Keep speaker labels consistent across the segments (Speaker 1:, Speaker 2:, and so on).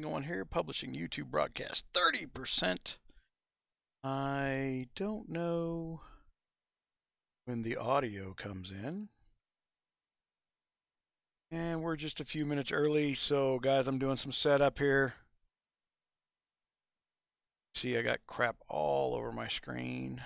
Speaker 1: Going here, publishing YouTube broadcast, 30%. I don't know when the audio comes in. And we're just a few minutes early, so guys, I'm doing some setup here. See, I got crap all over my screen.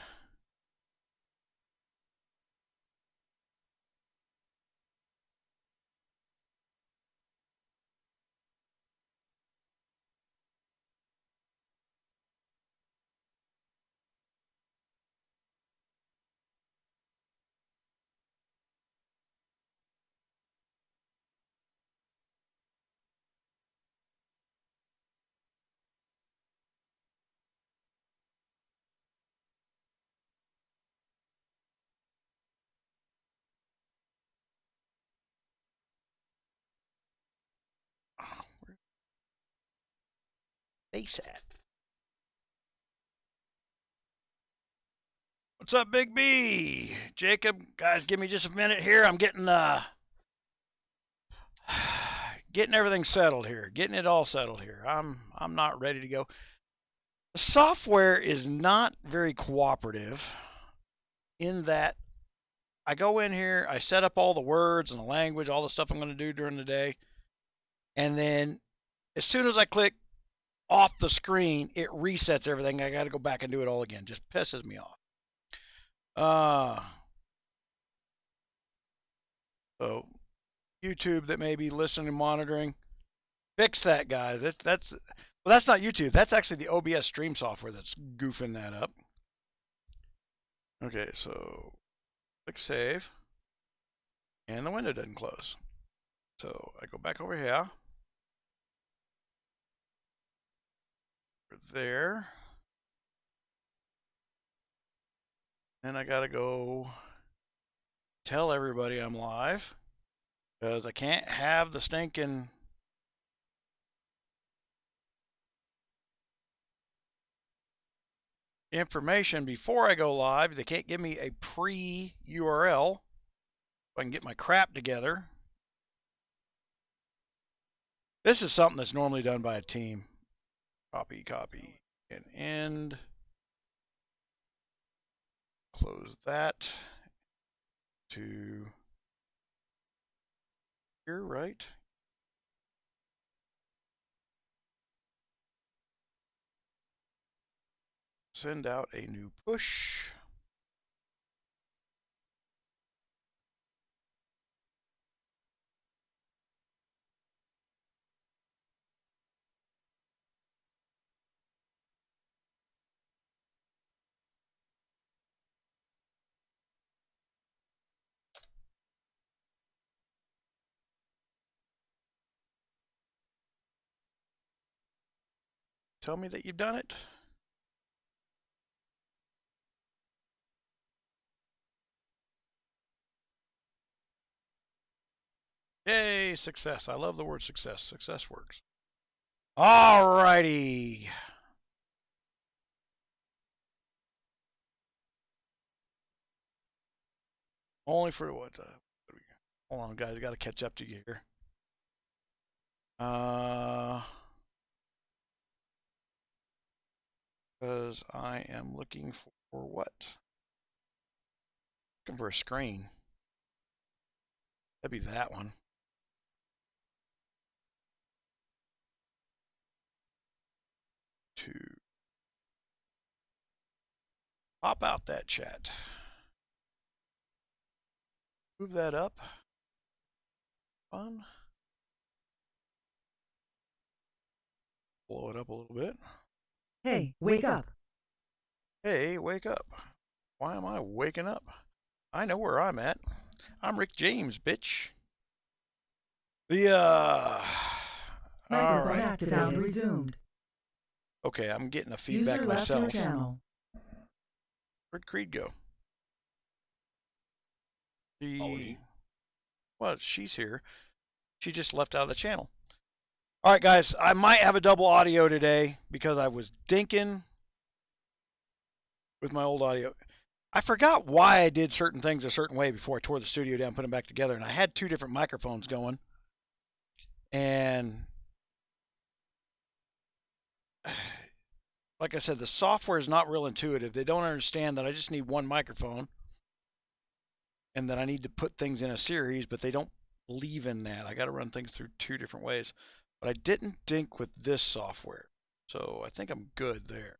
Speaker 1: Where's face at? What's up, Big B? Jacob, guys, give me just a minute here. I'm getting getting everything settled here, getting it all settled here. I'm not ready to go. The software is not very cooperative in that I go in here, I set up all the words and the language, all the stuff I'm going to do during the day, and then as soon as I click off the screen, it resets everything. I got to go back and do it all again. Just pisses me off. So YouTube that may be listening and monitoring, fix that, guys. Well, that's not YouTube. That's actually the OBS stream software that's goofing that up. Okay, so click save, and the window doesn't close. So I go back over here. There. Then I gotta go tell everybody I'm live, because I can't have the stinking information before I go live. They can't give me a pre-URL so I can get my crap together. This is something that's normally done by a team. Copy, and end. Close that to here, right? Send out a new push. Tell me that you've done it. Yay, success. I love the word success. Success works. All righty. Only for what? Hold on, guys. I got to catch up to you here. Because I am looking for what? Looking for a screen. That'd be that one. To pop out that chat. Move that up. Fun. Blow it up a little bit.
Speaker 2: Hey, wake up.
Speaker 1: Hey, wake up. Why am I waking up? I know where I'm at. I'm Rick James, bitch.
Speaker 2: Microphone
Speaker 1: right.
Speaker 2: activated. Sound resumed.
Speaker 1: Okay, I'm getting a feedback
Speaker 2: User left
Speaker 1: myself.
Speaker 2: your channel.
Speaker 1: Where'd Creed go? Well, she's here. She just left out of the channel. All right, guys, I might have a double audio today because I was dinking with my old audio. I forgot why I did certain things a certain way before I tore the studio down, put them back together, and I had two different microphones going. And like I said, the software is not real intuitive. They don't understand that I just need one microphone and that I need to put things in a series, but they don't believe in that. I got to run things through 2 different ways. But I didn't think with this software. So I think I'm good there.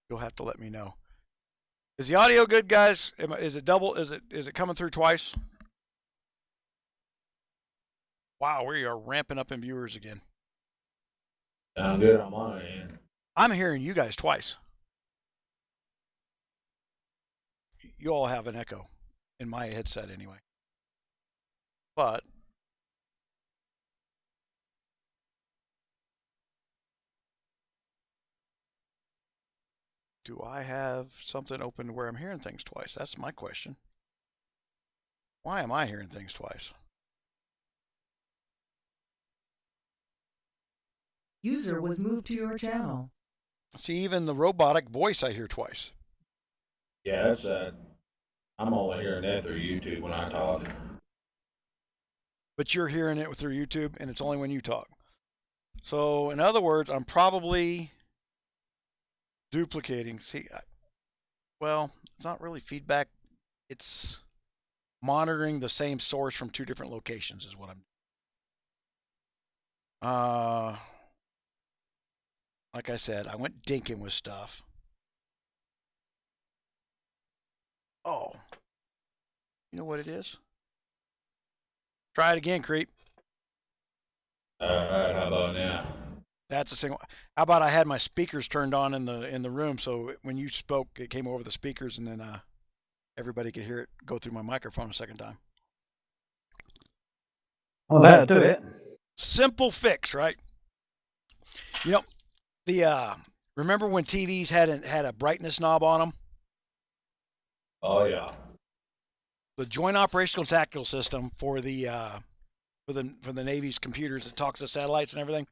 Speaker 1: You'll have to let me know. Is the audio good, guys? Is it double? Is it coming through twice? Wow, we are ramping up in viewers again.
Speaker 3: Sound good on my end.
Speaker 1: I'm hearing you guys twice. You all have an echo in my headset anyway. But do I have something open where I'm hearing things twice? That's my question. Why am I hearing things twice?
Speaker 2: User was moved to your channel.
Speaker 1: See, even the robotic voice I hear twice.
Speaker 3: Yeah, that's I'm only hearing that through YouTube when I talk.
Speaker 1: But you're hearing it through YouTube, and it's only when you talk. So, in other words, I'm probably duplicating. See, well, it's not really feedback. It's monitoring the same source from 2 different locations is what I'm. Like I said, I went dinking with stuff. Oh, you know what it is? Try it again, creep.
Speaker 3: All right, how about now?
Speaker 1: That's a single. How about I had my speakers turned on in the room, so when you spoke, it came over the speakers, and then everybody could hear it go through my microphone a second time.
Speaker 4: Oh, that'll do it.
Speaker 1: Simple fix, right? You know, the remember when TVs had a brightness knob on them?
Speaker 3: Oh yeah.
Speaker 1: The Joint Operational Tactical System for the Navy's computers that talks to satellites and everything.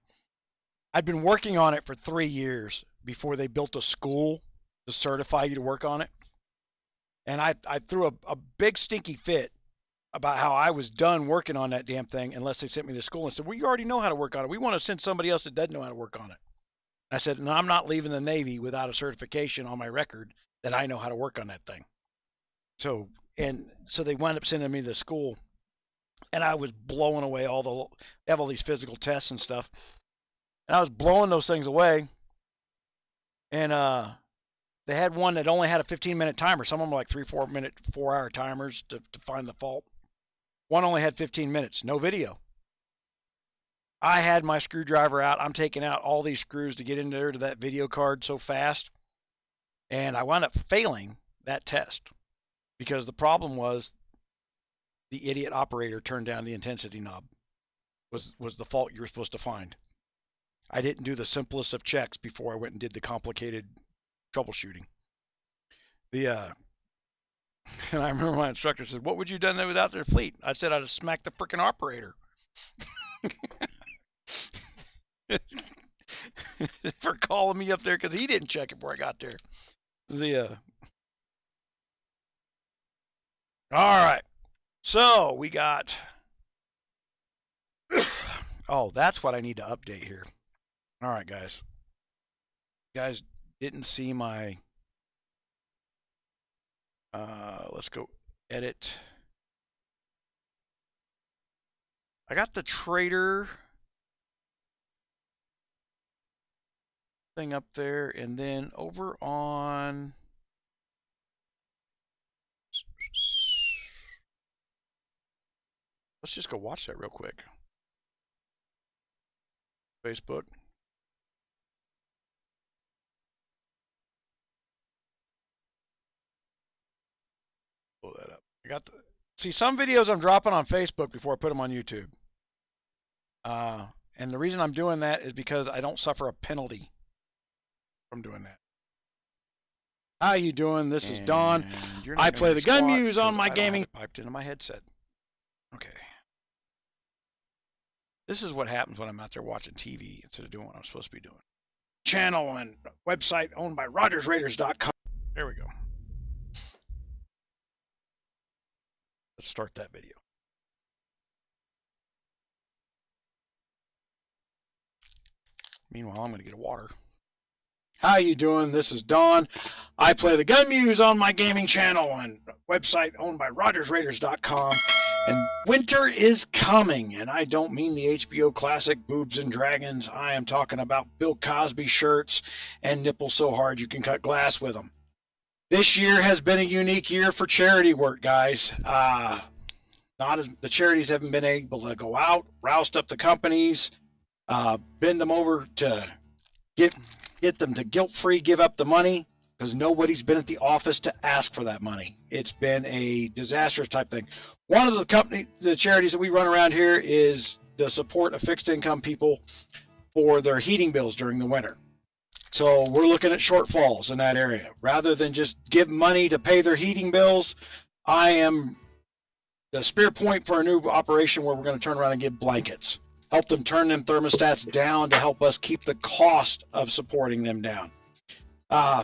Speaker 1: I'd been working on it for 3 years before they built a school to certify you to work on it. And I threw a big stinky fit about how I was done working on that damn thing unless they sent me to school and said, well, you already know how to work on it. We want to send somebody else that doesn't know how to work on it. I said, no, I'm not leaving the Navy without a certification on my record that I know how to work on that thing. So they wound up sending me to school, and I was blowing away they have all these physical tests and stuff. And I was blowing those things away. And they had one that only had a 15-minute timer. Some of them were like 3-4-minute, 4-hour timers to find the fault. One only had 15 minutes, no video. I had my screwdriver out. I'm taking out all these screws to get in there to that video card so fast. And I wound up failing that test because the problem was the idiot operator turned down the intensity knob. Was the fault you were supposed to find. I didn't do the simplest of checks before I went and did the complicated troubleshooting. And I remember my instructor said, what would you have done without their fleet? I said, I'd have smacked the freaking operator. For calling me up there because he didn't check it before I got there. All right. So we got. Oh, that's what I need to update here. All right, guys. You guys didn't see my. Let's go edit. I got the trader thing up there, and then over on let's just go watch that real quick. Facebook. Pull that up. I got see some videos I'm dropping on Facebook before I put them on YouTube. And the reason I'm doing that is because I don't suffer a penalty from doing that. How you doing? This is Don. I play the GunMuse on my gaming. Piped into my headset. Okay. This is what happens when I'm out there watching TV instead of doing what I'm supposed to be doing. Channel and website owned by RogersRaiders.com. There we go. Let's start that video. Meanwhile, I'm going to get a water. How you doing? This is Don. I play the GunMuse on my gaming channel and website owned by RogersRaiders.com. And winter is coming, and I don't mean the HBO classic Boobs and Dragons. I am talking about Bill Cosby shirts and nipples so hard you can cut glass with them. This year has been a unique year for charity work, guys. The charities haven't been able to go out, roust up the companies, bend them over to get them to guilt-free give up the money, because nobody's been at the office to ask for that money. It's been a disastrous type thing. One of the charities that we run around here is the support of fixed income people for their heating bills during the winter. So we're looking at shortfalls in that area. Rather than just give money to pay their heating bills, I am the spear point for a new operation where we're going to turn around and give blankets. Help them turn them thermostats down to help us keep the cost of supporting them down.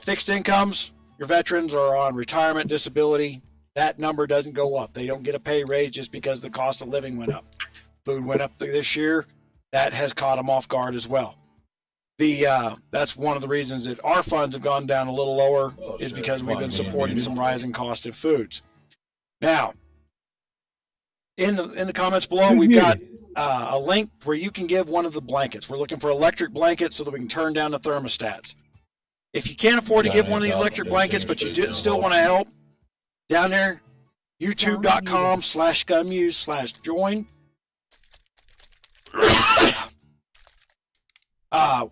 Speaker 1: Fixed incomes, your veterans are on retirement disability. That number doesn't go up. They don't get a pay raise just because the cost of living went up. Food went up this year. That has caught them off guard as well. That's one of the reasons that our funds have gone down a little lower is because we've been supporting some rising cost in foods. Now, in the comments below, we've got a link where you can give one of the blankets. We're looking for electric blankets so that we can turn down the thermostats. If you can't afford to give one of these electric blankets, but you still want to help, down there, youtube.com/gunmuse/join.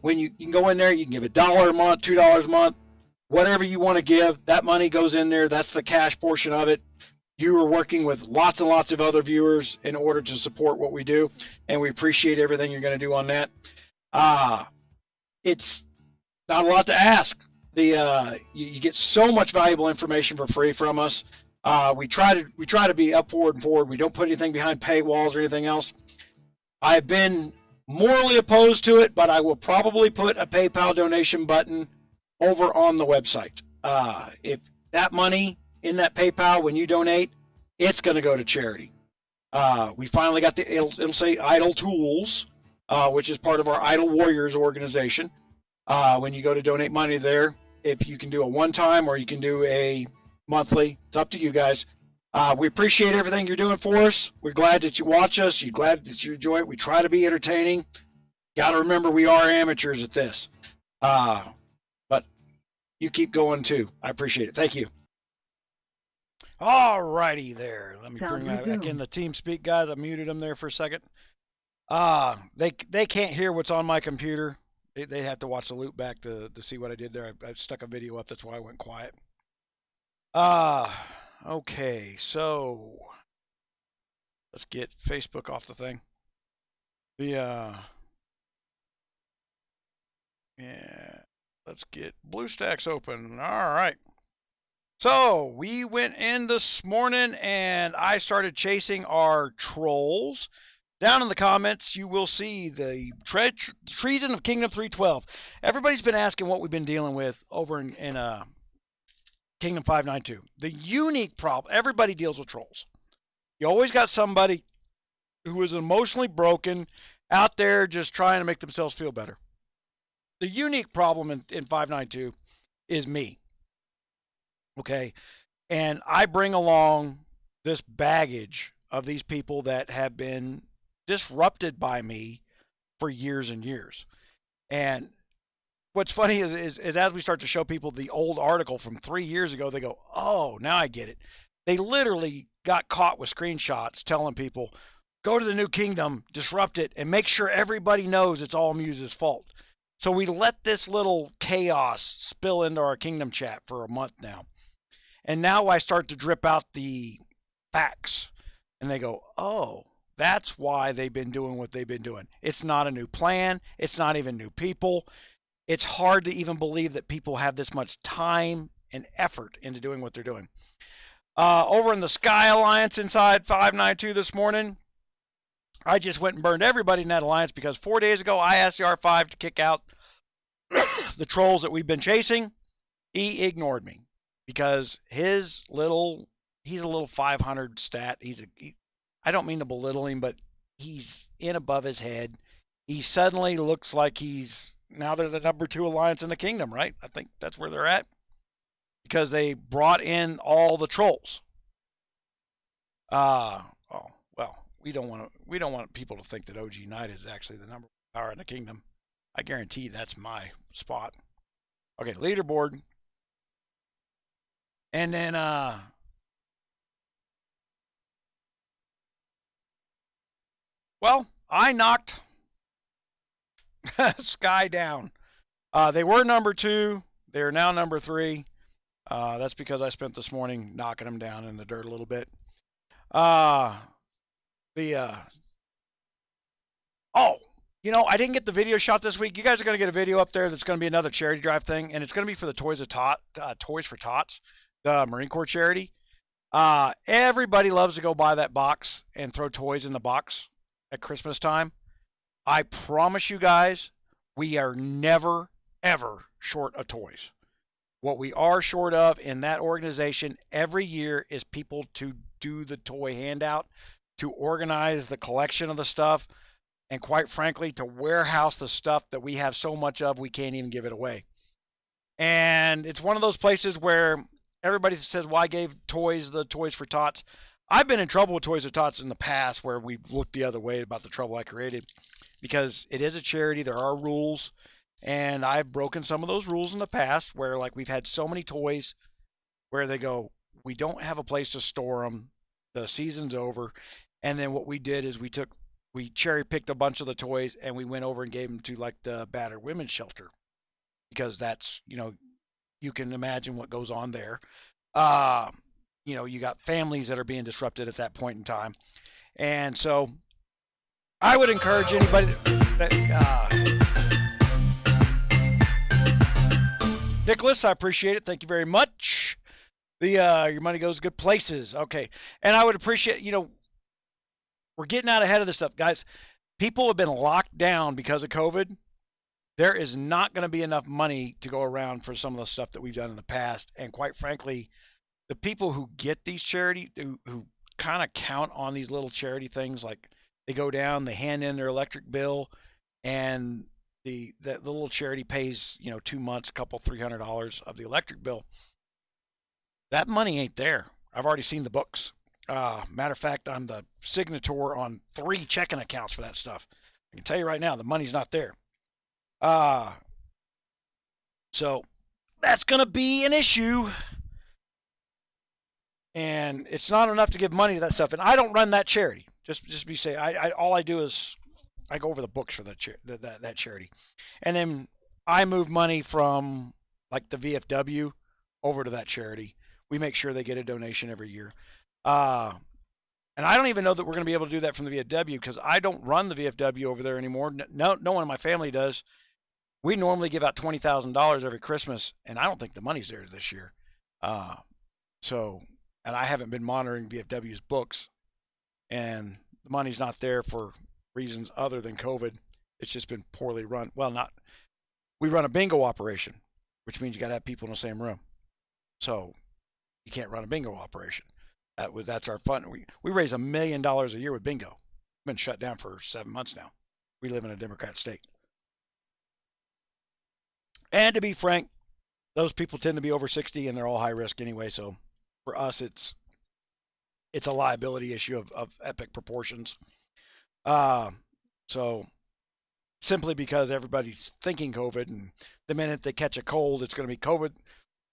Speaker 1: When you can go in there, you can give $1 a month, $2 a month, whatever you want to give. That money goes in there. That's the cash portion of it. You are working with lots and lots of other viewers in order to support what we do, and we appreciate everything you're going to do on that. It's not a lot to ask. You get so much valuable information for free from us. We try to be up forward and forward. We don't put anything behind paywalls or anything else. I've been morally opposed to it, but I will probably put a PayPal donation button over on the website. If that money in that PayPal, when you donate, it's going to go to charity. We finally got it'll say Idle Tools, which is part of our Idle Warriors organization. When you go to donate money there, if you can do a one-time or you can do a monthly, it's up to you guys. We appreciate everything you're doing for us. We're glad that you watch us. You're glad that you enjoy it. We try to be entertaining. Got to remember we are amateurs at this. But you keep going too. I appreciate it. Thank you. All righty there. Let me bring that back in the TeamSpeak, guys. I muted them there for a second. They can't hear what's on my computer. They have to watch the loop back to see what I did there. I stuck a video up. That's why I went quiet. Okay, so let's get Facebook off the thing. Yeah, let's get BlueStacks open. All right. So we went in this morning and I started chasing our trolls. Down in the comments, you will see the treason of Kingdom 312. Everybody's been asking what we've been dealing with over in Kingdom 592. The unique problem, everybody deals with trolls. You always got somebody who is emotionally broken out there just trying to make themselves feel better. The unique problem in 592 is me. Okay, and I bring along this baggage of these people that have been disrupted by me for years and years. And what's funny is as we start to show people the old article from 3 years ago, they go, oh, now I get it. They literally got caught with screenshots telling people, go to the New Kingdom, disrupt it, and make sure everybody knows it's all Muse's fault. So we let this little chaos spill into our Kingdom chat for a month now. And now I start to drip out the facts. And they go, oh, that's why they've been doing what they've been doing. It's not a new plan. It's not even new people. It's hard to even believe that people have this much time and effort into doing what they're doing. Over in the Sky Alliance inside 592 this morning, I just went and burned everybody in that alliance because 4 days ago I asked the R5 to kick out the trolls that we've been chasing. He ignored me because he's a little 500 stat. I don't mean to belittle him, but he's in above his head. He suddenly looks like he's now they're the number 2 alliance in the kingdom, right? I think that's where they're at because they brought in all the trolls. Oh well, we don't want people to think that OG Knight is actually the number 1 power in the kingdom. I guarantee that's my spot. Okay, leaderboard, and then well, I knocked Sky down. They were number 2. They are now number 3. That's because I spent this morning knocking them down in the dirt a little bit. Oh, you know, I didn't get the video shot this week. You guys are going to get a video up there that's going to be another charity drive thing, and it's going to be for the Toys for Tots, the Marine Corps charity. Everybody loves to go buy that box and throw toys in the box at Christmas time. I promise you guys, we are never, ever short of toys. What we are short of in that organization every year is people to do the toy handout, to organize the collection of the stuff, and quite frankly, to warehouse the stuff that we have so much of we can't even give it away. And it's one of those places where everybody says, well, I gave the Toys for Tots. I've been in trouble with Toys for Tots in the past where we've looked the other way about the trouble I created because it is a charity. There are rules. And I've broken some of those rules in the past where, like, we've had so many toys where they go, we don't have a place to store them. The season's over. And then what we did is we cherry picked a bunch of the toys and we went over and gave them to, like, the battered women's shelter because that's, you know, you can imagine what goes on there. You know, you got families that are being disrupted at that point in time. And so I would encourage anybody that, Nicholas, I appreciate it. Thank you very much. Your money goes good places. Okay. And I would appreciate, you know, we're getting out ahead of this stuff, guys. People have been locked down because of COVID. There is not going to be enough money to go around for some of the stuff that we've done in the past. And quite frankly, the people who get these charity, who kind of count on these little charity things, like they go down, they hand in their electric bill, and the little charity pays, you know, 2 months, $300 of the electric bill. That money ain't there. I've already seen the books. Matter of fact, I'm the signator on 3 checking accounts for that stuff. I can tell you right now, the money's not there. So that's going to be an issue. And it's not enough to give money to that stuff. And I don't run that charity. Just be say, all I do is I go over the books for that charity. And then I move money from, like, the VFW over to that charity. We make sure they get a donation every year. And I don't even know that we're going to be able to do that from the VFW because I don't run the VFW over there anymore. No one in my family does. We normally give out $20,000 every Christmas, and I don't think the money's there this year. And I haven't been monitoring VFW's books, and the money's not there for reasons other than COVID. It's just been poorly run. Well, we run a bingo operation, which means you got to have people in the same room. So you can't run a bingo operation. That's our fund. We raise $1 million a year with bingo. It's been shut down for 7 months now. We live in a Democrat state. And to be frank, those people tend to be over 60 and they're all high risk anyway. So for us, it's a liability issue of epic proportions. So simply because everybody's thinking COVID, and the minute they catch a cold, it's going to be COVID.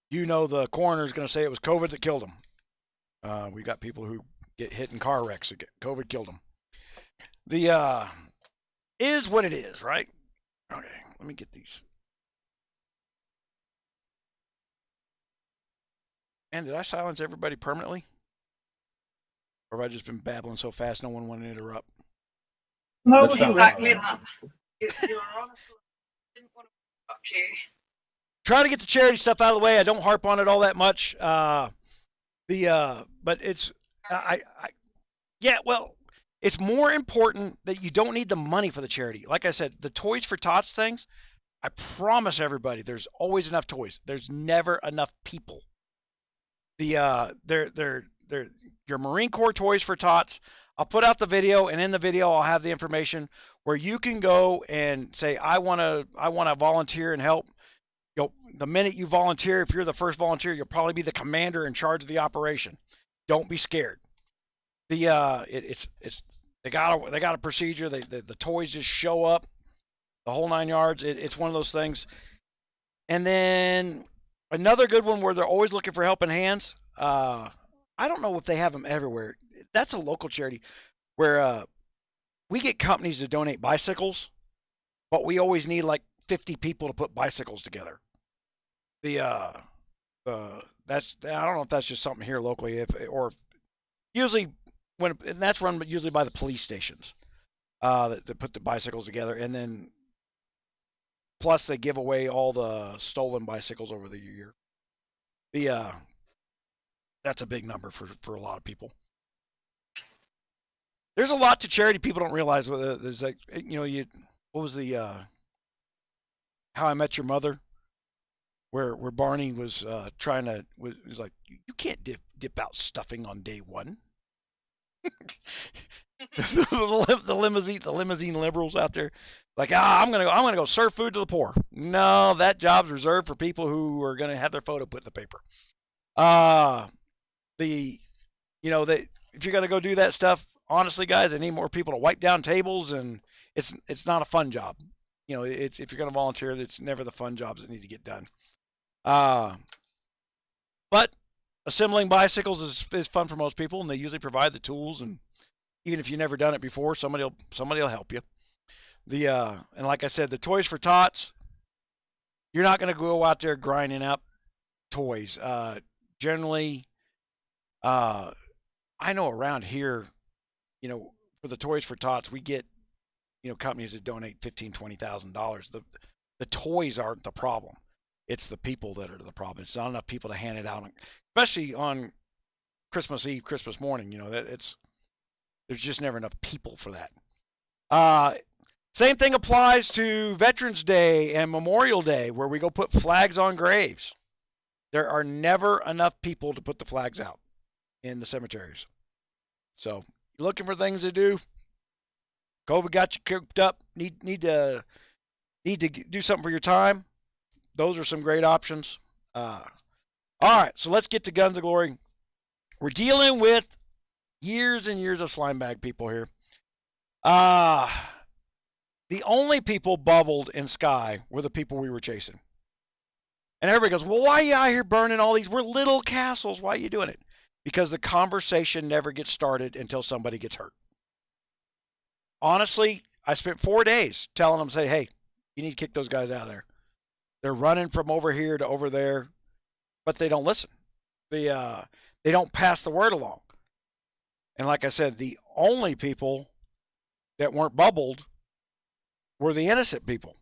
Speaker 1: You know, the coroner is going to say it was COVID that killed them. We got people who get hit in car wrecks. COVID killed them. The is what it is, right? Okay, let me get these. And did I silence everybody permanently? Or have I just been babbling so fast no one wanted to interrupt?
Speaker 4: No,
Speaker 3: That's
Speaker 4: exactly
Speaker 3: not
Speaker 4: that. You're honest. Didn't want to interrupt you.
Speaker 1: Trying to get the charity stuff out of the way. I don't harp on it all that much. But it's well, it's more important that you don't need the money for the charity. Like I said, the Toys for Tots things, I promise everybody there's always enough toys. There's never enough people. They're your Marine Corps Toys for Tots. I'll put out the video, and in the video I'll have the information where you can go and say, I want to volunteer and help. The minute you volunteer, if you're the first volunteer, you'll probably be the commander in charge of the operation. Don't be scared. They got a procedure. The toys just show up, the whole 9 yards. It's one of those things. And then another good one where they're always looking for helping hands. I don't know if they have them everywhere. That's a local charity where we get companies to donate bicycles, but we always need like 50 people to put bicycles together. I don't know if that's just something here locally, or usually and that's run usually by the police stations that put the bicycles together, and then plus they give away all the stolen bicycles over the year. That's a big number for a lot of people. There's a lot to charity people don't realize. There's like, what was the How I Met Your Mother, where Barney was was like, you can't dip out stuffing on day one. the limousine liberals out there, like, I'm gonna go serve food to the poor. No, that job's reserved for people who are gonna have their photo put in the paper. If you're gonna go do that stuff, honestly, guys, I need more people to wipe down tables, and it's not a fun job. If you're gonna volunteer, it's never the fun jobs that need to get done. But assembling bicycles is fun for most people, and they usually provide the tools, and even if you've never done it before, somebody will help you. And like I said, the Toys for Tots, you're not going to go out there grinding up toys. Generally, I know around here, for the Toys for Tots, we get, companies that donate $15,000-$20,000. The toys aren't the problem. It's the people that are the problem. It's not enough people to hand it out, especially on Christmas Eve, Christmas morning. There's just never enough people for that. Same thing applies to Veterans Day and Memorial Day, where we go put flags on graves. There are never enough people to put the flags out in the cemeteries. So, you're looking for things to do. COVID got you cooped up. Need to do something for your time. Those are some great options. All right, so let's get to Guns of Glory. We're dealing with years and years of slime bag people here. The only people bubbled in Sky were the people we were chasing. And everybody goes, well, why are you out here burning all these? We're little castles. Why are you doing it? Because the conversation never gets started until somebody gets hurt. Honestly, I spent 4 days telling them, say, hey, you need to kick those guys out of there. They're running from over here to over there, but they don't listen. They don't pass the word along. And like I said, the only people that weren't bubbled were the innocent people.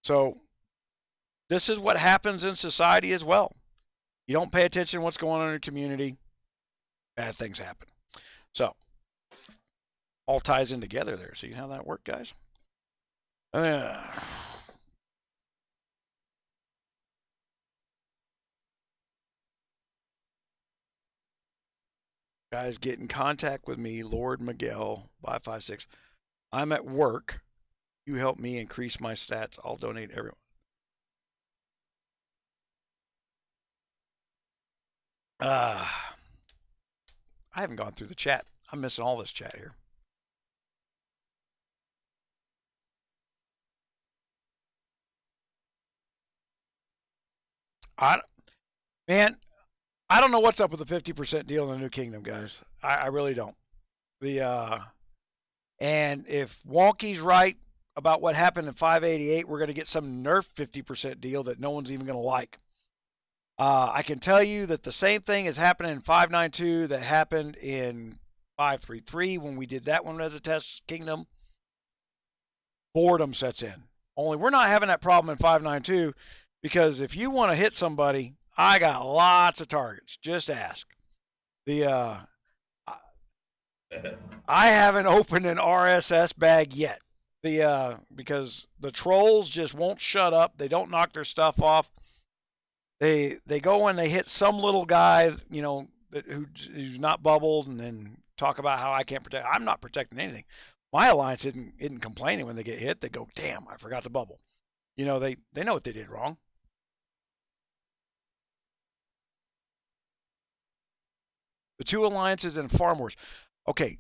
Speaker 1: So this is what happens in society as well. You don't pay attention to what's going on in your community, bad things happen. So all ties in together there. See how that worked, guys? Guys, get in contact with me, Lord Miguel 556. I'm at work. You help me increase my stats. I'll donate everyone. I haven't gone through the chat. I'm missing all this chat here. Man, I don't know what's up with the 50% deal in the New Kingdom, guys. I really don't. And if Wonky's right about what happened in 588, we're going to get some nerf 50% deal that no one's even going to like. I can tell you that the same thing is happening in 592 that happened in 533 when we did that one as a test kingdom. Boredom sets in. Only we're not having that problem in 592 because if you want to hit somebody, I got lots of targets. Just ask. I haven't opened an RSS bag yet. Because the trolls just won't shut up. They don't knock their stuff off. They go and they hit some little guy, who's not bubbled, and then talk about how I can't protect. I'm not protecting anything. My alliance isn't complaining when they get hit. They go, damn, I forgot the bubble. You know, they know what they did wrong. The two alliances and farm wars. Okay.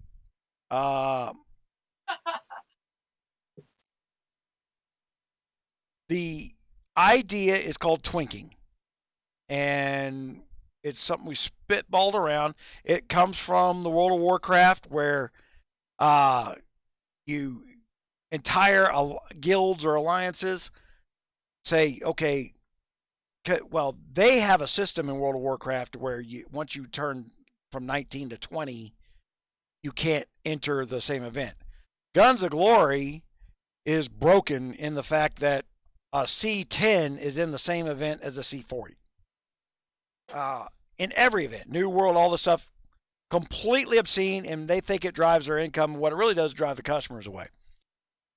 Speaker 1: The idea is called twinking, and it's something we spitballed around. It comes from the World of Warcraft, where you entire guilds or alliances say, okay, well, they have a system in World of Warcraft where once you turn from 19 to 20, you can't enter the same event. Guns of Glory is broken in the fact that a C10 is in the same event as a C40. In every event, New World, all the stuff, completely obscene, and they think it drives their income. What it really does is drive the customers away.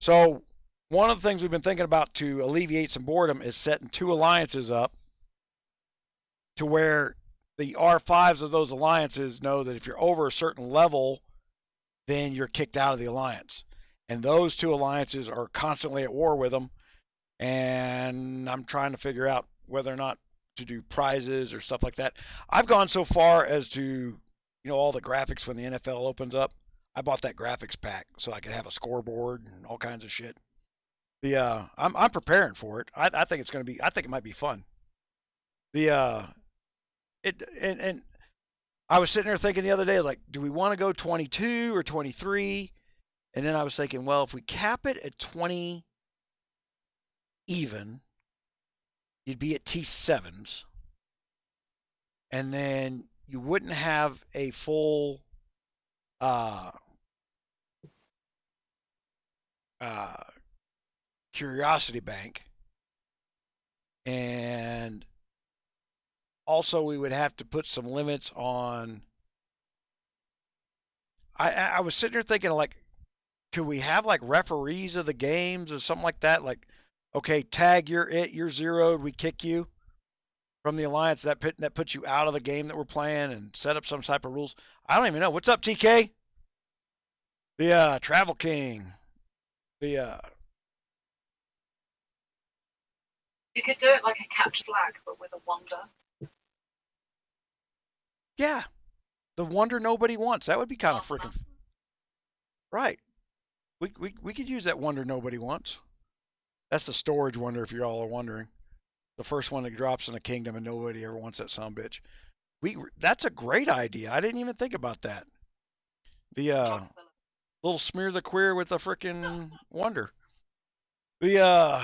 Speaker 1: So one of the things we've been thinking about to alleviate some boredom is setting two alliances up to where the R5s of those alliances know that if you're over a certain level, then you're kicked out of the alliance. And those two alliances are constantly at war with them. And I'm trying to figure out whether or not to do prizes or stuff like that. I've gone so far as to, you know, all the graphics when the NFL opens up. I bought that graphics pack so I could have a scoreboard and all kinds of shit. I'm preparing for it. I think it's going to be. I think it might be fun. And I was sitting there thinking the other day, like, do we want to go 22 or 23? And then I was thinking, well, if we cap it at 20 even, you'd be at T7s, and then you wouldn't have a full curiosity bank, and also we would have to put some limits on. I was sitting there thinking, like, could we have like referees of the games or something like that? Like, okay, tag, you're zeroed, we kick you from the alliance. That puts you out of the game that we're playing, and set up some type of rules. I don't even know. What's up, TK? The Travel King.
Speaker 4: You could do it like a capture flag, but with a wonder.
Speaker 1: Yeah, the wonder nobody wants. That would be kind of freaking right. We could use that wonder nobody wants. That's the storage wonder, if you all are wondering. The first one that drops in a kingdom and nobody ever wants that son bitch. That's a great idea. I didn't even think about that. The little smear the queer with a freaking wonder. The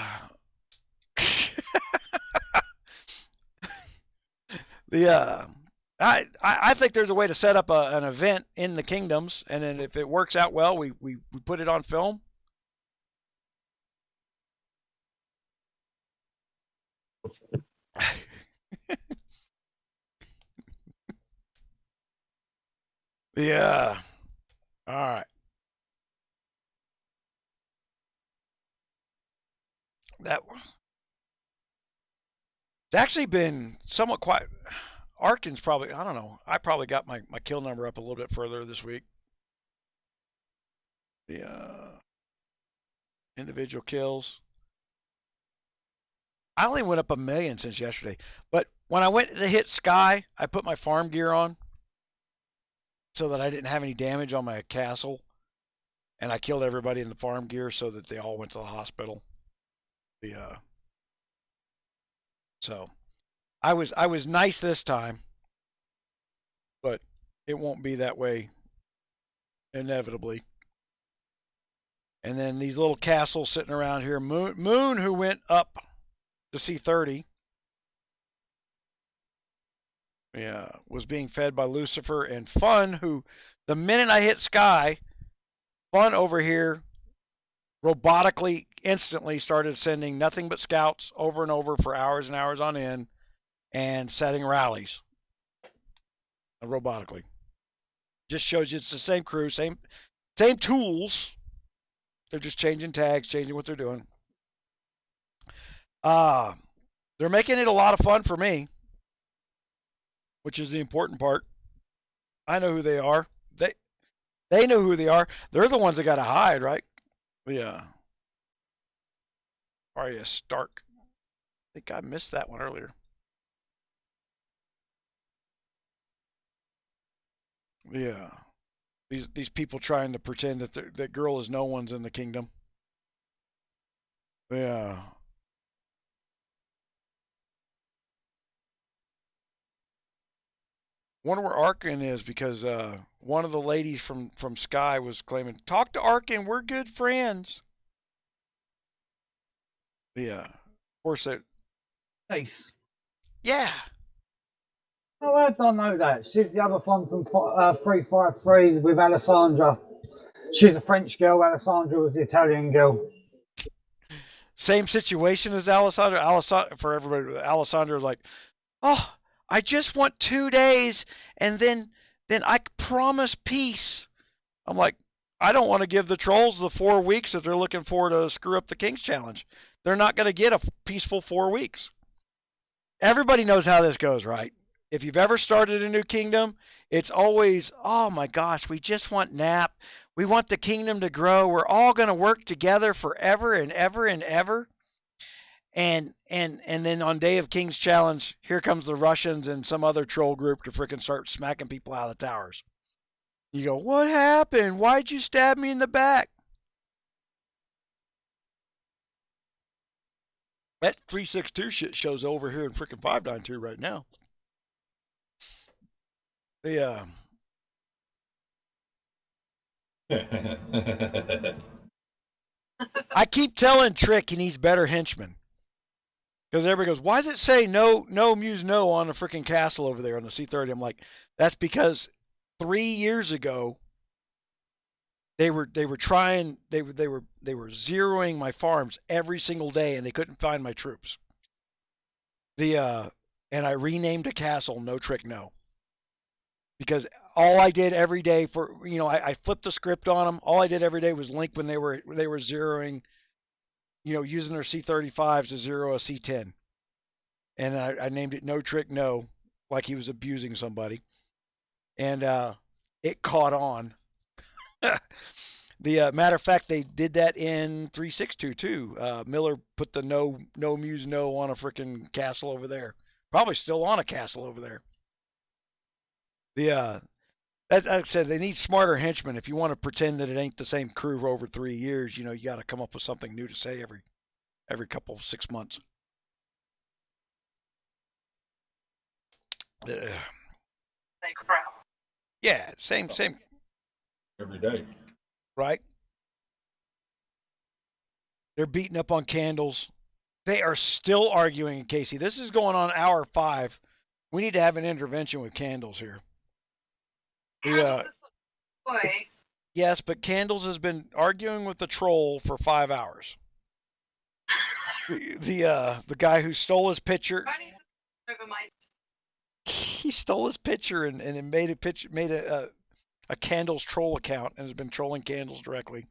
Speaker 1: I think there's a way to set up an event in the kingdoms, and then if it works out well, we put it on film. Yeah. All right. It's actually been somewhat quiet. Arkin's probably, I don't know. I probably got my kill number up a little bit further this week. The individual kills. I only went up 1 million since yesterday. But when I went to hit Sky, I put my farm gear on so that I didn't have any damage on my castle. And I killed everybody in the farm gear so that they all went to the hospital. So I was nice this time, but it won't be that way inevitably. And then these little castles sitting around here. Moon who went up to C30. Yeah, was being fed by Lucifer, and Fun, who the minute I hit Sky, Fun over here robotically instantly started sending nothing but scouts over and over for hours and hours on end and setting rallies robotically. Just shows you it's the same crew, same tools. They're just changing tags, changing what they're doing. They're making it a lot of fun for me, which is the important part. I know who they are. They know who they are. They're the ones that got to hide, right? Yeah. Arya Stark. I think I missed that one earlier. Yeah. These people trying to pretend that that girl is no one's in the kingdom. Yeah. Wonder where Arkin is, because one of the ladies from Sky was claiming, talk to Arkin, we're good friends. Yeah. Of course it.
Speaker 5: Nice.
Speaker 1: Yeah.
Speaker 6: Oh, I don't know that. She's the other one from 353 with Alessandra. She's a French girl. Alessandra was the Italian girl.
Speaker 1: Same situation as Alessandra. For everybody, Alessandra was like, oh, I just want 2 days, and then I promise peace. I'm like, I don't want to give the trolls the 4 weeks that they're looking for to screw up the King's Challenge. They're not going to get a peaceful 4 weeks. Everybody knows how this goes, right? If you've ever started a new kingdom, it's always, oh my gosh, we just want nap. We want the kingdom to grow. We're all going to work together forever and ever and ever. And then on day of King's Challenge, here comes the Russians and some other troll group to freaking start smacking people out of the towers. You go, what happened? Why'd you stab me in the back? That 362 shit shows over here in freaking 592 right now. Yeah. I keep telling Trick he needs better henchmen. Because everybody goes, why does it say no Muse no on the freaking castle over there on the C30? I'm like, that's because 3 years ago they were zeroing my farms every single day, and they couldn't find my troops. And I renamed a castle No Trick No. Because all I did every day I flipped the script on them. All I did every day was link when they were zeroing, using their C35s to zero a C10. And I named it No Trick No, like he was abusing somebody. And it caught on. The matter of fact, they did that in 362 too. Miller put the no Muse no on a freaking castle over there. Probably still on a castle over there. As I said, they need smarter henchmen. If you want to pretend that it ain't the same crew for over 3 years, you got to come up with something new to say every couple 6 months.
Speaker 4: Like crap.
Speaker 1: Yeah, same.
Speaker 3: Every day.
Speaker 1: Right? They're beating up on candles. They are still arguing, Casey. This is going on hour 5. We need to have an intervention with candles here.
Speaker 4: Candles is boy.
Speaker 1: Yes, but Candles has been arguing with the troll for 5 hours. The guy who stole his picture.
Speaker 4: I need to over my.
Speaker 1: He stole his picture and made a Candles troll account and has been trolling Candles directly.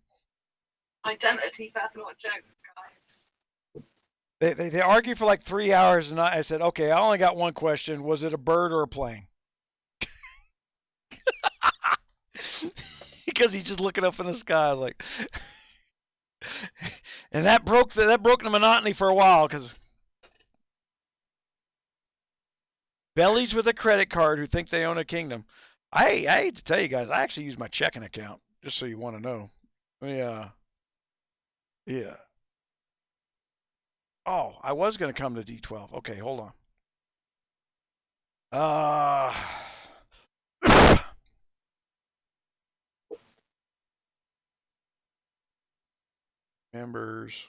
Speaker 4: Identity theft, not a joke, guys.
Speaker 1: They argue for like 3 hours, and I said, okay, I only got one question: was it a bird or a plane? Because he's just looking up in the sky, like, and that broke the monotony for a while, because bellies with a credit card who think they own a kingdom. I hate to tell you guys, I actually use my checking account, just so you want to know. Yeah. Oh, I was gonna come to D12. Okay, hold on. Members.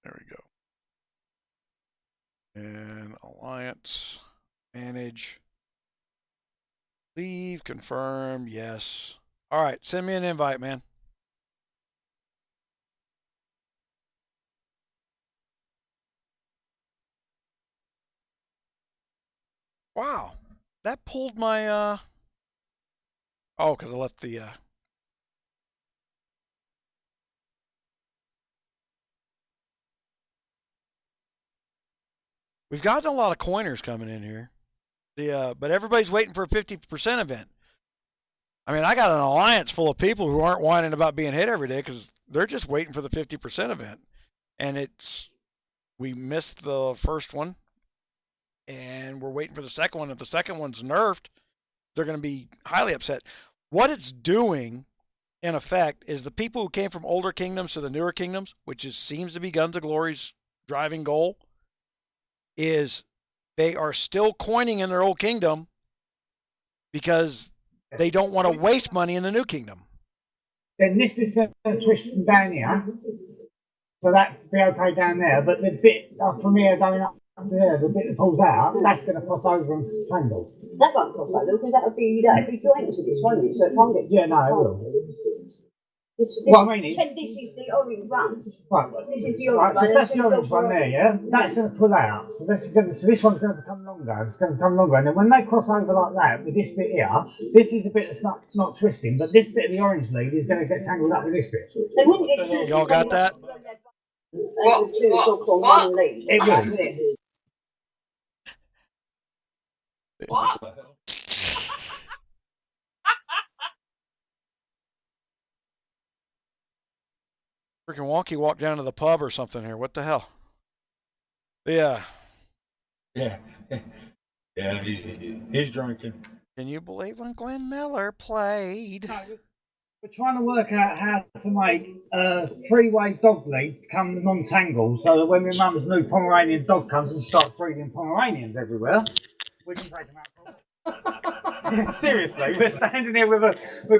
Speaker 1: There we go. And alliance, manage, leave, confirm, yes. All right, send me an invite, man. Wow, that pulled my oh, because I left the We've gotten a lot of coiners coming in here. But everybody's waiting for a 50% event. I mean, I got an alliance full of people who aren't whining about being hit every day because they're just waiting for the 50% event. And we missed the first one, and we're waiting for the second one. If the second one's nerfed, they're going to be highly upset. What it's doing, in effect, is the people who came from older kingdoms to the newer kingdoms, which seems to be Guns of Glory's driving goal, is they are still coining in their old kingdom because they don't want to waste money in the new kingdom.
Speaker 6: Then this is twisting down here, so that'd be okay down there. But the bit from here going up to there, the bit that pulls out, that's going to cross over and tangle.
Speaker 5: That won't cross over because that'll be joined to this, won't it? So it can't get.
Speaker 6: Yeah, no, it will.
Speaker 5: This
Speaker 6: Well, I mean,
Speaker 5: this is the orange one.
Speaker 6: Right.
Speaker 5: This is the orange
Speaker 6: Right,
Speaker 5: one.
Speaker 6: so that's the orange one there, yeah. That's going to pull out. So this one's going to become longer. It's going to become longer, and then when they cross over like that with this bit here, this is the bit that's not twisting, but this bit of the orange lead is going to get tangled up with this bit.
Speaker 5: They wouldn't get.
Speaker 1: Y'all got that?
Speaker 5: What?
Speaker 6: It will.
Speaker 4: What?
Speaker 1: Freaking wonky walked down to the pub or something here. What the hell? Yeah.
Speaker 3: Yeah. Yeah, he's drinking.
Speaker 1: Can you believe when Glenn Miller played?
Speaker 6: No, we're trying to work out how to make a three-way dog lead become non-tangled, so that when my mum's new Pomeranian dog comes and starts breeding Pomeranians everywhere, we can take them out. Seriously, we're standing here we've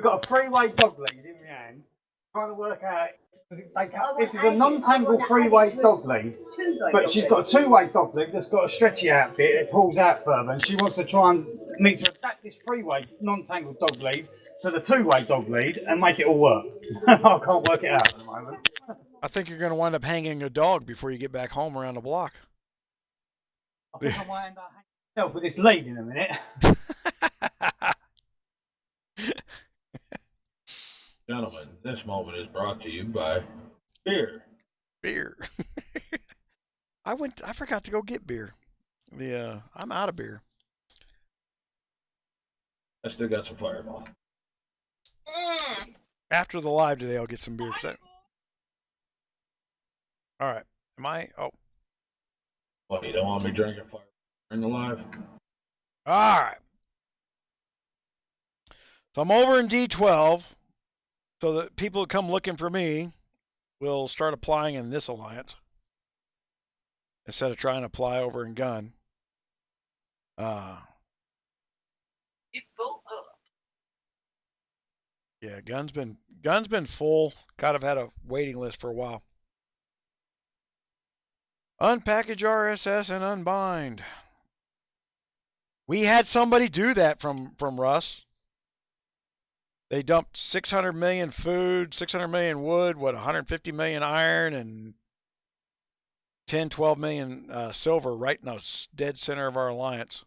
Speaker 6: got a three-way dog lead in my hand, trying to work out. This is a non-tangled three-way dog lead, but she's got a two-way dog lead that's got a stretchy out bit. It pulls out further, and she wants to try and need to adapt this three-way non-tangled dog lead to the two-way dog lead and make it all work. I can't work it out at the moment.
Speaker 1: I think you're going to wind up hanging a dog before you get back home around the block.
Speaker 6: I think I might end up hanging myself with this lead in a minute.
Speaker 3: Gentlemen, this moment is brought to you by beer.
Speaker 1: Beer. I forgot to go get beer. I'm out of beer.
Speaker 3: I still got some Fireball.
Speaker 1: After the live today, I'll get some beer. All right. Am I? Oh.
Speaker 3: What, you don't want me drinking Fireball in the live?
Speaker 1: All right. So I'm over in D12, so that people who come looking for me will start applying in this alliance instead of trying to apply over in Gun. Yeah, Gun's been full. Kind of had a waiting list for a while. Unpackage RSS and unbind. We had somebody do that from Russ. They dumped 600 million food, 600 million wood, 150 million iron, and 10, 12 million silver right in the dead center of our alliance.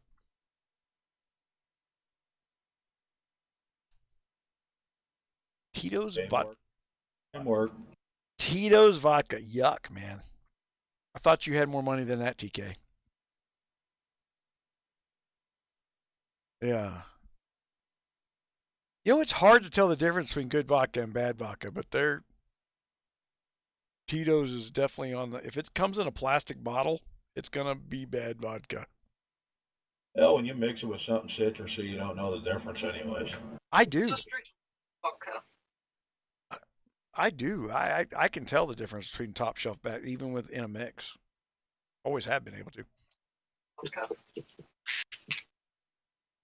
Speaker 1: Tito's vodka. Tito's vodka. Yuck, man. I thought you had more money than that, TK. Yeah. You know, it's hard to tell the difference between good vodka and bad vodka, but Tito's is definitely on the. If it comes in a plastic bottle, it's gonna be bad vodka.
Speaker 3: Hell, when you mix it with something citrusy, you don't know the difference, anyways.
Speaker 1: I do.
Speaker 4: It's a strict vodka.
Speaker 1: I do. I can tell the difference between top shelf bad, even in a mix. Always have been able to.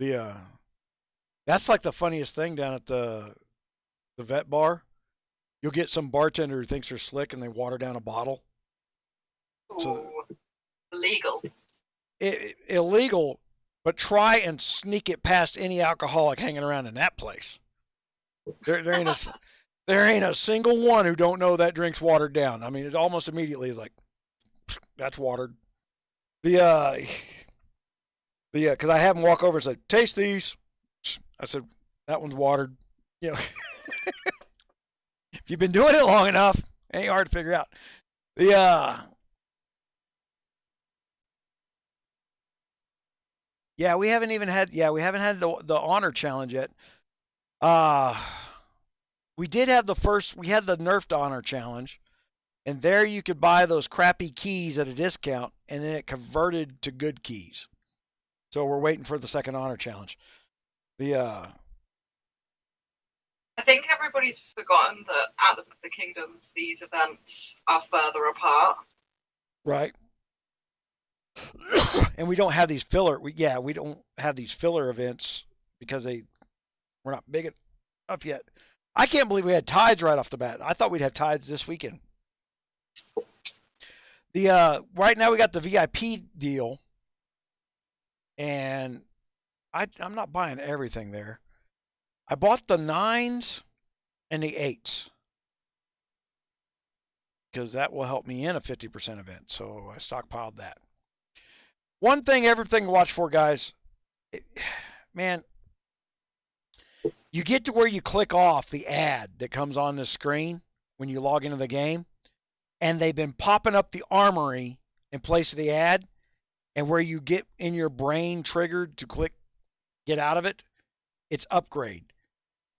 Speaker 4: Vodka.
Speaker 1: That's like the funniest thing down at the vet bar. You'll get some bartender who thinks they're slick and they water down a bottle.
Speaker 4: Ooh, illegal.
Speaker 1: Illegal, but try and sneak it past any alcoholic hanging around in that place. There ain't a single one who don't know that drink's watered down. I mean, it almost immediately is like, that's watered. Because I have them walk over and say, taste these. I said, that one's watered. You know, if you've been doing it long enough, it ain't hard to figure out. Yeah, we haven't even had. Yeah, we haven't had the honor challenge yet. We did have the first. We had the nerfed honor challenge, and there you could buy those crappy keys at a discount, and then it converted to good keys. So we're waiting for the second honor challenge.
Speaker 4: I think everybody's forgotten that at the Kingdoms, these events are further apart.
Speaker 1: Right. And we don't have these filler. We don't have these filler events because we're not big enough yet. I can't believe we had tides right off the bat. I thought we'd have tides this weekend. Right now we got the VIP deal, and I'm not buying everything there. I bought the 9s and the 8s because that will help me in a 50% event. So I stockpiled that. One thing, everything to watch for, guys. Man, you get to where you click off the ad that comes on the screen when you log into the game, and they've been popping up the armory in place of the ad, and where you get in your brain triggered to click get out of it, it's upgrade.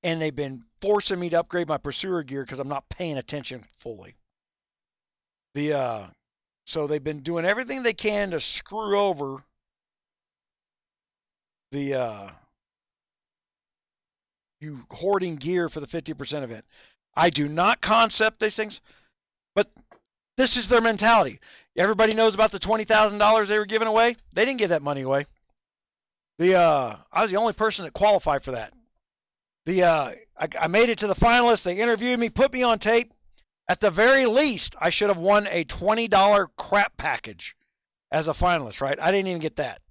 Speaker 1: And they've been forcing me to upgrade my pursuer gear because I'm not paying attention fully. So they've been doing everything they can to screw over you hoarding gear for the 50% event. I do not concept these things, but this is their mentality. Everybody knows about the $20,000 they were giving away. They didn't give that money away. I was the only person that qualified for that. I made it to the finalists. They interviewed me, put me on tape. At the very least, I should have won a $20 crap package as a finalist, right? I didn't even get that.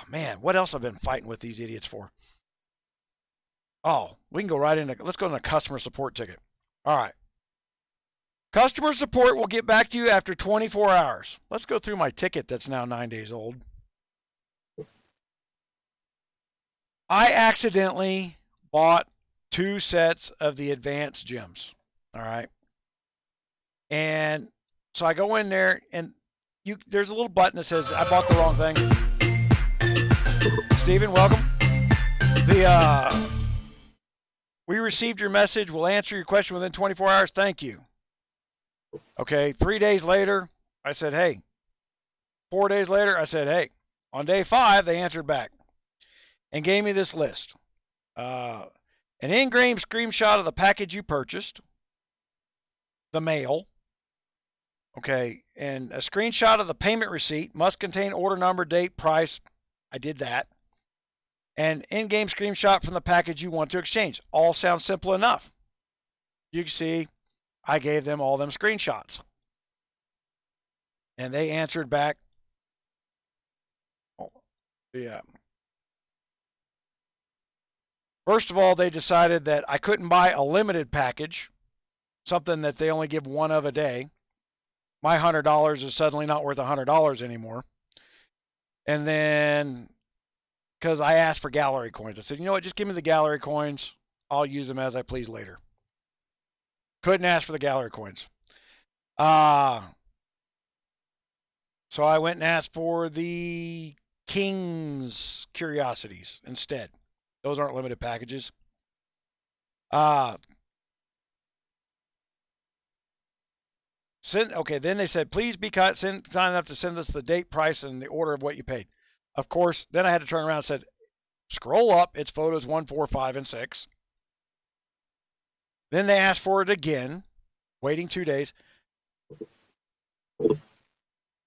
Speaker 1: Man, what else I've been fighting with these idiots for? Oh, we can go right into, let's go into customer support ticket. All right. Customer support will get back to you after 24 hours. Let's go through my ticket that's now 9 days old. I accidentally bought 2 sets of the advanced gems. All right. And so I go in there, and there's a little button that says I bought the wrong thing. Steven, welcome. We received your message. We'll answer your question within 24 hours. Thank you. Okay, 3 days later, I said, hey. 4 days later, I said, hey. On day 5, they answered back and gave me this list. An in-game screenshot of the package you purchased, the mail, okay, and a screenshot of the payment receipt, must contain order number, date, price. I did that. And in-game screenshot from the package you want to exchange. All sounds simple enough. You can see I gave them all them screenshots. And they answered back. Oh, yeah. First of all, they decided that I couldn't buy a limited package, something that they only give one of a day. My $100 is suddenly not worth $100 anymore. And then, because I asked for gallery coins, I said, you know what, just give me the gallery coins. I'll use them as I please later. Couldn't ask for the gallery coins. So I went and asked for the King's Curiosities instead. Those aren't limited packages. Okay, then they said, please be kind enough to send us the date, price, and the order of what you paid. Of course, then I had to turn around and said, scroll up, it's photos 1, 4, 5, and 6. Then they asked for it again, waiting 2 days.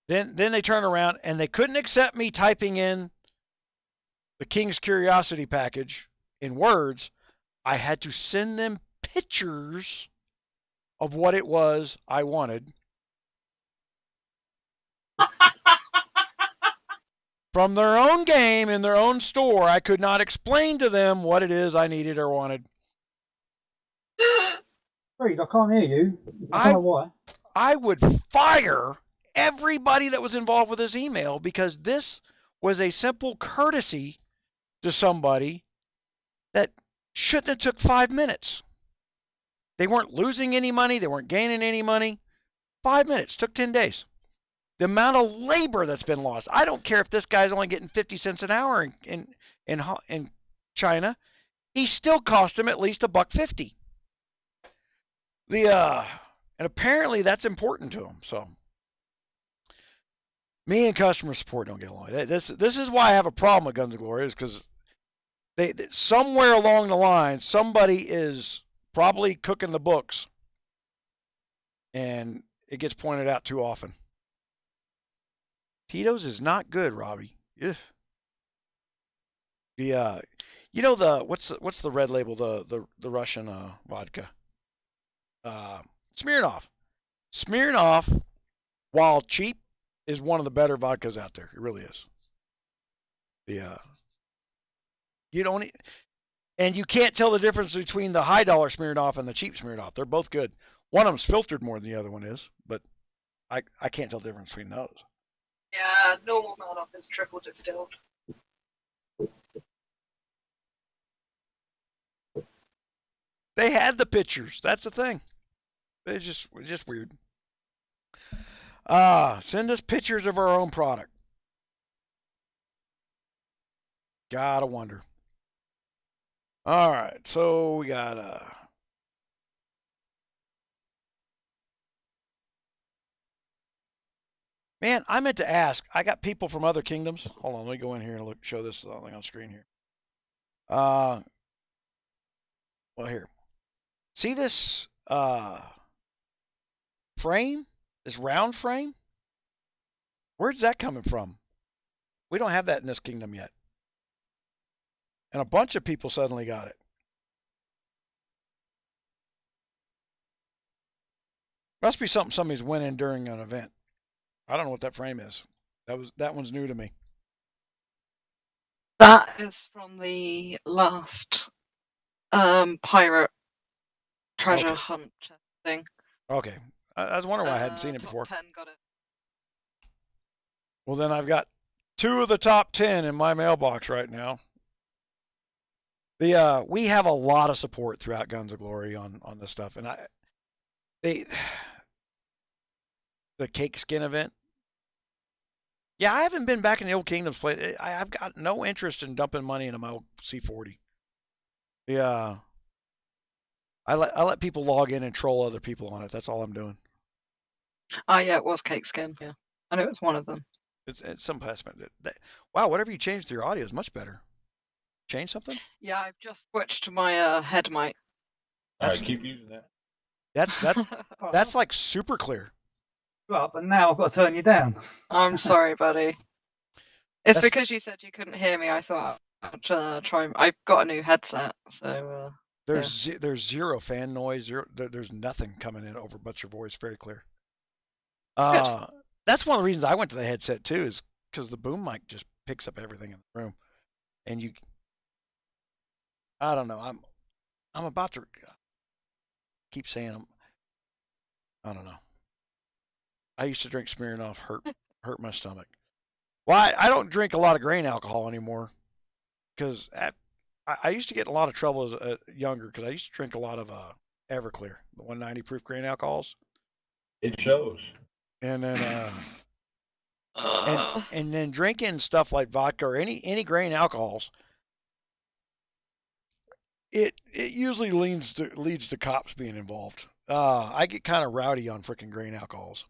Speaker 1: Then they turned around, and they couldn't accept me typing in the King's Curiosity package in words. I had to send them pictures of what it was I wanted from their own game in their own store. I could not explain to them what it is I needed or wanted.
Speaker 6: Reed, I can't hear you. I don't know why.
Speaker 1: I would fire everybody that was involved with this email, because this was a simple courtesy to somebody that shouldn't have took 5 minutes. They weren't losing any money. They weren't gaining any money. 5 minutes. Took 10 days. The amount of labor that's been lost. I don't care if this guy's only getting 50 cents an hour in China. He still cost him at least $1.50. And apparently that's important to him. So me and customer support don't get along. This is why I have a problem with Guns of Glory, is because they somewhere along the line somebody is probably cooking the books, and it gets pointed out too often. Tito's is not good, Robbie. Ugh. The you know the what's the red label, the Russian vodka? Smirnoff. Smirnoff, while cheap, is one of the better vodkas out there. It really is. You don't, and you can't tell the difference between the high dollar Smirnoff and the cheap Smirnoff. They're both good. One of them's filtered more than the other one is, but I can't tell the difference between those.
Speaker 4: Yeah, normal Smirnoff is triple distilled.
Speaker 1: They had the pictures. That's the thing. It's just weird. Send us pictures of our own product. Gotta wonder. All right, so we got man, I meant to ask. I got people from other kingdoms. Hold on, let me go in here and show this thing on screen here. Well, here. See this frame? This round frame? Where's that coming from? We don't have that in this kingdom yet. And a bunch of people suddenly got it. Must be something somebody's winning during an event. I don't know what that frame is. That one's new to me.
Speaker 4: That is from the last pirate treasure hunt thing.
Speaker 1: Okay. I was wondering why I hadn't seen it
Speaker 4: top
Speaker 1: before.
Speaker 4: 10 got it.
Speaker 1: Well, then I've got 2 of the top 10 in my mailbox right now. We have a lot of support throughout Guns of Glory on this stuff, and the cake skin event. Yeah, I haven't been back in the old Kingdoms play. I've got no interest in dumping money into my old C40. Yeah, I let people log in and troll other people on it. That's all I'm doing.
Speaker 4: Oh yeah, it was cake skin. Yeah, I know it was one of them.
Speaker 1: It's some passment. Wow, whatever you changed your audio is much better. Change something?
Speaker 4: Yeah, I've just switched to my head mic.
Speaker 3: All right, keep using that.
Speaker 1: That's like super clear.
Speaker 6: Up, and now I've got to turn you down.
Speaker 4: I'm sorry, buddy. It's because you said you couldn't hear me. I thought I'd try. I've got a new headset, so.
Speaker 1: There's zero fan noise. There's nothing coming in over but your voice. Very clear. That's one of the reasons I went to the headset too, is because the boom mic just picks up everything in the room, and I don't know. I'm about to keep saying I don't know. I used to drink Smirnoff, hurt my stomach. Well, I don't drink a lot of grain alcohol anymore, because I used to get in a lot of trouble as younger, because I used to drink a lot of Everclear, the 190 proof grain alcohols.
Speaker 3: It shows.
Speaker 1: And then and then drinking stuff like vodka or any grain alcohols, it usually leads to cops being involved. I get kind of rowdy on freaking grain alcohols.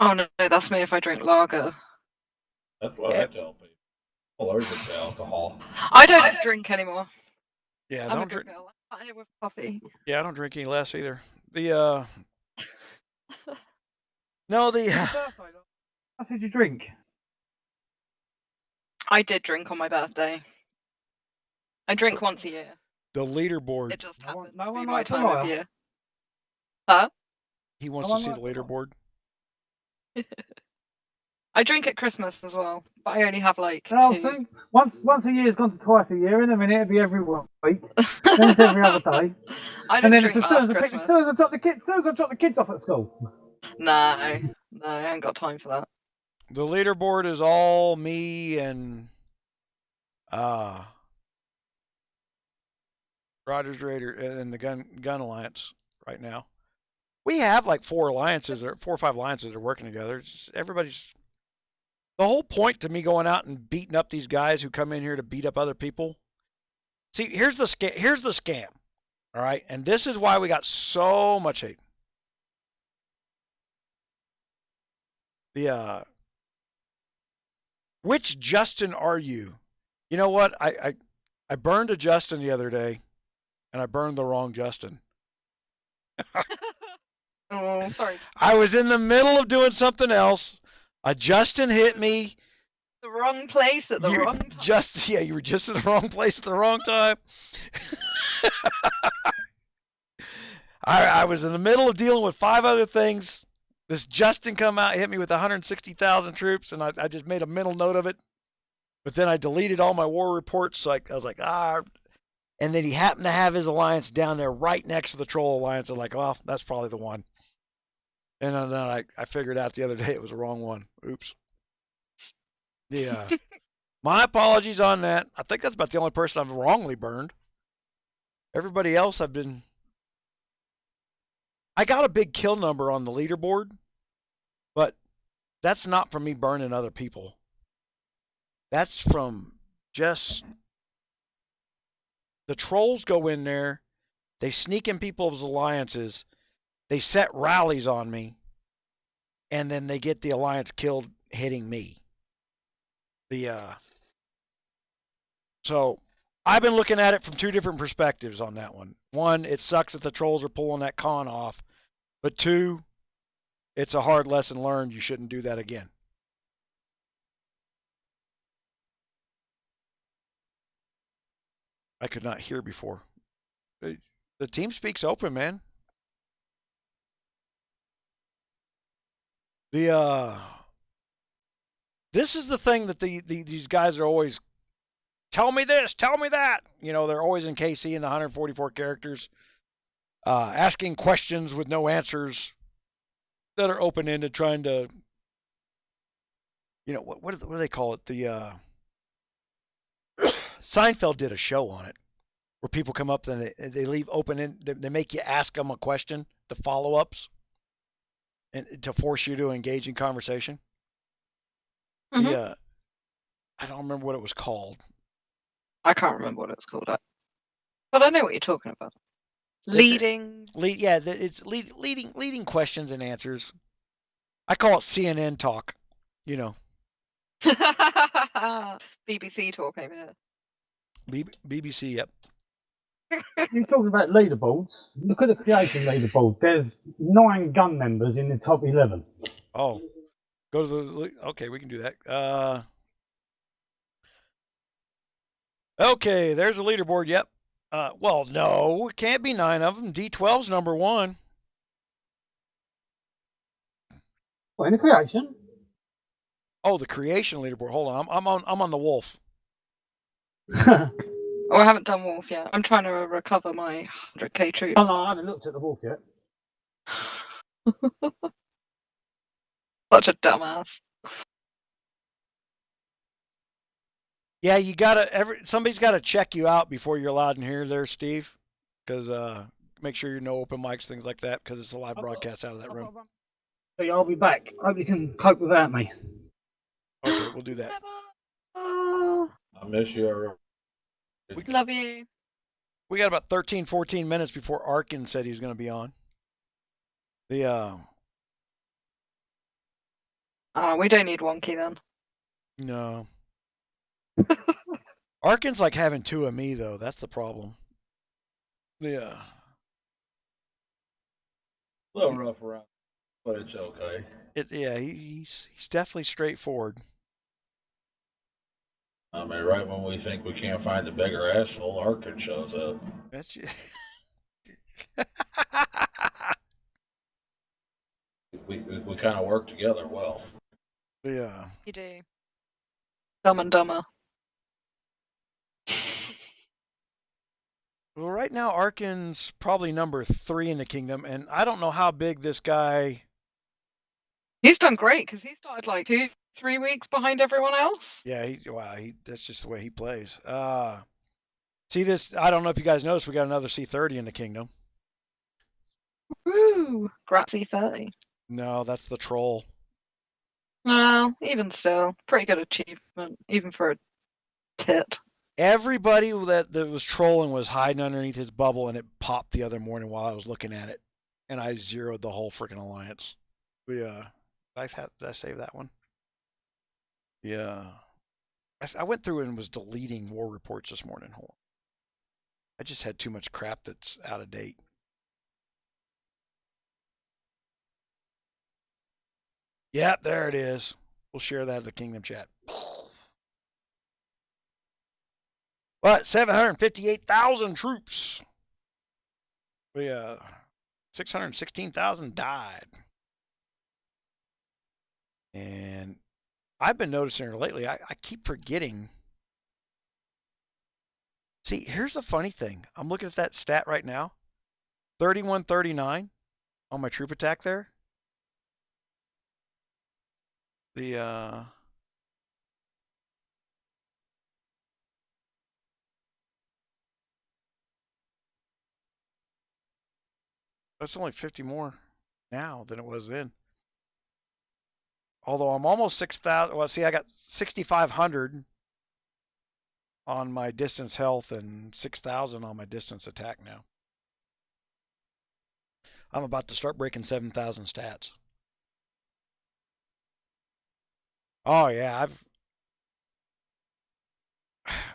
Speaker 4: Oh no, that's me if I drink lager.
Speaker 3: That's what I tell people. I'm allergic to alcohol.
Speaker 4: I don't drink anymore.
Speaker 1: Yeah,
Speaker 4: I'm
Speaker 1: don't
Speaker 4: a good
Speaker 1: drink.
Speaker 4: girl. I'm here with coffee.
Speaker 1: Yeah, I don't drink any less either. No,
Speaker 6: What did you drink?
Speaker 4: I did drink on my birthday. I drink once a year.
Speaker 1: the leaderboard.
Speaker 4: It just happened
Speaker 6: no
Speaker 4: to be
Speaker 6: one
Speaker 4: my
Speaker 6: likes a
Speaker 4: time of
Speaker 6: liar.
Speaker 4: year. Huh?
Speaker 1: He wants
Speaker 6: No
Speaker 1: to
Speaker 6: one
Speaker 1: see the
Speaker 6: likes a liar.
Speaker 1: leaderboard.
Speaker 4: I drink at Christmas as well, but I only have like
Speaker 6: Oh,
Speaker 4: 2.
Speaker 6: see, once a year has gone to twice a year. In a minute, it'll be every week. Then it's every other day.
Speaker 4: I
Speaker 6: And
Speaker 4: didn't
Speaker 6: then
Speaker 4: drink
Speaker 6: it's as soon
Speaker 4: last
Speaker 6: as
Speaker 4: Christmas.
Speaker 6: as soon as I drop the kids off at school.
Speaker 4: No, I ain't got time for that.
Speaker 1: The leaderboard is all me and Rogers Raider and the Gun Alliance right now. We have like 4 alliances or 4 or 5 alliances are working together. Everybody's the whole point to me going out and beating up these guys who come in here to beat up other people. See, here's the scam. Here's the scam. All right, and this is why we got so much hate. Which Justin are you? You know what? I burned a Justin the other day, and I burned the wrong Justin.
Speaker 4: Oh, sorry.
Speaker 1: I was in the middle of doing something else. A Justin hit me.
Speaker 4: The wrong place at the wrong time.
Speaker 1: You were just in the wrong place at the wrong time. I was in the middle of dealing with 5 other things. This Justin come out, hit me with 160,000 troops, and I just made a mental note of it. But then I deleted all my war reports, so I was like, and then he happened to have his alliance down there right next to the Troll Alliance. I'm like, well, that's probably the one. And then I figured out the other day it was the wrong one. Oops. Yeah. My apologies on that. I think that's about the only person I've wrongly burned. Everybody else I got a big kill number on the leaderboard, but that's not from me burning other people. That's from just the trolls go in there, they sneak in people's alliances, they set rallies on me, and then they get the alliance killed hitting me. So I've been looking at it from 2 different perspectives on that one. 1, it sucks that the trolls are pulling that con off, but 2, it's a hard lesson learned. You shouldn't do that again. I could not hear before. The team speaks open, man. This is the thing that these guys are always, tell me this, tell me that. You know, they're always in KC in the 144 characters, asking questions with no answers that are open-ended, trying to, you know, what do they call it? Seinfeld did a show on it where people come up and they leave open-ended, they make you ask them a question, the follow-ups, and to force you to engage in conversation.
Speaker 4: Mm-hmm.
Speaker 1: I don't remember what it was called.
Speaker 4: I can't remember what it's called, but I know what you're talking about. Leading.
Speaker 1: It's leading questions and answers. I call it CNN talk. You know.
Speaker 4: BBC talk over here.
Speaker 1: BBC, yep.
Speaker 6: You're talking about leaderboards. Look at the creation leaderboard. There's 9 gun members in the top 11.
Speaker 1: Oh, go to the. Okay, we can do that. Okay, there's a leaderboard. Yep. Well, no, it can't be 9 of them. D12's number 1.
Speaker 6: What, in the creation?
Speaker 1: Oh, the creation leaderboard. Hold on, I'm on the wolf.
Speaker 4: Oh, I haven't done Wolf yet. I'm trying to recover my 100k troops.
Speaker 6: Oh, no, I haven't looked at the wolf yet.
Speaker 4: Such a dumbass.
Speaker 1: Yeah, you gotta somebody's gotta check you out before you're allowed in here, there, Steve. Because make sure you know open mics, things like that, because it's a live broadcast out of that room.
Speaker 6: So I'll be back. Hope you can cope without me.
Speaker 1: Okay, we'll do that.
Speaker 3: I miss you already.
Speaker 4: Love you.
Speaker 1: We got about 13, 14 minutes before Arkin said he was going to be on. We
Speaker 4: don't need Wonky then.
Speaker 1: No. Arkin's like having 2 of me, though. That's the problem. Yeah.
Speaker 3: A little rough around, but it's okay.
Speaker 1: He's definitely straightforward.
Speaker 3: I mean, right when we think we can't find a bigger asshole, Arkin shows up.
Speaker 1: That's just...
Speaker 3: we kind of work together well.
Speaker 1: Yeah.
Speaker 4: You do. Dumb and Dumber.
Speaker 1: Well, right now, Arkin's probably number 3 in the kingdom, and I don't know how big this guy...
Speaker 4: He's done great, because he started like 2-3 weeks behind everyone else.
Speaker 1: Yeah, that's just the way he plays. See this, I don't know if you guys noticed, we got another C30 in the kingdom.
Speaker 4: Woo! 𝗙𝗪𝙣𝗕.
Speaker 1: No, that's the troll.
Speaker 4: No, even still, pretty good achievement, even for a tit.
Speaker 1: Everybody that was trolling was hiding underneath his bubble, and it popped the other morning while I was looking at it, and I zeroed the whole freaking alliance. Did I save that one? Yeah. I went through and was deleting war reports this morning. Hold on. I just had too much crap that's out of date. Yep, there it is. We'll share that in the Kingdom chat. But 758,000 troops. 616,000 died. And I've been noticing her lately. I keep forgetting. See, here's the funny thing. I'm looking at that stat right now. 3139 on my troop attack there. That's only 50 more now than it was then. Although I'm almost 6,000. Well, see, I got 6,500 on my distance health and 6,000 on my distance attack now. I'm about to start breaking 7,000 stats. Oh, yeah.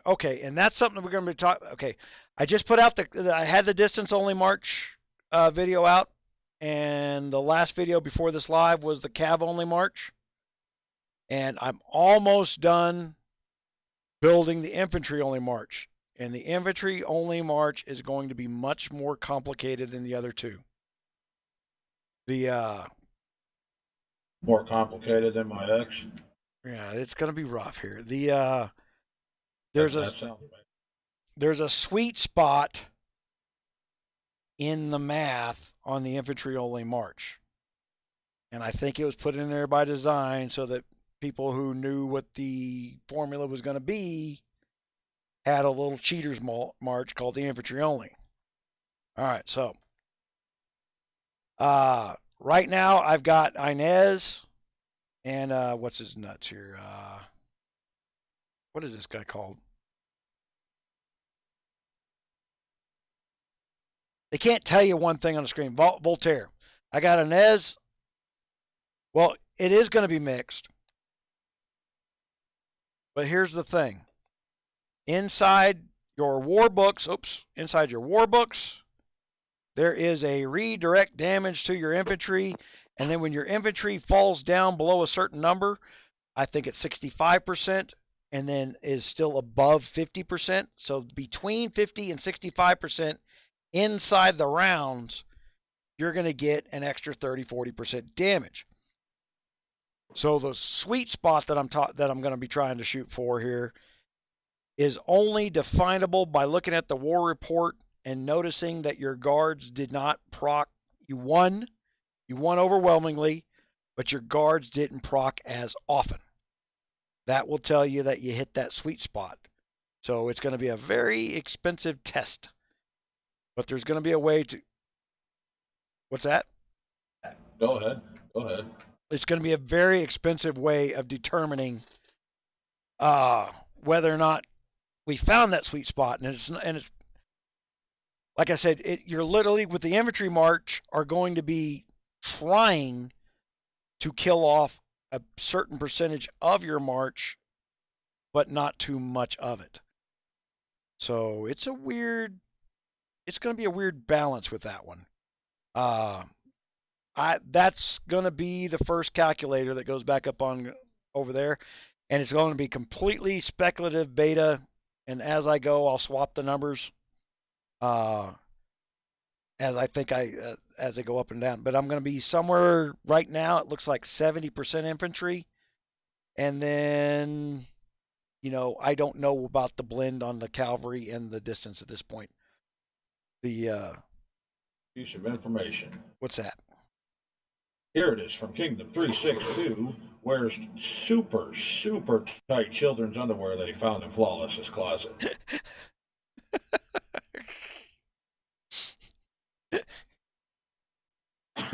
Speaker 1: Okay, and that's something we're going to be talking. Okay, I just put out I had the distance only march video out, and the last video before this live was the cav only march, and I'm almost done building the infantry only march, and the infantry only march is going to be much more complicated than the other two.
Speaker 3: More complicated than my ex.
Speaker 1: Yeah, it's going to be rough here. There's a sweet spot in the math on the infantry only march, and I think it was put in there by design so that people who knew what the formula was going to be had a little cheaters march called the infantry only. All right, so right now I've got Inez and what's his nuts here? What is this guy called? They can't tell you one thing on the screen. Voltaire. I got Inez. Well, it is going to be mixed. But here's the thing. Inside your war books, there is a redirect damage to your infantry. And then when your infantry falls down below a certain number, I think it's 65%, and then is still above 50%. So between 50 and 65% inside the rounds, you're going to get an extra 30-40% damage. So the sweet spot that I'm going to be trying to shoot for here is only definable by looking at the war report and noticing that your guards did not proc. You won overwhelmingly, but your guards didn't proc as often. That will tell you that you hit that sweet spot. So it's going to be a very expensive test, but there's going to be a way to. What's that?
Speaker 3: Go ahead.
Speaker 1: It's going to be a very expensive way of determining whether or not we found that sweet spot. And it's like I said, you're literally with the infantry march are going to be trying to kill off a certain percentage of your march, but not too much of it. So it's going to be a weird balance with that one. That's going to be the first calculator that goes back up on over there, and it's going to be completely speculative beta. And as I go, I'll swap the numbers as I think as they go up and down. But I'm going to be somewhere right now. It looks like 70% infantry, and then I don't know about the blend on the cavalry and the distance at this point. Piece
Speaker 3: of information.
Speaker 1: What's that?
Speaker 3: Here it is from Kingdom 362. Wears super, super tight children's underwear that he found in Flawless's closet.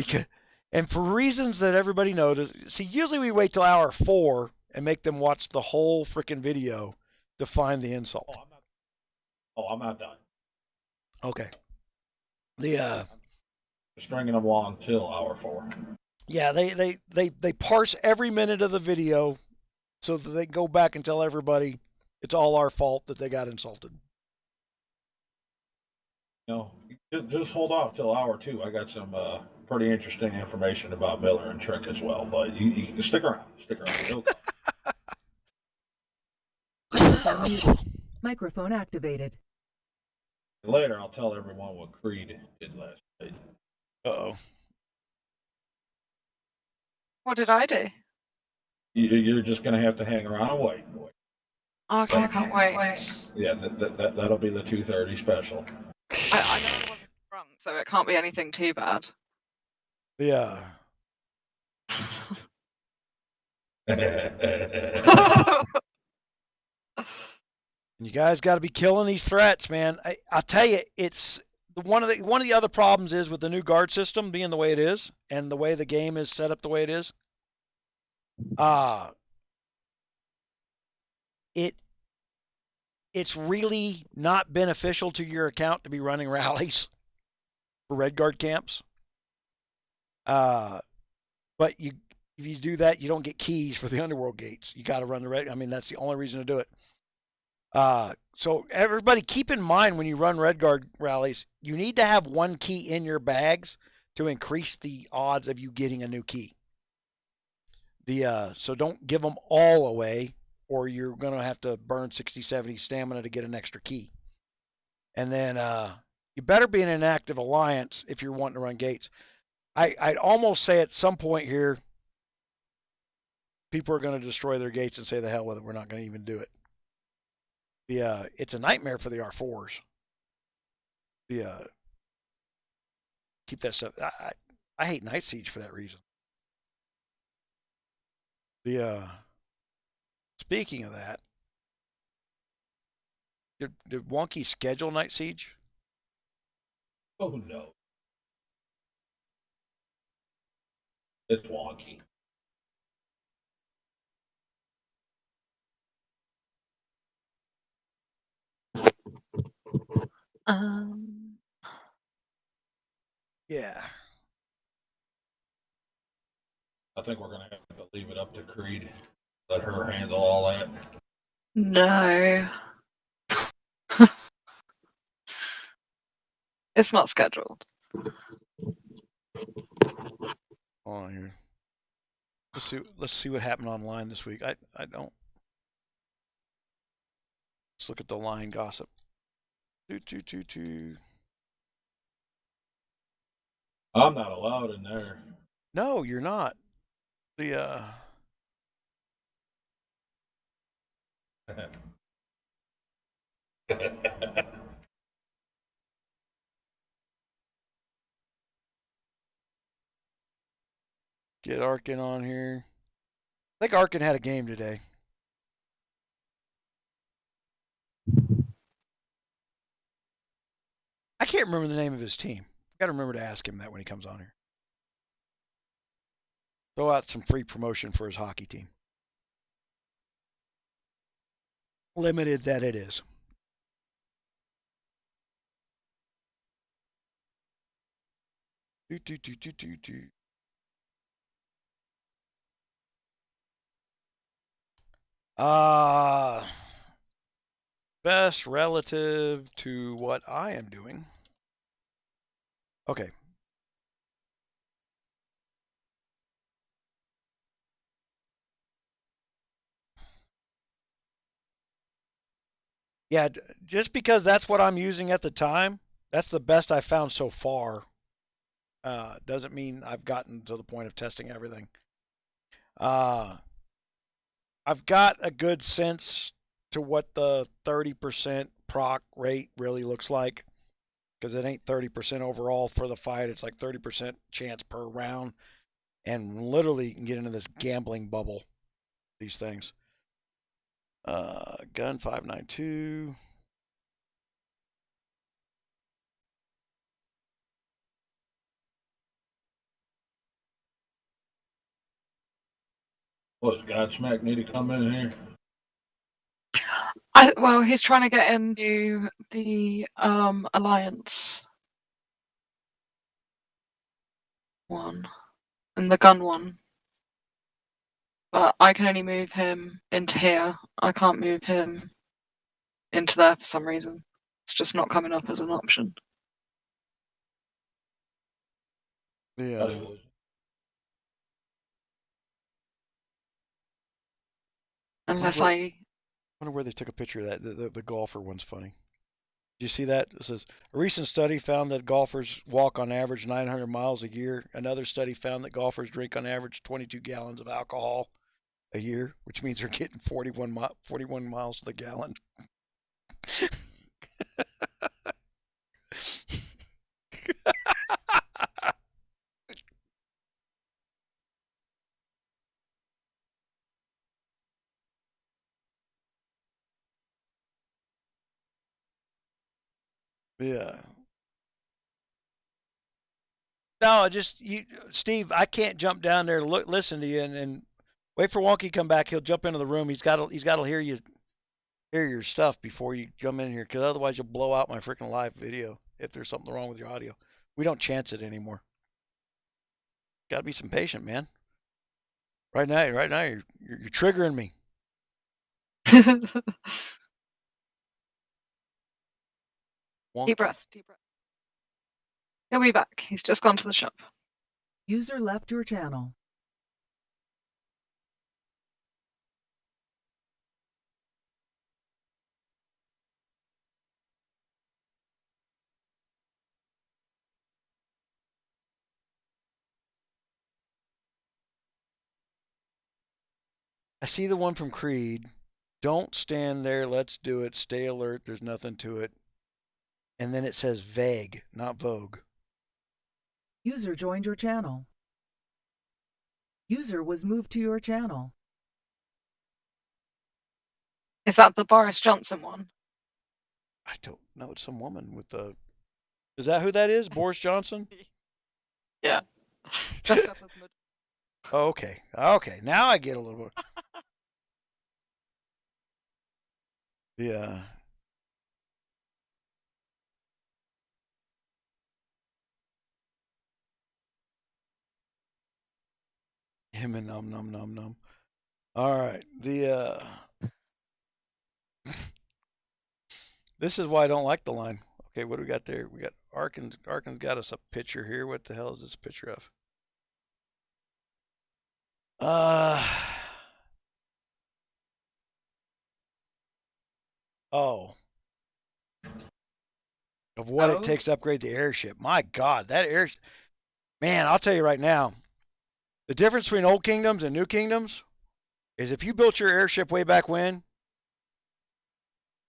Speaker 1: because, and for reasons that everybody knows. See, usually we wait till hour 4 and make them watch the whole freaking video to find the insult.
Speaker 3: I'm not done.
Speaker 1: Okay. The
Speaker 3: Stringing them along till hour 4.
Speaker 1: yeah, they parse every minute of the video so that they go back and tell everybody it's all our fault that they got insulted.
Speaker 3: Just hold off till hour 2. I got some pretty interesting information about Miller and Trick as well, but you can stick around. It'll come.
Speaker 2: Microphone muted. Microphone activated.
Speaker 3: Later, I'll tell everyone what Creed did last night.
Speaker 1: Uh-oh.
Speaker 4: What did I do?
Speaker 3: You're just going to have to hang around and wait.
Speaker 4: Okay, I can't wait.
Speaker 3: Yeah, that'll be the 2:30 special.
Speaker 4: I know I wasn't drunk, so it can't be anything too bad.
Speaker 1: Yeah. You guys got to be killing these threats, man. I'll tell you, it's one of the other problems is with the new guard system being the way it is and the way the game is set up the way it is. It's really not beneficial to your account to be running rallies for red guard camps. But if you do that, you don't get keys for the underworld gates. You got to run the red. I mean, that's the only reason to do it. So everybody keep in mind when you run red guard rallies, you need to have one key in your bags to increase the odds of you getting a new key. So don't give them all away, or you're going to have to burn 60-70 stamina to get an extra key. And then you better be in an active alliance if you're wanting to run gates. I'd almost say at some point here, people are going to destroy their gates and say the hell with it. We're not going to even do it. It's a nightmare for the R4s. Keep that stuff. I hate Night Siege for that reason. Speaking of that, did Wonky schedule Night Siege?
Speaker 3: Oh no, it's wonky.
Speaker 1: Yeah.
Speaker 3: I think we're going to have to leave it up to Creed. Let her handle all that.
Speaker 4: No. It's not scheduled.
Speaker 1: Hold on here. Let's see what happened online this week. I don't. Let's look at the line gossip.
Speaker 3: I'm not allowed in there.
Speaker 1: No, you're not. Get Arkin on here. I think Arkin had a game today. I can't remember the name of his team. I've got to remember to ask him that when he comes on here. Throw out some free promotion for his hockey team. Limited that it is. Best relative to what I am doing. Okay. Yeah, just because that's what I'm using at the time, that's the best I've found so far. Doesn't mean I've gotten to the point of testing everything. I've got a good sense to what the 30% proc rate really looks like, because it ain't 30% overall for the fight. It's like 30% chance per round, and literally you can get into this gambling bubble, these things. Gun 592.
Speaker 3: Well, does Godsmack need to come in here?
Speaker 4: Well, he's trying to get into the alliance one and the gun one, but I can only move him into here. I can't move him into there for some reason. It's just not coming up as an option.
Speaker 1: Yeah.
Speaker 4: Unless
Speaker 1: I wonder where they took a picture of that. The golfer one's funny. Do you see that? It says a recent study found that golfers walk on average 900 miles a year. Another study found that golfers drink on average 22 gallons of alcohol a year, which means they're getting 41 miles to the gallon. Yeah. No, Steve. I can't jump down there, listen to you, and wait for Wonky to come back. He'll jump into the room. He's got to hear your stuff before you come in here, because otherwise you'll blow out my freaking live video if there's something wrong with your audio. We don't chance it anymore. Got to be some patient, man. Right now, you're triggering me.
Speaker 4: Deep breath. He'll be back. He's just gone to the shop.
Speaker 2: User left your channel.
Speaker 1: I see the one from Creed. Don't stand there. Let's do it. Stay alert. There's nothing to it. And then it says vague, not Vogue.
Speaker 2: User joined your channel. User was moved to your channel.
Speaker 4: Is that the Boris Johnson one?
Speaker 1: I don't know. It's some woman with the. Is that who that is? Boris Johnson?
Speaker 4: Yeah. Dressed up as Madonna.
Speaker 1: Oh, okay. Okay. Now I get a little bit. Yeah. Him and num. All right. This is why I don't like the line. Okay, what do we got there? We got Arkin's got us a picture here. What the hell is this a picture of? Oh. Of what it takes to upgrade the airship. My God, that airship. Man, I'll tell you right now, the difference between old kingdoms and new kingdoms is if you built your airship way back when,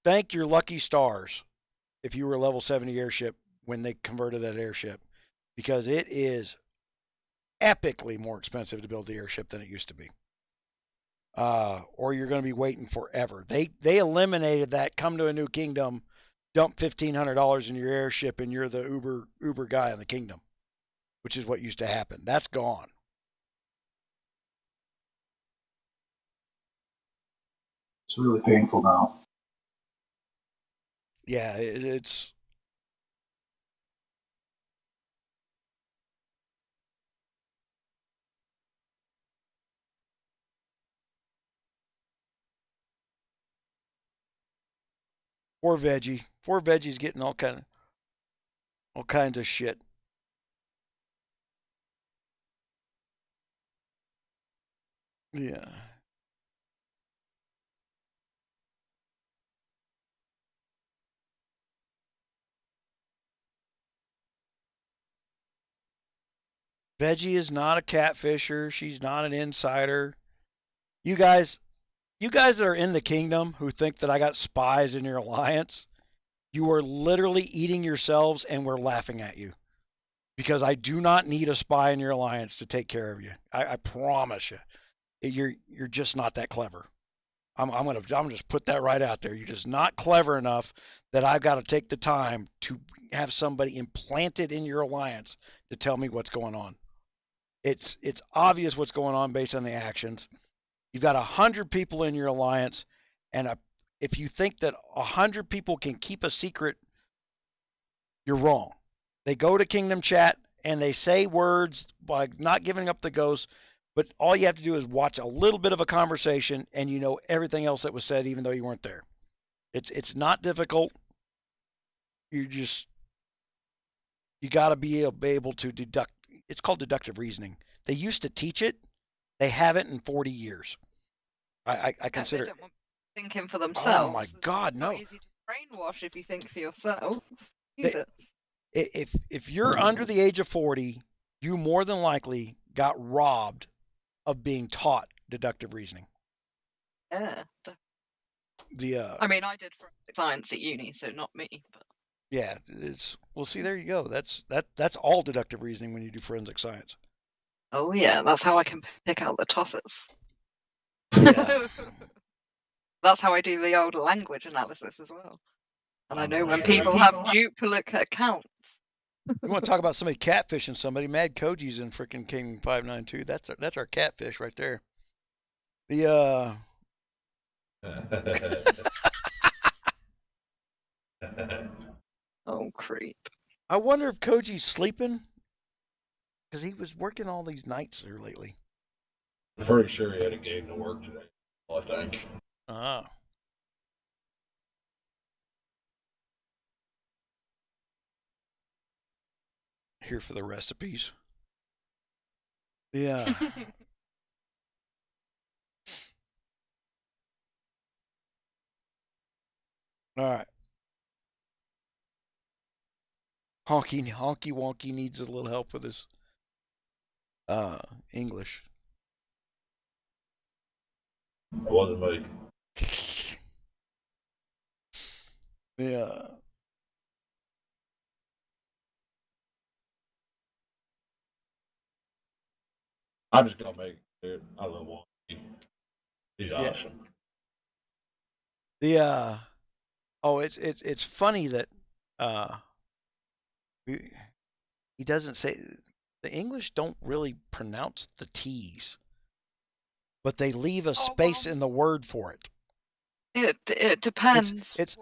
Speaker 1: thank your lucky stars if you were a level 70 airship when they converted that airship, because it is epically more expensive to build the airship than it used to be. Or you're going to be waiting forever. They eliminated that. Come to a new kingdom, dump $1,500 in your airship, and you're the Uber guy in the kingdom, which is what used to happen. That's gone.
Speaker 7: It's really painful now.
Speaker 1: Yeah, it's. Poor Veggie's getting all kinds of shit. Yeah. Veggie is not a catfisher. She's not an insider. You guys that are in the kingdom who think that I got spies in your alliance, you are literally eating yourselves, and we're laughing at you. Because I do not need a spy in your alliance to take care of you. I promise you. You're just not that clever. I'm gonna just put that right out there. You're just not clever enough that I've got to take the time to have somebody implanted in your alliance to tell me what's going on. It's obvious what's going on based on the actions. You've got 100 people in your alliance, and if you think that 100 people can keep a secret, you're wrong. They go to Kingdom Chat and they say words by not giving up the ghost, but all you have to do is watch a little bit of a conversation and you know everything else that was said even though you weren't there. It's not difficult. You got to be able to deduct. It's called deductive reasoning. They used to teach it. They haven't in 40 years. I consider.
Speaker 4: They don't want thinking for themselves.
Speaker 1: Oh my God,
Speaker 4: it's
Speaker 1: no!
Speaker 4: not easy to brainwash if you think for yourself.
Speaker 1: If you're under the age of 40, you more than likely got robbed of being taught deductive reasoning.
Speaker 4: Yeah.
Speaker 1: I
Speaker 4: mean, I did forensic science at uni, so not me. But
Speaker 1: yeah, well. See, there you go. That's all deductive reasoning when you do forensic science.
Speaker 4: Oh yeah, that's how I can pick out the tosses.
Speaker 1: Yeah.
Speaker 4: That's how I do the old language analysis as well. And I know when people have duplicate accounts.
Speaker 1: You want to talk about somebody catfishing somebody? Mad Koji's in freaking King 592. That's our catfish right there.
Speaker 4: Oh, creep.
Speaker 1: I wonder if Koji's sleeping because he was working all these nights here lately.
Speaker 3: I'm pretty sure he had a game to work today, I think.
Speaker 1: Ah. Here for the recipes. Yeah. All right. Honky Wonky needs a little help with his English.
Speaker 3: It wasn't me.
Speaker 1: Yeah.
Speaker 3: I'm just gonna make it. I love Wonky. He's awesome.
Speaker 1: It's funny that he doesn't say the English don't really pronounce the T's, but they leave a space in the word for it.
Speaker 4: It depends.
Speaker 1: It's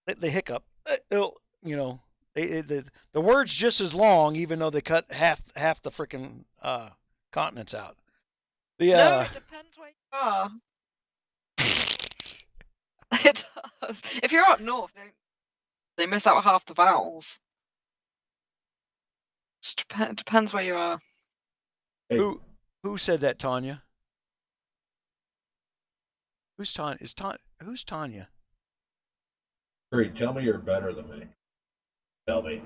Speaker 1: the hiccup. You know, the word's just as long, even though they cut half the freaking continents out.
Speaker 4: No, it depends where you are. It does. If you're up north, they miss out half the vowels. It depends where you are.
Speaker 3: Hey.
Speaker 1: Who said that, Tanya? Who's Tanya? Who's Tanya?
Speaker 3: Great. Tell me you're better than me. Tell me.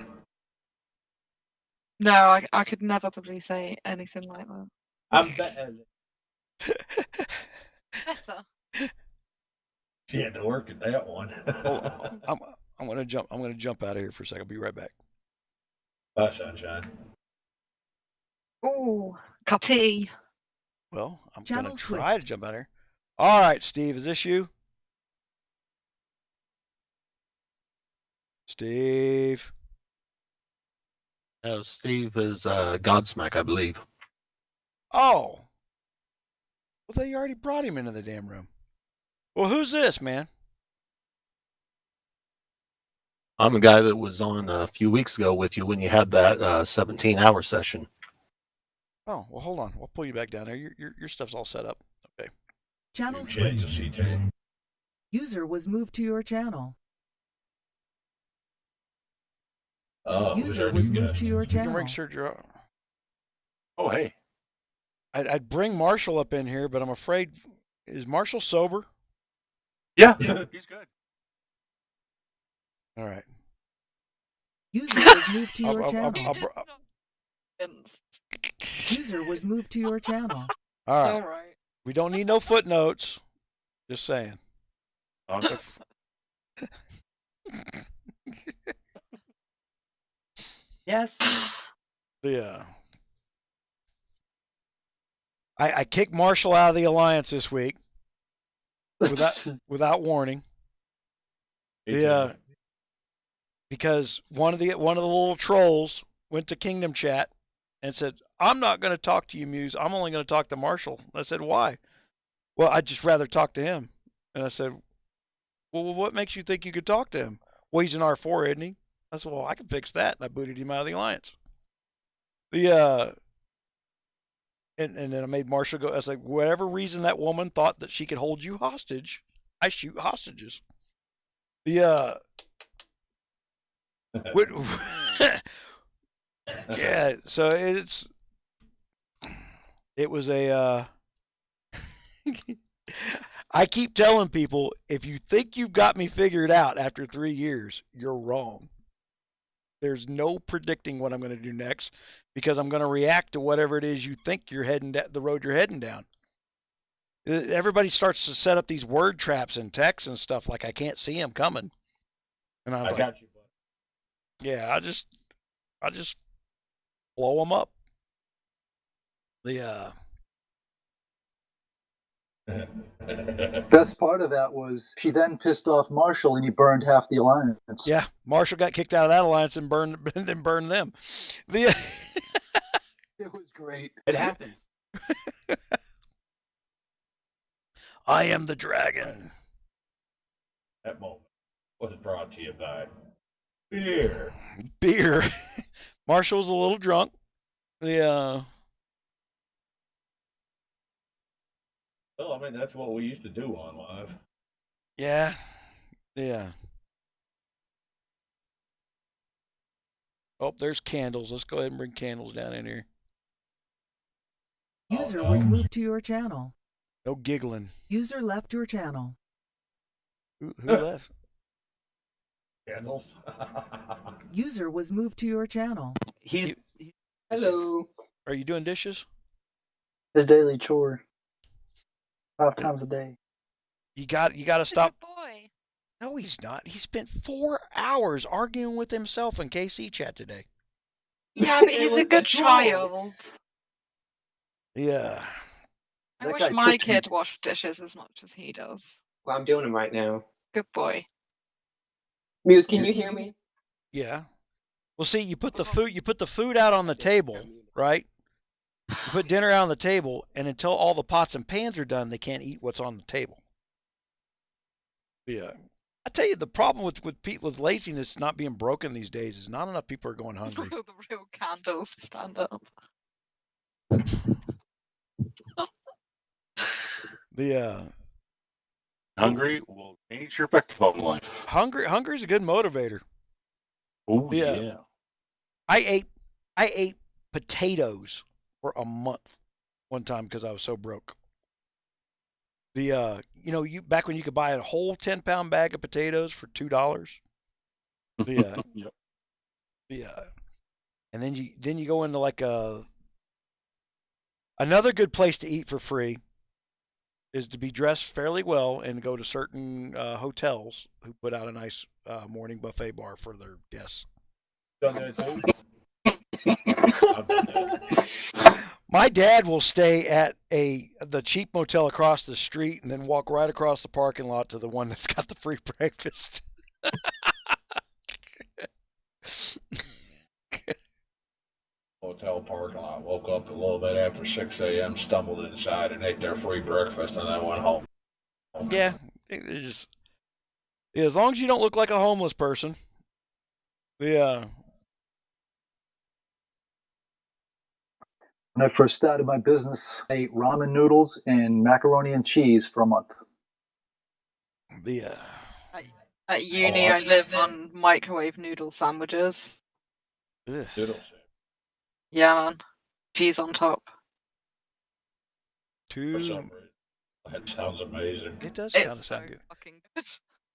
Speaker 4: No, I could never probably say anything like that.
Speaker 3: I'm better.
Speaker 4: Better.
Speaker 3: She had to work at that one.
Speaker 1: I'm gonna jump out of here for a second. I'll be right back.
Speaker 3: Bye, sunshine.
Speaker 4: Ooh, cup tea.
Speaker 1: Well, I'm
Speaker 2: Channel
Speaker 1: gonna try
Speaker 2: switched.
Speaker 1: to jump out of here. All right, Steve, is this you? Steve.
Speaker 8: No, Steve is Godsmack, I believe.
Speaker 1: Oh. Well, they already brought him into the damn room. Well, who's this, man?
Speaker 8: I'm a guy that was on a few weeks ago with you when you had that 17-hour session.
Speaker 1: Oh, well, hold on. We'll pull you back down there. Your stuff's all set up. Okay.
Speaker 2: Channel switched. User was moved to your channel. User was moved to your
Speaker 1: You can
Speaker 2: channel.
Speaker 1: ring Sir Joe.
Speaker 3: Oh, hey.
Speaker 1: I'd bring Marshall up in here, but I'm afraid, is Marshall sober?
Speaker 3: Yeah.
Speaker 8: He's good.
Speaker 1: All right.
Speaker 2: User was moved to your channel. User was moved to your channel.
Speaker 1: All right. We don't need no footnotes. Just saying.
Speaker 9: Yes.
Speaker 1: Yeah. I kicked Marshall out of the alliance this week without warning. Yeah. Because one of the little trolls went to Kingdom Chat and said, I'm not going to talk to you, Muse. I'm only going to talk to Marshall. I said, why? Well, I'd just rather talk to him. And I said, well, what makes you think you could talk to him? Well, he's an R4, isn't he? I said, well, I can fix that. And I booted him out of the alliance. And then I made Marshall go. I was like, whatever reason that woman thought that she could hold you hostage, I shoot hostages. Yeah, so it was a I keep telling people, if you think you've got me figured out after 3 years, you're wrong. There's no predicting what I'm going to do next, because I'm going to react to whatever it is you think you're heading the road you're heading down. Everybody starts to set up these word traps in text and stuff like I can't see them coming. And I was
Speaker 3: got you, bud.
Speaker 1: Yeah, I just blow them up.
Speaker 7: Best part of that was she then pissed off Marshall and he burned half the alliance.
Speaker 1: Yeah, Marshall got kicked out of that alliance and burned them. It
Speaker 7: was great.
Speaker 9: It happens.
Speaker 1: I am the dragon.
Speaker 3: That moment was brought to you by beer.
Speaker 1: Beer. Marshall's a little drunk.
Speaker 3: Well, I mean, that's what we used to do on live.
Speaker 1: Yeah. Oh, there's candles. Let's go ahead and bring candles down in here.
Speaker 2: User was moved to your channel.
Speaker 1: No giggling.
Speaker 2: User left your channel.
Speaker 1: Who left?
Speaker 3: Candles.
Speaker 2: User was moved to your channel.
Speaker 9: Hello.
Speaker 1: Are you doing dishes?
Speaker 7: His daily chore. 5 times a day.
Speaker 1: You got to stop.
Speaker 4: Good boy.
Speaker 1: No, he's not. He spent 4 hours arguing with himself in KC chat today.
Speaker 4: Yeah, but he's a good child.
Speaker 1: Yeah.
Speaker 4: I wish my kid washed dishes as much as he does.
Speaker 9: Well, I'm doing them right now.
Speaker 4: Good boy.
Speaker 9: Muse, can you hear me?
Speaker 1: Yeah. Well, see, you put the food out on the table, right? You put dinner out on the table, and until all the pots and pans are done, they can't eat what's on the table. Yeah. I tell you, the problem with laziness not being broken these days is not enough people are going hungry.
Speaker 4: The real candles stand up.
Speaker 8: Hungry will change your perspective on life.
Speaker 1: Hunger is a good motivator.
Speaker 8: Oh yeah.
Speaker 1: I ate potatoes for a month one time because I was so broke. Back when you could buy a whole 10-pound bag of potatoes for $2.
Speaker 8: Yep.
Speaker 1: And then you go into like another good place to eat for free is to be dressed fairly well and go to certain hotels who put out a nice morning buffet bar for their guests.
Speaker 3: Done that too?
Speaker 1: My dad will stay at the cheap motel across the street and then walk right across the parking lot to the one that's got the free breakfast.
Speaker 3: Hotel parking lot. Woke up a little bit after 6 a.m., stumbled inside and ate their free breakfast, and then went home.
Speaker 1: Yeah, as long as you don't look like a homeless person. Yeah.
Speaker 7: When I first started my business, I ate ramen noodles and macaroni and cheese for a month.
Speaker 4: At uni, I lived on microwave noodle sandwiches.
Speaker 3: Noodles.
Speaker 4: Yeah, man. Cheese on top.
Speaker 3: For some reason. That sounds amazing.
Speaker 1: It does
Speaker 4: It's
Speaker 1: sound good.
Speaker 4: Fucking good.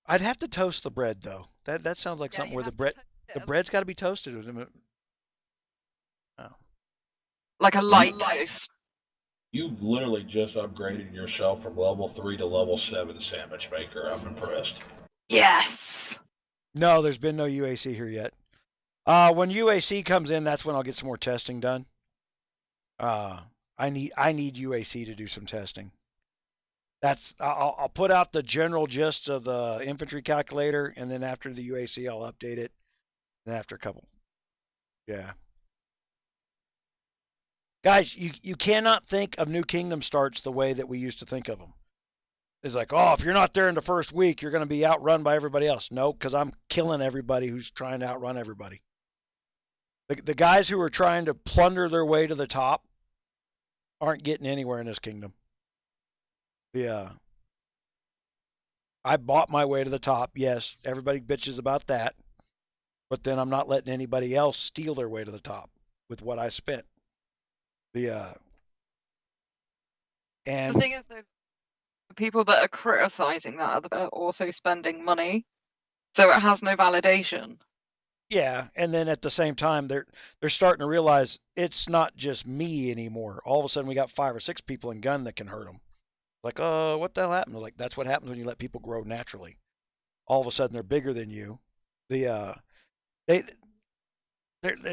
Speaker 1: I'd have to toast the bread though. That sounds like something where the bread's got to be toasted. Oh.
Speaker 4: Like a light toast.
Speaker 3: You've literally just upgraded yourself from level 3 to level 7 sandwich maker. I'm impressed.
Speaker 4: Yes.
Speaker 1: No, there's been no UAC here yet. When UAC comes in, that's when I'll get some more testing done. I need UAC to do some testing. I'll put out the general gist of the infantry calculator, and then after the UAC, I'll update it. And after a couple, yeah. Guys, you cannot think of new kingdom starts the way that we used to think of them. It's like, oh, if you're not there in the first week, you're going to be outrun by everybody else. No, because I'm killing everybody who's trying to outrun everybody. The guys who are trying to plunder their way to the top aren't getting anywhere in this kingdom. I bought my way to the top. Yes, everybody bitches about that. But then I'm not letting anybody else steal their way to the top with what I spent.
Speaker 4: The thing is, though, the people that are criticizing that are also spending money, so it has no validation.
Speaker 1: Yeah, and then at the same time, they're starting to realize it's not just me anymore. All of a sudden, we got 5 or 6 people in gun that can hurt them. Like, what the hell happened? Like, that's what happens when you let people grow naturally. All of a sudden, they're bigger than you. It's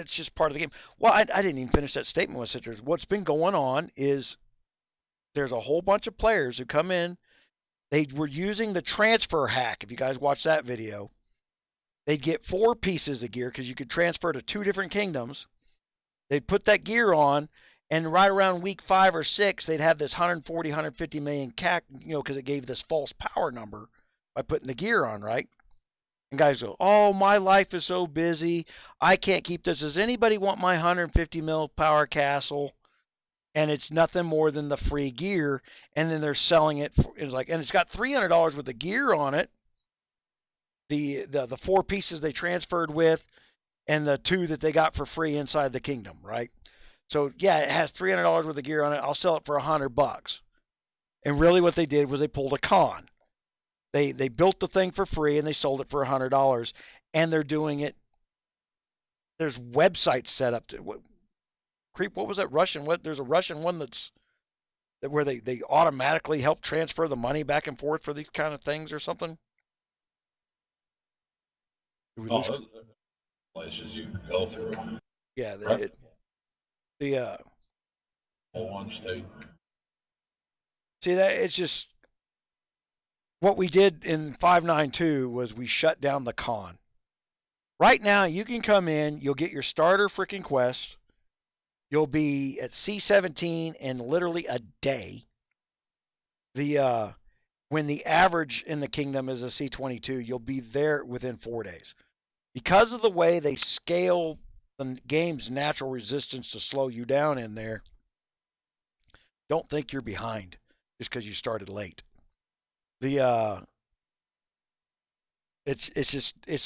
Speaker 1: just part of the game. Well, I didn't even finish that statement with Citrus. What's been going on is there's a whole bunch of players who come in. They were using the transfer hack. If you guys watch that video, they'd get 4 pieces of gear because you could transfer to 2 different kingdoms. They'd put that gear on, and right around week 5 or 6, they'd have this 140, 150 million CAC, because it gave this false power number by putting the gear on, right? And guys go, oh, my life is so busy. I can't keep this. Does anybody want my 150 mil power castle? And it's nothing more than the free gear. And then they're selling it. And it's got $300 worth of gear on it. The 4 pieces they transferred with, and the 2 that they got for free inside the kingdom, right? So yeah, it has $300 worth of gear on it. I'll sell it for $100. And really what they did was they pulled a con. They built the thing for free and they sold it for $100, and they're doing it. There's websites set up to what was that Russian? There's a Russian one where they automatically help transfer the money back and forth for these kind of things or something.
Speaker 3: Places you can go through.
Speaker 1: Yeah,
Speaker 3: right?
Speaker 1: One state. See that it's just what we did in 592 was we shut down the con. Right now, you can come in, you'll get your starter freaking quest. You'll be at C17 in literally a day. When the average in the kingdom is a C22, you'll be there within 4 days. Because of the way they scale the game's natural resistance to slow you down in there, don't think you're behind just because you started late. It's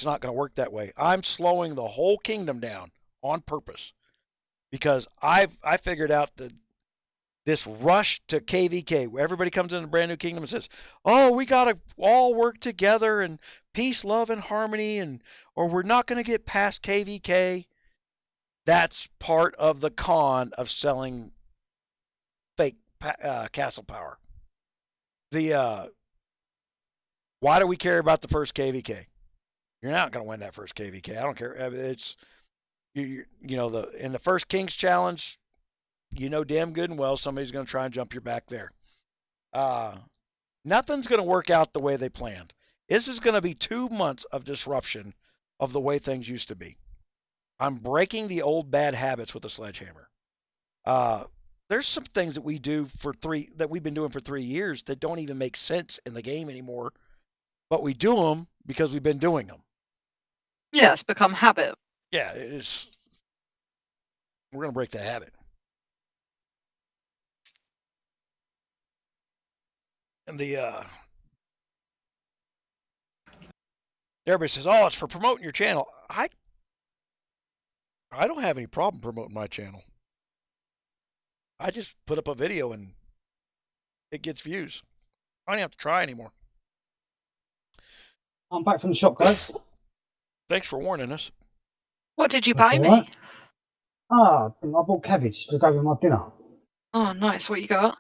Speaker 1: not going to work that way. I'm slowing the whole kingdom down on purpose because I figured out that this rush to KVK, where everybody comes in a brand new kingdom and says, "Oh, we got to all work together and peace, love, and harmony, or we're not going to get past KVK." That's part of the con of selling fake castle power. Why do we care about the first KVK? You're not going to win that first KVK. I don't care. It's in the first King's Challenge, damn good and well somebody's going to try and jump your back there. Nothing's going to work out the way they planned. This is going to be 2 months of disruption of the way things used to be. I'm breaking the old bad habits with the sledgehammer. There's some things that we've been doing for 3 years that don't even make sense in the game anymore, but we do them because we've been doing them.
Speaker 4: Yeah, it's become habit.
Speaker 1: Yeah, it is. We're going to break that habit. And everybody says, "Oh, it's for promoting your channel." I don't have any problem promoting my channel. I just put up a video and it gets views. I don't have to try anymore.
Speaker 6: I'm back from the shop, guys.
Speaker 1: Thanks for warning us.
Speaker 4: What did you
Speaker 6: That's
Speaker 4: buy
Speaker 6: all
Speaker 4: me?
Speaker 6: right. I bought cabbage to go with my dinner.
Speaker 4: Oh, nice. What you got?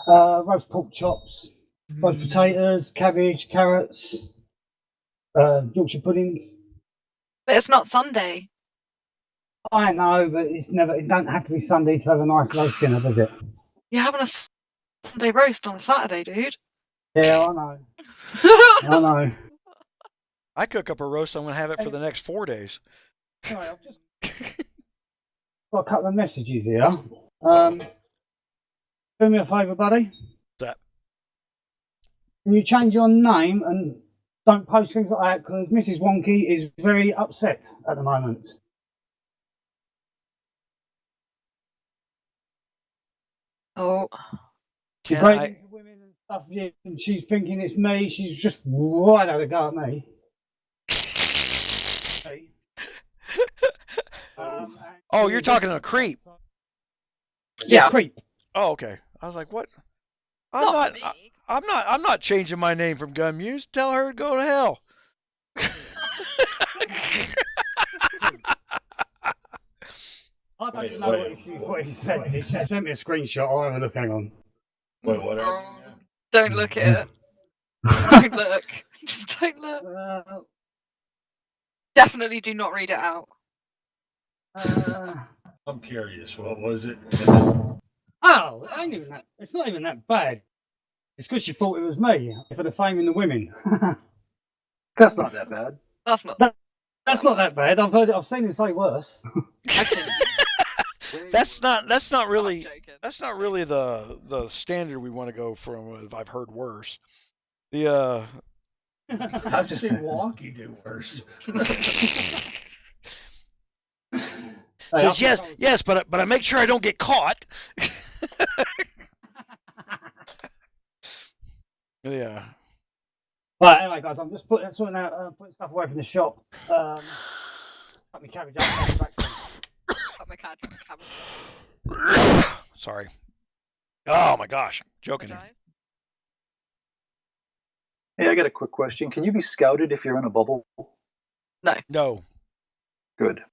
Speaker 6: Roast pork chops, roast potatoes, cabbage, carrots, Yorkshire puddings.
Speaker 4: But it's not Sunday.
Speaker 6: I know, but it don't have to be Sunday to have a nice roast dinner, does it?
Speaker 4: You're having a Sunday roast on a Saturday, dude.
Speaker 6: Yeah, I know. I know.
Speaker 1: I cook up a roast. I'm going to have it for the next 4 days.
Speaker 6: Anyway, I've just got a couple of messages here. Do me a favour, buddy.
Speaker 1: What's that?
Speaker 6: Can you change your name and don't post things like that, because Mrs. Wonky is very upset at the moment.
Speaker 4: Oh.
Speaker 1: Can
Speaker 6: Great
Speaker 1: I?
Speaker 6: into women and stuff, yeah, and she's thinking it's me. She's just right out of go at me.
Speaker 1: Oh, you're talking to a creep.
Speaker 4: Yeah.
Speaker 6: Creep.
Speaker 1: Oh, okay. I was like, what?
Speaker 4: Not me.
Speaker 1: I'm not changing my name from GunMuse. Tell her to go to hell.
Speaker 6: I don't even know what he said. He sent me a screenshot. I'll have a look. Hang on.
Speaker 3: Wait, what?
Speaker 4: Don't look at it. Just don't look. Just don't look. Definitely do not read it out.
Speaker 3: I'm curious. What was it?
Speaker 6: Oh, it ain't even that. It's not even that bad. It's because she thought it was me for the fame in the women.
Speaker 7: That's not that bad.
Speaker 4: That's not.
Speaker 6: That's not that bad. I've seen him say worse.
Speaker 1: That's not really the standard we want to go from. I've heard worse.
Speaker 3: I've seen Wonky do worse.
Speaker 1: Says yes, but I make sure I don't get caught. Yeah.
Speaker 6: Right, anyway, guys, I'm just sorting out putting stuff away from the shop. Cut my cabbage out.
Speaker 4: Cut my cabbage.
Speaker 1: Sorry. Oh my gosh, joking.
Speaker 7: Hey, I got a quick question. Can you be scouted if you're in a bubble?
Speaker 4: No.
Speaker 1: No.
Speaker 7: Good.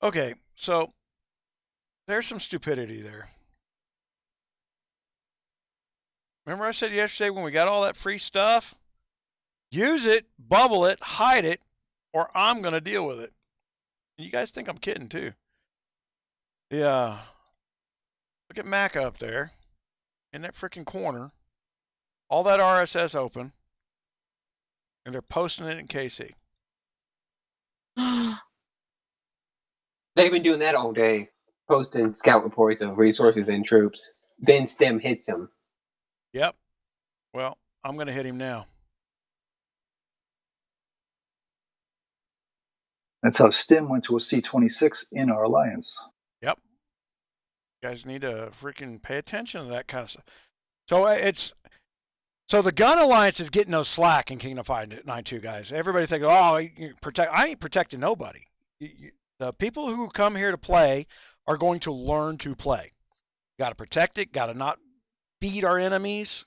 Speaker 1: Okay, so there's some stupidity there. Remember I said yesterday when we got all that free stuff? Use it, bubble it, hide it, or I'm going to deal with it. You guys think I'm kidding too. Yeah. Look at Mac up there in that freaking corner. All that RSS open. And they're posting it in KC.
Speaker 9: They've been doing that all day, posting scout reports of resources and troops. Then STEM hits them.
Speaker 1: Yep. Well, I'm going to hit him now.
Speaker 7: That's how STEM went to a C-26 in our alliance.
Speaker 1: Yep. You guys need to freaking pay attention to that kind of stuff. So the gun alliance is getting no slack in Kingdom Fighting 9-2, guys. Everybody thinks, oh, I ain't protecting nobody. The people who come here to play are going to learn to play. Got to protect it. Got to not feed our enemies.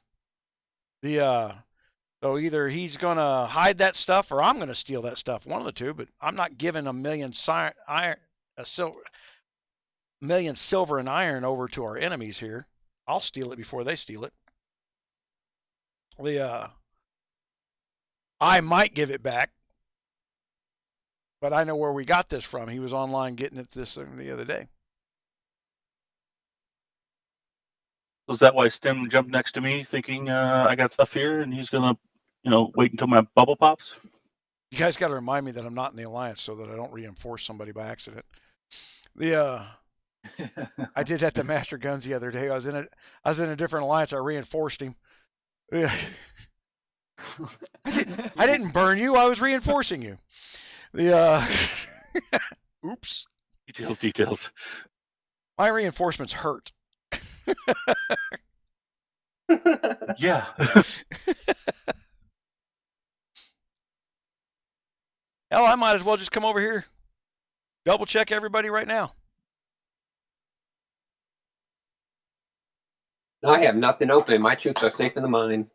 Speaker 1: So either he's going to hide that stuff or I'm going to steal that stuff. One of the two, but I'm not giving a million silver and iron over to our enemies here. I'll steal it before they steal it. I might give it back, but I know where we got this from. He was online getting it the other day.
Speaker 10: Was that why Stem jumped next to me thinking I got stuff here and he's going to, wait until my bubble pops?
Speaker 1: You guys got to remind me that I'm not in the alliance so that I don't reinforce somebody by accident. I did that to Master Guns the other day. I was in a different alliance. I reinforced him. Yeah. I didn't burn you. I was reinforcing you. Oops.
Speaker 10: Details.
Speaker 1: My reinforcements hurt.
Speaker 10: Yeah.
Speaker 1: Hell, I might as well just come over here. Double check everybody right now.
Speaker 9: I have nothing open. My troops are safe in the mine.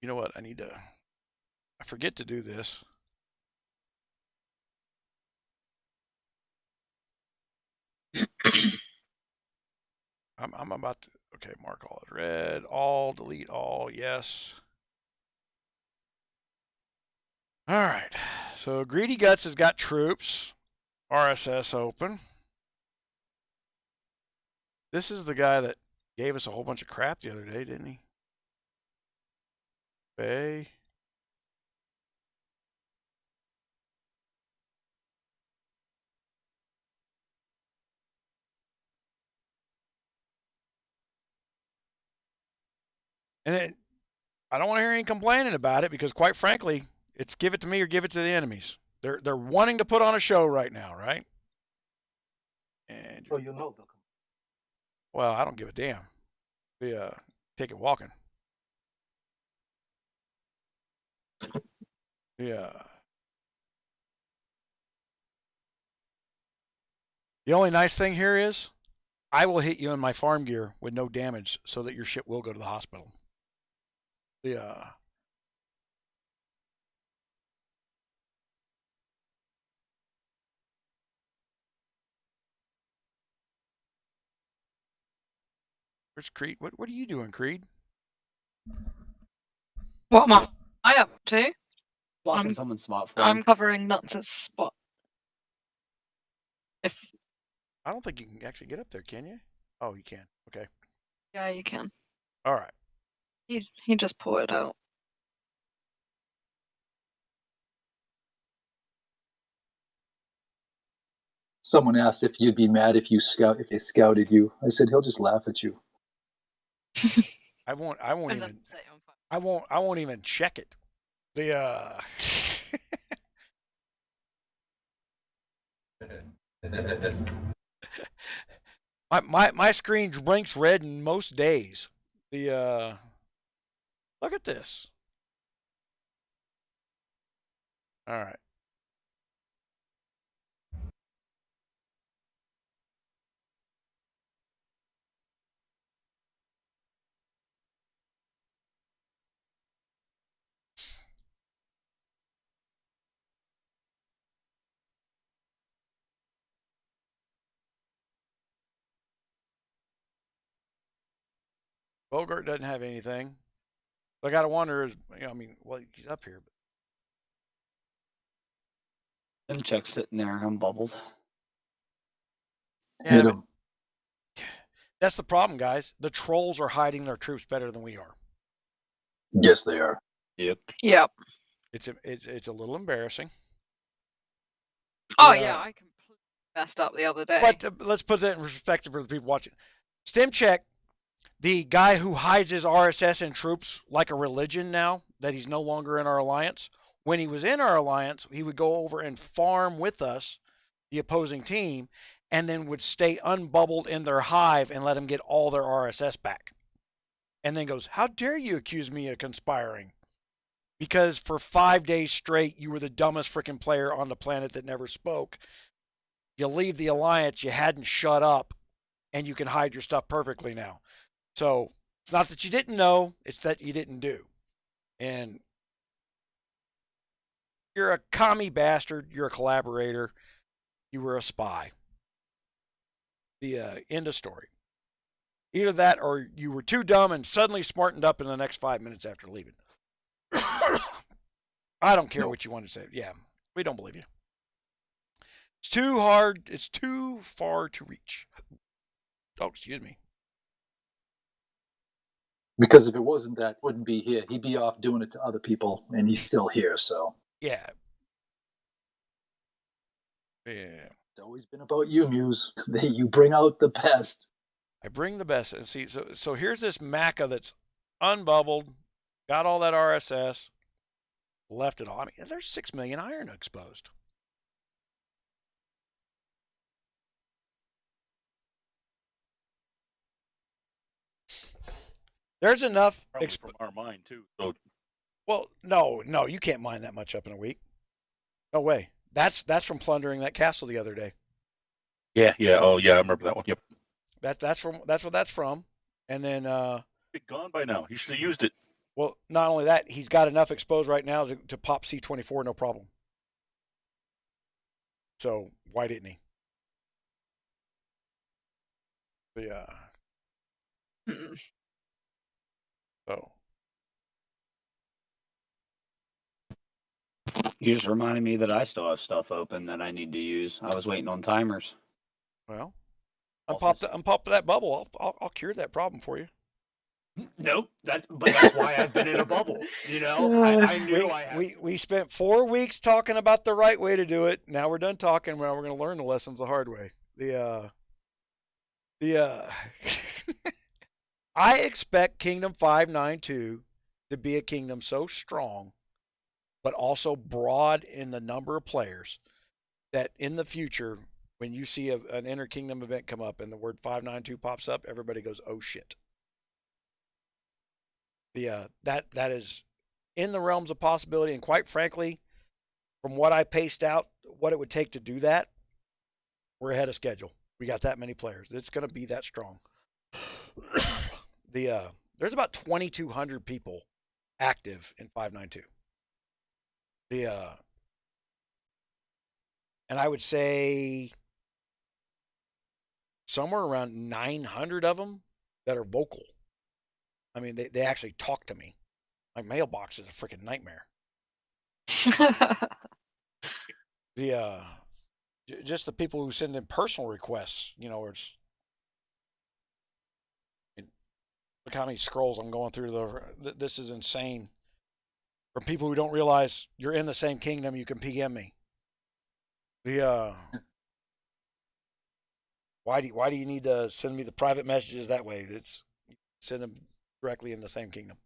Speaker 1: You know what? I forget to do this. I'm about to, okay, mark all as red, all, delete all, yes. All right, so Greedy Guts has got troops, RSS open. This is the guy that gave us a whole bunch of crap the other day, didn't he? Bay. And I don't want to hear any complaining about it because, quite frankly, it's give it to me or give it to the enemies. They're wanting to put on a show right now, right? And
Speaker 7: Oh, you know they'll come.
Speaker 1: well, I don't give a damn. Take it walking. Yeah. The only nice thing here is I will hit you in my farm gear with no damage so that your ship will go to the hospital. Yeah. Where's Creed? What are you doing, Creed?
Speaker 4: What am I up to?
Speaker 11: Blocking someone's spot for
Speaker 4: I'm
Speaker 11: him.
Speaker 4: covering Nuts' spot. If
Speaker 1: I don't think you can actually get up there, can you? Oh, you can. Okay.
Speaker 4: yeah, you can.
Speaker 1: All right.
Speaker 4: He just pulled it out.
Speaker 7: Someone asked if you'd be mad if they scouted you. I said he'll just laugh at you.
Speaker 1: I won't even check it. My screen blinks red in most days. Look at this. All right. Bogart doesn't have anything. I gotta wonder is, I mean, well, he's up here.
Speaker 11: Them checks sitting there, I'm bubbled.
Speaker 1: Yeah, but that's the problem, guys. The trolls are hiding their troops better than we are.
Speaker 7: Yes, they are.
Speaker 11: Yep.
Speaker 4: Yep.
Speaker 1: It's a little embarrassing.
Speaker 4: Oh yeah, I completely messed up the other day.
Speaker 1: But let's put that in perspective for the people watching. StimCheck, the guy who hides his RSS and troops like a religion now that he's no longer in our alliance. When he was in our alliance, he would go over and farm with us, the opposing team, and then would stay unbubbled in their hive and let them get all their RSS back. And then goes, how dare you accuse me of conspiring? Because for 5 days straight, you were the dumbest freaking player on the planet that never spoke. You leave the alliance, you hadn't shut up, and you can hide your stuff perfectly now. So it's not that you didn't know, it's that you didn't do. And you're a commie bastard, you're a collaborator, you were a spy. The end of story. Either that or you were too dumb and suddenly smartened up in the next 5 minutes after leaving. I don't care what you want to say. Yeah, we don't believe you. It's too hard. It's too far to reach. Oh, excuse me.
Speaker 7: Because if it wasn't that, he wouldn't be here. He'd be off doing it to other people, and he's still here, so.
Speaker 1: Yeah. Yeah.
Speaker 7: It's always been about you, Muse. You bring out the best.
Speaker 1: I bring the best. And see, so here's this Maca that's unbubbled, got all that RSS, left it all. I mean, there's 6 million iron exposed. There's enough
Speaker 10: from our mine too. So
Speaker 1: well, no, you can't mine that much up in a week. No way. That's from plundering that castle the other day.
Speaker 10: Yeah. Oh yeah, I remember that one. Yep.
Speaker 1: That's what that's from. And then
Speaker 10: It's gone by now. He should have used it.
Speaker 1: Well, not only that, he's got enough exposed right now to pop C24 no problem. So why didn't he? Yeah. So.
Speaker 11: You just reminded me that I still have stuff open that I need to use. I was waiting on timers.
Speaker 1: Well, Unpop that bubble. I'll cure that problem for you.
Speaker 11: Nope. But that's why I've been in a bubble. You know, I knew
Speaker 1: we spent 4 weeks talking about the right way to do it. Now we're done talking. Well, we're going to learn the lessons the hard way. I expect Kingdom 592 to be a kingdom so strong, but also broad in the number of players, that in the future, when you see an inter-kingdom event come up and the word 592 pops up, everybody goes, "Oh shit." That is in the realms of possibility, and quite frankly, from what I paced out, what it would take to do that, we're ahead of schedule. We got that many players. It's going to be that strong. There's about 2,200 people active in 592. And I would say somewhere around 900 of them that are vocal. I mean, they actually talk to me. My mailbox is a freaking nightmare. Just the people who send in personal requests, it's look how many scrolls I'm going through. This is insane. For people who don't realize you're in the same kingdom, you can PM me. Why do you need to send me the private messages that way? Send them directly in the same kingdom.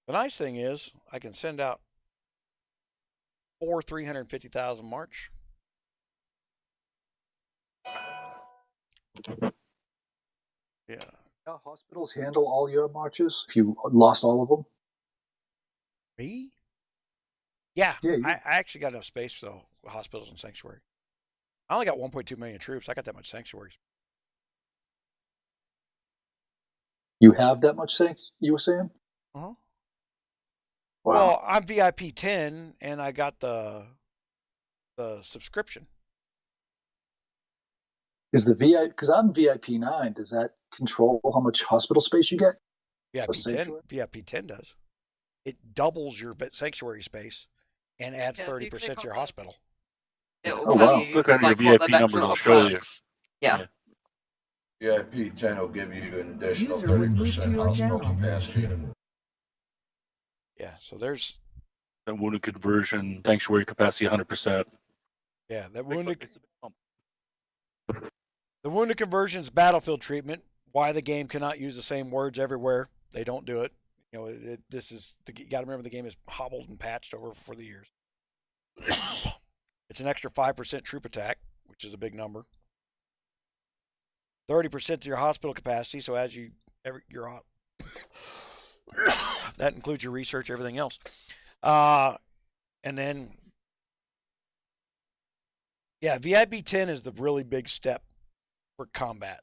Speaker 1: The nice thing is I can send out 4 350,000 March. Yeah.
Speaker 7: How hospitals handle all your marches if you lost all of them?
Speaker 1: Me? Yeah.
Speaker 7: Yeah,
Speaker 1: I actually got enough space though. Hospitals and sanctuary. I only got 1.2 million troops. I got that much sanctuaries.
Speaker 7: You have that much you were saying?
Speaker 1: Uh-huh.
Speaker 7: Wow.
Speaker 1: Well, I'm VIP 10 and I got the subscription.
Speaker 7: Is the VIP, because I'm VIP 9, does that control how much hospital space you get?
Speaker 1: VIP 10 does. It doubles your sanctuary space and adds 30% to your hospital.
Speaker 4: It will tell you
Speaker 10: Click on your
Speaker 4: what
Speaker 10: VIP
Speaker 4: the next
Speaker 10: number,
Speaker 4: lot
Speaker 10: it'll
Speaker 4: of
Speaker 10: show you.
Speaker 4: perks. Yeah.
Speaker 3: VIP 10 will give you an additional
Speaker 2: User was moved to
Speaker 3: 30%
Speaker 2: your
Speaker 3: hospital
Speaker 2: channel.
Speaker 3: capacity.
Speaker 1: Yeah, so there's
Speaker 10: The wounded conversion, sanctuary capacity 100%.
Speaker 1: Yeah, the wounded conversion's battlefield treatment. Why the game cannot use the same words everywhere. They don't do it. You got to remember the game is hobbled and patched over for the years. It's an extra 5% troop attack, which is a big number. 30% to your hospital capacity. So as that includes your research, everything else. And then, yeah, VIP 10 is the really big step for combat.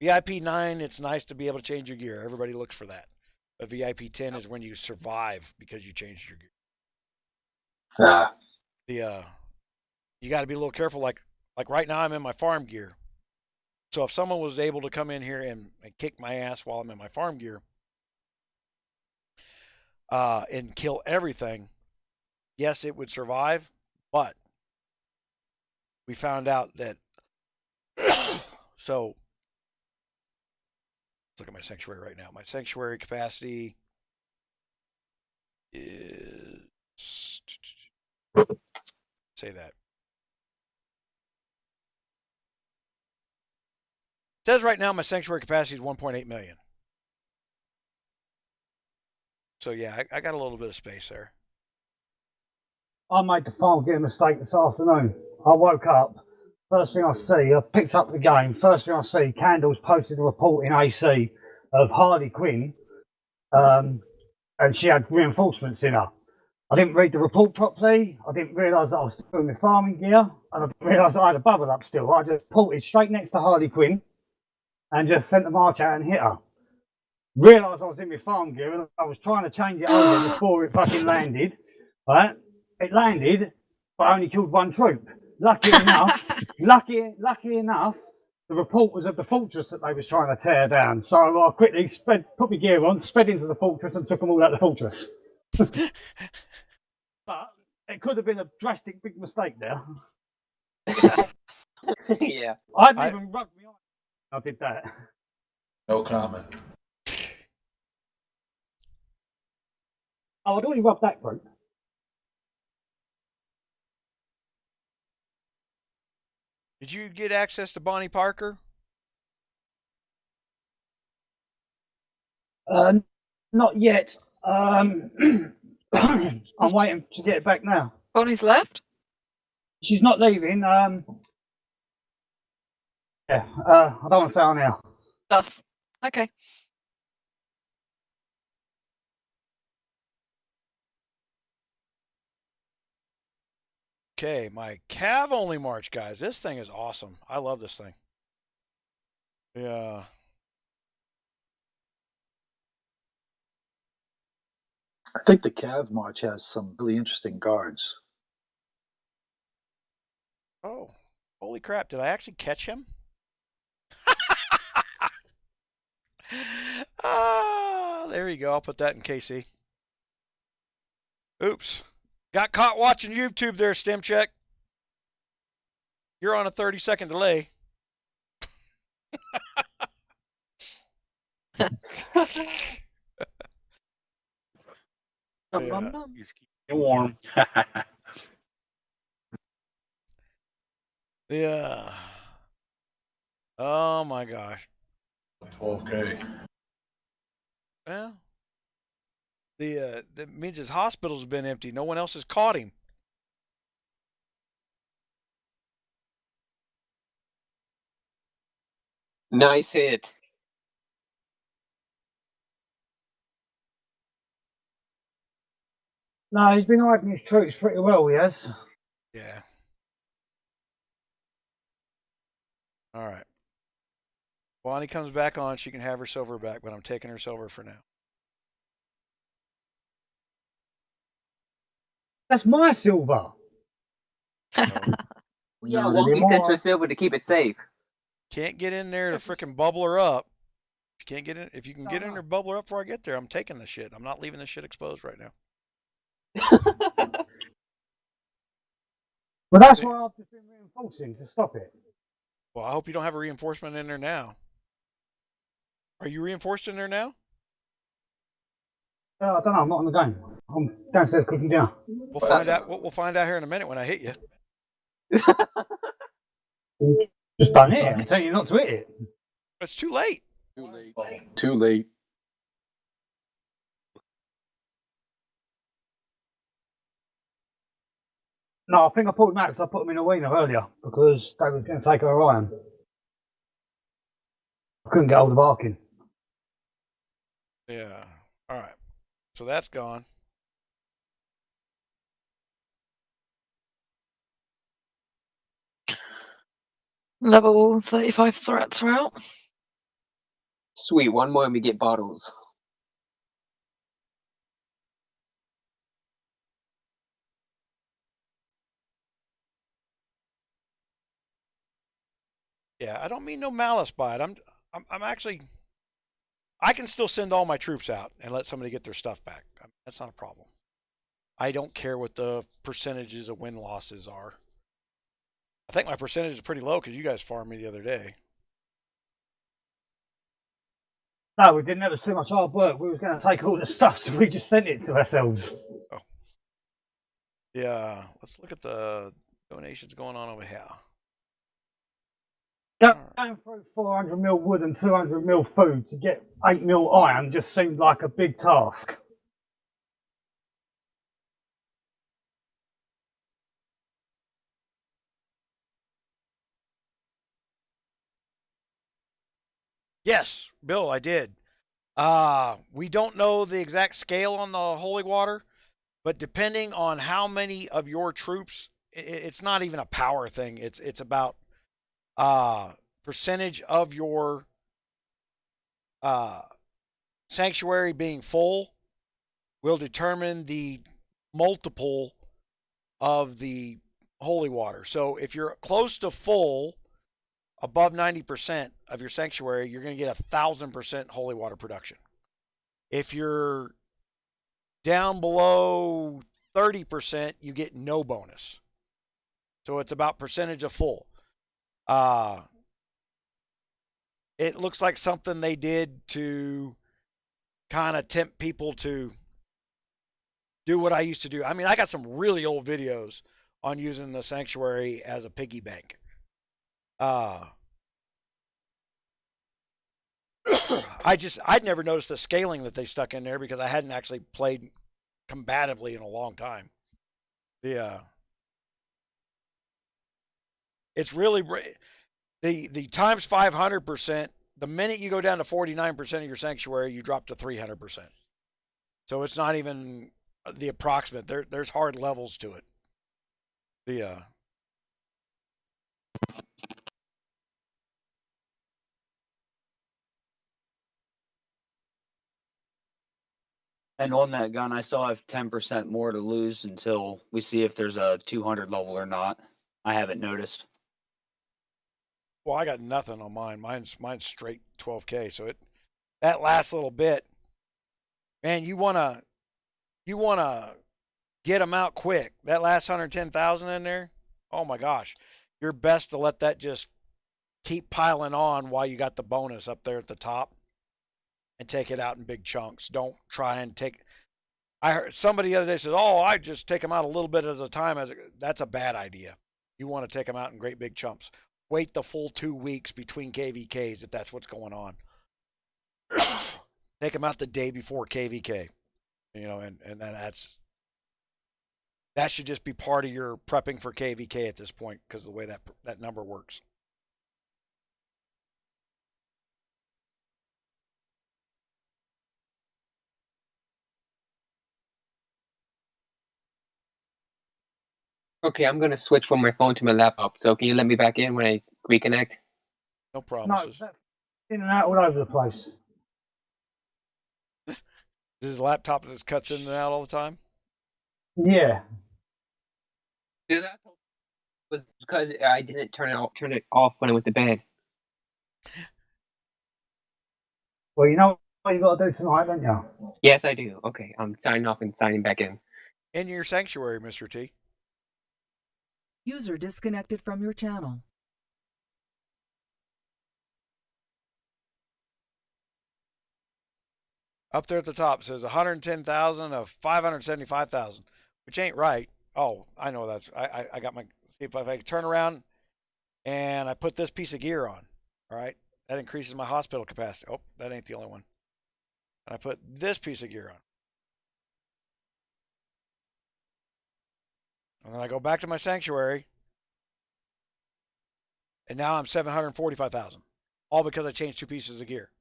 Speaker 1: VIP 9, it's nice to be able to change your gear. Everybody looks for that. But VIP 10 is when you survive because you changed your gear. You got to be a little careful. Like right now, I'm in my farm gear. So if someone was able to come in here and kick my ass while I'm in my farm gear and kill everything, yes, it would survive. But we found out that so let's look at my sanctuary right now. My sanctuary capacity is say that. It says right now my sanctuary capacity is 1.8 million. So yeah, I got a little bit of space there.
Speaker 6: I made the farm gear mistake this afternoon. I woke up, first thing I see, I picked up the game, first thing I see, Candles posted a report in AC of Harley Quinn, and she had reinforcements in her. I didn't read the report properly, I didn't realise that I was still in my farming gear, and I didn't realise that I had a bubble up still. I just ported straight next to Harley Quinn and just sent the march out and hit her. Realised I was in my farm gear and I was trying to change it over before it fucking landed, right? It landed, but only killed one troop. Lucky enough, lucky enough, the report was of the fortress that they was trying to tear down. So I quickly put my gear on, sped into the fortress, and took them all out of the fortress. But it could have been a drastic big mistake there.
Speaker 9: Yeah.
Speaker 6: I hadn't even rubbed my eye. I did that.
Speaker 3: No comment.
Speaker 6: Oh, I'd already rubbed that group.
Speaker 1: Did you get access to Bonnie Parker?
Speaker 6: Not yet. I'm waiting to get it back now.
Speaker 4: Bonnie's left?
Speaker 6: She's not leaving. Yeah, I don't want to say on now.
Speaker 4: Stuff. Okay.
Speaker 1: Okay, my Cav only march, guys. This thing is awesome. I love this thing. Yeah.
Speaker 7: I think the Cav March has some really interesting guards.
Speaker 1: Oh, holy crap. Did I actually catch him? Ah, there you go. I'll put that in KC. Oops. Got caught watching YouTube there, 𝗙𝗏𝗃. You're on a 30-second delay.
Speaker 10: Yeah. He's keeping it warm.
Speaker 1: Yeah. Oh my gosh.
Speaker 3: 12K.
Speaker 1: Well, that means his hospital's been empty. No one else has caught him.
Speaker 9: Nice hit.
Speaker 6: No, he's been hiding his troops pretty well, he has.
Speaker 1: Yeah. All right. Bonnie comes back on. She can have her silver back, but I'm taking her silver for now.
Speaker 6: That's my silver.
Speaker 9: Yeah,
Speaker 7: Not
Speaker 9: Wonky sent
Speaker 7: anymore.
Speaker 9: her silver to keep it safe.
Speaker 1: Can't get in there to frickin' bubble her up. If you can't get in, if you can get in there, bubble her up before I get there, I'm taking the shit. I'm not leaving this shit exposed right now.
Speaker 6: Well, that's why I've just been reinforcing to stop it.
Speaker 1: Well, I hope you don't have a reinforcement in there now. Are you reinforced in there now?
Speaker 6: I don't know. I'm not on the game. I'm downstairs cooking dinner.
Speaker 1: We'll find out. We'll find out here in a minute when I hit you.
Speaker 6: Just don't hit it. I'm telling you not to hit it.
Speaker 1: It's too late.
Speaker 7: Too late. Too late.
Speaker 6: No, I think I pulled them out because I put them in a arena earlier because they were going to take her iron. I couldn't get hold of Arkin.
Speaker 1: Yeah. All right. So that's gone.
Speaker 4: Level 35 threats are out.
Speaker 9: Sweet, one more and we get bottles.
Speaker 1: Yeah, I don't mean no malice by it. I'm actually, I can still send all my troops out and let somebody get their stuff back. That's not a problem. I don't care what the percentages of win losses are. I think my percentage is pretty low because you guys farmed me the other day.
Speaker 6: No, we didn't have too much hard work. We was going to take all the stuff, so we just sent it to ourselves.
Speaker 1: Oh. Yeah, let's look at the donations going on over here.
Speaker 6: Going through 400 mil wood and 200 mil food to get 8 mil iron just seemed like a big task.
Speaker 1: Yes, Bill, I did. We don't know the exact scale on the holy water, but depending on how many of your troops, it's not even a power thing. It's about percentage of your sanctuary being full will determine the multiple of the holy water. So if you're close to full, above 90% of your sanctuary, you're going to get 1,000% holy water production. If you're down below 30%, you get no bonus. So it's about percentage of full. It looks like something they did to kind of tempt people to do what I used to do. I mean, I got some really old videos on using the sanctuary as a piggy bank. I'd never noticed the scaling that they stuck in there because I hadn't actually played combatively in a long time. It's really the times 500%. The minute you go down to 49% of your sanctuary, you drop to 300%. So it's not even the approximate. There's hard levels to it.
Speaker 11: And on that gun, I still have 10% more to lose until we see if there's a 200 level or not. I haven't noticed.
Speaker 1: Well, I got nothing on mine. Mine's straight 12K. So that last little bit, man, you wanna get them out quick. That last 110,000 in there, oh my gosh, you're best to let that just keep piling on while you got the bonus up there at the top, and take it out in big chunks. Don't try and take. I heard somebody the other day says, "Oh, I just take them out a little bit at a time." That's a bad idea. You want to take them out in great big chunks. Wait the full 2 weeks between KVKs if that's what's going on. Take them out the day before KVK, and that should just be part of your prepping for KVK at this point because of the way that number works.
Speaker 9: Okay, I'm gonna switch from my phone to my laptop. So can you let me back in when I reconnect?
Speaker 1: No
Speaker 6: No,
Speaker 1: promises.
Speaker 6: that's in and out all over the place.
Speaker 1: This is a laptop that cuts in and out all the time.
Speaker 6: Yeah.
Speaker 9: Yeah, that was because I didn't turn it off when I went to bed.
Speaker 6: Well, you know what you got to do tonight, don't you?
Speaker 9: Yes, I do. Okay, I'm signing off and signing back in.
Speaker 1: In your sanctuary, Mr. T.
Speaker 2: User disconnected from your channel.
Speaker 1: Up there at the top says 110,000 of 575,000, which ain't right. Oh, I know that's. I got my. See if I turn around and I put this piece of gear on. All right, that increases my hospital capacity. Oh, that ain't the only one. And I put this piece of gear on. And then I go back to my sanctuary, and now I'm 745,000, all because I changed 2 pieces of gear.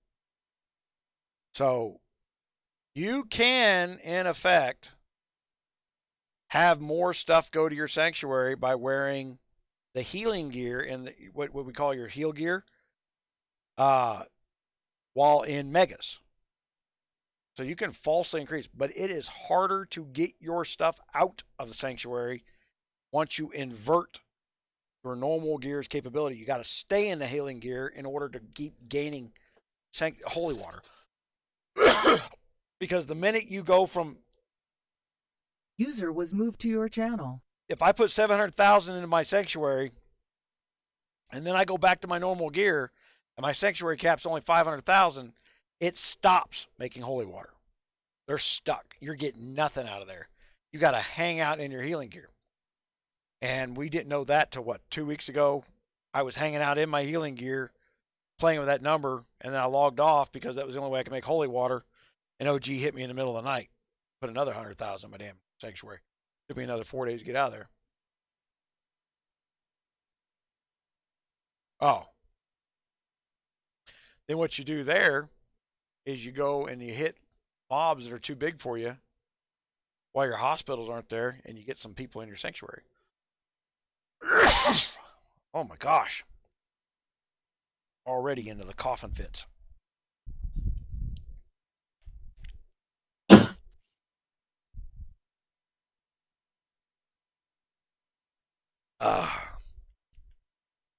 Speaker 1: So you can, in effect, have more stuff go to your sanctuary by wearing the healing gear and what we call your heal gear, while in megas. So you can falsely increase, but it is harder to get your stuff out of the sanctuary once you invert your normal gear's capability. You got to stay in the healing gear in order to keep gaining holy water. Because the minute you go from...
Speaker 2: User was moved to your channel.
Speaker 1: If I put 700,000 into my sanctuary, and then I go back to my normal gear, and my sanctuary cap's only 500,000, it stops making holy water. They're stuck. You're getting nothing out of there. You got to hang out in your healing gear. And we didn't know that till 2 weeks ago. I was hanging out in my healing gear, playing with that number, and then I logged off because that was the only way I could make holy water. And OG hit me in the middle of the night. Put another 100,000 in my damn sanctuary. Took me another 4 days to get out of there. Oh. Then what you do there is you go and you hit mobs that are too big for you while your hospitals aren't there, and you get some people in your sanctuary. Oh my gosh. Already into the coffin fits.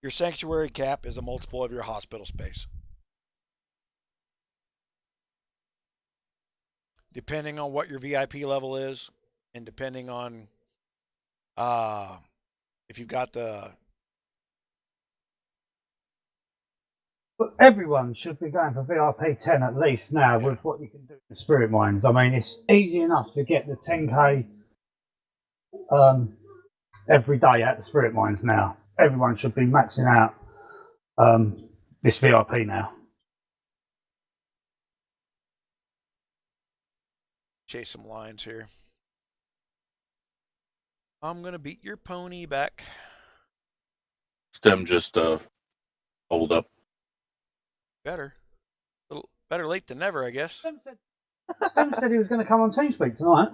Speaker 1: Your sanctuary cap is a multiple of your hospital space. Depending on what your VIP level is, and depending on if you've got the...
Speaker 6: But everyone should be going for VIP 10 at least now with what you can do with Spirit Mines. I mean, it's easy enough to get the 10k every day at the Spirit Mines now. Everyone should be maxing out this VIP now.
Speaker 1: Chase some lines here. I'm gonna beat your pony back.
Speaker 10: Stem just hold up.
Speaker 1: Better. A little better late than never, I guess.
Speaker 6: Stem said he was going to come on TeamSpeak tonight.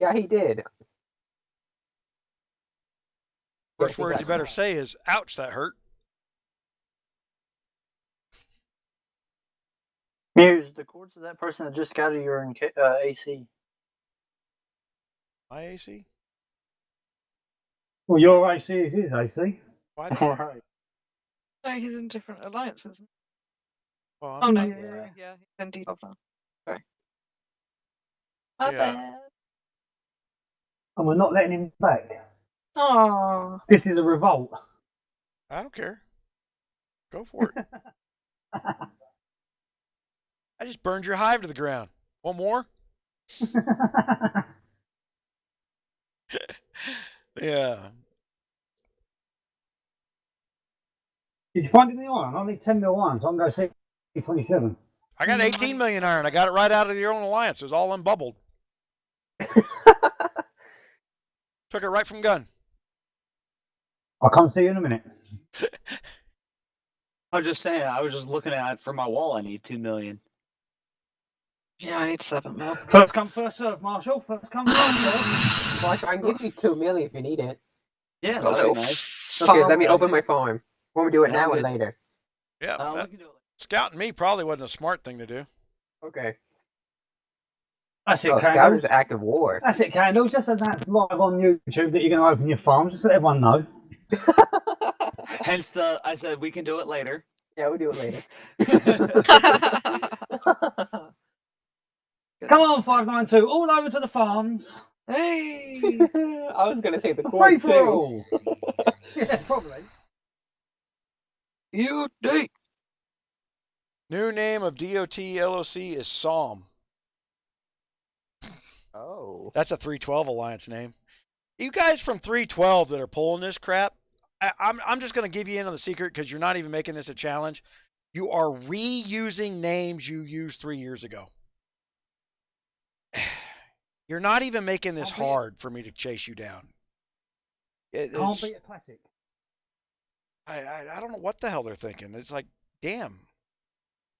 Speaker 9: Yeah, he did.
Speaker 1: First words you better say is, ouch, that hurt.
Speaker 12: Muse, the cords of that person that just got your AC.
Speaker 1: My AC?
Speaker 6: Well, your AC is his AC.
Speaker 1: Why
Speaker 12: Right.
Speaker 4: No, he's in different alliances.
Speaker 1: Well,
Speaker 4: Oh no,
Speaker 6: yeah.
Speaker 4: sorry, yeah, he's in D12 now. Sorry. My
Speaker 1: Yeah.
Speaker 4: bad.
Speaker 6: And we're not letting him back.
Speaker 4: Oh.
Speaker 6: This is a revolt.
Speaker 1: I don't care. Go for it. I just burned your hive to the ground. One more? Yeah.
Speaker 6: He's finding the iron. I need 10 mil iron, so I'm going to see 27.
Speaker 1: I got 18 million iron. I got it right out of your own alliance. It was all unbubbled. Took it right from gun.
Speaker 6: I'll come see you in a minute.
Speaker 11: I was just saying, I was just looking at it for my wall. I need 2 million.
Speaker 4: Yeah, I need 7 more.
Speaker 6: First come, first serve, Marshall. First come, first serve.
Speaker 9: Marshall, I can give you 2 million if you need it.
Speaker 11: Yeah,
Speaker 4: Got a
Speaker 11: that'd be
Speaker 4: little
Speaker 11: nice.
Speaker 9: Okay, let me
Speaker 4: farm.
Speaker 9: open my farm. Want me to do it
Speaker 11: Yeah,
Speaker 9: now or
Speaker 11: good.
Speaker 9: later?
Speaker 1: Yeah.
Speaker 11: We can do it.
Speaker 1: Scouting me probably wasn't a smart thing to do.
Speaker 9: Okay.
Speaker 6: That's it,
Speaker 9: Oh, Scout
Speaker 6: Candles.
Speaker 9: is an active war.
Speaker 6: That's it, Candles. Just announce live on YouTube that you're going to open your farms. Just let everyone know.
Speaker 11: Hence I said we can do it later.
Speaker 9: Yeah, we'll do it later.
Speaker 6: Come on, 592. All over to the farms.
Speaker 4: Hey.
Speaker 9: I was going to say the
Speaker 6: Free
Speaker 9: cords
Speaker 6: for
Speaker 9: too.
Speaker 6: all. Yeah, probably.
Speaker 4: You do.
Speaker 1: New name of 𝙂𝙬𝙁 is Psalm.
Speaker 9: Oh.
Speaker 1: That's a 312 alliance name. You guys from 312 that are pulling this crap, I'm just going to give you in on the secret because you're not even making this a challenge. You are reusing names you used 3 years ago. You're not even making this hard for me to chase you down.
Speaker 6: Can't beat a classic.
Speaker 1: I don't know what the hell they're thinking. It's like, damn.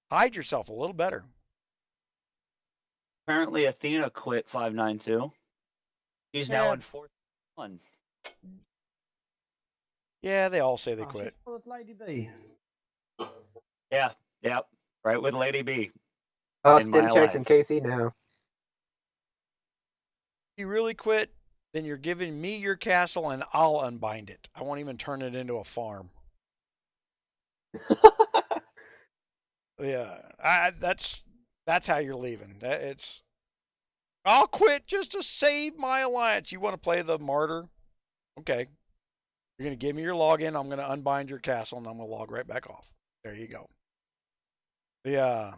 Speaker 1: Hide yourself a little better.
Speaker 11: Apparently, Athena quit 592. She's now
Speaker 1: Yeah.
Speaker 11: in 4th.
Speaker 1: Yeah, they all say they quit.
Speaker 6: She's full of Lady B.
Speaker 11: Yeah, yep. Right with Lady B.
Speaker 9: Oh,
Speaker 11: in
Speaker 9: stim
Speaker 11: my
Speaker 9: checks in
Speaker 11: alliance.
Speaker 9: KC now.
Speaker 1: If you really quit, then you're giving me your castle and I'll unbind it. I won't even turn it into a farm. Yeah, that's how you're leaving. I'll quit just to save my alliance. You want to play the martyr? Okay. You're going to give me your login. I'm going to unbind your castle and I'm going to log right back off. There you go. Yeah.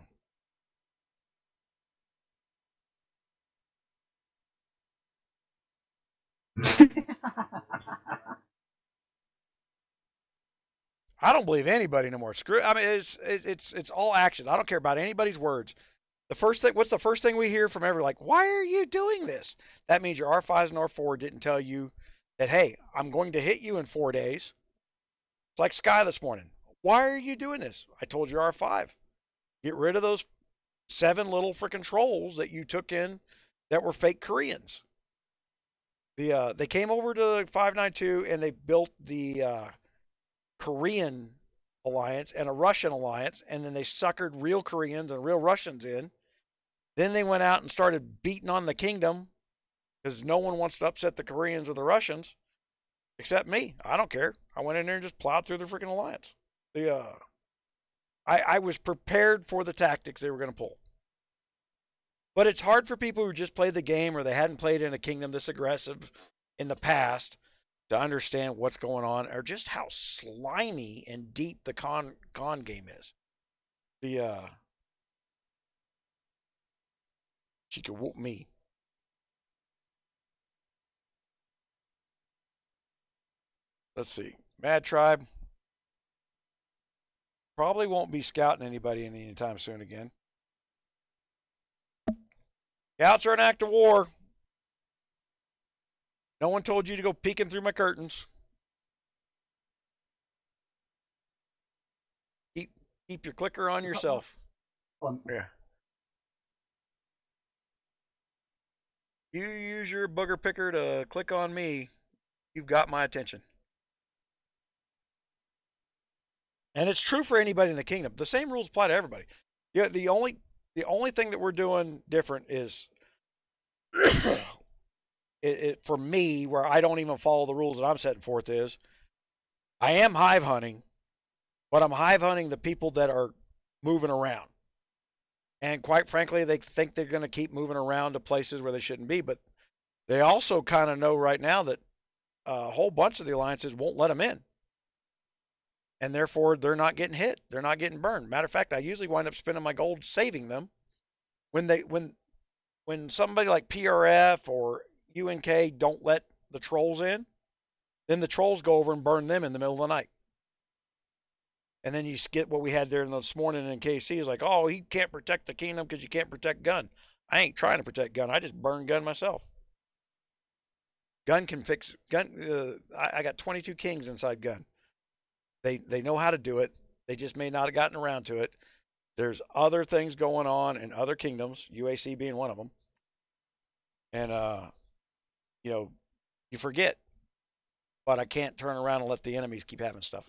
Speaker 1: I don't believe anybody no more. Screw. I mean, it's all action. I don't care about anybody's words. The first thing. What's the first thing we hear from everyone? Like, why are you doing this? That means your R5s and R4 didn't tell you that. Hey, I'm going to hit you in 4 days. It's like Sky this morning. Why are you doing this? I told you R5. Get rid of those 7 little freaking trolls that you took in that were fake Koreans. They came over to 592 and they built the Korean alliance and a Russian alliance, and then they suckered real Koreans and real Russians in. Then they went out and started beating on the kingdom because no one wants to upset the Koreans or the Russians. except me. I don't care. I went in there and just plowed through the freaking alliance. I was prepared for the tactics they were going to pull. But it's hard for people who just play the game or they hadn't played in a kingdom this aggressive in the past to understand what's going on or just how slimy and deep the con game is. She could whoop me. Let's see. Mad Tribe. Probably won't be scouting anybody anytime soon again. Scouts are an act of war. No one told you to go peeking through my curtains. Keep your clicker on yourself. Yeah. You use your booger picker to click on me, you've got my attention. And it's true for anybody in the kingdom. The same rules apply to everybody. Yeah, the only thing that we're doing different is for me, where I don't even follow the rules that I'm setting forth, is I am hive hunting, but I'm hive hunting the people that are moving around. And quite frankly, they think they're going to keep moving around to places where they shouldn't be. But they also kind of know right now that a whole bunch of the alliances won't let them in. And therefore, they're not getting hit. They're not getting burned. Matter of fact, I usually wind up spending my gold saving them. When somebody like PRF or UNK don't let the trolls in, then the trolls go over and burn them in the middle of the night. And then you get what we had there this morning in KC is like, oh, he can't protect the kingdom because you can't protect gun. I ain't trying to protect gun. I just burn gun myself. Gun can fix gun. I got 22 kings inside gun. They know how to do it. They just may not have gotten around to it. There's other things going on in other kingdoms, UAC being one of them. And you forget. But I can't turn around and let the enemies keep having stuff.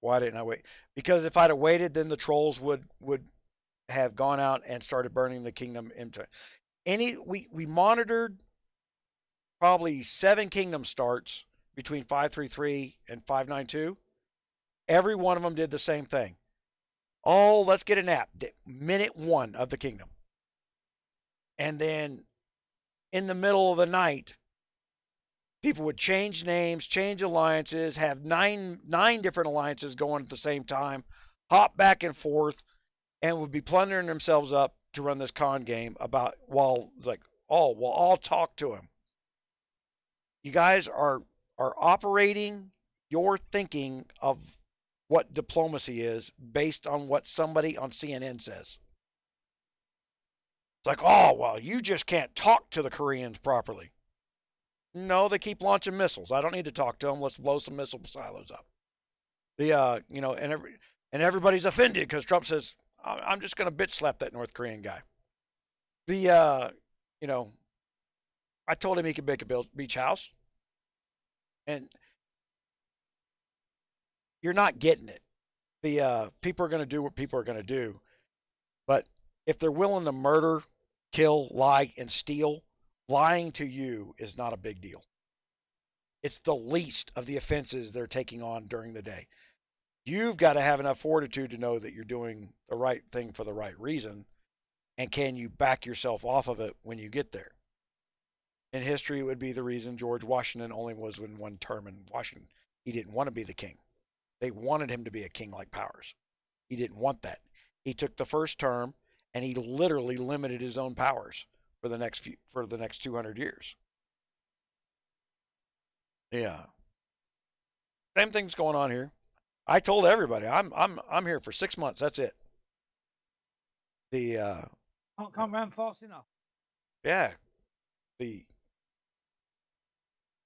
Speaker 1: Why didn't I wait? Because if I'd have waited, then the trolls would have gone out and started burning the kingdom into we monitored probably 7 kingdom starts between 533 and 592. Every one of them did the same thing. Oh, let's get a nap. Minute 1 of the kingdom. And then in the middle of the night, people would change names, change alliances, have nine different alliances going at the same time, hop back and forth, and would be plundering themselves up to run this con game about I'll talk to him. You guys are operating your thinking of what diplomacy is based on what somebody on CNN says. It's like, oh, well, you just can't talk to the Koreans properly. No, they keep launching missiles. I don't need to talk to them. Let's blow some missile silos up. And everybody's offended because Trump says, I'm just going to bitch slap that North Korean guy. I told him he could make a beach house. And you're not getting it. People are going to do what people are going to do. But if they're willing to murder, kill, lie, and steal, lying to you is not a big deal. It's the least of the offenses they're taking on during the day. You've got to have enough fortitude to know that you're doing the right thing for the right reason. And can you back yourself off of it when you get there? In history, it would be the reason George Washington only was in one term in Washington. He didn't want to be the king. They wanted him to be a king like Powers. He didn't want that. He took the first term and he literally limited his own powers for the next 200 years. Yeah. Same thing's going on here. I told everybody I'm here for 6 months. That's it.
Speaker 6: Can't come around fast enough.
Speaker 1: Yeah.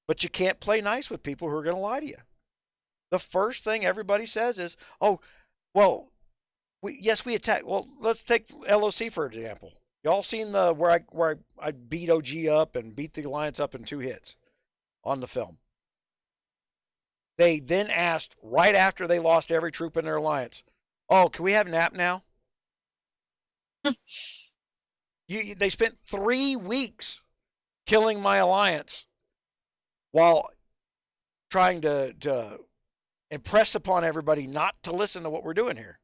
Speaker 1: But you can't play nice with people who are going to lie to you. The first thing everybody says is, "Oh, well, we attack." Well, let's take LOC for example. Y'all seen where I beat OG up and beat the Alliance up in 2 hits on the film. They then asked right after they lost every troop in their alliance, "Oh, can we have nap now?" They spent 3 weeks killing my alliance while trying to impress upon everybody not to listen to what we're doing here.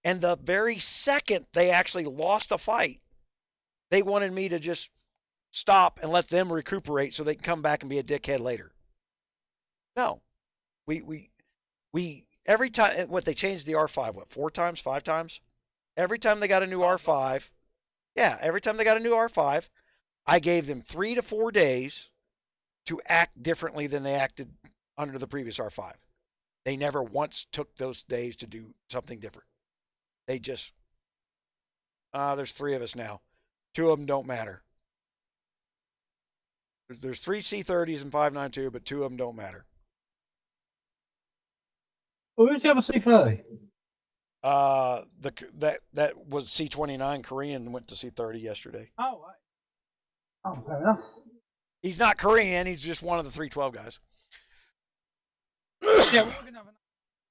Speaker 1: And the very second they actually lost a fight, they wanted me to just stop and let them recuperate so they can come back and be a dickhead later. No. We every time what they changed the R5, what, 4 times, 5 times? Every time they got a new R5, every time they got a new R5, I gave them 3 to 4 days to act differently than they acted under the previous R5. They never once took those days to do something different. They just, there's 3 of us now. 2 of them don't matter. There's 3 C30s and 592, but 2 of them don't matter.
Speaker 6: Well, who's the other C30?
Speaker 1: That was C29 Korean, went to C30 yesterday.
Speaker 6: Oh, right. Oh, fair enough.
Speaker 1: He's not Korean. He's just one of the 312 guys.
Speaker 6: Yeah,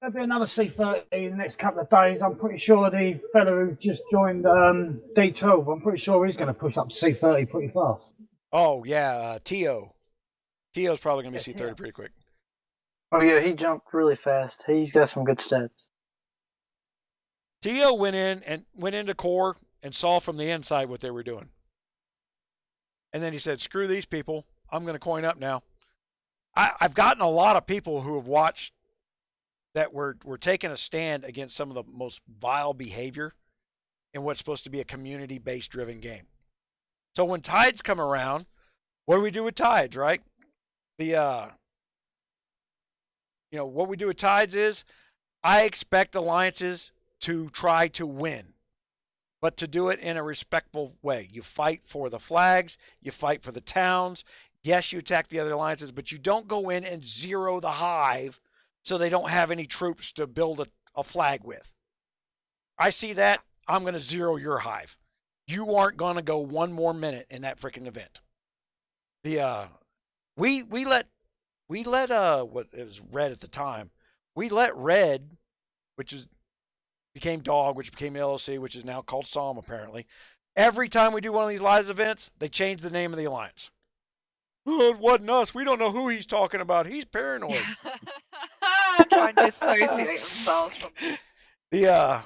Speaker 6: there'll be another C30 in the next couple of days. I'm pretty sure the fella who just joined D12, I'm pretty sure he's going to push up to C30 pretty fast.
Speaker 1: Oh, yeah, 𝗙𝗃. 𝗙𝗃's probably going to be C30 pretty quick.
Speaker 12: Oh, yeah, he jumped really fast. He's got some good stats.
Speaker 1: 𝗙𝗃 went into core and saw from the inside what they were doing. And then he said, screw these people. I'm going to coin up now. I've gotten a lot of people who have watched that were taking a stand against some of the most vile behavior in what's supposed to be a community-based driven game. So when tides come around, what do we do with tides, right? What we do with tides is I expect alliances to try to win, but to do it in a respectful way. You fight for the flags, you fight for the towns. Yes, you attack the other alliances, but you don't go in and zero the hive so they don't have any troops to build a flag with. I see that, I'm going to zero your hive. You aren't going to go 1 more minute in that freaking event. We let what it was red at the time. We let red, which became dog, which became LLC, which is now called Psalm apparently. Every time we do one of these live events, they change the name of the alliance. Oh, it wasn't us. We don't know who he's talking about. He's paranoid.
Speaker 4: Trying to dissociate themselves from
Speaker 1: the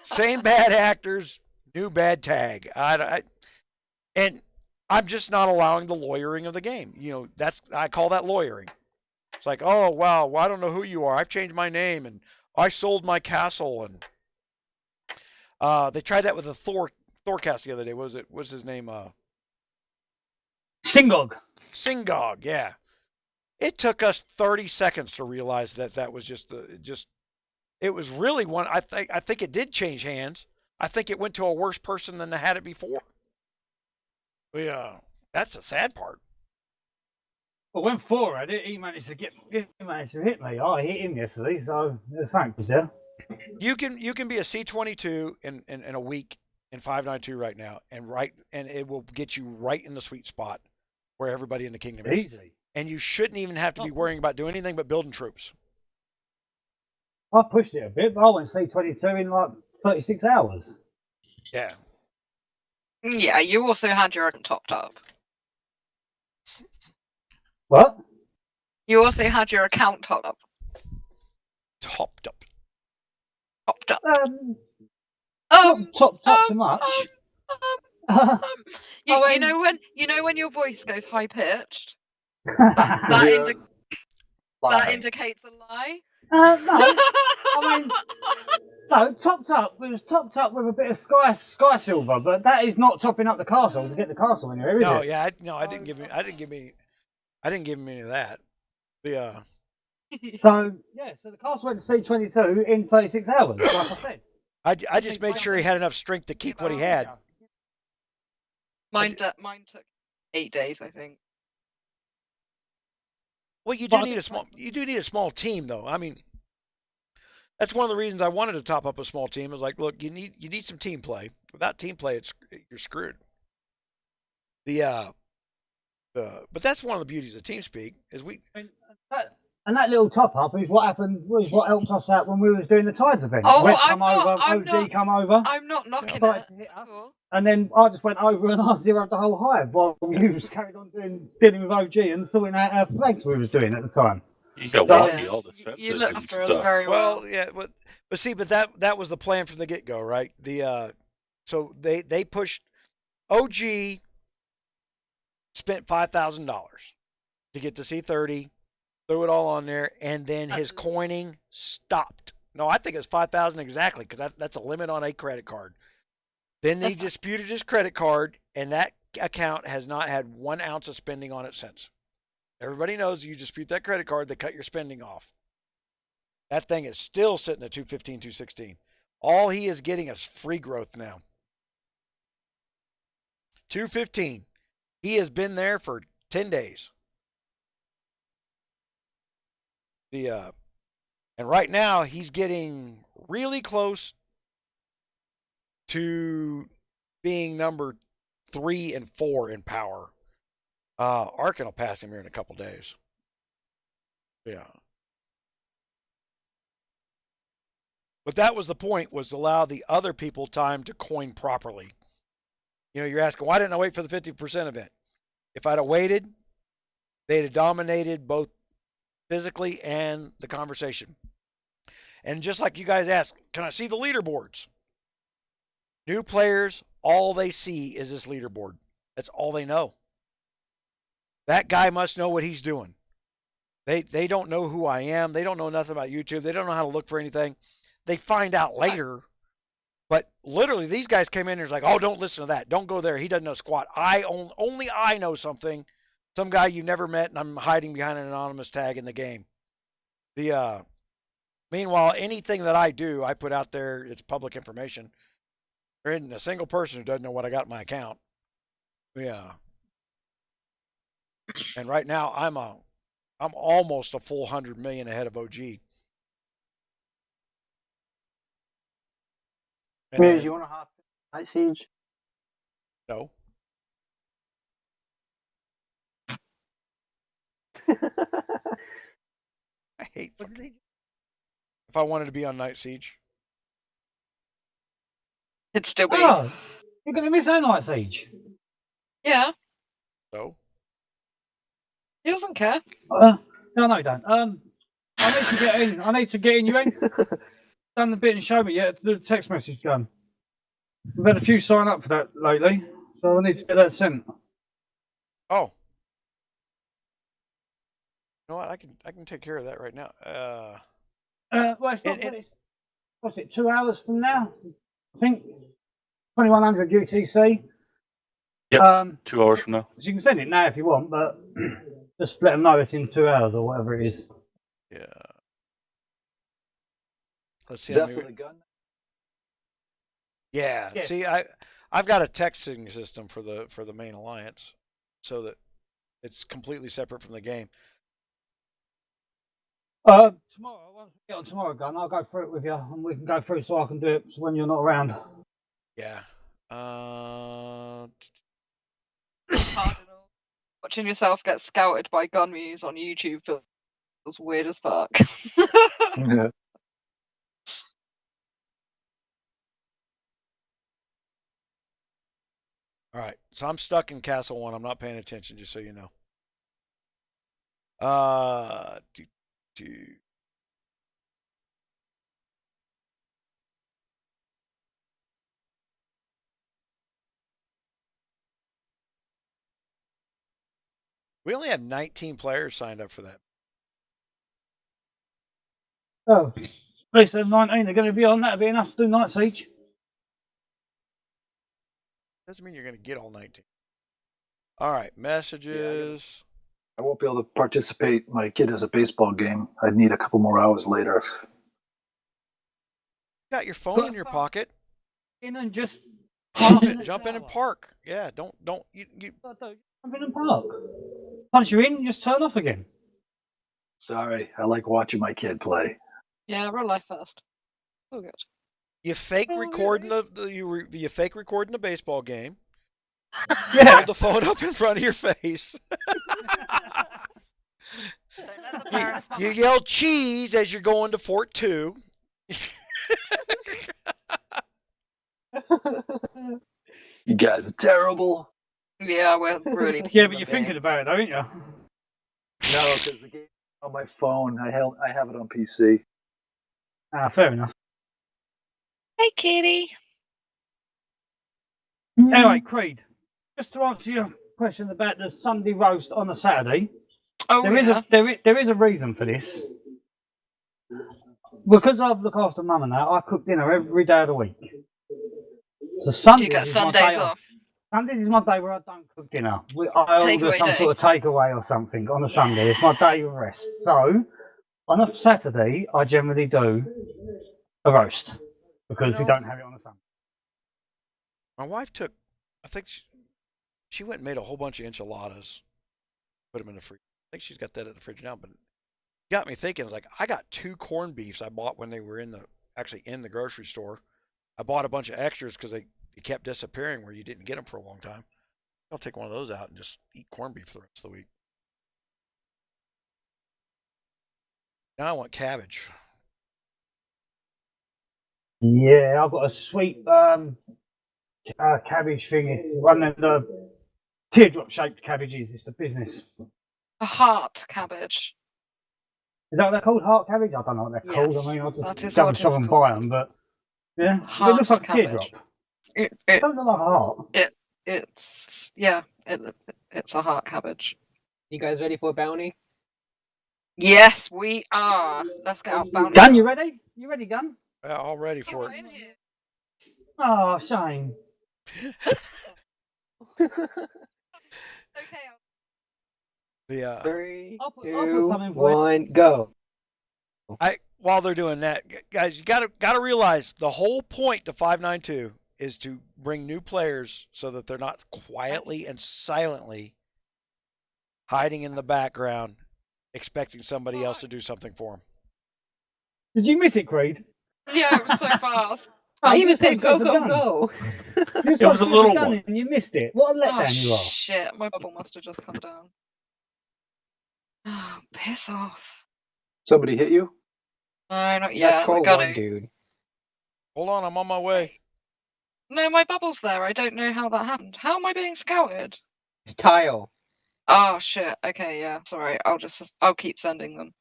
Speaker 1: same bad actors, new bad tag. And I'm just not allowing the lawyering of the game. I call that lawyering. It's like, oh wow, well, I don't know who you are. I've changed my name and I sold my castle. And they tried that with the Thorcast the other day. What's his name?
Speaker 6: Singog,
Speaker 1: yeah. It took us 30 seconds to realize that was it was really one. I think it did change hands. I think it went to a worse person than they had it before. Yeah, that's the sad part.
Speaker 6: Well, when 4 had it, he managed to hit me. I hit him yesterday, so there's something there.
Speaker 1: You can be a C22 in a week in 592 right now, and it will get you right in the sweet spot where everybody in the kingdom is.
Speaker 6: Easy.
Speaker 1: And you shouldn't even have to be worrying about doing anything but building troops.
Speaker 6: I pushed it a bit, but I went C22 in like 36 hours.
Speaker 1: Yeah.
Speaker 4: Yeah, you also had your account topped up.
Speaker 6: What?
Speaker 4: You also had your account topped up.
Speaker 1: Topped up.
Speaker 4: Topped up.
Speaker 6: Topped up so much.
Speaker 4: You know when your voice goes high pitched. That indicates a lie.
Speaker 6: No, I mean, no, topped up. It was topped up with a bit of sky silver, but that is not topping up the castle to get the castle anywhere, is
Speaker 1: No,
Speaker 6: it?
Speaker 1: yeah, I didn't give him any of that.
Speaker 6: So the castle went to C22 in 36 hours, like I said.
Speaker 1: I just made sure he had enough strength to keep what he had.
Speaker 4: Mine took 8 days, I think.
Speaker 1: Well, you do need a small team, though. I mean, that's one of the reasons I wanted to top up a small team. Is like, look, you need some team play. Without team play, you're screwed. But that's one of the beauties of TeamSpeak is
Speaker 6: And that little top up is what happened. Was what helped us out when we was doing the Tides event.
Speaker 4: Oh,
Speaker 6: Wet
Speaker 4: I'm
Speaker 6: come
Speaker 4: not.
Speaker 6: over,
Speaker 4: I'm
Speaker 6: OG
Speaker 4: not.
Speaker 6: come over.
Speaker 4: I'm not knocking
Speaker 6: started
Speaker 4: it.
Speaker 6: to hit
Speaker 4: at
Speaker 6: us,
Speaker 4: all.
Speaker 6: and then I just went over and I zeroed the whole hive while you was carried on dealing with OG and sorting out our flags we was doing at the time.
Speaker 10: You got
Speaker 6: So-
Speaker 10: walkie all the fences
Speaker 4: You looked
Speaker 10: and
Speaker 4: after us
Speaker 10: stuff.
Speaker 4: very well.
Speaker 1: Well, yeah, but see, but that was the plan from the get go, right? So they pushed. OG spent $5,000 to get to C30, threw it all on there, and then his coining stopped. No, I think it's 5,000 exactly, because that's a limit on a credit card. Then he disputed his credit card, and that account has not had 1 ounce of spending on it since. Everybody knows you dispute that credit card, they cut your spending off. That thing is still sitting at 215, 216. All he is getting is free growth now. 215. He has been there for 10 days. And right now he's getting really close to being number 3 and 4 in power. Arkin will pass him here in a couple days. Yeah. But that was the point, was to allow the other people time to coin properly. You know, you're asking, why didn't I wait for the 50% event? If I'd have waited, they'd have dominated both physically and the conversation. And just like you guys asked, can I see the leaderboards? New players, all they see is this leaderboard. That's all they know. That guy must know what he's doing. They don't know who I am. They don't know nothing about YouTube. They don't know how to look for anything. They find out later. But literally, these guys came in and was like, oh, don't listen to that. Don't go there. He doesn't know squat. Only I know something. Some guy you never met, and I'm hiding behind an anonymous tag in the game. Meanwhile, anything that I do, I put out there. It's public information. There isn't a single person who doesn't know what I got in my account. Yeah. And right now, I'm almost a full 100 million ahead of OG. And
Speaker 12: Hey, you want to hop in Night Siege?
Speaker 1: No. I hate fucking. If I wanted to be on Night Siege.
Speaker 4: It'd still be.
Speaker 6: Oh, you're going to miss our Night Siege.
Speaker 4: Yeah.
Speaker 1: So?
Speaker 4: He doesn't care.
Speaker 6: No, you don't. I need to get in. I need to get in. You ain't done the bit and show me yet. The text message gun. We've had a few sign up for that lately, so I need to get that sent.
Speaker 1: Oh. You know what? I can take care of that right now.
Speaker 6: Well, it's not. What's it? 2 hours from now, I think. 2100 UTC.
Speaker 10: Yep. 2 hours from now.
Speaker 6: So you can send it now if you want, but just let them know it's in 2 hours or whatever it is.
Speaker 1: Yeah. Let's see.
Speaker 7: Is that for the gun?
Speaker 1: Yeah.
Speaker 6: Yeah.
Speaker 1: See, I've got a texting system for the main alliance, so that it's completely separate from the game.
Speaker 6: Tomorrow, once we get on tomorrow, gun, I'll go through it with you, and we can go through so I can do it when you're not around.
Speaker 1: Yeah.
Speaker 4: Watching yourself get scouted by GunMuse on YouTube feels weird as fuck.
Speaker 7: Yeah.
Speaker 1: All right. So I'm stuck in Castle 1. I'm not paying attention, just so you know. We only have 19 players signed up for that.
Speaker 6: Oh, they said 19 are going to be on. That'll be enough to do Night Siege.
Speaker 1: Doesn't mean you're going to get all 19. All right, messages.
Speaker 7: I won't be able to participate. My kid has a baseball game. I'd need a couple more hours later.
Speaker 1: You got your phone in your pocket.
Speaker 6: In and just
Speaker 1: Jump in and park. Yeah, don't you
Speaker 6: jump in and park. Once you're in, just turn off again.
Speaker 7: Sorry, I like watching my kid play.
Speaker 4: Yeah, real life first. Oh, good.
Speaker 1: You fake recording you fake recording the baseball game.
Speaker 6: Yeah.
Speaker 1: Hold the phone up in front of your face.
Speaker 4: Don't let the
Speaker 1: You yell cheese as you're going to Fort 2.
Speaker 7: You guys are terrible.
Speaker 4: Yeah, we're really.
Speaker 6: Yeah, but you're thinking about it, aren't you?
Speaker 7: No, because the game on my phone. I have it on PC.
Speaker 6: Ah, fair enough.
Speaker 4: Hey, kitty.
Speaker 6: Anyway, Creed, just to answer your question about the Sunday roast on a Saturday,
Speaker 4: Oh,
Speaker 6: there is a reason for this. Because I look after mum and that, I cook dinner every day of the week. So Sundays
Speaker 4: You get
Speaker 6: is my
Speaker 4: Sundays
Speaker 6: day
Speaker 4: off.
Speaker 6: Sundays is my day where I don't cook dinner. I order
Speaker 4: Takeaway
Speaker 6: some
Speaker 4: day.
Speaker 6: sort of takeaway or something on a Sunday. It's my day of rest. So on a Saturday, I generally do a roast because we don't have it on a Sunday.
Speaker 1: My wife took, I think she went and made a whole bunch of enchiladas, put them in the fridge. I think she's got that in the fridge now, but it got me thinking. It's like, I got 2 corned beefs I bought when they were actually in the grocery store. I bought a bunch of extras because they kept disappearing where you didn't get them for a long time. I'll take one of those out and just eat corned beef for the rest of the week. Now I want cabbage.
Speaker 6: Yeah, I've got a sweet cabbage thing. It's one of the teardrop shaped cabbages. It's the business.
Speaker 4: A heart cabbage.
Speaker 6: Is that what they're called? Heart cabbage? I don't know what they're called. I mean, I'll just go and shop and buy them. But yeah, it looks like a teardrop.
Speaker 4: It
Speaker 6: doesn't look like a heart.
Speaker 4: It's a heart cabbage.
Speaker 9: You guys ready for a bounty?
Speaker 4: Yes, we are. Let's get our bounty.
Speaker 6: Gun, you ready? You ready, Gun?
Speaker 1: Yeah, all ready for it.
Speaker 6: Oh, shame.
Speaker 4: Okay.
Speaker 1: The
Speaker 9: 3,
Speaker 6: I'll put
Speaker 9: 2,
Speaker 6: something for you.
Speaker 9: 1, go.
Speaker 1: While they're doing that, guys, you gotta realize the whole point to 592 is to bring new players so that they're not quietly and silently hiding in the background, expecting somebody else to do something for them.
Speaker 6: Did you miss it, Creed?
Speaker 4: Yeah, it was so fast.
Speaker 9: I even
Speaker 6: you're
Speaker 9: said
Speaker 6: supposed
Speaker 9: go,
Speaker 6: to
Speaker 9: go,
Speaker 6: go.
Speaker 9: go.
Speaker 6: It
Speaker 10: was a little one.
Speaker 6: And you missed it. What a letdown you are.
Speaker 4: Shit, my bubble must have just come down. Oh, piss off.
Speaker 7: Somebody hit you?
Speaker 4: No, not
Speaker 9: That
Speaker 4: yet.
Speaker 9: troll
Speaker 4: Gonna.
Speaker 9: one, dude.
Speaker 1: Hold on, I'm on my way.
Speaker 4: No, my bubble's there. I don't know how that happened. How am I being scouted?
Speaker 9: It's tile.
Speaker 4: Oh shit. Okay, yeah. Sorry. I'll keep sending them.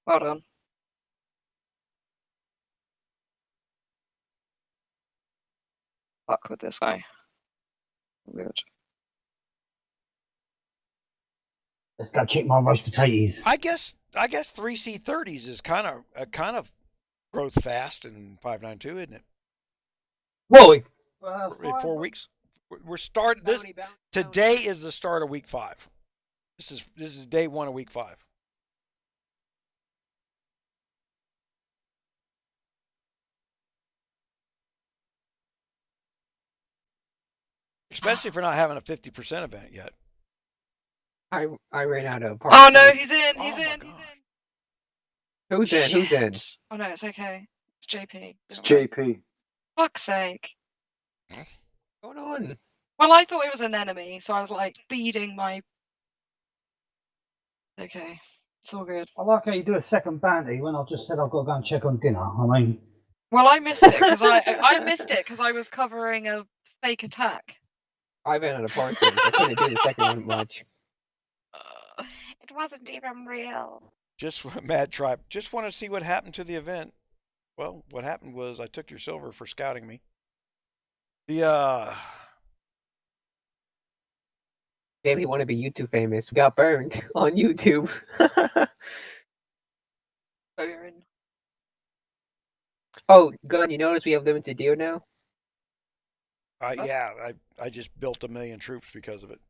Speaker 4: Well done. Fuck with this guy. Weird.
Speaker 6: Let's go check my roast potatoes.
Speaker 1: I guess 3C30s is kind of growth fast in 592, isn't it?
Speaker 6: Well,
Speaker 1: 4 weeks. We're starting this. Today is the start of week 5. This is day 1 of week 5. Especially if we're not having a 50% event yet.
Speaker 9: I ran out of
Speaker 4: parts. Oh no, he's in. He's in.
Speaker 9: Who's in? Who's in?
Speaker 4: Oh no, it's okay. It's JP.
Speaker 7: It's JP.
Speaker 4: Fuck's sake.
Speaker 9: What's going on?
Speaker 4: Well, I thought it was an enemy, so I was like beading my. Okay, it's all good.
Speaker 6: I like how you do a second bounty when I just said I've got to go and check on dinner. I mean.
Speaker 4: Well, I missed it because I was covering a fake attack.
Speaker 9: I ran out of parts. I couldn't do the second one much.
Speaker 4: It wasn't even real.
Speaker 1: Just Mad Tribe. Just want to see what happened to the event. Well, what happened was I took your silver for scouting me.
Speaker 9: Maybe want to be YouTube famous. Got burned on YouTube. Oh, Gun, you notice we have limited deal now?
Speaker 1: Yeah, I just built 1 million troops because of it.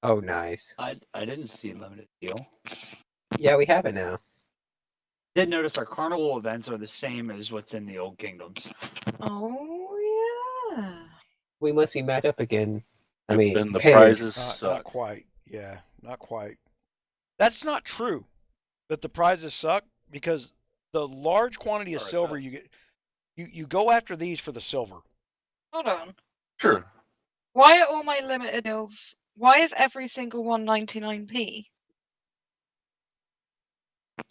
Speaker 9: Oh, nice.
Speaker 11: I didn't see limited deal.
Speaker 9: Yeah, we have it now.
Speaker 11: Did notice our carnival events are the same as what's in the old kingdoms.
Speaker 4: Oh yeah.
Speaker 9: We must be matched up again. I mean,
Speaker 10: and the prizes suck.
Speaker 1: Not quite. Yeah, not quite. That's not true. That the prizes suck because the large quantity of silver you get, you go after these for the silver.
Speaker 4: Hold on.
Speaker 10: Sure.
Speaker 4: Why are all my limited deals Why is every single one 99p?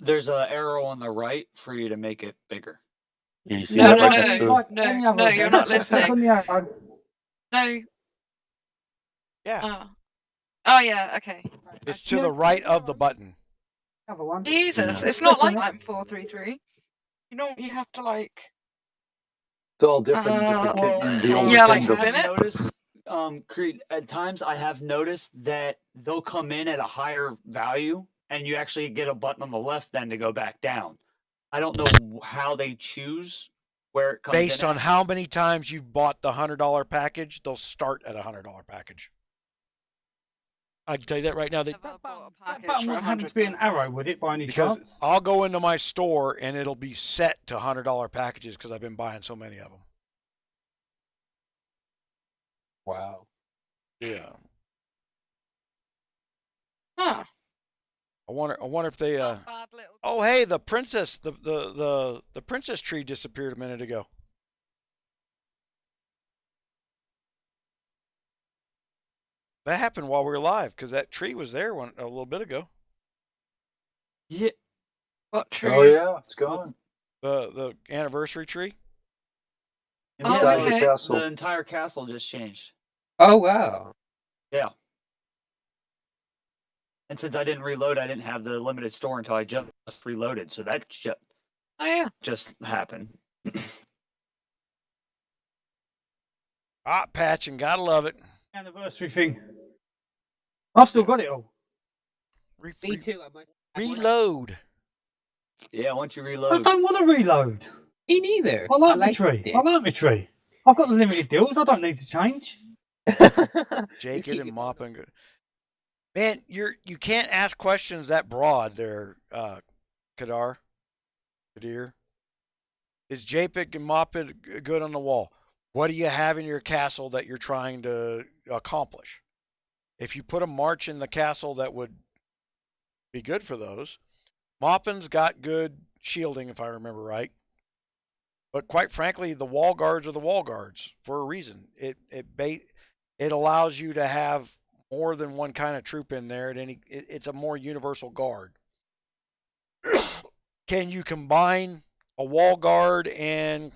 Speaker 11: There's an arrow on the right for you to make it bigger.
Speaker 10: Yeah, you see
Speaker 4: No,
Speaker 10: that
Speaker 4: no,
Speaker 10: right next
Speaker 4: no,
Speaker 10: to
Speaker 4: no, you're not listening. No.
Speaker 1: Yeah.
Speaker 4: Oh yeah, okay.
Speaker 1: It's to the right of the button.
Speaker 4: Jesus,
Speaker 10: Yeah.
Speaker 4: it's not like that in 433. You know, you have to like.
Speaker 7: It's all different. Different
Speaker 11: Well,
Speaker 7: in the old
Speaker 4: yeah, like
Speaker 11: I
Speaker 7: kingdoms.
Speaker 11: have
Speaker 4: spin it.
Speaker 11: noticed, Creed, at times I have noticed that they'll come in at a higher value, and you actually get a button on the left then to go back down. I don't know how they choose where it comes
Speaker 1: Based
Speaker 11: in
Speaker 1: on
Speaker 11: at.
Speaker 1: how many times you've bought the $100 package, they'll start at a $100 package. I can tell you that right now.
Speaker 6: That button would happen to be an arrow, would it, by any
Speaker 1: Because
Speaker 6: chance?
Speaker 1: I'll go into my store and it'll be set to $100 packages because I've been buying so many of them.
Speaker 7: Wow.
Speaker 1: Yeah.
Speaker 4: Huh.
Speaker 1: I wonder if they oh hey, the princess the princess tree disappeared a minute ago. That happened while we were live because that tree was there a little bit ago.
Speaker 11: Yeah.
Speaker 4: What tree?
Speaker 7: Oh yeah, it's gone.
Speaker 1: The anniversary tree.
Speaker 7: Inside
Speaker 4: okay.
Speaker 7: the castle.
Speaker 11: The entire castle just changed.
Speaker 9: Oh wow.
Speaker 11: Yeah. And since I didn't reload, I didn't have the limited store until I just reloaded. So that
Speaker 4: Oh yeah.
Speaker 11: just happened.
Speaker 1: Hot patching, gotta love it.
Speaker 6: Anniversary thing. I've still got it all.
Speaker 9: Me too.
Speaker 1: Reload.
Speaker 11: Yeah, once you
Speaker 6: I
Speaker 11: reload.
Speaker 6: don't want to reload.
Speaker 9: Me neither.
Speaker 6: I like my tree. I like my tree. I've got the limited deals. I don't need to change.
Speaker 1: Jake it and mopping. Man, you can't ask questions that broad there, 𝗙𝗪. Is JPEG and Moppet good on the wall? What do you have in your castle that you're trying to accomplish? If you put a march in the castle, that would be good for those. Moppin's got good shielding, if I remember right. But quite frankly, the wall guards are the wall guards for a reason. It allows you to have more than one kind of troop in there at any. It's a more universal guard. Can you combine a wall guard and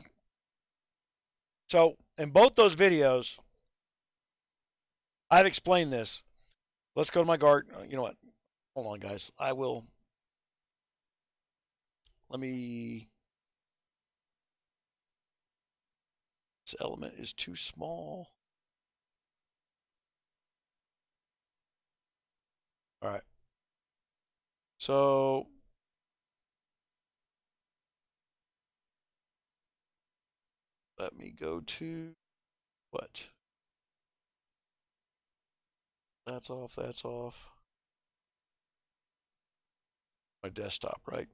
Speaker 1: so in both those videos, I've explained this. Let's go to my guard. You know what? Hold on, guys. I will. Let me. This element is too small. All right. So let me go to what? That's off. That's off. My desktop, right?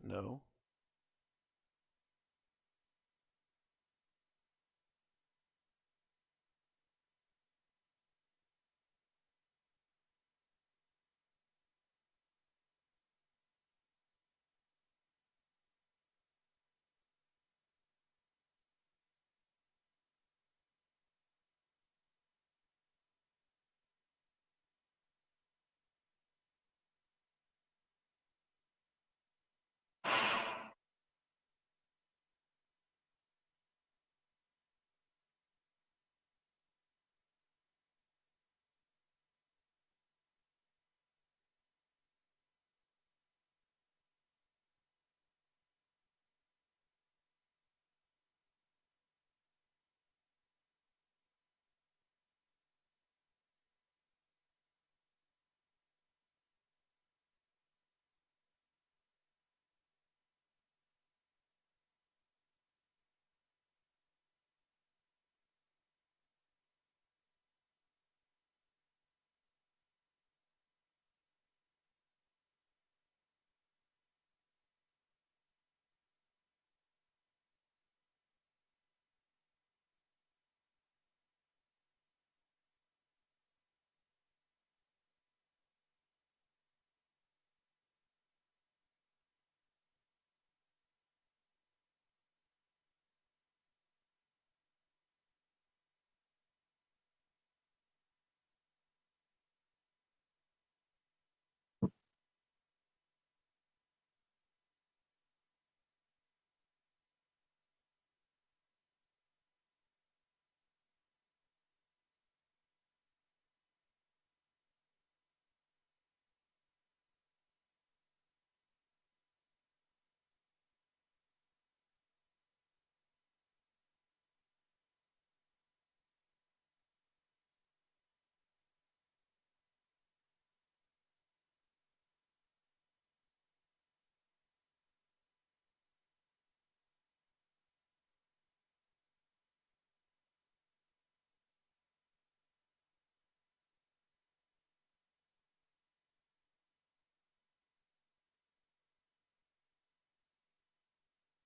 Speaker 1: No.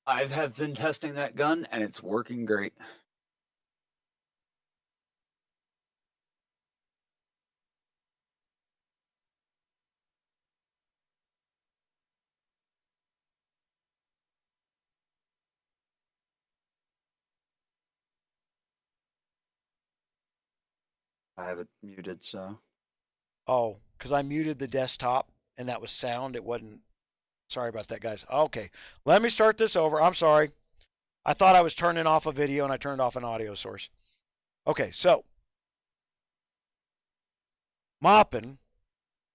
Speaker 11: I have been testing that gun, and it's working great. I have it muted, so.
Speaker 1: Oh, because I muted the desktop and that was sound. It wasn't. Sorry about that, guys. Okay, let me start this over. I'm sorry. I thought I was turning off a video and I turned off an audio source. Okay, so mopping.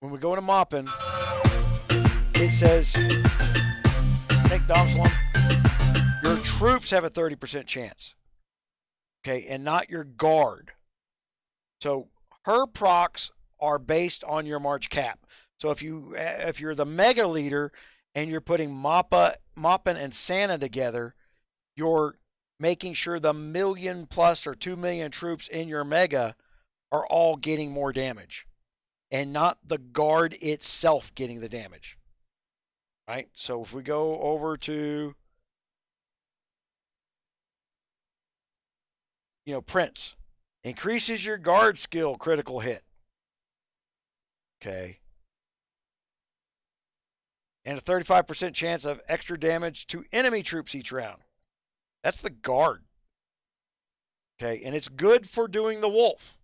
Speaker 1: When we go into mopping, it says, take Domsalom, your troops have a 30% chance. Okay, and not your guard. So her procs are based on your March cap. So if you're the mega leader and you're putting Moppin and Santa together, you're making sure the 1 million plus or 2 million troops in your mega are all getting more damage, and not the guard itself getting the damage. Right? So if we go over to, Prince, increases your guard skill critical hit. Okay. And a 35% chance of extra damage to enemy troops each round. That's the guard. Okay, and it's good for doing the wolf.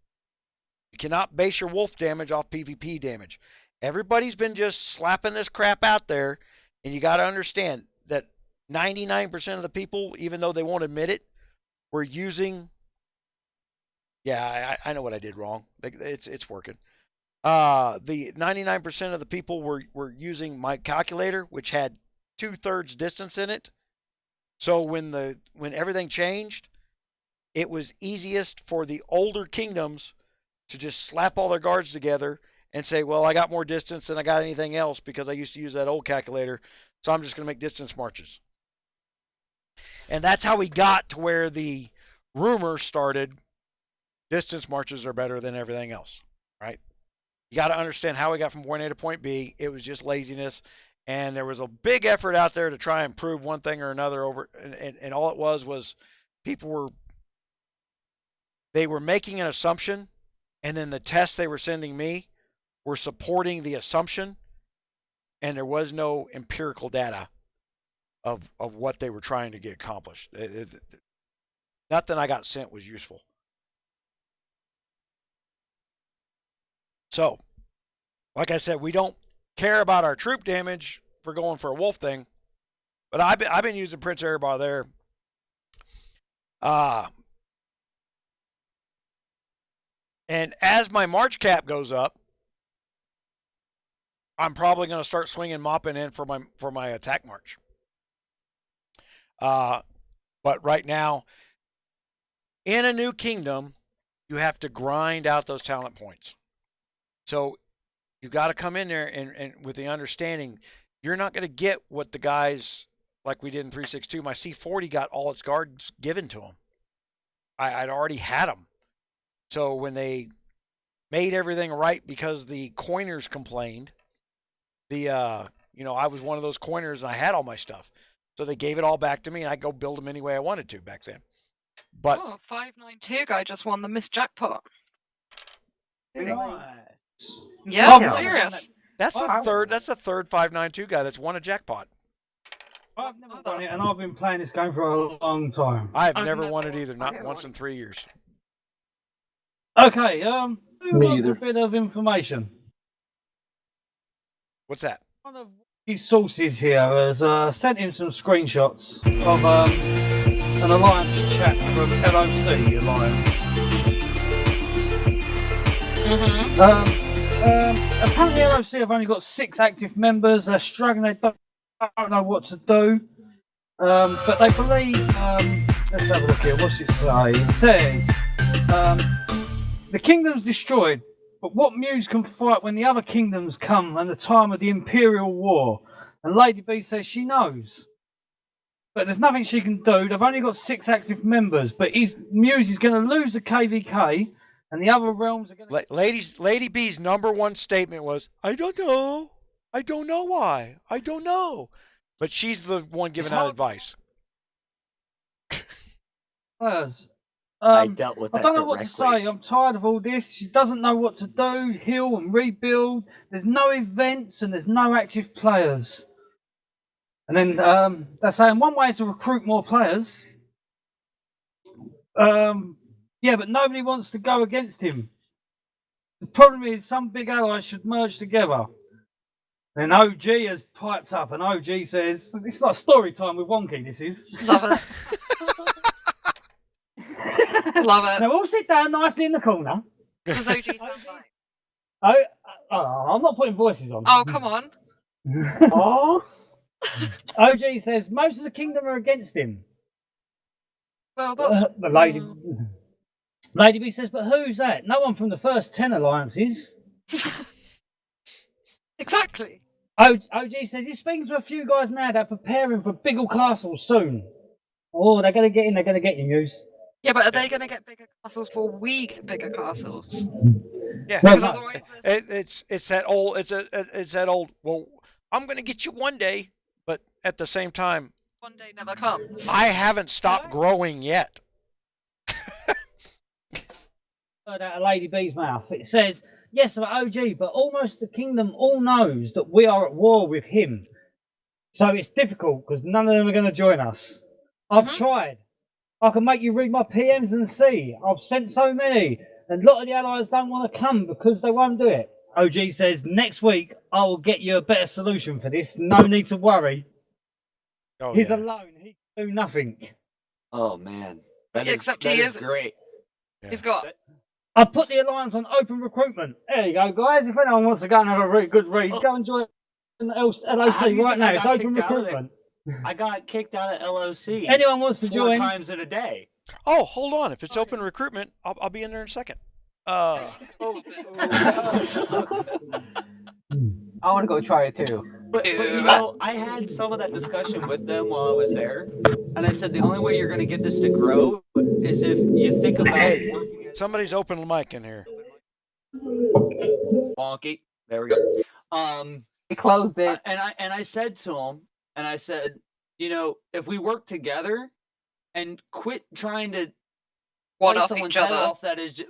Speaker 1: You cannot base your wolf damage off PvP damage. Everybody's been just slapping this crap out there, and you got to understand that 99% of the people, even though they won't admit it, were using. Yeah, I know what I did wrong. It's working. The 99% of the people were using my calculator, which had 2/3 distance in it. So when everything changed, it was easiest for the older kingdoms to just slap all their guards together and say, well, I got more distance than I got anything else because I used to use that old calculator, so I'm just going to make distance marches. And that's how we got to where the rumor started, distance marches are better than everything else, right? You got to understand how we got from point A to point B. It was just laziness, and there was a big effort out there to try and prove one thing or another over, and all it was people were making an assumption, and then the tests they were sending me were supporting the assumption, and there was no empirical data of what they were trying to get accomplished. Nothing I got sent was useful. So, like I said, we don't care about our troop damage for going for a wolf thing, but I've been using Prince 𝗂𝙗𝗓 there. And as my March cap goes up, I'm probably going to start swinging mopping in for my attack march. But right now, in a new kingdom, you have to grind out those talent points. So you got to come in there and with the understanding, you're not going to get what the guys like we did in 362. My C40 got all its guards given to them. I'd already had them. So when they made everything right because the coiners complained, I was one of those coiners and I had all my stuff. So they gave it all back to me and I go build them any way I wanted to back then. But
Speaker 4: 592 guy just won the Miss Jackpot.
Speaker 6: Nice.
Speaker 4: Yeah, I'm serious.
Speaker 1: That's the third 592 guy that's won a jackpot.
Speaker 6: I've never won it, and I've been playing this game for a long time.
Speaker 1: I've never won it either, not once in 3 years.
Speaker 6: Okay, who wants a bit of information?
Speaker 1: What's that?
Speaker 6: One of these sources here has sent him some screenshots of an alliance chat from LOC Alliance. Apparently LOC have only got 6 active members. They're struggling. They don't know what to do. But they believe, let's have a look here. What's it say? It says, the kingdom's destroyed, but what Muse can fight when the other kingdoms come and the time of the Imperial War? And Lady B says she knows. But there's nothing she can do. They've only got 6 active members, but Muse is going to lose the KVK, and the other realms are going to...
Speaker 1: Lady B's number one statement was, I don't know. I don't know why. I don't know. But she's the one giving out advice.
Speaker 6: players.
Speaker 11: I dealt with
Speaker 6: I
Speaker 11: that
Speaker 6: don't know what to
Speaker 11: directly.
Speaker 6: say. I'm tired of all this. She doesn't know what to do, heal and rebuild. There's no events and there's no active players. And then they're saying one way is to recruit more players. Yeah, but nobody wants to go against him. The problem is some big allies should merge together. Then OG has piped up and OG says, it's like story time with Wonky, this is.
Speaker 4: Love it. Love it.
Speaker 6: Now we'll sit down nicely in the corner.
Speaker 4: Does OG sound
Speaker 6: Oh,
Speaker 4: like?
Speaker 6: I'm not putting voices on.
Speaker 4: Oh, come on.
Speaker 6: Oh. OG says most of the kingdom are against him.
Speaker 4: Well, that's...
Speaker 6: The Lady B says, but who's that? No one from the first 10 alliances.
Speaker 4: Exactly.
Speaker 6: OG says he's speaking to a few guys now that are preparing for bigger castles soon. Oh, they're going to get in, they're going to get you, Muse.
Speaker 4: Yeah, but are they going to get bigger castles before we get bigger castles?
Speaker 1: Yeah,
Speaker 6: Well,
Speaker 4: Because
Speaker 6: no.
Speaker 4: otherwise,
Speaker 1: it's that old. It's that old. Well, I'm going to get you one day, but at the same time,
Speaker 4: one day never comes.
Speaker 1: I haven't stopped growing yet.
Speaker 6: Out of Lady B's mouth. It says, yes, for OG, but almost the kingdom all knows that we are at war with him. So it's difficult because none of them are going to join us. I've tried. I can make you read my PMs and see. I've sent so many. And a lot of the allies don't want to come because they won't do it. OG says, next week, I will get you a better solution for this. No need to worry.
Speaker 1: Oh,
Speaker 6: He's
Speaker 1: yeah.
Speaker 6: alone. He can do nothing.
Speaker 11: Oh man,
Speaker 4: Except
Speaker 11: that
Speaker 4: he
Speaker 11: is
Speaker 4: is
Speaker 11: great.
Speaker 4: He's got.
Speaker 6: I put the alliance on open recruitment. There you go, guys. If anyone wants to go and have a really good read, go and join LOC right now. It's open recruitment.
Speaker 11: I got kicked out of LOC.
Speaker 6: Anyone wants to
Speaker 11: 4
Speaker 6: join?
Speaker 11: times in a day.
Speaker 1: Oh, hold on. If it's open recruitment, I'll be in there in a second.
Speaker 9: I want to go try it too.
Speaker 11: But you know, I had some of that discussion with them while I was there, and I said the only way you're going to get this to grow is if you think about working.
Speaker 1: Somebody's open the mic in here.
Speaker 11: Wonky. There we go.
Speaker 9: He closed it.
Speaker 11: And I said to him, and I said, you know, if we work together and quit trying to
Speaker 4: One
Speaker 11: slice
Speaker 4: off
Speaker 11: someone's
Speaker 4: each
Speaker 11: head
Speaker 4: other.
Speaker 11: off that is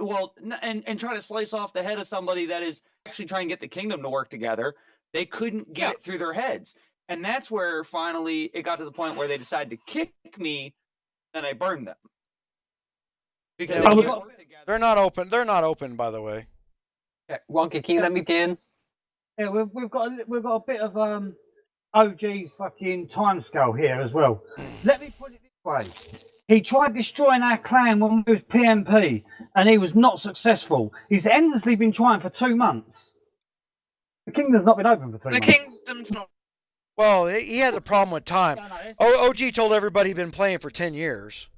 Speaker 11: and try to slice off the head of somebody that is actually trying to get the kingdom to work together, they couldn't get it through their heads. And that's where finally it got to the point where they decided to kick me, and I burned them. Because they can't work together.
Speaker 1: They're not open. They're not open, by the way.
Speaker 9: Wonky, can you let me begin?
Speaker 6: Yeah, we've got a bit of OG's fucking timescale here as well. Let me put it this way: he tried destroying our clan when we was PMP, and he was not successful. He's endlessly been trying for 2 months. The kingdom's not been open for 2 months.
Speaker 4: The kingdom's not.
Speaker 1: Well, he has a problem with time. OG told everybody he'd been playing for 10 years.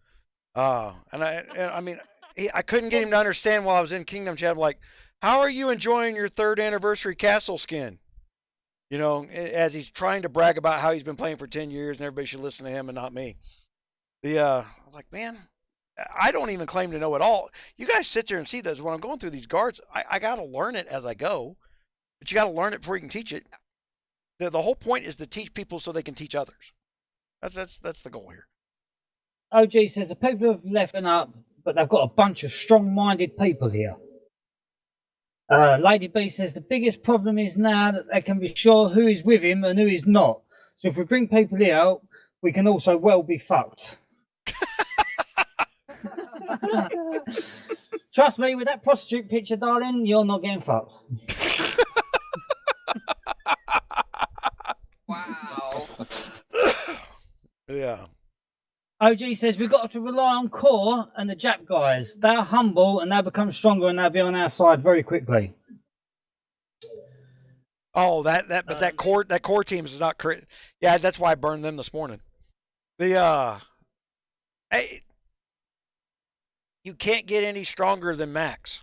Speaker 1: And I mean, I couldn't get him to understand while I was in Kingdom Chat. I'm like, how are you enjoying your 3rd anniversary castle skin? You know, as he's trying to brag about how he's been playing for 10 years and everybody should listen to him and not me. I was like, man, I don't even claim to know it all. You guys sit there and see this. When I'm going through these guards, I got to learn it as I go. But you got to learn it before you can teach it. The whole point is to teach people so they can teach others. That's the goal here.
Speaker 6: OG says the people have left and up, but they've got a bunch of strong-minded people here. Lady B says the biggest problem is now that they can be sure who is with him and who is not. So if we bring people here, we can also well be fucked. Trust me, with that prostitute picture, darling, you're not getting fucked.
Speaker 4: Wow.
Speaker 1: Yeah.
Speaker 6: OG says we've got to rely on Core and the Jap guys. They're humble and they'll become stronger and they'll be on our side very quickly.
Speaker 1: Oh, that core team is not correct. Yeah, that's why I burned them this morning. You can't get any stronger than Max.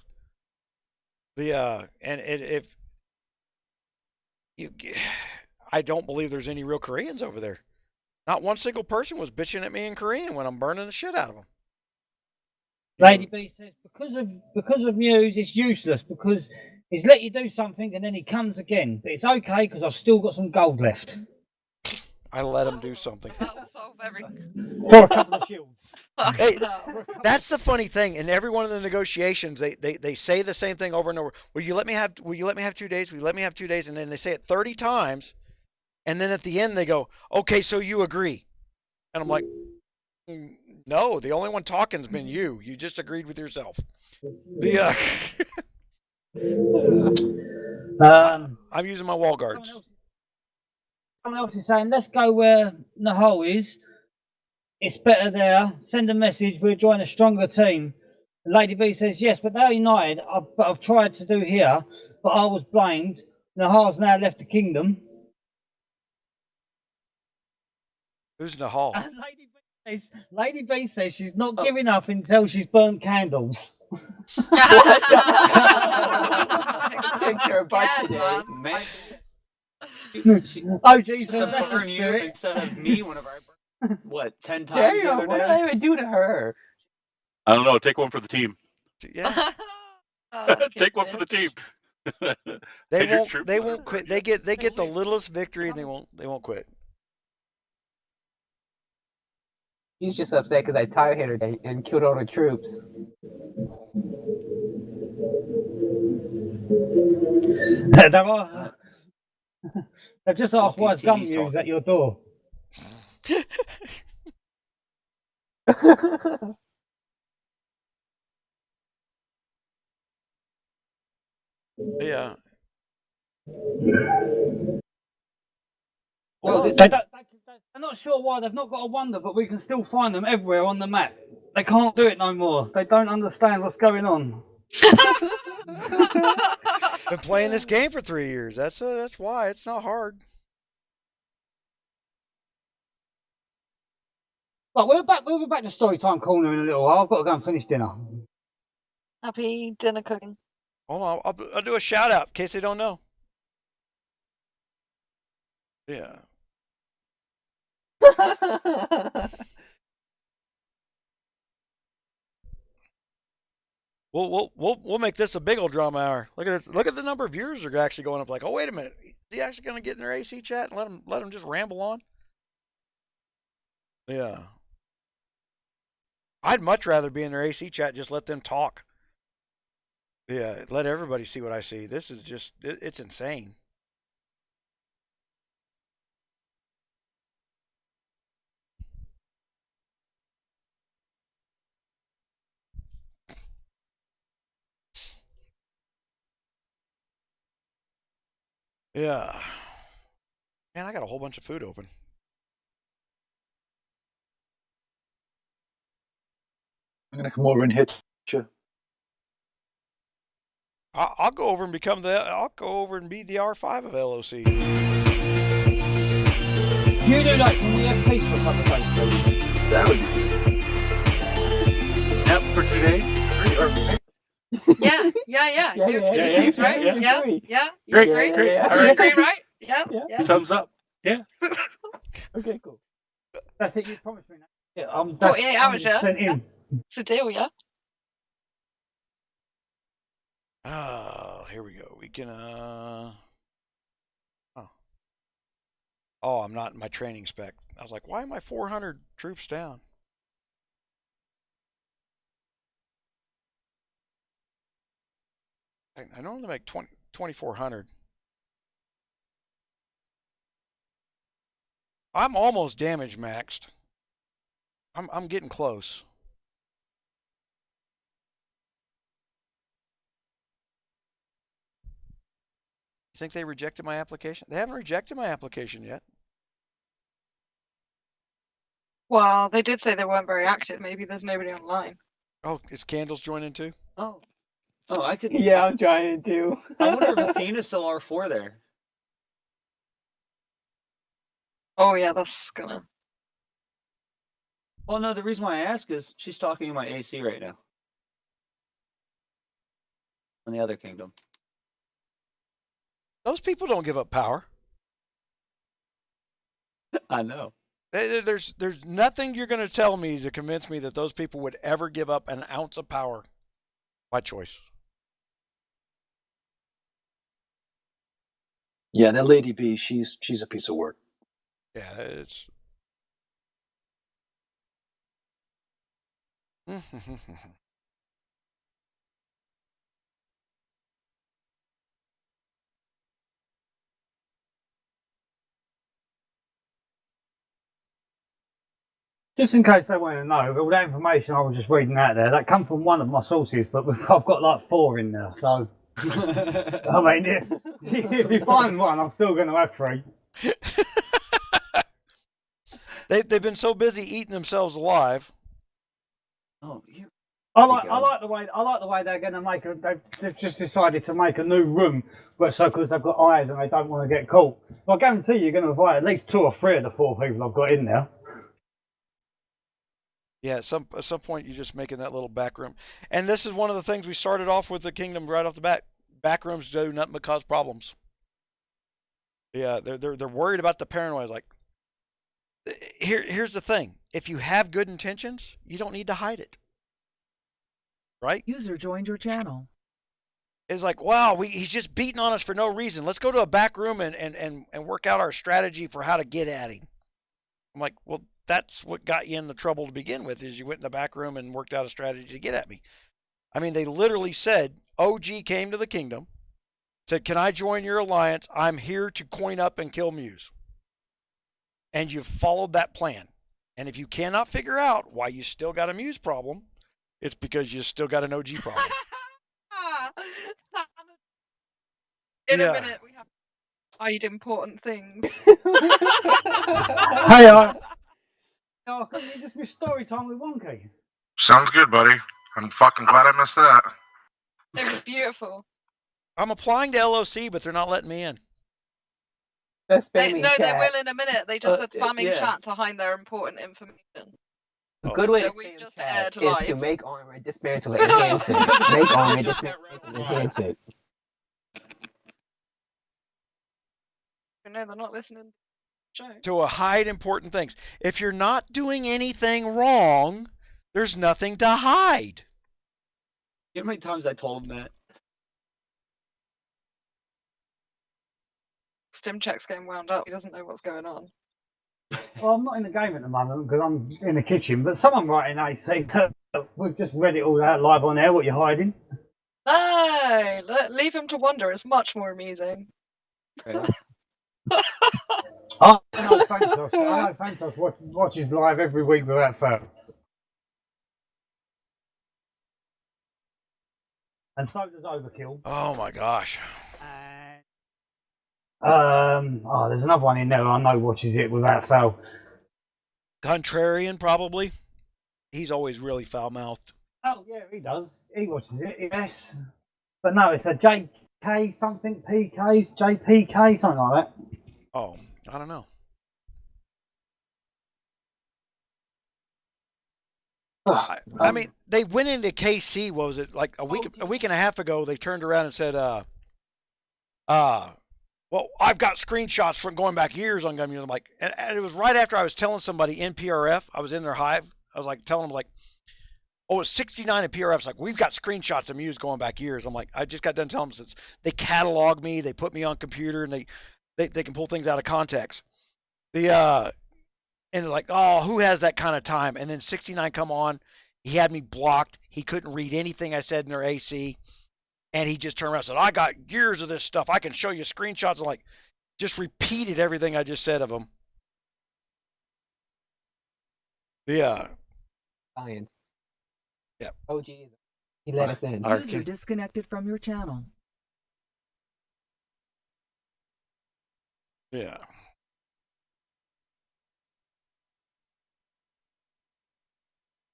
Speaker 1: I don't believe there's any real Koreans over there. Not one single person was bitching at me in Korean when I'm burning the shit out of them.
Speaker 6: Lady B says because of Muse, it's useless because he's let you do something and then he comes again. But it's okay because I've still got some gold left.
Speaker 1: I let him do something.
Speaker 4: That'll solve everything.
Speaker 6: For a couple of shields.
Speaker 1: Hey, that's the funny thing. In every one of the negotiations, they say the same thing over and over. Will you let me have 2 days? Will you let me have 2 days? And then they say it 30 times, and then at the end they go, okay, so you agree? And I'm like, no, the only one talking's been you. You just agreed with yourself. I'm using my wall guards.
Speaker 6: Someone else is saying, let's go where 𝗙𝗪 is. It's better there. Send a message. We'll join a stronger team. Lady B says, yes, but they're united. I've tried to do here, but I was blamed. 𝗙𝗪's now left the kingdom.
Speaker 1: Who's Nahal?
Speaker 6: Lady B says she's not giving up until she's burnt candles.
Speaker 9: Takes her a bite today.
Speaker 11: Man.
Speaker 6: Oh, Jesus,
Speaker 11: Just to
Speaker 6: that's the
Speaker 11: burn you
Speaker 6: spirit.
Speaker 11: instead of me whenever I burn. What, 10 times the
Speaker 9: Damn,
Speaker 11: other
Speaker 9: what
Speaker 11: day?
Speaker 9: did I even do to her?
Speaker 10: I don't know. Take one for the team.
Speaker 1: Yeah.
Speaker 10: Take one for the team.
Speaker 1: They won't quit. They get the littlest victory and they won't quit.
Speaker 9: He's just upset because I tire hit her and killed all the troops.
Speaker 6: They've just asked why is GunMuse at your door.
Speaker 1: Yeah.
Speaker 6: Well, they're not sure why. They've not got a wonder, but we can still find them everywhere on the map. They can't do it no more. They don't understand what's going on.
Speaker 1: Been playing this game for 3 years. That's why. It's not hard.
Speaker 6: But we'll be back to Storytime Corner in a little while. I've got to go and finish dinner.
Speaker 4: Happy dinner cooking.
Speaker 1: Hold on. I'll do a shout out in case they don't know. Yeah. We'll make this a big old drama hour. Look at this. Look at the number of viewers are actually going up. Like, oh wait a minute, is he actually going to get in their AC chat and let them just ramble on? Yeah. I'd much rather be in their AC chat. Just let them talk. Yeah, let everybody see what I see. This is just it's insane. Yeah. Man, I got a whole bunch of food open.
Speaker 7: I'm gonna come over and hit you.
Speaker 1: I'll go over and become I'll go over and be the R5 of LOC.
Speaker 6: Do you do that when we have peace for a couple of days, please?
Speaker 10: That would. Yep, for 2 days. 3 or.
Speaker 4: Yeah. You have 2 days, right? Yeah.
Speaker 10: Great,
Speaker 4: agree?
Speaker 10: great.
Speaker 4: You
Speaker 10: All right.
Speaker 4: agree, right? Yeah.
Speaker 10: Thumbs up. Yeah.
Speaker 6: Okay, cool. That's it. You promised me. Yeah,
Speaker 4: 48 hours, yeah.
Speaker 6: In.
Speaker 4: It's a deal, yeah.
Speaker 1: Here we go. We can Oh, I'm not in my training spec. I was like, why am I 400 troops down? I normally make 2,400. I'm almost damage maxed. I'm getting close. You think they rejected my application? They haven't rejected my application yet.
Speaker 4: Well, they did say they weren't very active. Maybe there's nobody online.
Speaker 1: Oh, is Candles joining too?
Speaker 11: Oh, I could.
Speaker 9: Yeah, I'm trying to do.
Speaker 11: I wonder if Athena's still R4 there.
Speaker 4: Oh yeah, that's gonna.
Speaker 11: Well, no, the reason why I ask is she's talking in my AC right now. On the other kingdom.
Speaker 1: Those people don't give up power.
Speaker 11: I know.
Speaker 1: There's nothing you're going to tell me to convince me that those people would ever give up an ounce of power by choice.
Speaker 7: Yeah, that Lady B, she's a piece of work.
Speaker 1: Yeah, it's.
Speaker 6: Just in case they want to know, all that information I was just reading out there, that come from one of my sources, but I've got like 4 in there, so. I mean, if you find one, I'm still going to have 3.
Speaker 1: They've been so busy eating themselves alive.
Speaker 11: Oh, here.
Speaker 6: I like the way they're going to make they've just decided to make a new room, but so because they've got eyes and they don't want to get caught. Well, I guarantee you're going to avoid at least 2 or 3 of the 4 people I've got in there.
Speaker 1: Yeah, at some point you're just making that little back room, and this is one of the things we started off with the kingdom right off the bat. Back rooms do nothing but cause problems. Yeah, they're worried about the paranoia. Like, here's the thing: if you have good intentions, you don't need to hide it, right?
Speaker 2: User joined your channel.
Speaker 1: It's like, wow, he's just beating on us for no reason. Let's go to a back room and work out our strategy for how to get at him. I'm like, well, that's what got you in the trouble to begin with, is you went in the back room and worked out a strategy to get at me. I mean, they literally said, OG came to the kingdom, said, can I join your alliance? I'm here to coin up and kill Muse. And you've followed that plan. And if you cannot figure out why you still got a Muse problem, it's because you still got an OG problem.
Speaker 4: In a minute, we have to hide important things.
Speaker 6: Hey, couldn't you just be story time with Wonky?
Speaker 13: Sounds good, buddy. I'm fucking glad I missed that.
Speaker 4: It was beautiful.
Speaker 1: I'm applying to LOC, but they're not letting me in.
Speaker 9: They're
Speaker 4: They
Speaker 9: spamming chat.
Speaker 4: will in a minute. They just said spamming chat to hide their important information.
Speaker 9: A good way to
Speaker 4: we've
Speaker 9: spam
Speaker 4: just
Speaker 9: chat
Speaker 4: aired
Speaker 9: is
Speaker 4: live.
Speaker 9: to make armor, dismantle it, enhance it. Make armor, dismantle it, enhance it.
Speaker 4: No, they're not listening.
Speaker 1: To hide important things. If you're not doing anything wrong, there's nothing to hide.
Speaker 11: You know how many times I told him that?
Speaker 4: Stim-check's getting wound up. He doesn't know what's going on.
Speaker 6: Well, I'm not in the game at the moment because I'm in the kitchen, but someone writing AC that we've just read it all out live on air. What you're hiding?
Speaker 4: No, leave him to wonder. It's much more amusing.
Speaker 6: I know Fantos watches live every week without fail. And so does Overkill.
Speaker 1: Oh my gosh.
Speaker 6: There's another one in there I know watches it without fail.
Speaker 1: Contrarian, probably. He's always really foul-mouthed.
Speaker 6: Oh yeah, he does. He watches it, yes. But no, it's a JK something, PKs, JPK, something like that.
Speaker 1: Oh, I don't know. I mean, they went into KC. What was it, like a week and a half ago? They turned around and said, well, I've got screenshots from going back years on GunMuse. I'm like, and it was right after I was telling somebody in PRF. I was in their hive. I was like telling them like, oh, it's 69 in PRF. It's like, we've got screenshots of Muse going back years. I'm like, I just got done telling them since they catalog me, they put me on computer, and they can pull things out of context. And they're like, oh, who has that kind of time? And then 69 come on. He had me blocked. He couldn't read anything I said in their AC. And he just turned around and said, I got years of this stuff. I can show you screenshots. I'm like, just repeated everything I just said of him. Yeah.
Speaker 9: Science.
Speaker 1: Yeah.
Speaker 9: Oh, geez. He let us in.
Speaker 2: User disconnected from your channel.
Speaker 1: Yeah.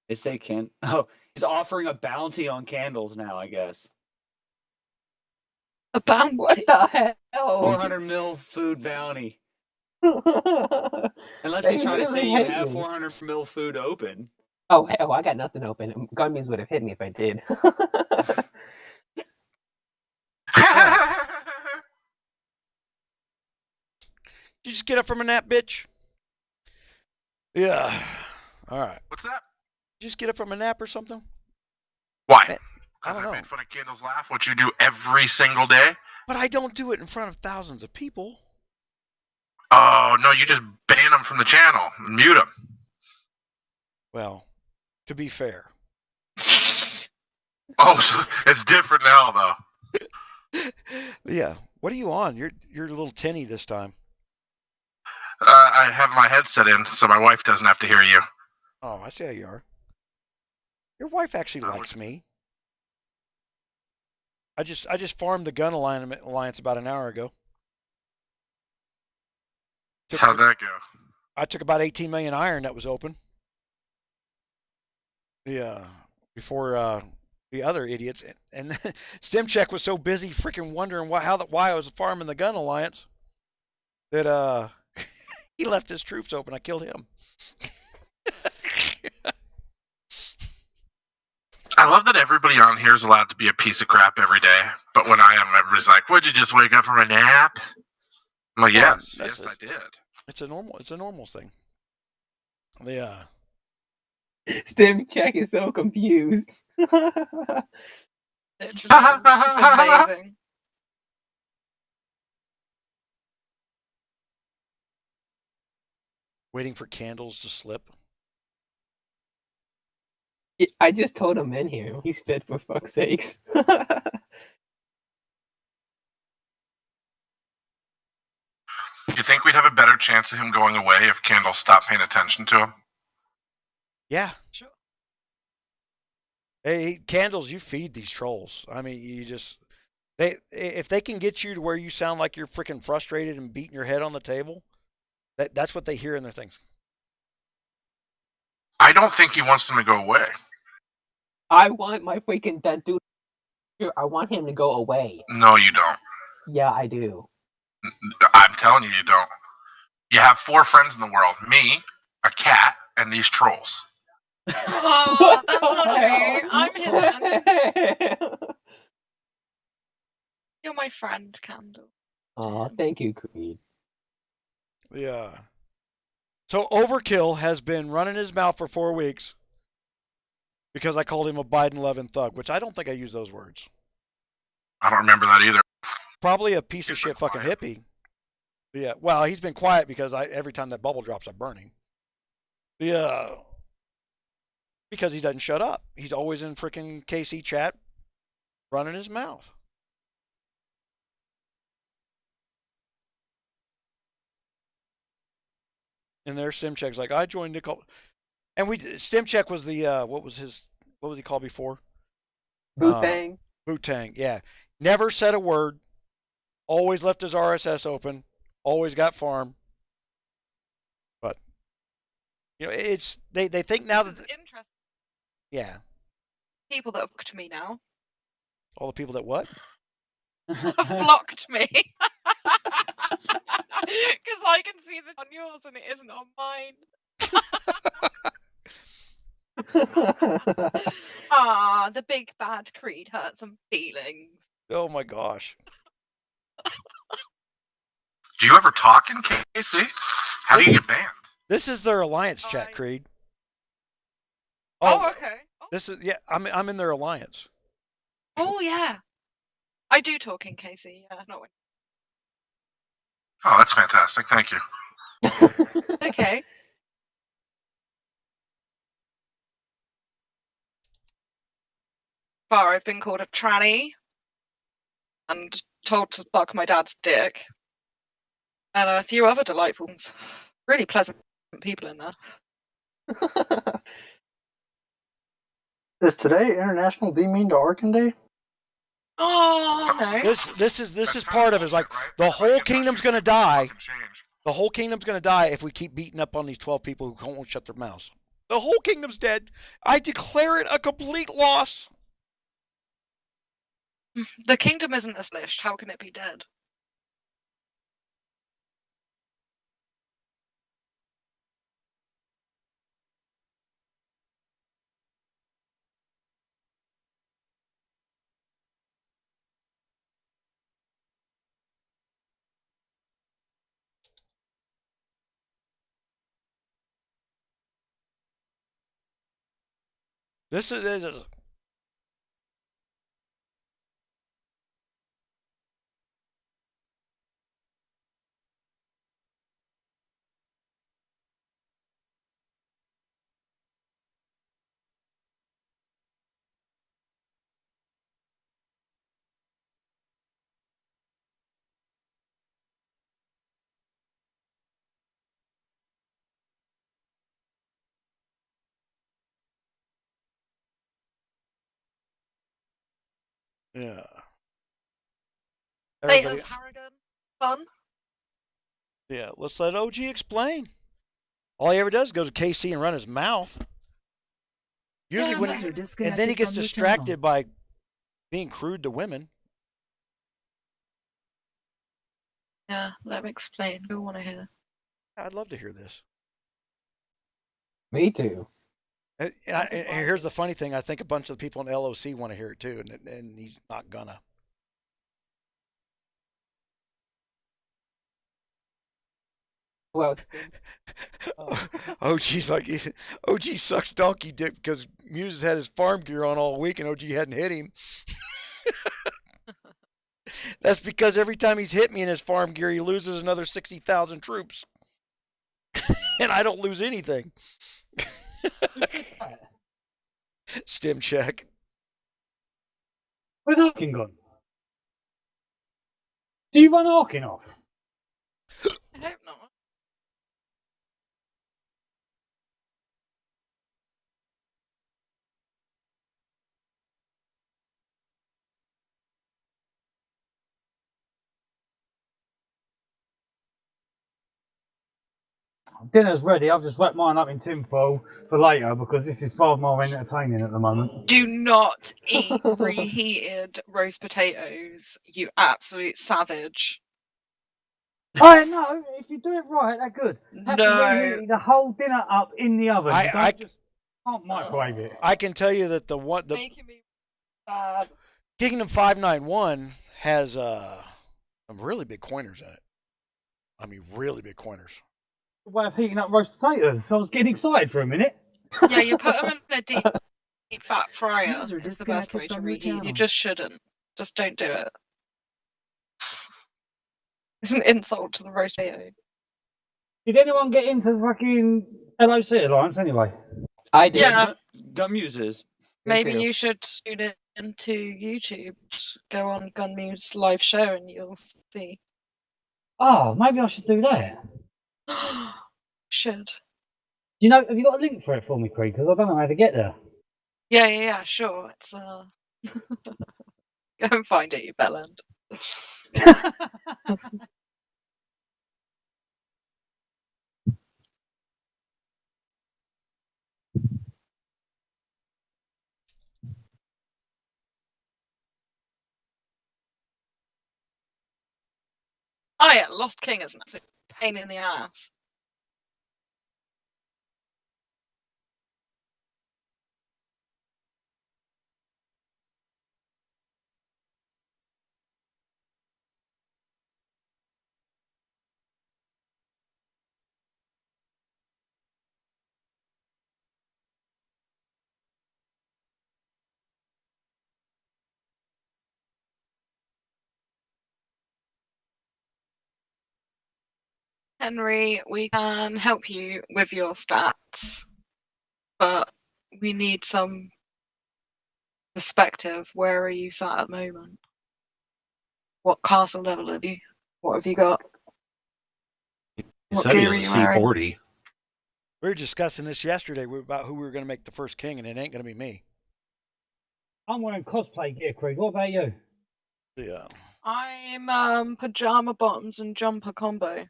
Speaker 11: They say can. Oh, he's offering a bounty on candles now, I guess.
Speaker 4: A bounty?
Speaker 9: What the hell?
Speaker 11: 400 mil food bounty. Unless he's trying to say you have 400 mil food open.
Speaker 9: Oh, hell, I got nothing open. GunMuse would have hit me if I did.
Speaker 1: Did you just get up from a nap, bitch? Yeah. All right.
Speaker 13: What's that?
Speaker 1: Did you just get up from a nap or something?
Speaker 13: Why? Because
Speaker 1: I
Speaker 13: I made fun of Candles Laugh, what you do every single day?
Speaker 1: But I don't do it in front of thousands of people.
Speaker 13: Oh no, you just ban them from the channel and mute them.
Speaker 1: Well, to be fair.
Speaker 13: Oh, so it's different now though.
Speaker 1: Yeah. What are you on? You're a little tinny this time.
Speaker 13: I have my headset in so my wife doesn't have to hear you.
Speaker 1: Oh, I see how you are. Your wife actually likes me. I just farmed the Gun Alliance about an hour ago.
Speaker 13: How'd that go?
Speaker 1: I took about 18 million iron that was open. Before the other idiots, and 𝗙𝗪𝗏 was so busy freaking wondering why I was farming the Gun Alliance that he left his troops open. I killed him.
Speaker 13: I love that everybody on here is allowed to be a piece of crap every day, but when I am, everybody's like, "Would you just wake up from a nap?" I'm like, "Yes, yes, I did."
Speaker 1: It's a normal thing.
Speaker 9: 𝗙𝗪𝗏 is so confused.
Speaker 4: It's amazing.
Speaker 1: Waiting for candles to slip.
Speaker 9: I just told him in here. He said, "For fuck's sakes."
Speaker 13: You think we'd have a better chance of him going away if Candle stopped paying attention to him?
Speaker 1: Yeah.
Speaker 4: Sure.
Speaker 1: Hey, Candles, you feed these trolls. I mean, if they can get you to where you sound like you're freaking frustrated and beating your head on the table, that's what they hear in their things.
Speaker 13: I don't think he wants them to go away.
Speaker 9: I want my freaking that dude. I want him to go away.
Speaker 13: No, you don't.
Speaker 9: Yeah, I do.
Speaker 13: I'm telling you, you don't. You have 4 friends in the world: me, a cat, and these trolls.
Speaker 4: Oh, that's not true. I'm his friend. You're my friend, Candle.
Speaker 9: Oh, thank you, Creed.
Speaker 1: Yeah. So Overkill has been running his mouth for 4 weeks because I called him a Biden-loving thug, which I don't think I used those words.
Speaker 13: I don't remember that either.
Speaker 1: Probably a piece of shit fucking hippie. Yeah. Well, he's been quiet because every time that bubble drops, I burn him. Yeah. Because he doesn't shut up. He's always in freaking KC chat running his mouth. And there's 𝗙𝗪𝗏's like, I joined Nicole. And 𝗙𝗪𝗏 was the, what was he called before?
Speaker 9: Bootang.
Speaker 1: Bootang, yeah. Never said a word. Always left his RSS open. Always got farm. But, it's, they think now
Speaker 4: this
Speaker 1: that.
Speaker 4: Is interesting.
Speaker 1: Yeah.
Speaker 4: People that have blocked me now.
Speaker 1: All the people that what?
Speaker 4: Have blocked me. Because I can see that on yours and it isn't on mine. Ah, the big bad Creed hurt some feelings.
Speaker 1: Oh my gosh.
Speaker 13: Do you ever talk in KC? How do you get banned?
Speaker 1: This is their alliance chat, Creed.
Speaker 4: Oh, okay.
Speaker 1: This is I'm in their alliance.
Speaker 4: Oh yeah. I do talk in KC, yeah, not when.
Speaker 13: Oh, that's fantastic. Thank you.
Speaker 4: Okay. Far I've been called a tranny and told to suck my dad's dick. And a few other delightful ones. Really pleasant people in there.
Speaker 12: Is today International Be Mean to Arkin Day?
Speaker 4: Oh no.
Speaker 1: This is part of it. It's like the whole kingdom's gonna die. The whole kingdom's gonna die if we keep beating up on these 12 people who won't shut their mouths. The whole kingdom's dead. I declare it a complete loss.
Speaker 4: The kingdom isn't established. How can it be dead?
Speaker 1: This is Yeah.
Speaker 4: Hey,
Speaker 1: Everybody.
Speaker 4: has Harrigan fun?
Speaker 1: Yeah. Let's let OG explain. All he ever does is go to KC and run his mouth. Usually
Speaker 4: Yeah,
Speaker 1: when
Speaker 2: User
Speaker 1: and then he
Speaker 2: disconnected
Speaker 1: gets
Speaker 2: from your channel.
Speaker 1: distracted by being crude to women.
Speaker 4: Yeah, let me explain. Who want to hear?
Speaker 1: I'd love to hear this.
Speaker 9: Me too.
Speaker 1: And here's the funny thing. I think a bunch of people in LOC want to hear it too, and he's not gonna.
Speaker 9: Well,
Speaker 1: OG's like, OG sucks donkey dick because Muse has had his farm gear on all week and OG hadn't hit him. That's because every time he's hit me in his farm gear, he loses another 60,000 troops. And I don't lose anything. Stim check.
Speaker 6: Where's Arkin gone? Do you run Arkin off?
Speaker 4: I hope not.
Speaker 6: Dinner's ready. I've just wrapped mine up in tinfoil for later because this is far more entertaining at the moment.
Speaker 4: Do not eat reheated roast potatoes, you absolute savage.
Speaker 6: I know. If you do it right, they're good. Have to
Speaker 4: No.
Speaker 6: reheat the whole dinner up in the oven. You
Speaker 1: I
Speaker 6: just can't microwave it.
Speaker 1: I can tell you that the
Speaker 4: Making me sad.
Speaker 1: Kingdom 591 has some really big coiners in it. I mean, really big coiners.
Speaker 6: Way of heating up roast potatoes. So I was getting excited for a minute.
Speaker 4: Yeah, you put them in a deep fat fryer.
Speaker 2: User
Speaker 4: It's the best way
Speaker 2: disconnected
Speaker 4: to
Speaker 2: from your
Speaker 4: reheat. You
Speaker 2: channel.
Speaker 4: just shouldn't. Just don't do it. It's an insult to the roast potato.
Speaker 6: Did anyone get into the fucking LOC Alliance anyway?
Speaker 9: I did.
Speaker 4: Yeah.
Speaker 11: GunMuse is.
Speaker 4: Maybe
Speaker 9: too.
Speaker 4: you should tune into YouTube. Go on GunMuse live show and you'll see.
Speaker 6: Oh, maybe I should do that.
Speaker 4: Should.
Speaker 6: Do you know? Have you got a link for it for me, Creed? Because I don't know how to get there.
Speaker 4: Yeah, sure. It's Go and find it, you bellend. Oh yeah, Lost King is an absolute pain in the ass. Henry, we can help you with your stats, but we need some perspective. Where are you sat at the moment? What castle level are you? What have you got?
Speaker 8: He
Speaker 4: What
Speaker 8: said he
Speaker 4: gear
Speaker 8: was
Speaker 4: are
Speaker 8: a
Speaker 4: you wearing?
Speaker 8: C40.
Speaker 1: We were discussing this yesterday about who we were going to make the first king, and it ain't going to be me.
Speaker 6: I'm wearing cosplay gear, Creed. What about you?
Speaker 1: Yeah.
Speaker 4: I'm pajama bottoms and jumper combo.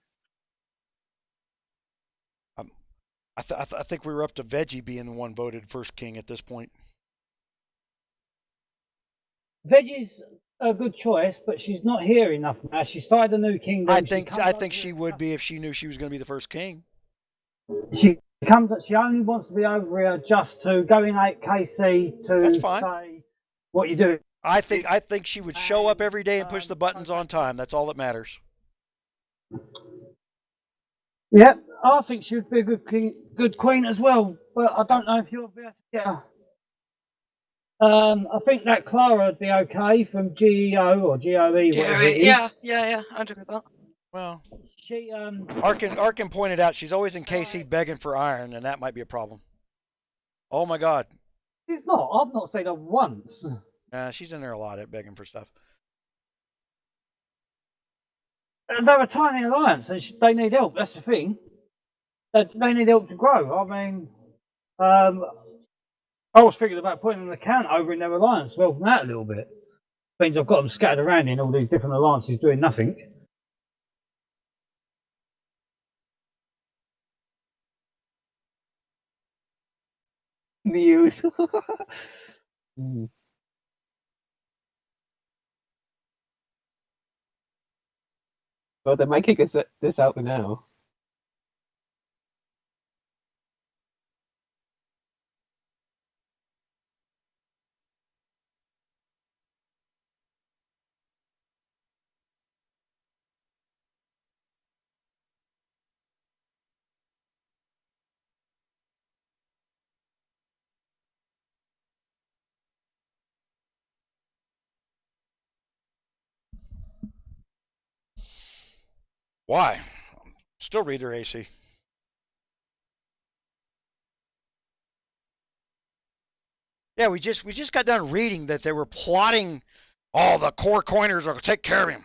Speaker 1: I think we were up to Veggie being the one voted first king at this point.
Speaker 6: Veggie's a good choice, but she's not here enough now. She started a new kingdom.
Speaker 1: I think she would be if she knew she was going to be the first king.
Speaker 6: She only wants to be over here just to go in 8KC to
Speaker 1: That's fine.
Speaker 6: say what you do.
Speaker 1: I think she would show up every day and push the buttons on time. That's all that matters.
Speaker 6: Yeah, I think she would be a good queen as well, but I don't know if you'll be able to get her. I think that Clara would be okay from GEO or GOE, whatever it is.
Speaker 4: Yeah, I'd agree with that.
Speaker 1: Well,
Speaker 6: she
Speaker 1: Arkin pointed out she's always in KC begging for iron, and that might be a problem. Oh my God.
Speaker 6: She's not. I've not seen her once.
Speaker 1: She's in there a lot at begging for stuff.
Speaker 6: They're a tiny alliance, and they need help. That's the thing. They need help to grow. I mean, I was thinking about putting an account over in their alliance, well, that a little bit. means I've got them scattered around in all these different alliances doing nothing.
Speaker 9: Muse. Mm. Well, they might kick this out now.
Speaker 1: Why? Still read their AC. Yeah, we just got done reading that they were plotting. Oh, the core coiners are gonna take care of him.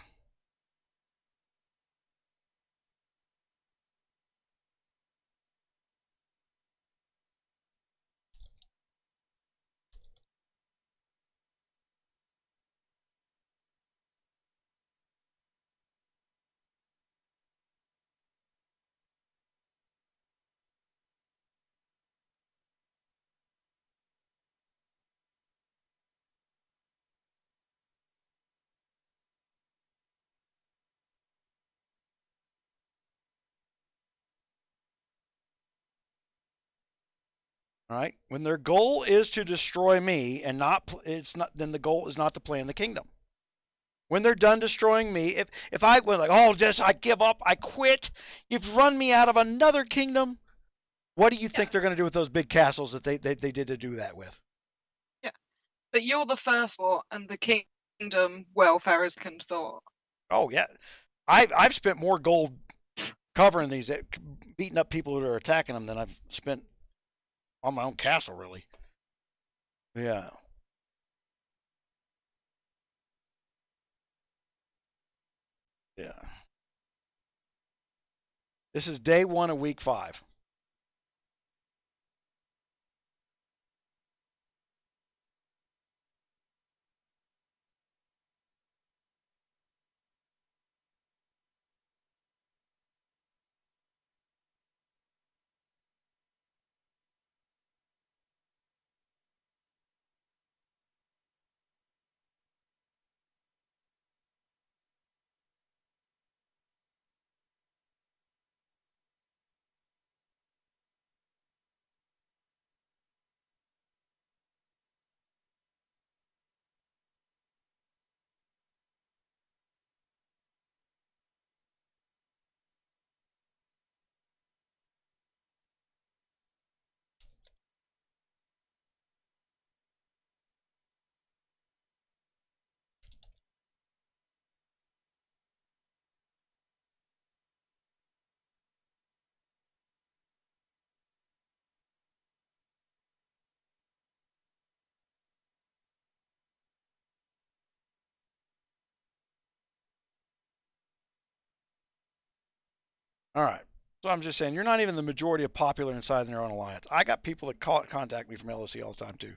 Speaker 1: All right. When their goal is to destroy me and then the goal is not to play in the kingdom. When they're done destroying me, if I went like, oh, just I give up, I quit, you've run me out of another kingdom, what do you think they're going to do with those big castles that they did to do that with?
Speaker 4: Yeah, but you're the first war, and the kingdom welfare is second thought.
Speaker 1: Oh yeah, I've spent more gold covering these, beating up people who are attacking them than I've spent on my own castle, really. Yeah. Yeah. This is day 1 of week 5. All right. So I'm just saying, you're not even the majority of popular inside their own alliance. I got people that contact me from LOC all the time too.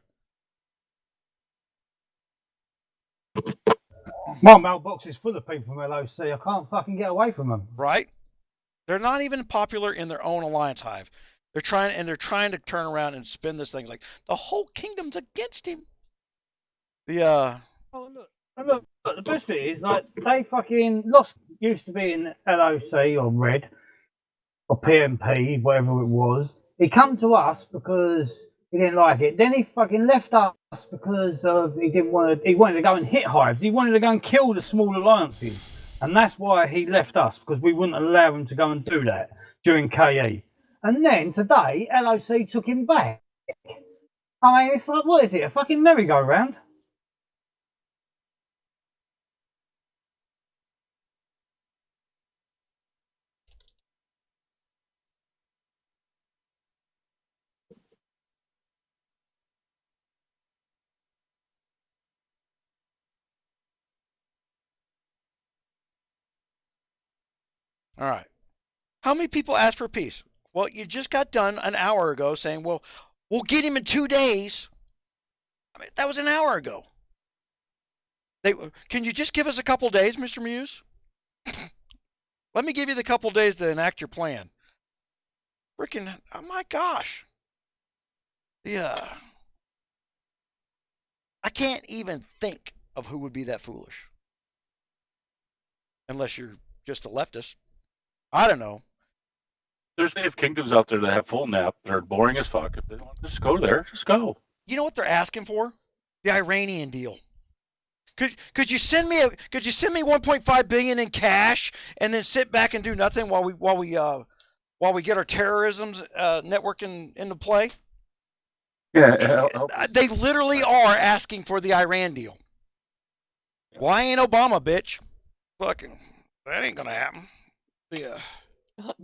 Speaker 6: My mailbox is full of people from LOC. I can't fucking get away from them.
Speaker 1: Right? They're not even popular in their own alliance hive. They're trying to turn around and spin this thing like the whole kingdom's against him.
Speaker 6: Oh look, the best bit is like they fucking lost. Used to be in LOC or Red or PMP, whatever it was. He come to us because he didn't like it. Then he fucking left us because he didn't want to. He wanted to go and hit hives. He wanted to go and kill the small alliances, and that's why he left us, because we wouldn't allow him to go and do that during KE. And then today, LOC took him back. I mean, it's like, what is it? A fucking merry-go-round?
Speaker 1: All right. How many people asked for peace? Well, you just got done an hour ago saying, well, we'll get him in 2 days. I mean, that was an hour ago. Can you just give us a couple days, Mr. Muse? Let me give you the couple days to enact your plan. Freaking, oh my gosh. Yeah. I can't even think of who would be that foolish. Unless you're just a leftist. I don't know.
Speaker 10: There's native kingdoms out there that have full nap that are boring as fuck. If they don't just go there, just go.
Speaker 1: You know what they're asking for? The Iranian deal. Could you send me 1.5 billion in cash and then sit back and do nothing while we get our terrorism network into play?
Speaker 10: Yeah,
Speaker 1: they literally are asking for the Iran deal. Why ain't Obama, bitch? Fucking, that ain't gonna happen. Yeah.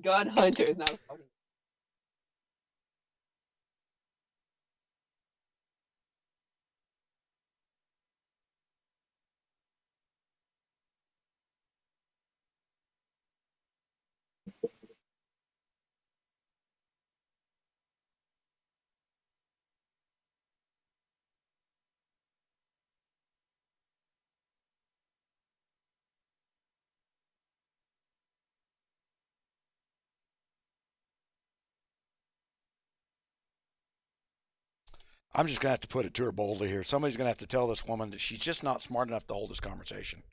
Speaker 9: Gun Hunter is not funny.
Speaker 1: I'm just gonna have to put it to her boldly here. Somebody's gonna have to tell this woman that she's just not smart enough to hold this conversation.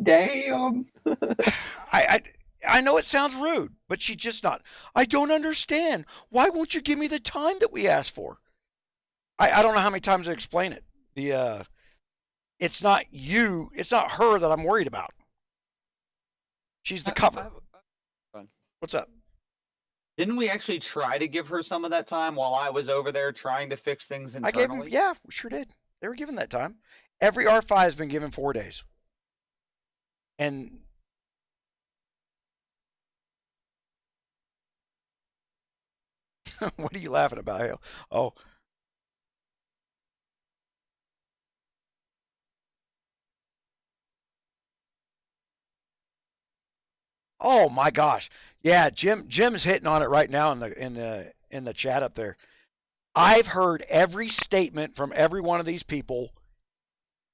Speaker 9: Damn.
Speaker 1: I know it sounds rude, but she's just not. I don't understand. Why won't you give me the time that we asked for? I don't know how many times I explain it. It's not you, it's not her that I'm worried about. She's the cover. What's up?
Speaker 11: Didn't we actually try to give her some of that time while I was over there trying to fix things internally?
Speaker 1: I gave him, yeah, we sure did. They were given that time. Every R5 has been given 4 days. And what are you laughing about? Oh. Oh my gosh. Yeah, Jim's hitting on it right now in the chat up there. I've heard every statement from every one of these people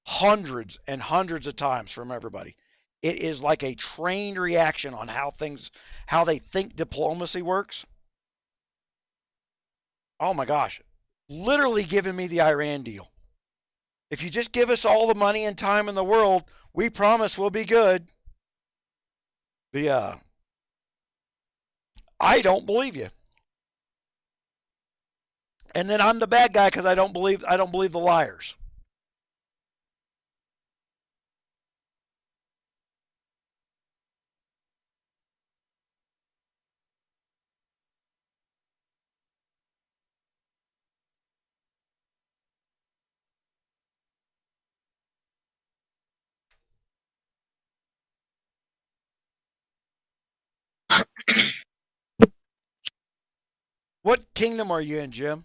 Speaker 1: hundreds and hundreds of times from everybody. It is like a trained reaction on how they think diplomacy works. Oh my gosh. Literally giving me the Iran deal. If you just give us all the money and time in the world, we promise we'll be good. I don't believe you. And then I'm the bad guy because I don't believe the liars. What kingdom are you in, Jim?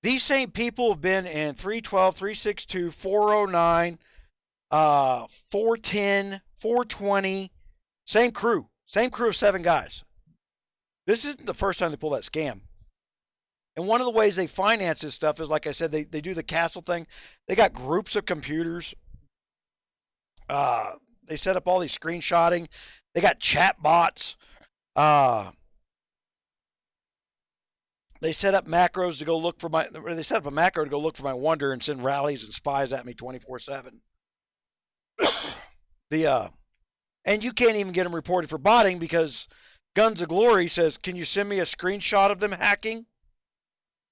Speaker 1: These same people have been in 312, 362, 409, 410, 420. Same crew of 7 guys. This isn't the first time they pull that scam. And one of the ways they finance this stuff is, like I said, they do the castle thing. They got groups of computers. They set up all these screenshotting. They got chat bots. They set up macros to go look for my. They set up a macro to go look for my wonder and send rallies and spies at me 24/7. And you can't even get them reported for botting because Guns of Glory says, "Can you send me a screenshot of them hacking?"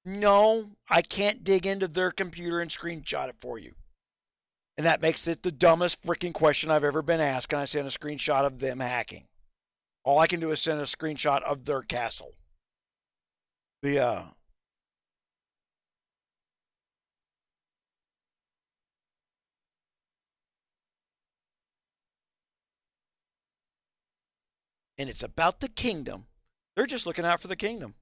Speaker 1: No, I can't dig into their computer and screenshot it for you. And that makes it the dumbest freaking question I've ever been asked. Can I send a screenshot of them hacking? All I can do is send a screenshot of their castle. And it's about the kingdom. They're just looking out for the kingdom.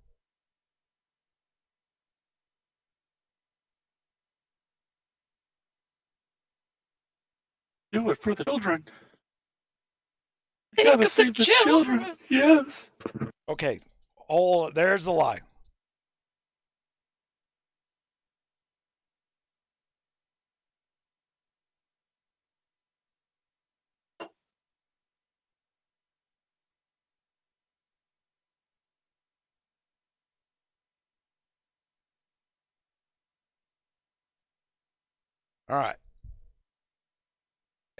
Speaker 10: Do it for the children. Gotta save the children. Yes.
Speaker 1: Okay. There's the lie. All right.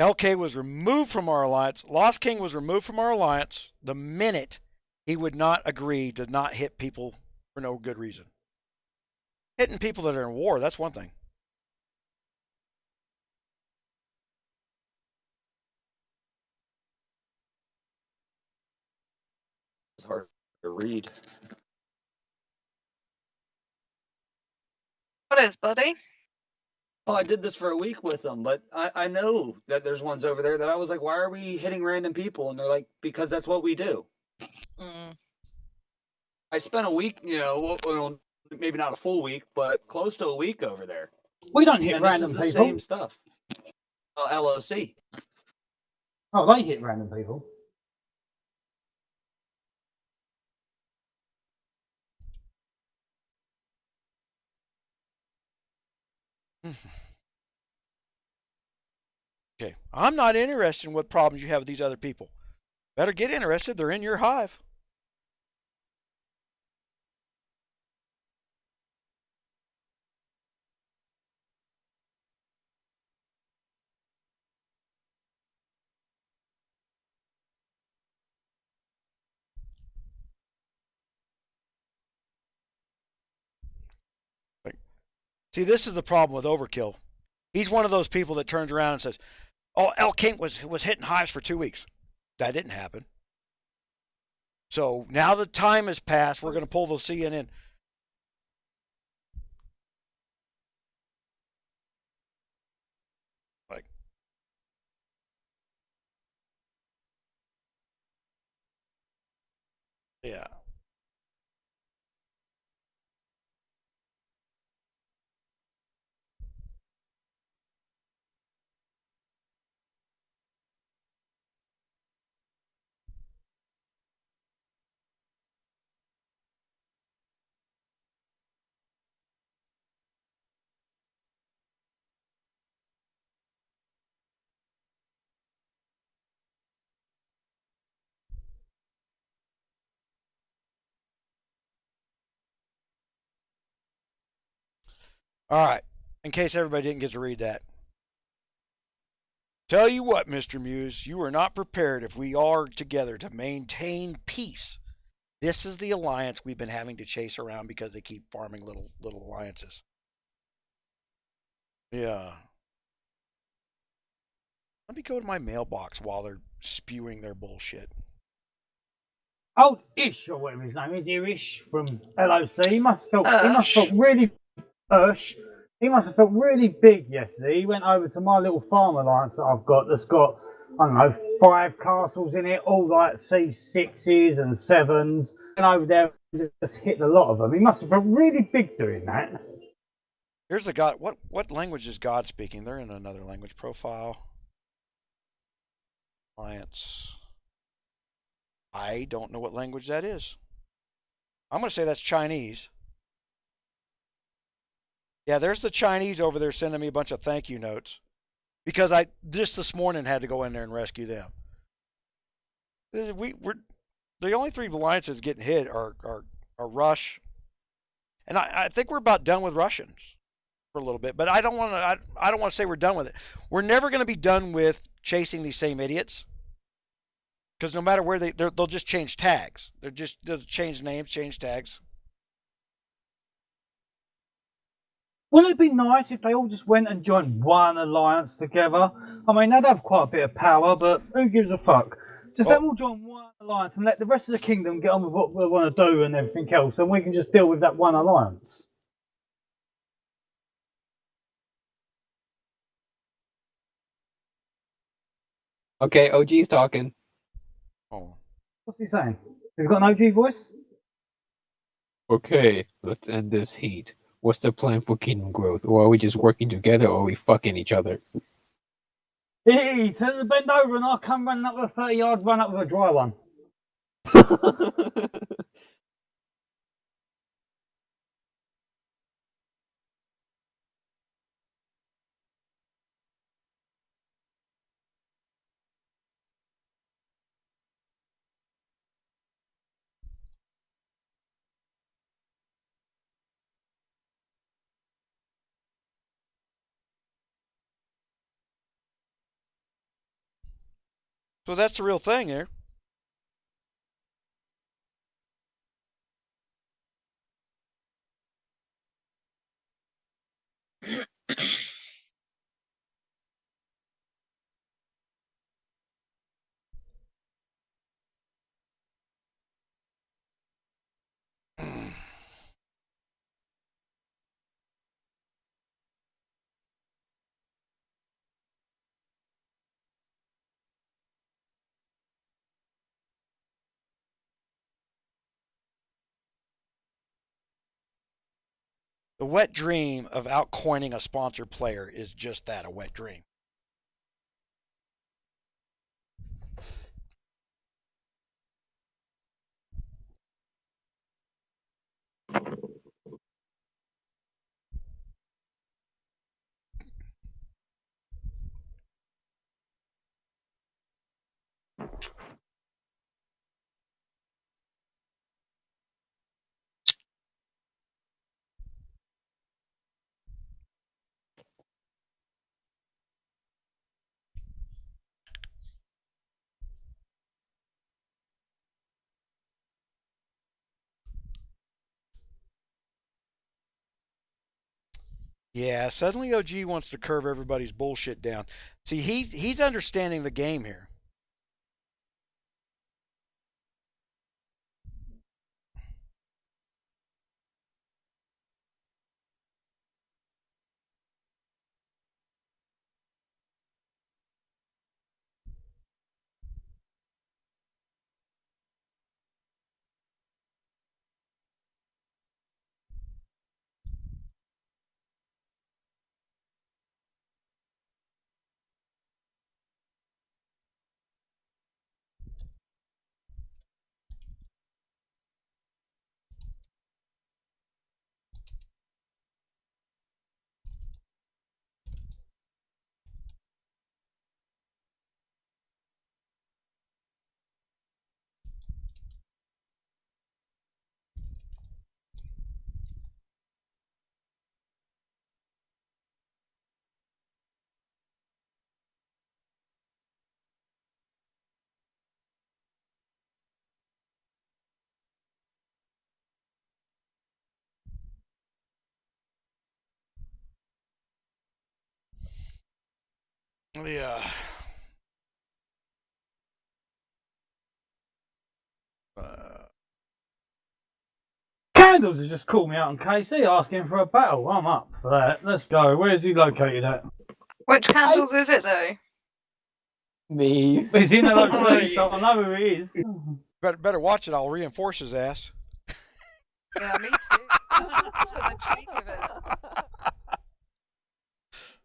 Speaker 1: LK was removed from our alliance. Lost King was removed from our alliance the minute he would not agree to not hit people for no good reason. Hitting people that are in war, that's one thing.
Speaker 11: It's hard to read.
Speaker 4: What is, buddy?
Speaker 11: Oh, I did this for a week with them, but I know that there's ones over there that I was like, why are we hitting random people? And they're like, because that's what we do. I spent a week, well, maybe not a full week, but close to a week over there.
Speaker 6: We don't hit
Speaker 11: and
Speaker 6: random
Speaker 11: this is the
Speaker 6: people.
Speaker 11: same stuff. LOC.
Speaker 6: Oh, they hit random people.
Speaker 1: Okay. I'm not interested in what problems you have with these other people. Better get interested. They're in your hive. See, this is the problem with overkill. He's one of those people that turns around and says, "Oh, El King was hitting hives for 2 weeks." That didn't happen. So now the time has passed. We're going to pull the CNN. Like, yeah. All right. In case everybody didn't get to read that. Tell you what, Mr. Muse, you are not prepared if we are together to maintain peace. This is the alliance we've been having to chase around because they keep farming little alliances. Yeah. Let me go to my mailbox while they're spewing their bullshit.
Speaker 6: Oh, Ish, or whatever his name is, Irish from LOC. He must have felt really he must have felt really big yesterday. He went over to my little farm alliance that I've got that's got, I don't know, 5 castles in it, all like C6s and 7s. And over there and just hit a lot of them. He must have felt really big doing that.
Speaker 1: Here's the God. What language is God speaking? They're in another language. Profile. Alliance. I don't know what language that is. I'm going to say that's Chinese. Yeah, there's the Chinese over there sending me a bunch of thank you notes because I just this morning had to go in there and rescue them. We're the only 3 alliances getting hit are Rush, and I think we're about done with Russians for a little bit. But I don't want to say we're done with it. We're never going to be done with chasing these same idiots because no matter where they'll just change tags. They'll change names, change tags.
Speaker 6: Wouldn't it be nice if they all just went and joined one alliance together? I mean, they'd have quite a bit of power, but who gives a fuck? Just let them all join one alliance and let the rest of the kingdom get on with what they want to do and everything else, and we can just deal with that one alliance.
Speaker 9: Okay, OG's talking.
Speaker 1: Oh.
Speaker 6: What's he saying? Have you got an OG voice?
Speaker 9: Okay, let's end this heat. What's the plan for kingdom growth? Or are we just working together or are we fucking each other?
Speaker 6: Hey, tell them to bend over and I'll come running up with a 30-yard run up with a dry one.
Speaker 1: So that's the real thing here. The wet dream of outcoining a sponsored player is just that, a wet dream. Yeah, suddenly OG wants to curve everybody's bullshit down. See, he's understanding the game here. Yeah.
Speaker 6: Candles has just called me out on KC asking for a battle. I'm up for that. Let's go. Where's he located at?
Speaker 4: Which Candles is it though?
Speaker 9: Me.
Speaker 6: He's in the LOC, so I know who he is.
Speaker 1: Better watch it. I'll reinforce his ass.
Speaker 4: Yeah, me too. That's for the cheek of it.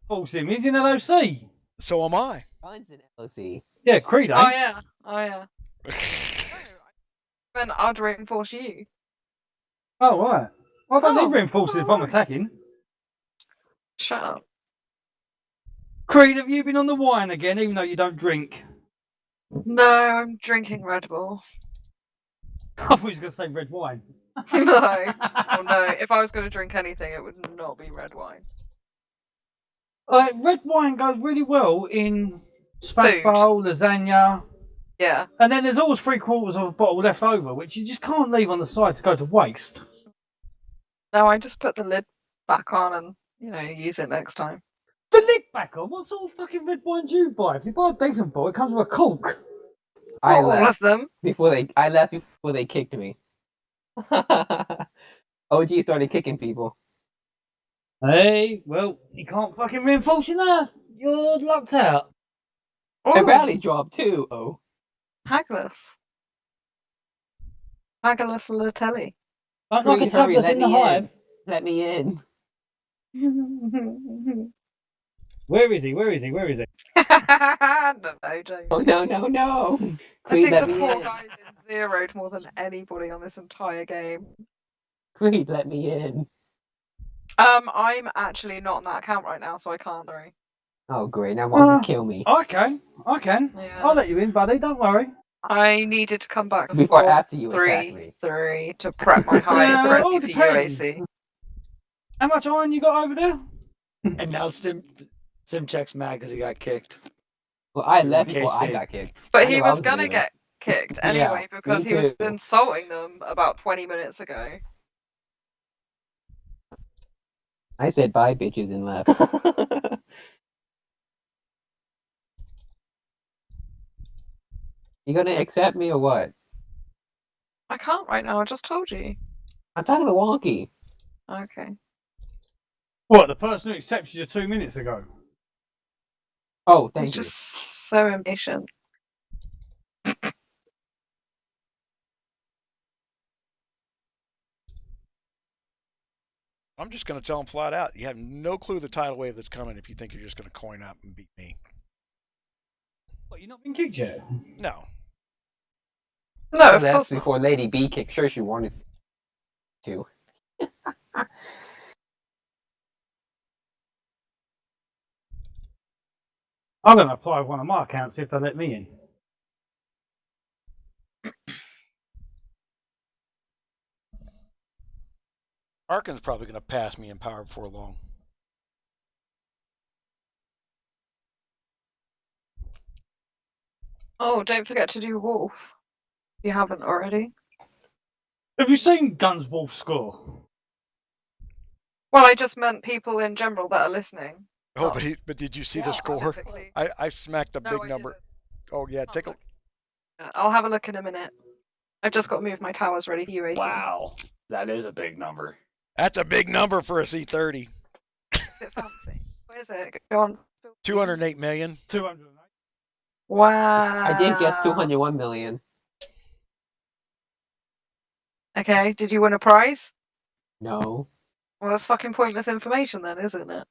Speaker 6: Force him. He's in the LOC.
Speaker 1: So am I.
Speaker 9: Mine's in LOC.
Speaker 6: Yeah, Creed.
Speaker 4: Oh yeah. Oh yeah. Then I'd reinforce you.
Speaker 6: Oh right. I don't need reinforcers if I'm attacking.
Speaker 4: Shut up.
Speaker 6: Creed, have you been on the wine again, even though you don't drink?
Speaker 4: No, I'm drinking Red Bull.
Speaker 6: I thought you was going to say red wine.
Speaker 4: No. Oh no. If I was going to drink anything, it would not be red wine.
Speaker 6: Red wine goes really well in spag bowl, lasagna.
Speaker 4: Yeah.
Speaker 6: And then there's always 3/4 of a bottle left over, which you just can't leave on the side to go to waste.
Speaker 4: No, I just put the lid back on and, use it next time.
Speaker 6: The lid back on? What sort of fucking red wine do you buy? If you buy a decent bottle, it comes with a cork.
Speaker 9: I
Speaker 4: All
Speaker 9: left
Speaker 4: of them.
Speaker 9: I left before they kicked me. OG started kicking people.
Speaker 6: Hey, well, you can't fucking reinforce your ass. You're locked out.
Speaker 9: The rally dropped too. Oh.
Speaker 4: Hagless. Hagless Latelli.
Speaker 6: Don't knock a tablet in the hive.
Speaker 9: Let me in.
Speaker 6: Where is he? Where is he? Where is he?
Speaker 4: No, James.
Speaker 9: Oh no!
Speaker 4: I
Speaker 9: Creed,
Speaker 4: think
Speaker 9: let
Speaker 4: the
Speaker 9: me
Speaker 4: poor
Speaker 9: in.
Speaker 4: guy's been zeroed more than anybody on this entire game.
Speaker 9: Creed, let me in.
Speaker 4: I'm actually not on that account right now, so I can't. Sorry.
Speaker 9: Oh great! Now want to kill me
Speaker 6: I can.
Speaker 4: Yeah.
Speaker 6: I'll let you in, buddy. Don't worry.
Speaker 4: I needed to come back
Speaker 9: before
Speaker 4: for
Speaker 9: after you attack me.
Speaker 4: 3-3 to prep my high ready
Speaker 6: all
Speaker 4: for
Speaker 6: depends.
Speaker 4: UAC.
Speaker 6: How much iron you got over there?
Speaker 11: And now Sim checks mad because he got kicked.
Speaker 9: Well, I left
Speaker 11: KC.
Speaker 9: before I got kicked.
Speaker 4: But
Speaker 9: I
Speaker 4: he
Speaker 9: knew I
Speaker 4: was gonna
Speaker 9: leaving.
Speaker 4: get kicked
Speaker 9: Yeah,
Speaker 4: anyway because
Speaker 9: me
Speaker 4: he was
Speaker 9: too.
Speaker 4: insulting them about 20 minutes ago.
Speaker 9: I said bye, bitches, and left. You gonna accept me or what?
Speaker 4: I can't right now. I just told you.
Speaker 9: I'm talking to Wonky.
Speaker 4: Okay.
Speaker 6: What, the person who accepted you 2 minutes ago?
Speaker 9: Oh,
Speaker 4: He's
Speaker 9: thank you.
Speaker 4: just so impatient.
Speaker 1: I'm just going to tell him flat out. You have no clue the tidal wave that's coming if you think you're just going to coin up and beat me.
Speaker 6: What, you not been kicked yet?
Speaker 1: No.
Speaker 4: No, of
Speaker 9: That's
Speaker 4: course not.
Speaker 9: before Lady B kicked. Sure, she wanted to.
Speaker 6: I'm going to apply one of my accounts if they let me in.
Speaker 1: Arkin's probably going to pass me in power before long.
Speaker 4: Oh, don't forget to do Wolf. If you haven't already.
Speaker 6: Have you seen Guns Wolf score?
Speaker 4: Well, I just meant people in general that are listening.
Speaker 1: Oh, but did you see the score?
Speaker 4: Specifically.
Speaker 1: I smacked a
Speaker 4: No,
Speaker 1: big
Speaker 4: I
Speaker 1: number.
Speaker 4: didn't.
Speaker 1: Oh, yeah, take a...
Speaker 4: I'll have a look in a minute. I've just got to move my towers ready for UAC.
Speaker 11: Wow, that is a big number.
Speaker 1: That's a big number for a C30.
Speaker 4: Bit fancy. What is it? Go on.
Speaker 1: 208 million.
Speaker 6: 208.
Speaker 4: Wow.
Speaker 9: I did guess 201 million.
Speaker 4: Okay, did you win a prize?
Speaker 9: No.
Speaker 4: Well, that's fucking pointless information then, isn't it?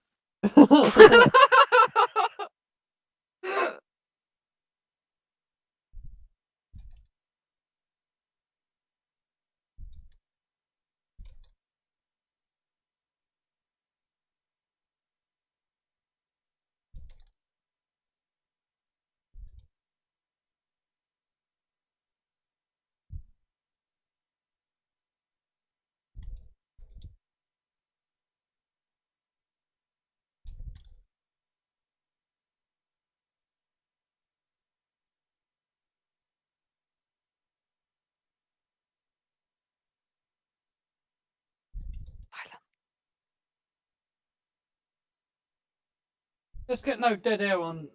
Speaker 6: Let's get no dead air on.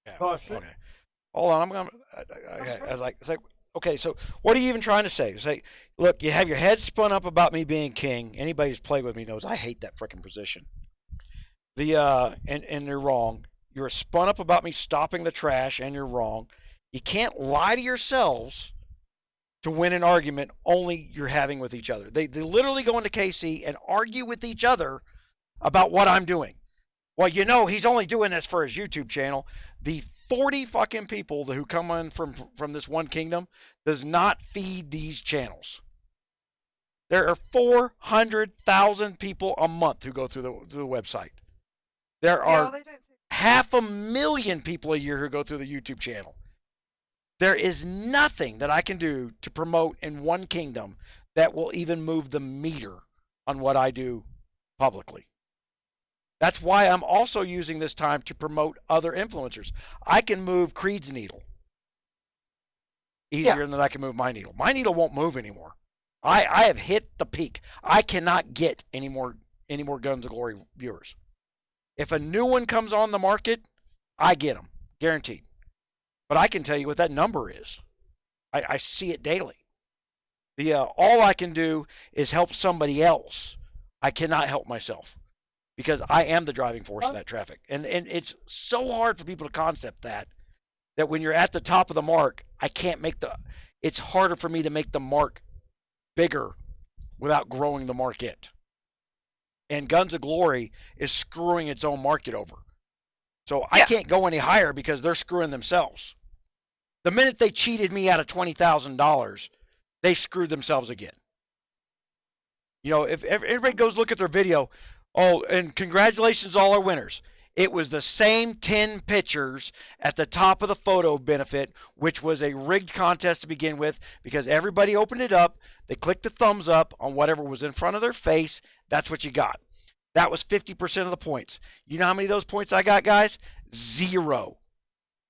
Speaker 1: Yeah, okay. Hold on, I'm going to... Okay, so what are you even trying to say? Say, look, you have your head spun up about me being king. Anybody who's played with me knows I hate that freaking position. And you're wrong. You're spun up about me stopping the trash, and you're wrong. You can't lie to yourselves to win an argument only you're having with each other. They literally go into KC and argue with each other about what I'm doing. Well, you know, he's only doing this for his YouTube channel. The 40 fucking people who come in from this one kingdom does not feed these channels. There are 400,000 people a month who go through the website. There are 500,000 people a year who go through the YouTube channel. There is nothing that I can do to promote in one kingdom that will even move the meter on what I do publicly. That's why I'm also using this time to promote other influencers. I can move Creed's needle easier than I can move my needle. My needle won't move anymore. I have hit the peak. I cannot get any more Guns of Glory viewers. If a new one comes on the market, I get them, guaranteed. But I can tell you what that number is. I see it daily. All I can do is help somebody else. I cannot help myself because I am the driving force of that traffic. And it's so hard for people to concept that when you're at the top of the mark, it's harder for me to make the mark bigger without growing the market. And Guns of Glory is screwing its own market over. So I can't go any higher because they're screwing themselves. The minute they cheated me out of $20,000, they screwed themselves again. You know, if everybody goes look at their video, oh, and congratulations all our winners. It was the same 10 pictures at the top of the photo benefit, which was a rigged contest to begin with, because everybody opened it up, they clicked the thumbs up on whatever was in front of their face, that's what you got. That was 50% of the points. You know how many of those points I got, guys? 0.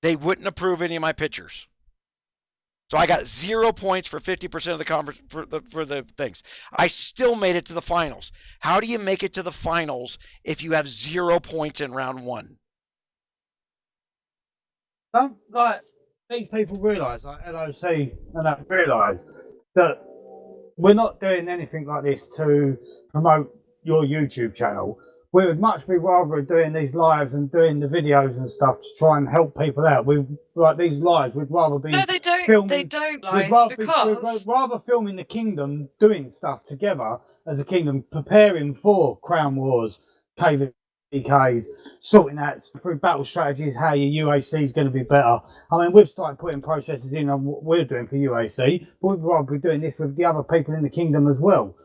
Speaker 1: They wouldn't approve any of my pictures. So I got 0 points for 50% of the for the things. I still made it to the finals. How do you make it to the finals if you have 0 points in round 1?
Speaker 6: Don't like these people realise, like LOC, and that realise that we're not doing anything like this to promote your YouTube channel. We would much be rather doing these lives and doing the videos and stuff to try and help people out. We like these lives. We'd rather be
Speaker 4: they don't.
Speaker 6: filming.
Speaker 4: They don't,
Speaker 6: We'd
Speaker 4: lives,
Speaker 6: we'd rather filming the kingdom, doing stuff together as a kingdom, preparing for Crown Wars, KVKs, sorting out through battle strategies how your UAC is going to be better. I mean, we've started putting processes in on what we're doing for UAC, but we'd rather be doing this with the other people in the kingdom as well.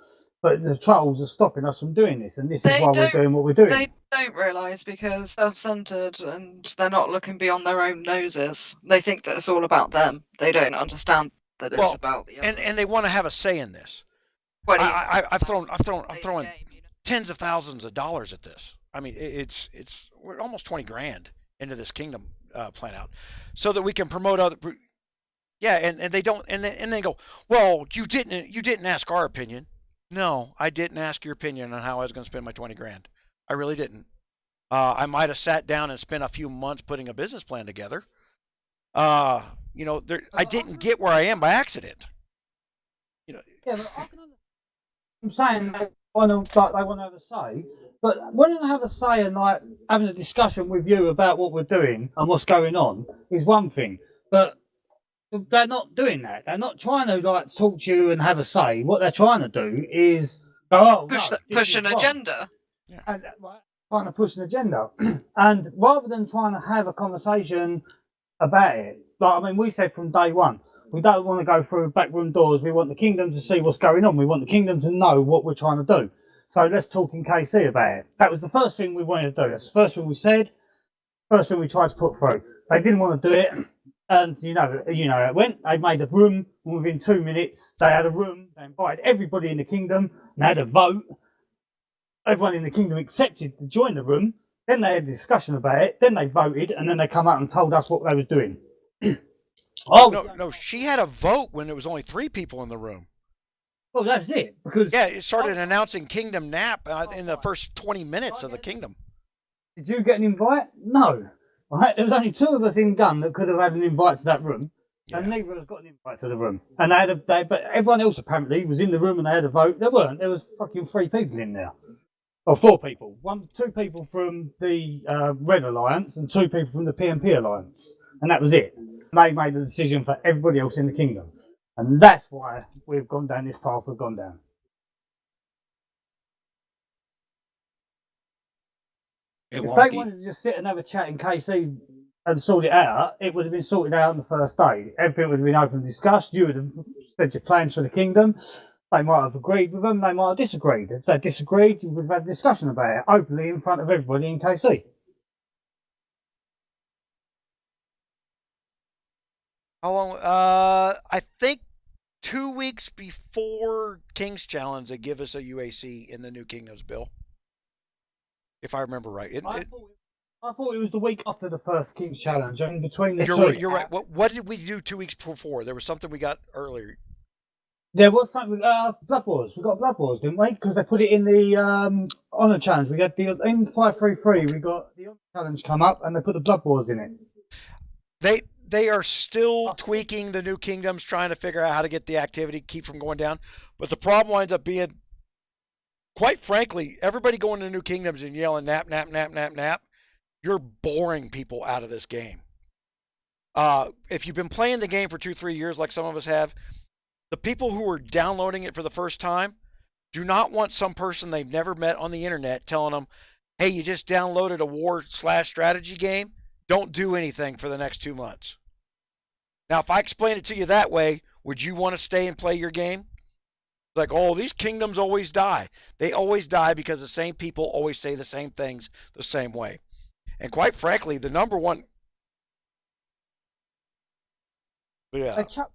Speaker 6: But the trolls are stopping us from doing this, and this is why we're doing what we're doing.
Speaker 4: They don't realise because self-centered and they're not looking beyond their own noses. They think that it's all about them. They don't understand that it's about the other.
Speaker 1: And they want to have a say in this. I've thrown tens of thousands of dollars at this. I mean, we're almost 20 grand into this kingdom plan out, so that we can promote other. Yeah, and they don't, and they go, well, you didn't ask our opinion. No, I didn't ask your opinion on how I was going to spend my 20 grand. I really didn't. I might have sat down and spent a few months putting a business plan together. You know, I didn't get where I am by accident. You know.
Speaker 6: Yeah, but I'm saying they want to have a say, but wanting to have a say and like having a discussion with you about what we're doing and what's going on is one thing, but they're not doing that. They're not trying to like talk to you and have a say. What they're trying to do is go,
Speaker 4: push an agenda.
Speaker 6: And, trying to push an agenda, and rather than trying to have a conversation about it, like I mean, we said from day one, we don't want to go through backroom doors. We want the kingdom to see what's going on. We want the kingdom to know what we're trying to do. So let's talk in KC about it. That was the first thing we wanted to do. That's the first thing we said. First thing we tried to put through. They didn't want to do it. And you know how it went. They made a room, and within 2 minutes, they had a room. They invited everybody in the kingdom. They had a vote. Everyone in the kingdom accepted to join the room. Then they had a discussion about it. Then they voted, and then they come out and told us what they was doing.
Speaker 1: No, she had a vote when there was only 3 people in the room.
Speaker 6: Well, that's it. Because
Speaker 1: it started announcing Kingdom Nap in the first 20 minutes of the kingdom.
Speaker 6: Did you get an invite? No. Right? There was only 2 of us in Gun that could have had an invite to that room, and neither of us got an invite to the room. And but everyone else apparently was in the room and they had a vote. There weren't. There was fucking 3 people in there, or 4 people. 2 people from the Red Alliance and 2 people from the PMP Alliance, and that was it. They made the decision for everybody else in the kingdom, and that's why we've gone down this path we've gone down. If they wanted to just sit and have a chat in KC and sort it out, it would have been sorted out on the first day. Everything would have been open and discussed. You would have said your plans for the kingdom. They might have agreed with them. They might have disagreed. If they disagreed, you would have had a discussion about it openly in front of everybody in KC.
Speaker 1: How long? I think 2 weeks before King's Challenge, they give us a UAC in the New Kingdoms bill, if I remember right.
Speaker 6: I thought it was the week after the first King's Challenge, and between the
Speaker 1: two.
Speaker 6: two.
Speaker 1: You're right. What did we do 2 weeks before? There was something we got earlier.
Speaker 6: There was something. Blood Wars. We got Blood Wars, didn't we? Because they put it in the Honor Challenge. We got in 533. We got the Honor Challenge come up, and they put the Blood Wars in it.
Speaker 1: They are still tweaking the New Kingdoms, trying to figure out how to get the activity keep from going down. But the problem winds up being, quite frankly, everybody going to New Kingdoms and yelling nap, nap, nap, nap, nap. You're boring people out of this game. If you've been playing the game for 2-3 years, like some of us have, the people who are downloading it for the first time do not want some person they've never met on the internet telling them, Hey, you just downloaded a war/strategy game. Don't do anything for the next 2 months. Now, if I explain it to you that way, would you want to stay and play your game? It's like, oh, these kingdoms always die. They always die because the same people always say the same things the same way. And quite frankly, the number one. Yeah.
Speaker 6: They chucked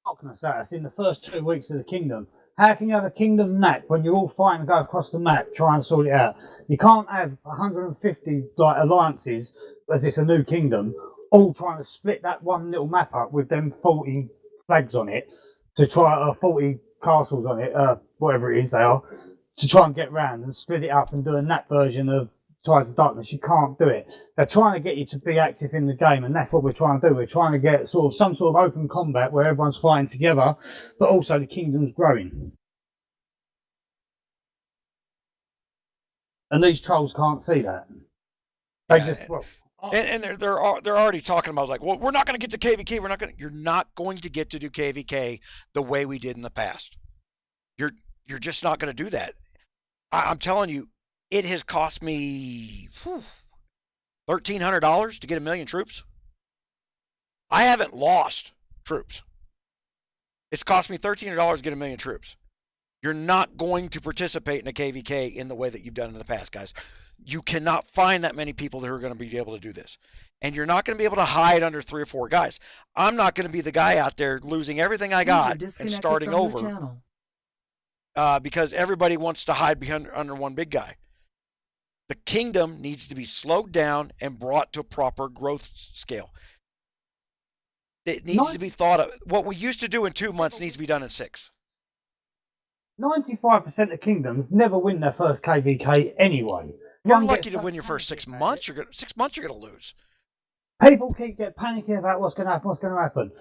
Speaker 6: darkness at us in the first 2 weeks of the kingdom. How can you have a kingdom map when you're all fighting to go across the map, try and sort it out? You can't have 150 alliances, as it's a new kingdom, all trying to split that one little map up with them 40 flags on it to try 40 castles on it, whatever it is they are, to try and get round and split it up and do a nap version of Tides of Darkness. You can't do it. They're trying to get you to be active in the game, and that's what we're trying to do. We're trying to get some sort of open combat where everyone's fighting together, but also the kingdom's growing. And these trolls can't see that. They just
Speaker 1: and they're already talking about like, well, we're not going to get to KVK. You're not going to get to do KVK the way we did in the past. You're just not going to do that. I'm telling you, it has cost me $1,300 to get 1 million troops. I haven't lost troops. It's cost me $1,300 to get 1 million troops. You're not going to participate in a KVK in the way that you've done in the past, guys. You cannot find that many people that are going to be able to do this. And you're not going to be able to hide under 3 or 4 guys. I'm not going to be the guy out there losing everything I got and starting over because everybody wants to hide behind under one big guy. The kingdom needs to be slowed down and brought to a proper growth scale. It needs to be thought of. What we used to do in 2 months needs to be done in 6.
Speaker 6: 95% of kingdoms never win their first KVK anyway.
Speaker 1: You're lucky to win your first 6 months. 6 months you're going to lose.
Speaker 6: People keep panicking about what's going to happen.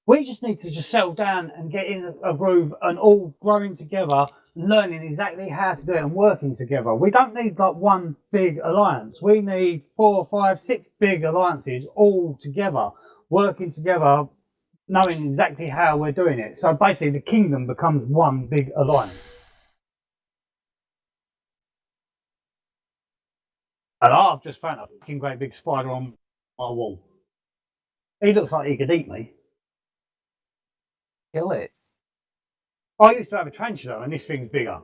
Speaker 6: We just need to just settle down and get in a groove and all growing together, learning exactly how to do it and working together. We don't need like one big alliance. We need 4, 5, 6 big alliances all together, working together, knowing exactly how we're doing it. So basically the kingdom becomes one big alliance. And I've just found a fucking great big spider on my wall. He looks like he could eat me.
Speaker 9: Kill it.
Speaker 6: I used to have a tarantula and this thing's bigger.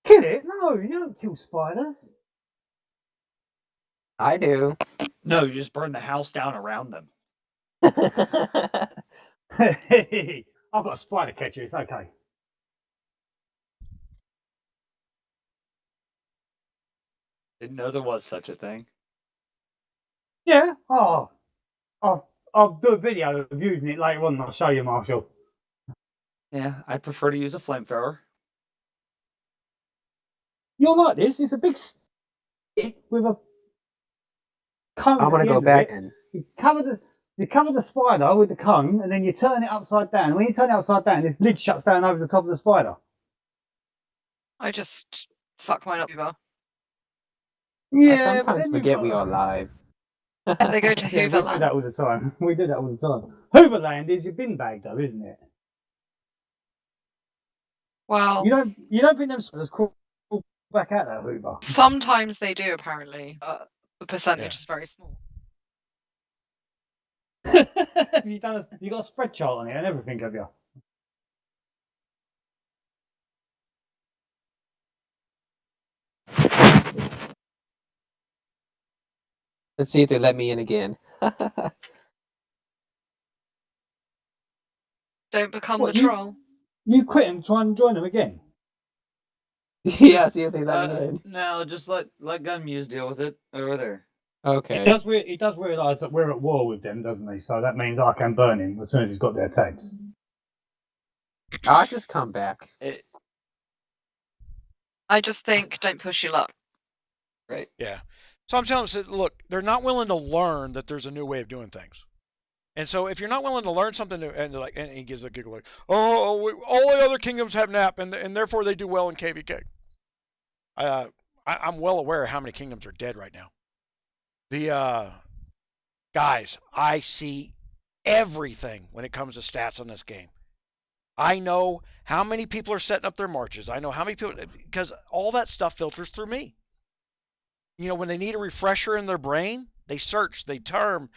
Speaker 6: Kill it? No, you don't kill spiders.
Speaker 9: I do.
Speaker 11: No, you just burn the house down around them.
Speaker 6: I've got a spider catcher, it's okay.
Speaker 11: Didn't know there was such a thing.
Speaker 6: Yeah. Oh, I'll do a video of using it later on and I'll show you, Marshall.
Speaker 11: Yeah, I'd prefer to use a flamethrower.
Speaker 6: You're like this. It's a big stick with a cone.
Speaker 9: I want to go back and
Speaker 6: you cover the spider with the cone, and then you turn it upside down. When you turn it upside down, this lid shuts down over the top of the spider.
Speaker 4: I just suck mine up, Hoover.
Speaker 9: I sometimes forget we are live.
Speaker 4: And they go to
Speaker 6: Yeah, we do
Speaker 4: Hooverland.
Speaker 6: that all the time. We do that all the time. Hooverland is your bin bag, though, isn't it?
Speaker 4: Well,
Speaker 6: You don't think them spiders crawl back out there, Hoover?
Speaker 4: sometimes they do, apparently, but the percentage is very small.
Speaker 6: You got a spread chart on it and everything, have you?
Speaker 9: Let's see if they let me in again.
Speaker 4: Don't become
Speaker 6: What,
Speaker 4: the troll.
Speaker 6: You quit and try and join them again.
Speaker 9: Yeah, see if they let me in.
Speaker 11: No, just let GunMuse deal with it over there.
Speaker 9: Okay.
Speaker 6: He does realise that we're at war with them, doesn't he? So that means I can burn him as soon as he's got their tags.
Speaker 9: I'll just come back.
Speaker 4: I just think don't push your luck.
Speaker 11: Right.
Speaker 1: Yeah. So I'm telling them, look, they're not willing to learn that there's a new way of doing things. And so if you're not willing to learn something new, and he gives a giggle like, all the other kingdoms have NAP, and therefore they do well in KVK. I'm well aware of how many kingdoms are dead right now. The guys, I see everything when it comes to stats on this game. I know how many people are setting up their marches. I know how many people, because all that stuff filters through me. You know, when they need a refresher in their brain, they search, they term.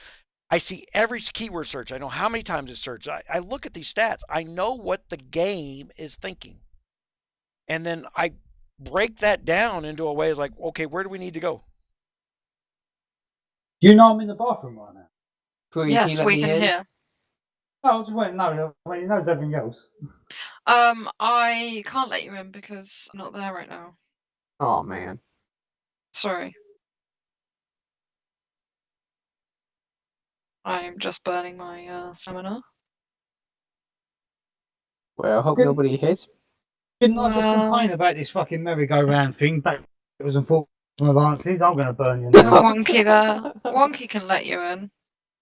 Speaker 1: I see every keyword search. I know how many times it's searched. I look at these stats. I know what the game is thinking. And then I break that down into a way it's like, okay, where do we need to go?
Speaker 6: Do you know I'm in the bathroom right now?
Speaker 4: Yes, we can hear.
Speaker 6: Oh, I just want to know when he knows everything else.
Speaker 4: I can't let you in because I'm not there right now.
Speaker 9: Oh man.
Speaker 4: Sorry. I'm just burning my seminar.
Speaker 9: Well, I hope nobody hits.
Speaker 6: Didn't I just complain about this fucking merry-go-round thing? Backwards and forwards advances. I'm going to burn you now.
Speaker 4: Wonky there. Wonky can let you in.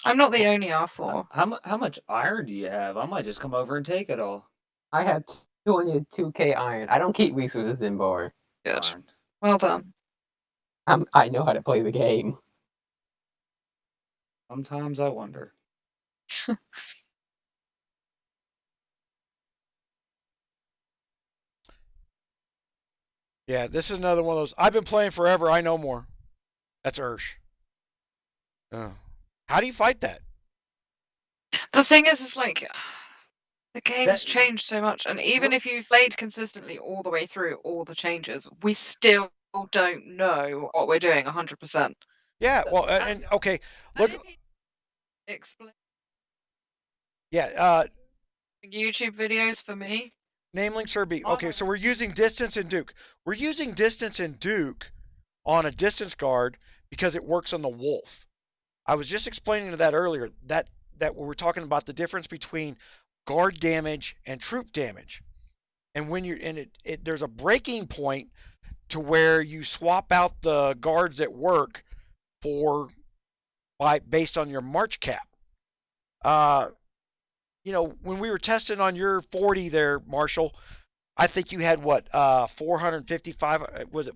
Speaker 4: I'm not the only R4.
Speaker 11: How much iron do you have? I might just come over and take it all.
Speaker 9: I have 202k iron. I don't keep resources in bar.
Speaker 4: Good. Well done.
Speaker 9: I know how to play the game.
Speaker 11: Sometimes I wonder.
Speaker 1: Yeah, this is another one of those. I've been playing forever. I know more. That's 𝗙𝗪𝙣. How do you fight that?
Speaker 4: The thing is, it's like the game's changed so much, and even if you've played consistently all the way through all the changes, we still don't know what we're doing 100%.
Speaker 1: Yeah, well, and okay, look.
Speaker 4: Explain.
Speaker 1: Yeah.
Speaker 4: YouTube videos for me.
Speaker 1: Nameling 𝗙𝗪𝙣. Okay, so we're using distance and Duke. We're using distance and Duke on a distance guard because it works on the wolf. I was just explaining to that earlier that we were talking about the difference between guard damage and troop damage. And when there's a breaking point to where you swap out the guards that work based on your march cap. You know, when we were testing on your 40 there, Marshall, I think you had what, 455, was it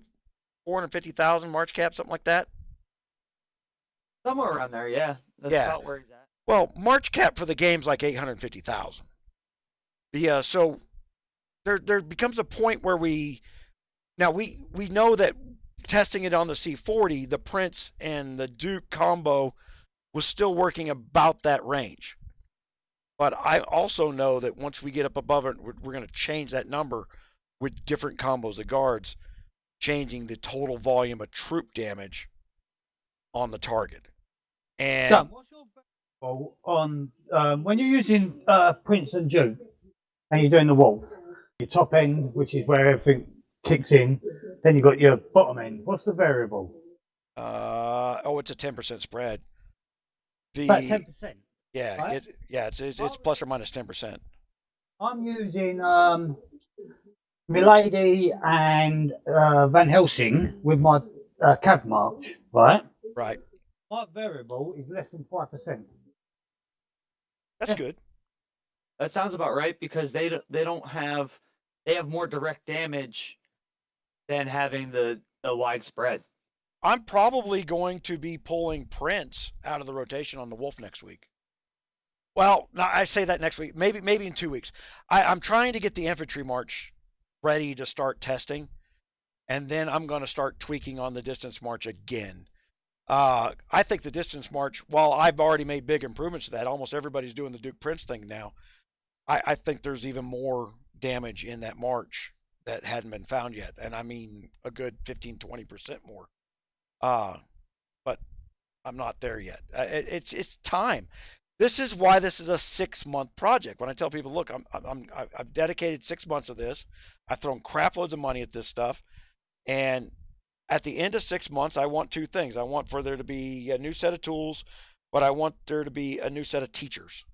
Speaker 1: 450,000 march cap, something like that?
Speaker 11: Somewhere around there, yeah. That's about where he's at.
Speaker 1: Well, march cap for the game's like 850,000. So there becomes a point where we know that testing it on the C40, the Prince and the Duke combo was still working about that range. But I also know that once we get up above it, we're going to change that number with different combos of guards, changing the total volume of troop damage on the target. And
Speaker 6: Dan, what's your variable on when you're using Prince and Duke and you're doing the wolf? Your top end, which is where everything kicks in, then you've got your bottom end. What's the variable?
Speaker 1: It's a 10% spread.
Speaker 6: About 10%.
Speaker 1: Yeah,
Speaker 6: right?
Speaker 1: It's plus or minus 10%.
Speaker 6: I'm using Milady and Van Helsing with my cab march, right?
Speaker 1: Right.
Speaker 6: My variable is less than 5%.
Speaker 1: That's good.
Speaker 11: That sounds about right because they have more direct damage than having the widespread.
Speaker 1: I'm probably going to be pulling Prince out of the rotation on the wolf next week. Well, no, I say that next week, maybe in 2 weeks. I'm trying to get the infantry march ready to start testing, and then I'm going to start tweaking on the distance march again. I think the distance march, while I've already made big improvements to that, almost everybody's doing the Duke Prince thing now. I think there's even more damage in that march that hadn't been found yet, and I mean a good 15-20% more. But I'm not there yet. It's time. This is why this is a 6-month project. When I tell people, look, I've dedicated 6 months of this. I've thrown crap loads of money at this stuff, and at the end of 6 months, I want 2 things. I want for there to be a new set of tools, but I want there to be a new set of teachers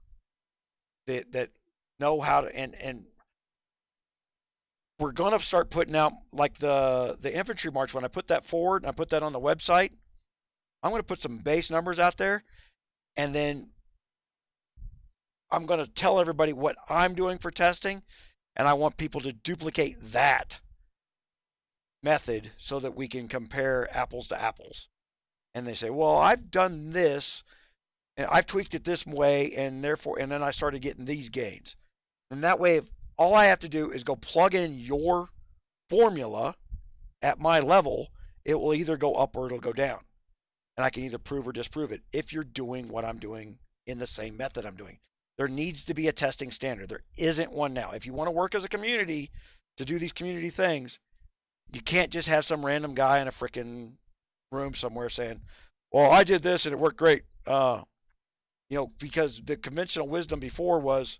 Speaker 1: that know how to, and we're going to start putting out like the infantry march. When I put that forward and I put that on the website, I'm going to put some base numbers out there, and then I'm going to tell everybody what I'm doing for testing, and I want people to duplicate that method so that we can compare apples to apples. And they say, well, I've done this, and I've tweaked it this way, and therefore, and then I started getting these gains. And that way, all I have to do is go plug in your formula at my level. It will either go up or it'll go down. And I can either prove or disprove it if you're doing what I'm doing in the same method I'm doing. There needs to be a testing standard. There isn't one now. If you want to work as a community to do these community things, you can't just have some random guy in a freaking room somewhere saying, well, I did this and it worked great. Because the conventional wisdom before was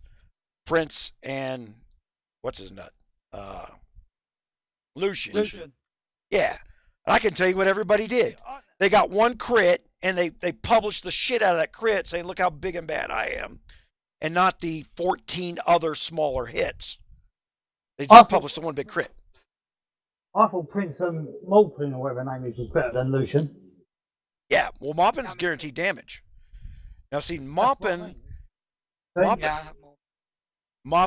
Speaker 1: Prince and what's his nut? Lucian. Yeah. I can tell you what everybody did. They got one crit and they published the shit out of that crit saying, look how big and bad I am. And not the 14 other smaller hits. They just published the one big crit.
Speaker 6: I thought Prince and Malpin, or whatever name is, was better than Lucian.
Speaker 1: Yeah, well, Moppin's guaranteed damage. Now, see, Moppin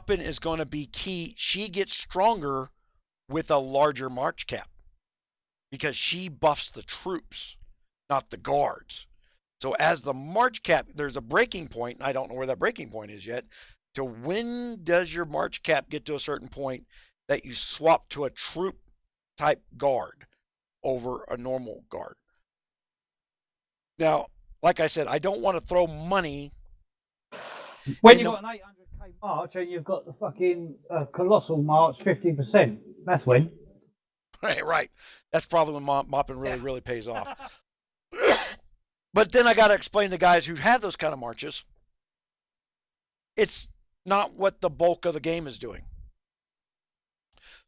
Speaker 1: is going to be key. She gets stronger with a larger March cap because she buffs the troops, not the guards. So as the March cap, there's a breaking point, and I don't know where that breaking point is yet. So when does your March cap get to a certain point that you swap to a troop type guard over a normal guard? Now, like I said, I don't want to throw money.
Speaker 6: When you've got an 800k March and you've got the fucking Colossal March 50%, that's when.
Speaker 1: Right. That's probably when mopping really pays off. But then I got to explain to guys who have those kind of marches, it's not what the bulk of the game is doing.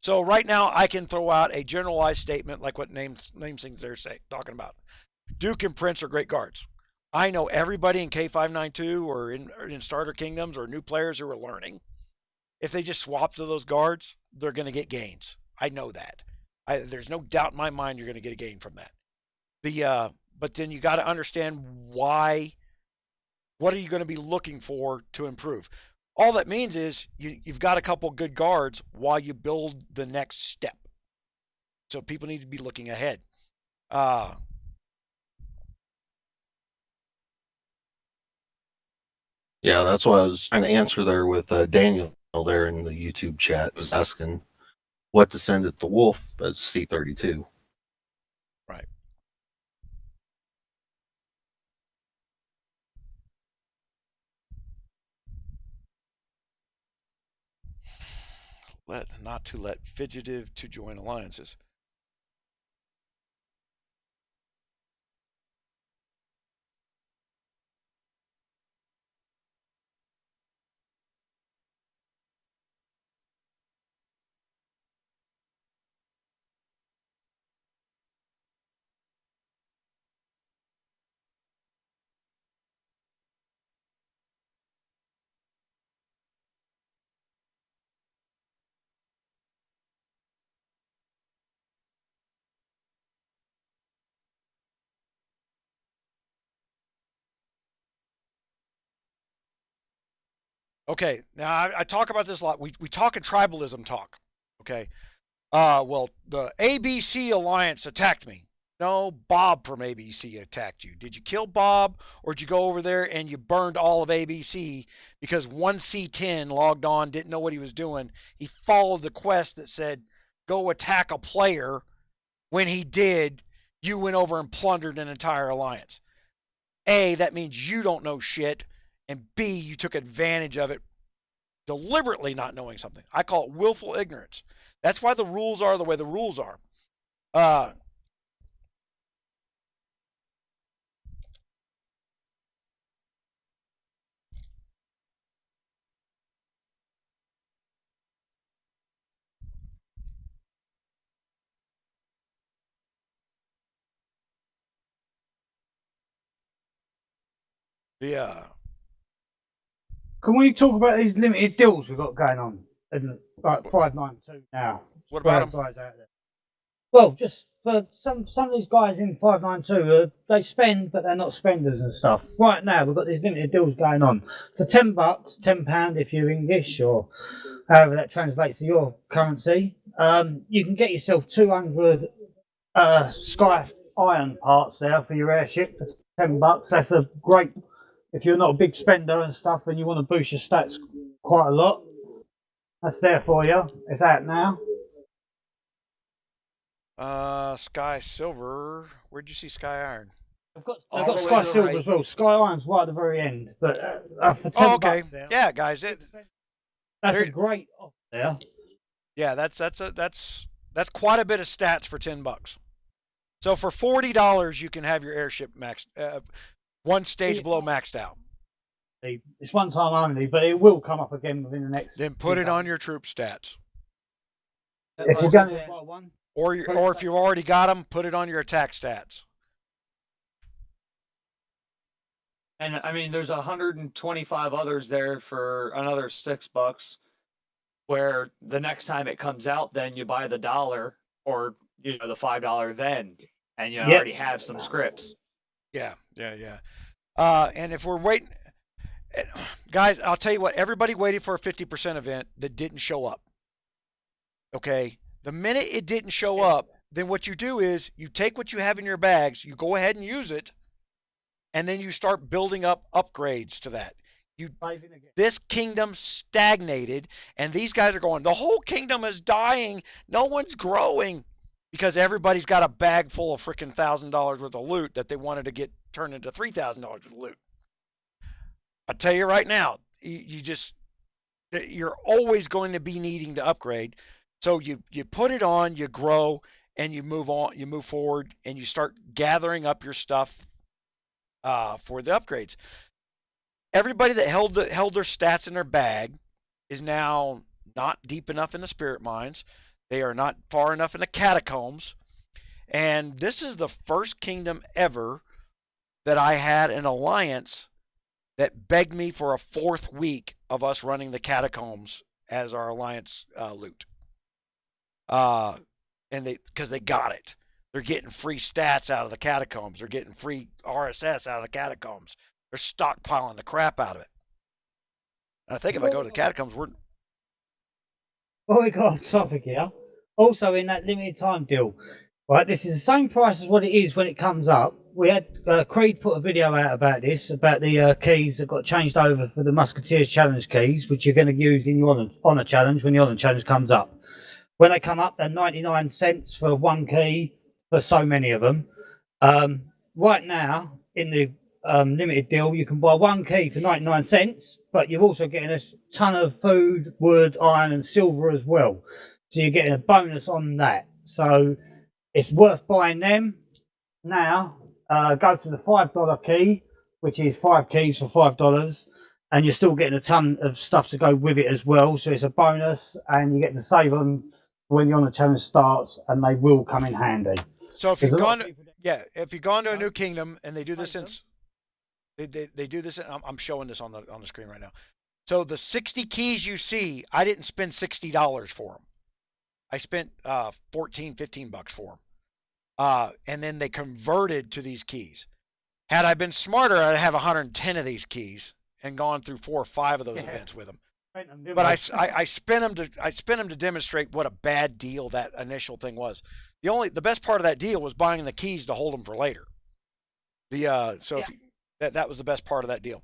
Speaker 1: So right now I can throw out a generalized statement like what names things they're talking about. Duke and Prince are great guards. I know everybody in K592 or in Starter Kingdoms or new players who are learning, if they just swap to those guards, they're going to get gains. I know that. There's no doubt in my mind you're going to get a gain from that. But then you got to understand why. What are you going to be looking for to improve? All that means is you've got a couple good guards while you build the next step. So people need to be looking ahead.
Speaker 8: Yeah, that's what I was trying to answer there with Daniel there in the YouTube chat. Was asking what to send at the Wolf as C32.
Speaker 1: Right. Not to let 𝗙𝗫𝗎𝗫 to join alliances. Okay, now I talk about this a lot. We talk in tribalism talk. Okay. Well, the ABC Alliance attacked me. No, Bob from ABC attacked you. Did you kill Bob, or did you go over there and you burned all of ABC because one C10 logged on, didn't know what he was doing? He followed the quest that said, go attack a player. When he did, you went over and plundered an entire alliance. A, that means you don't know shit, and B, you took advantage of it deliberately not knowing something. I call it willful ignorance. That's why the rules are the way the rules are.
Speaker 6: Can we talk about these limited deals we've got going on in like 592 now?
Speaker 1: What about them?
Speaker 6: Guys out there? Well, just for some of these guys in 592, they spend, but they're not spenders and stuff. Right now, we've got these limited deals going on for $10, £10 if you're English, or however that translates to your currency. You can get yourself 200 Sky Iron parts there for your airship for $10. That's a great if you're not a big spender and stuff, and you want to boost your stats quite a lot. That's there for you. It's out now.
Speaker 1: Sky-Silver. Where'd you see Sky-Iron?
Speaker 6: I've got
Speaker 11: All the way
Speaker 6: Sky
Speaker 11: to the
Speaker 6: Silver
Speaker 11: right.
Speaker 6: as well. Sky Iron's right at the very end, but for 10
Speaker 1: Oh, okay.
Speaker 6: bucks there,
Speaker 1: Yeah, guys.
Speaker 6: that's a great offer there.
Speaker 1: Yeah, that's quite a bit of stats for $10. So for $40, you can have your airship maxed, one stage below maxed out.
Speaker 6: It's one time only, but it will come up again within the next.
Speaker 1: Then put it on your troop stats.
Speaker 6: If you're going to buy one,
Speaker 1: or if you've already got them, put it on your attack stats.
Speaker 11: And I mean, there's 125 others there for another $6. Where the next time it comes out, then you buy the $1 or the $5 then, and you already have some scripts.
Speaker 1: Yeah. And if we're waiting, guys, I'll tell you what. Everybody waited for a 50% event that didn't show up. Okay, the minute it didn't show up, then what you do is you take what you have in your bags, you go ahead and use it, and then you start building up upgrades to that. This kingdom stagnated, and these guys are going, the whole kingdom is dying. No one's growing because everybody's got a bag full of freaking $1,000 worth of loot that they wanted to get turned into $3,000 worth of loot. I tell you right now, you're always going to be needing to upgrade. So you put it on, you grow, and you move on, you move forward, and you start gathering up your stuff for the upgrades. Everybody that held their stats in their bag is now not deep enough in the spirit mines. They are not far enough in the catacombs. And this is the first kingdom ever that I had an alliance that begged me for a 4th week of us running the catacombs as our alliance loot. And because they got it. They're getting free stats out of the catacombs. They're getting free RSS out of the catacombs. They're stockpiling the crap out of it. And I think if I go to the catacombs,
Speaker 6: we got off topic here. Also, in that limited time deal, right? This is the same price as what it is when it comes up. We had Creed put a video out about this, about the keys that got changed over for the Musketeers Challenge keys, which you're going to use in your Honor Challenge when the Honor Challenge comes up. When they come up, they're 99 cents for one key for so many of them. Right now, in the limited deal, you can buy one key for 99 cents, but you're also getting a ton of food, wood, iron, and silver as well. So you're getting a bonus on that. So it's worth buying them. Now, go to the $5 key, which is 5 keys for $5, and you're still getting a ton of stuff to go with it as well. So it's a bonus, and you get to save them when you're on the challenge starts, and they will come in handy.
Speaker 1: So if you've gone to a new kingdom and they do this they do this. I'm showing this on the screen right now. So the 60 keys you see, I didn't spend $60 for them. I spent $14, $15 for them. And then they converted to these keys. Had I been smarter, I'd have 110 of these keys and gone through 4 or 5 of those events with them. But I spent them to demonstrate what a bad deal that initial thing was. The best part of that deal was buying the keys to hold them for later. That was the best part of that deal.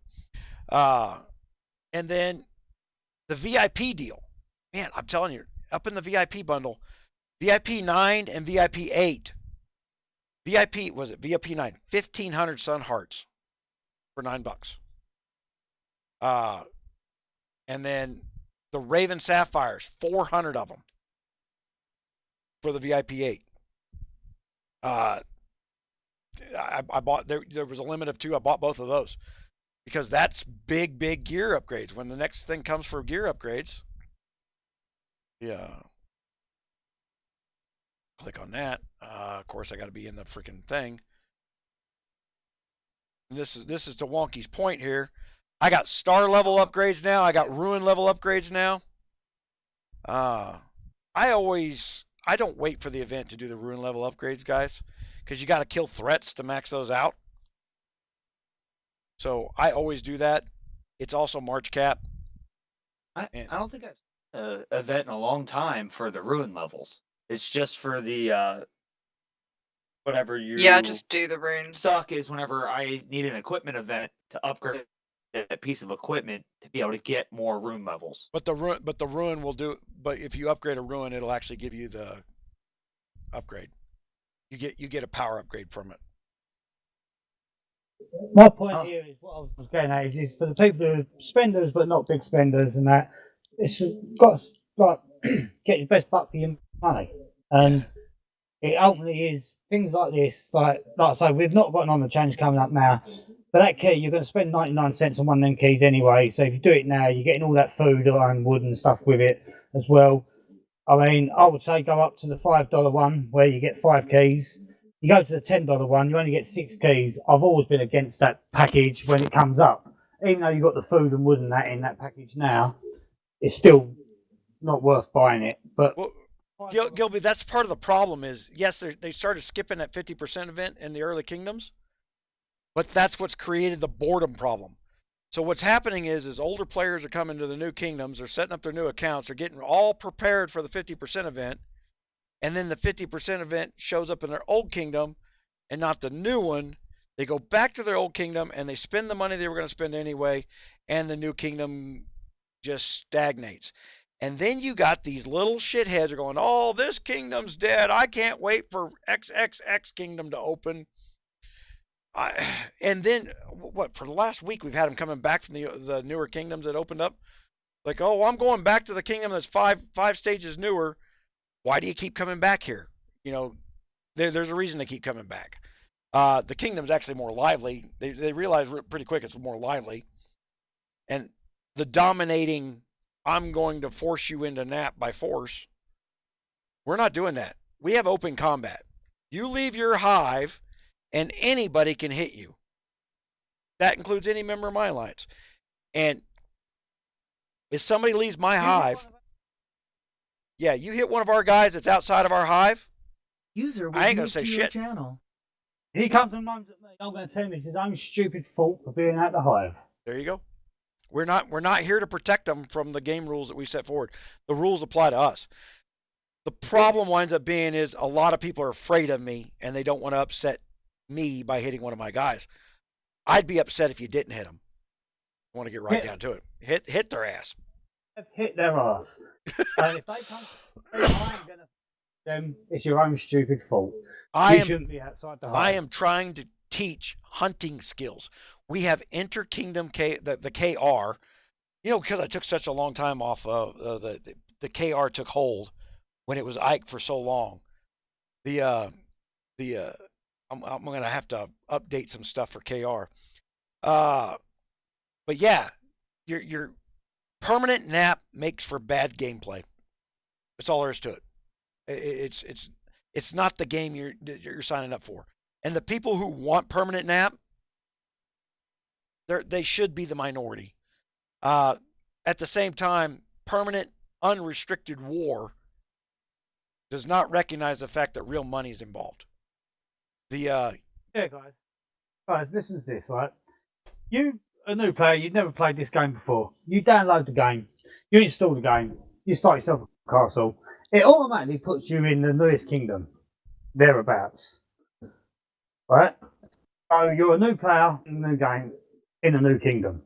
Speaker 1: And then the VIP deal. Man, I'm telling you, up in the VIP bundle, VIP 9 and VIP 8. VIP 9, 1,500 Sun Hearts for $9. And then the Raven Sapphires, 400 of them for the VIP 8. I bought, there was a limit of 2. I bought both of those because that's big gear upgrades. When the next thing comes for gear upgrades, click on that. Of course, I got to be in the freaking thing. And this is to Wonky's point here. I got star level upgrades now. I got ruin level upgrades now. I don't wait for the event to do the ruin level upgrades, guys, because you got to kill threats to max those out. So I always do that. It's also March cap.
Speaker 11: I don't think I've seen an event in a long time for the ruin levels. It's just for the whatever you
Speaker 4: just do the runes.
Speaker 11: Stock is whenever I need an equipment event to upgrade that piece of equipment to be able to get more room levels.
Speaker 1: But the ruin will do. But if you upgrade a ruin, it'll actually give you the upgrade. You get a power upgrade from it.
Speaker 6: My point here is what I was getting at is for the people who are spenders but not big spenders and that it's got to like get your best buck for your money, and it ultimately is things like this. Like I say, we've not got an on the change coming up now. For that key, you're going to spend 99 cents on one of them keys anyway. So if you do it now, you're getting all that food and wood and stuff with it as well. I mean, I would say go up to the $5 one where you get 5 keys. You go to the $10 one, you only get 6 keys. I've always been against that package when it comes up. Even though you've got the food and wood and that in that package now, it's still not worth buying it. But
Speaker 1: Gilby, that's part of the problem is, yes, they started skipping that 50% event in the early kingdoms, but that's what's created the boredom problem. So what's happening is older players are coming to the new kingdoms, they're setting up their new accounts, they're getting all prepared for the 50% event, and then the 50% event shows up in their old kingdom and not the new one. They go back to their old kingdom and they spend the money they were going to spend anyway, and the new kingdom just stagnates. And then you got these little shitheads are going, oh, this kingdom's dead. I can't wait for XXX kingdom to open. And then, for the last week, we've had them coming back from the newer kingdoms that opened up. Like, oh, I'm going back to the kingdom that's five stages newer. Why do you keep coming back here? You know, there's a reason they keep coming back. The kingdom's actually more lively. They realize pretty quick it's more lively. And the dominating, I'm going to force you into nap by force. We're not doing that. We have open combat. You leave your hive and anybody can hit you. That includes any member of my alliance. And if somebody leaves my hive, yeah, you hit one of our guys that's outside of our hive,
Speaker 2: User was
Speaker 1: I ain't gonna
Speaker 2: moved
Speaker 1: say
Speaker 2: to your
Speaker 1: shit.
Speaker 2: channel.
Speaker 6: he comes and moans at me. I'm going to tell him it's his own stupid fault for being at the hive.
Speaker 1: There you go. We're not here to protect them from the game rules that we set forward. The rules apply to us. The problem winds up being is a lot of people are afraid of me and they don't want to upset me by hitting one of my guys. I'd be upset if you didn't hit them. I want to get right down to it. Hit their ass.
Speaker 6: Hit their ass. And if they come, I'm going to them. It's your own stupid fault. You shouldn't be outside the hive.
Speaker 1: I am trying to teach hunting skills. We have inter-kingdom the KR. You know, because I took such a long time off, the KR took hold when it was Ike for so long. I'm going to have to update some stuff for KR. But yeah, your permanent nap makes for bad gameplay. That's all there is to it. It's not the game you're signing up for. And the people who want permanent nap, they should be the minority. At the same time, permanent unrestricted war does not recognize the fact that real money is involved.
Speaker 6: Yeah, guys, listen to this, right? You, a new player, you've never played this game before. You download the game, you install the game, you start yourself a castle. It automatically puts you in the newest kingdom, thereabouts, right? So you're a new player in a new game, in a new kingdom.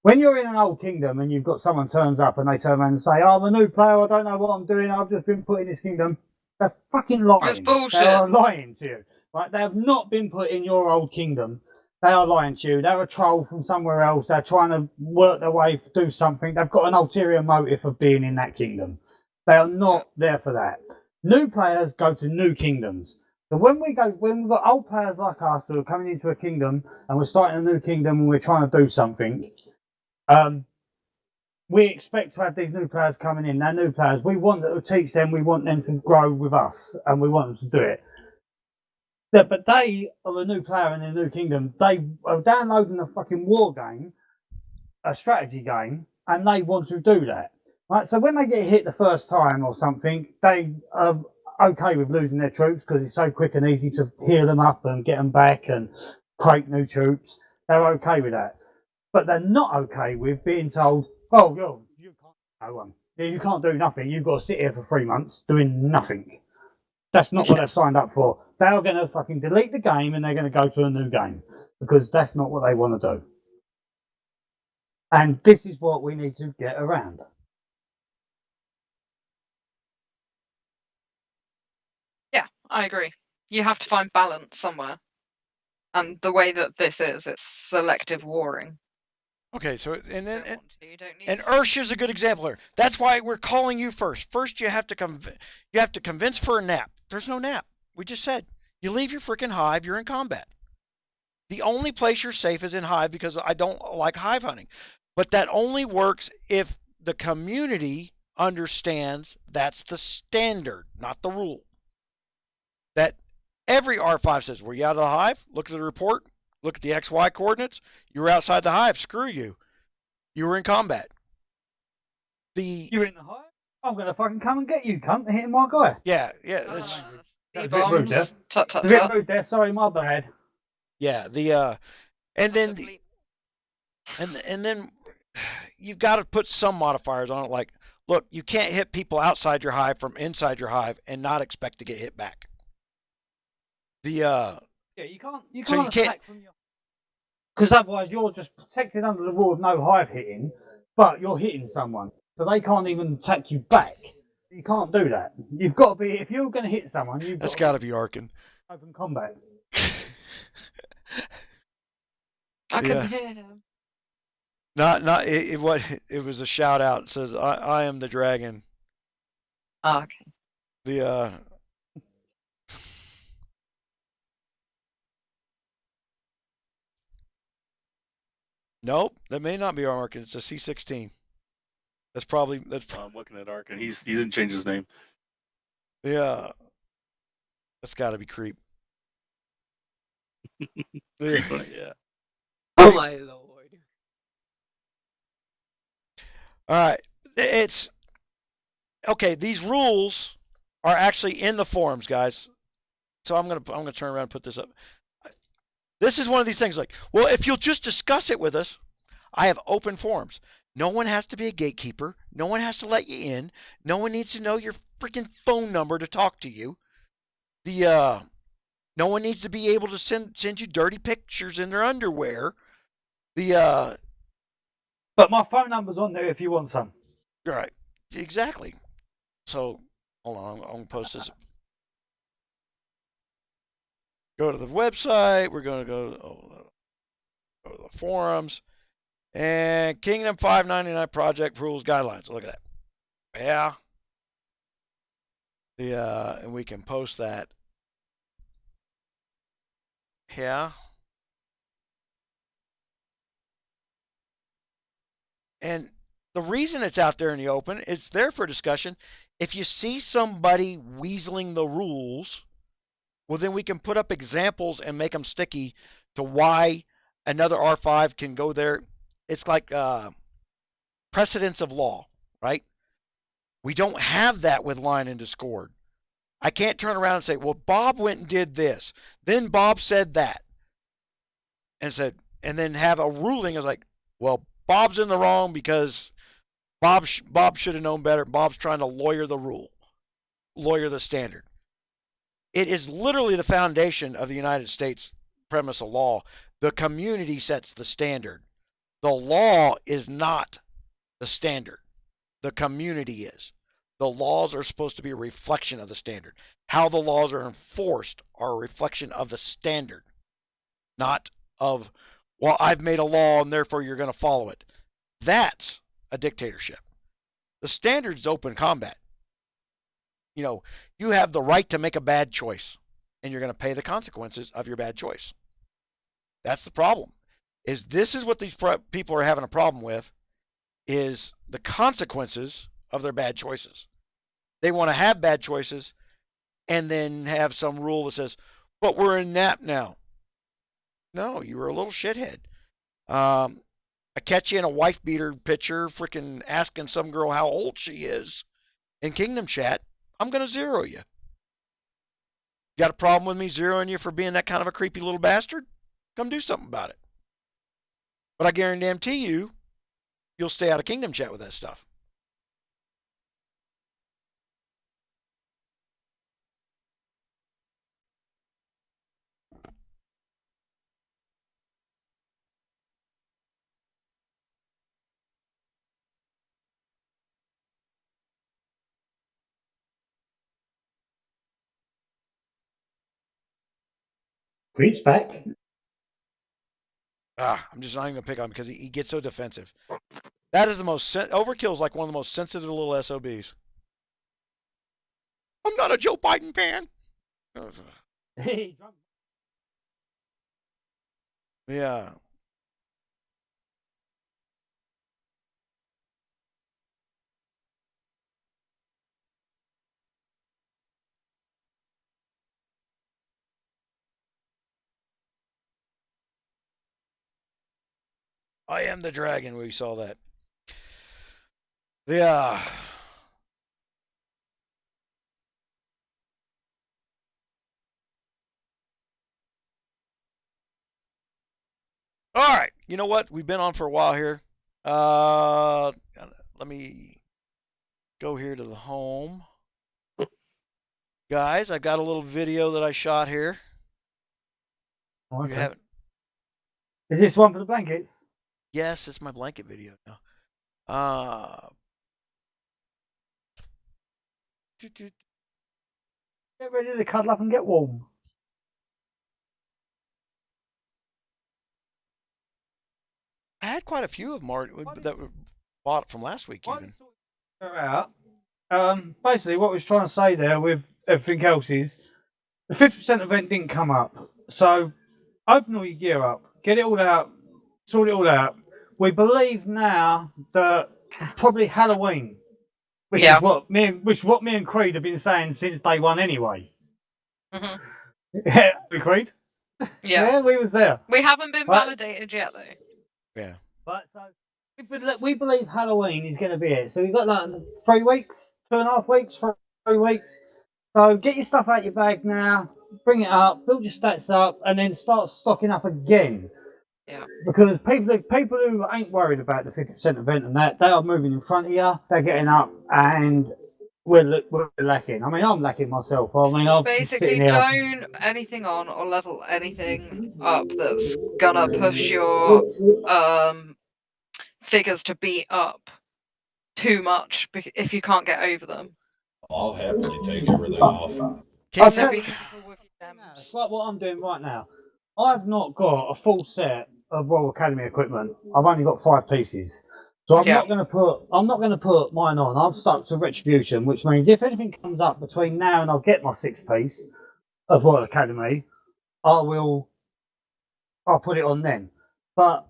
Speaker 6: When you're in an old kingdom and you've got someone turns up and they turn around and say, oh, I'm a new player, I don't know what I'm doing, I've just been put in this kingdom, they're fucking lying.
Speaker 4: That's bullshit.
Speaker 6: They are lying to you. Right? They have not been put in your old kingdom. They are lying to you. They're a troll from somewhere else. They're trying to work their way to do something. They've got an ulterior motive of being in that kingdom. They are not there for that. New players go to new kingdoms. So when we've got old players like us who are coming into a kingdom and we're starting a new kingdom and we're trying to do something, we expect to have these new players coming in. They're new players. We want to teach them. We want them to grow with us, and we want them to do it. But they are a new player in a new kingdom. They are downloading a fucking war game, a strategy game, and they want to do that. Right? So when they get hit the first time or something, they are okay with losing their troops because it's so quick and easy to heal them up and get them back and create new troops. They're okay with that. But they're not okay with being told, oh, you can't do nothing. You've got to sit here for 3 months doing nothing. That's not what they've signed up for. They are going to fucking delete the game and they're going to go to a new game because that's not what they want to do. And this is what we need to get around.
Speaker 4: Yeah, I agree. You have to find balance somewhere. And the way that this is, it's selective warring.
Speaker 1: Okay, so and then
Speaker 4: You don't need
Speaker 1: and 𝗙𝙪 is a good example here. That's why we're calling you first. First, you have to convince for a nap. There's no nap. We just said you leave your freaking hive. You're in combat. The only place you're safe is in hive because I don't like hive hunting. But that only works if the community understands that's the standard, not the rule. That every R5 says, were you out of the hive? Look at the report. Look at the XY coordinates. You were outside the hive. Screw you. You were in combat.
Speaker 6: You're in the hive? I'm going to fucking come and get you, cunt, hitting my guy.
Speaker 1: Yeah.
Speaker 6: That's a bit rude there.
Speaker 4: Tut, tut,
Speaker 6: a bit
Speaker 4: tut.
Speaker 6: rude there. Sorry, my bad.
Speaker 1: Yeah. And then you've got to put some modifiers on it. Like, look, you can't hit people outside your hive from inside your hive and not expect to get hit back.
Speaker 6: Yeah, you can't attack from your... Because otherwise you're just protected under the rule of no hive hitting, but you're hitting someone. So they can't even attack you back. You can't do that. You've got to be... If you're going to hit someone,
Speaker 1: That's got to be Arkin.
Speaker 6: Open combat.
Speaker 4: I can hear him.
Speaker 1: It was a shout out. It says, I am the dragon.
Speaker 4: Oh, okay.
Speaker 1: Nope, that may not be Arkin. It's a C16.
Speaker 10: I'm looking at Arkin. He didn't change his name.
Speaker 1: Yeah. That's got to be Creep.
Speaker 10: Yeah.
Speaker 9: Oh my lord.
Speaker 1: All right. It's okay. These rules are actually in the forums, guys. So I'm gonna turn around and put this up. This is one of these things like, well, if you'll just discuss it with us, I have open forums. No one has to be a gatekeeper. No one has to let you in. No one needs to know your freaking phone number to talk to you. No one needs to be able to send you dirty pictures in their underwear.
Speaker 6: But my phone number's on there if you want some.
Speaker 1: Right. Exactly. So hold on, I'm gonna post this. Go to the website. We're gonna go to the forums and Kingdom 599 Project Rules Guidelines. Look at that. Yeah. And we can post that. Yeah. And the reason it's out there in the open, it's there for discussion. If you see somebody weaseling the rules, well, then we can put up examples and make them sticky to why another R5 can go there. It's like precedence of law, right? We don't have that with line and discord. I can't turn around and say, well, Bob went and did this. Then Bob said that. And then have a ruling as like, well, Bob's in the wrong because Bob should have known better. Bob's trying to lawyer the standard. It is literally the foundation of the United States premise of law. The community sets the standard. The law is not the standard. The community is. The laws are supposed to be a reflection of the standard. How the laws are enforced are a reflection of the standard, not of, well, I've made a law and therefore you're going to follow it. That's a dictatorship. The standard is open combat. You have the right to make a bad choice, and you're going to pay the consequences of your bad choice. That's the problem. This is what these people are having a problem with, is the consequences of their bad choices. They want to have bad choices and then have some rule that says, but we're in nap now. No, you were a little shithead. I catch you in a wife beater picture, freaking asking some girl how old she is in Kingdom Chat. I'm going to zero you. Got a problem with me zeroing you for being that kind of a creepy little bastard? Come do something about it. But I guarantee you'll stay out of Kingdom Chat with that stuff.
Speaker 6: Creep's back.
Speaker 1: I'm just not even gonna pick on him because he gets so defensive. That is the most Overkill is like one of the most sensitive little SOBs. I'm not a Joe Biden fan. Yeah. I am the dragon. We saw that. Yeah. All right. You know what? We've been on for a while here. Let me go here to the home. Guys, I've got a little video that I shot here.
Speaker 6: Oh, okay.
Speaker 1: You haven't?
Speaker 6: Is this one for the blankets?
Speaker 1: Yes, it's my blanket video now.
Speaker 6: Get ready to cuddle up and get warm.
Speaker 1: I had quite a few of them that were bought from last week even.
Speaker 6: Out. Basically, what I was trying to say there with everything else is the 50% event didn't come up. So open all your gear up, get it all out, sort it all out. We believe now that probably Halloween, which is what me and 𝗙𝗲 have been saying since day one anyway.
Speaker 4: Mm-hmm.
Speaker 6: Yeah, Creed. Yeah, we was there.
Speaker 4: We haven't been validated yet, though.
Speaker 1: Yeah.
Speaker 6: But so we believe Halloween is going to be it. So we've got like 3 weeks, 2.5 weeks, 3 weeks. So get your stuff out your bag now, bring it up, build your stats up, and then start stocking up again.
Speaker 4: Yeah.
Speaker 6: Because people who ain't worried about the 50% event and that, they are moving in front of you. They're getting up, and we're lacking. I mean, I'm lacking myself. I mean, I'm
Speaker 4: basically don't anything on or level anything up that's gonna push your figures to beat up too much if you can't get over them.
Speaker 3: I'll happily take everything off.
Speaker 4: So be careful with your gems.
Speaker 6: It's like what I'm doing right now. I've not got a full set of Royal Academy equipment. I've only got 5 pieces. So I'm not going to put mine on. I'm stuck to Retribution, which means if anything comes up between now and I'll get my 6th piece of Royal Academy, I'll put it on then. But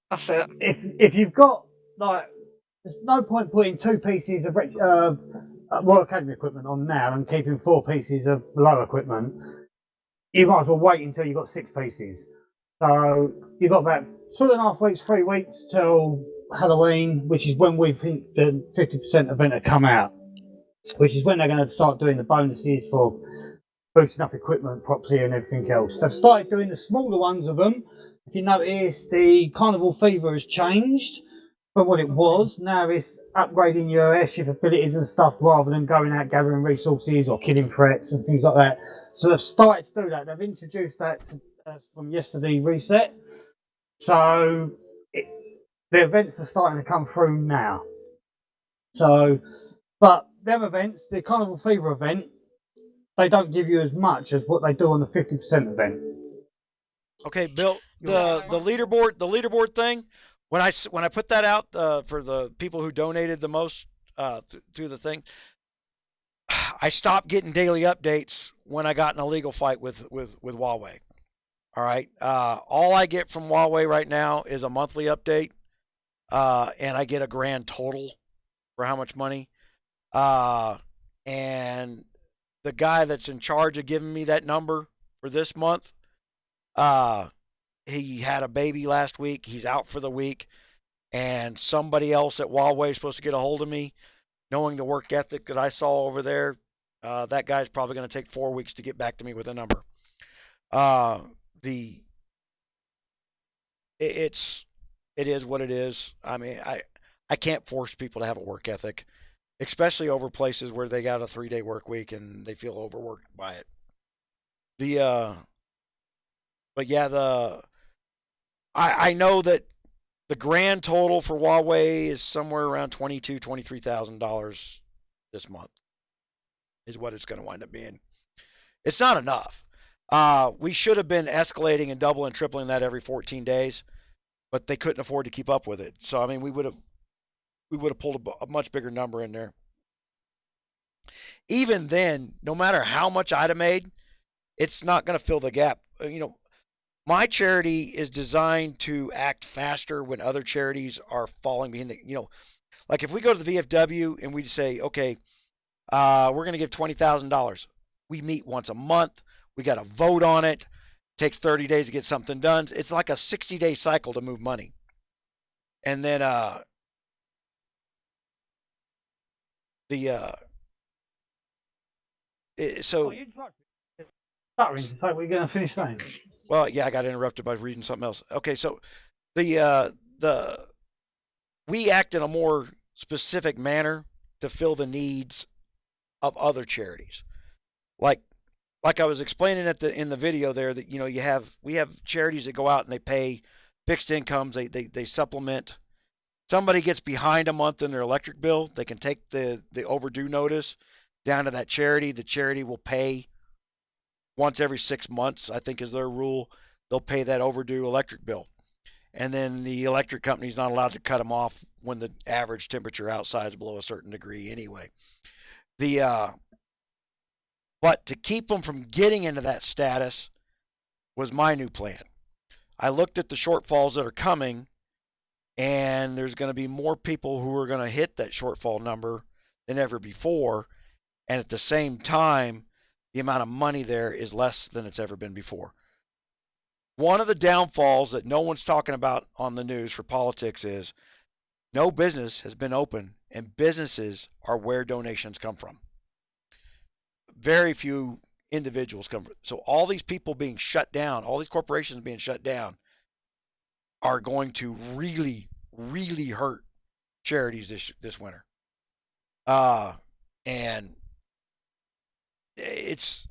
Speaker 4: that's it.
Speaker 6: If you've got like, there's no point putting 2 pieces of Royal Academy equipment on now and keeping 4 pieces of below equipment. You might as well wait until you've got 6 pieces. So you've got about 2.5 weeks, 3 weeks till Halloween, which is when we think the 50% event will come out, which is when they're going to start doing the bonuses for boosting up equipment properly and everything else. They've started doing the smaller ones of them. If you notice, the Carnival Fever has changed from what it was. Now it's upgrading your airship abilities and stuff rather than going out gathering resources or killing threats and things like that. So they've started to do that. They've introduced that from yesterday reset. So the events are starting to come through now. So, but them events, the Carnival Fever event, they don't give you as much as what they do on the 50% event.
Speaker 1: Okay, Bill, the leaderboard thing, when I put that out for the people who donated the most through the thing, I stopped getting daily updates when I got in a legal fight with Huawei. All right, all I get from Huawei right now is a monthly update, and I get a grand total for how much money. And the guy that's in charge of giving me that number for this month, he had a baby last week. He's out for the week, and somebody else at Huawei is supposed to get a hold of me. Knowing the work ethic that I saw over there, that guy's probably going to take 4 weeks to get back to me with a number. It is what it is. I mean, I can't force people to have a work ethic, especially over places where they got a 3-day work week and they feel overworked by it. But yeah, I know that the grand total for Huawei is somewhere around $23,000 this month is what it's going to wind up being. It's not enough. We should have been escalating and doubling and tripling that every 14 days, but they couldn't afford to keep up with it. So I mean, we would have pulled a much bigger number in there. Even then, no matter how much I'd have made, it's not going to fill the gap. You know, my charity is designed to act faster when other charities are falling behind. You know, like if we go to the VFW and we say, okay, we're going to give $20,000. We meet once a month. We got to vote on it. It takes 30 days to get something done. It's like a 60-day cycle to move money. And then so.
Speaker 6: It's like we're going to finish saying.
Speaker 1: Well, yeah, I got interrupted by reading something else. Okay, so we act in a more specific manner to fill the needs of other charities. Like I was explaining in the video there that, you know, we have charities that go out and they pay fixed incomes, they supplement. Somebody gets behind a month in their electric bill, they can take the overdue notice down to that charity. The charity will pay once every 6 months, I think is their rule. They'll pay that overdue electric bill. And then the electric company's not allowed to cut them off when the average temperature outside is below a certain degree anyway. But to keep them from getting into that status was my new plan. I looked at the shortfalls that are coming, and there's going to be more people who are going to hit that shortfall number than ever before. And at the same time, the amount of money there is less than it's ever been before. One of the downfalls that no one's talking about on the news for politics is no business has been open, and businesses are where donations come from. Very few individuals come from. So all these people being shut down, all these corporations being shut down, are going to really, really hurt charities this winter. And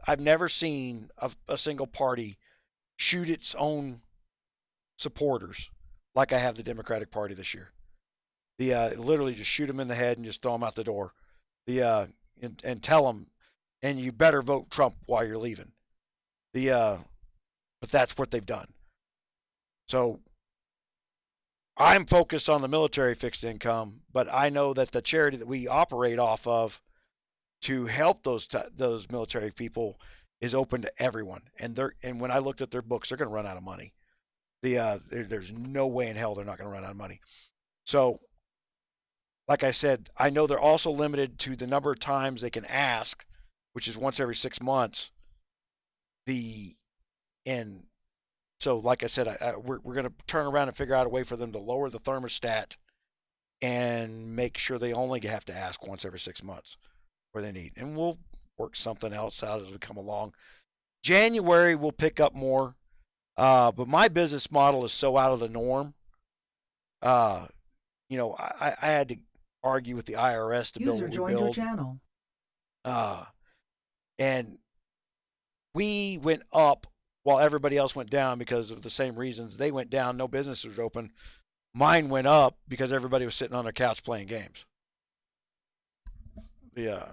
Speaker 1: I've never seen a single party shoot its own supporters like I have the Democratic Party this year. Literally just shoot them in the head and just throw them out the door. And tell them, and you better vote Trump while you're leaving. But that's what they've done. So I'm focused on the military fixed income, but I know that the charity that we operate off of to help those military people is open to everyone. And when I looked at their books, they're going to run out of money. There's no way in hell they're not going to run out of money. So, like I said, I know they're also limited to the number of times they can ask, which is once every 6 months. And so, like I said, we're going to turn around and figure out a way for them to lower the thermostat and make sure they only have to ask once every 6 months where they need. And we'll work something else out as we come along. January we'll pick up more, but my business model is so out of the norm. You know, I had to argue with the IRS to build what we build. User joined your channel. And we went up while everybody else went down because of the same reasons. They went down, no business was open. Mine went up because everybody was sitting on their couch playing games. Yeah.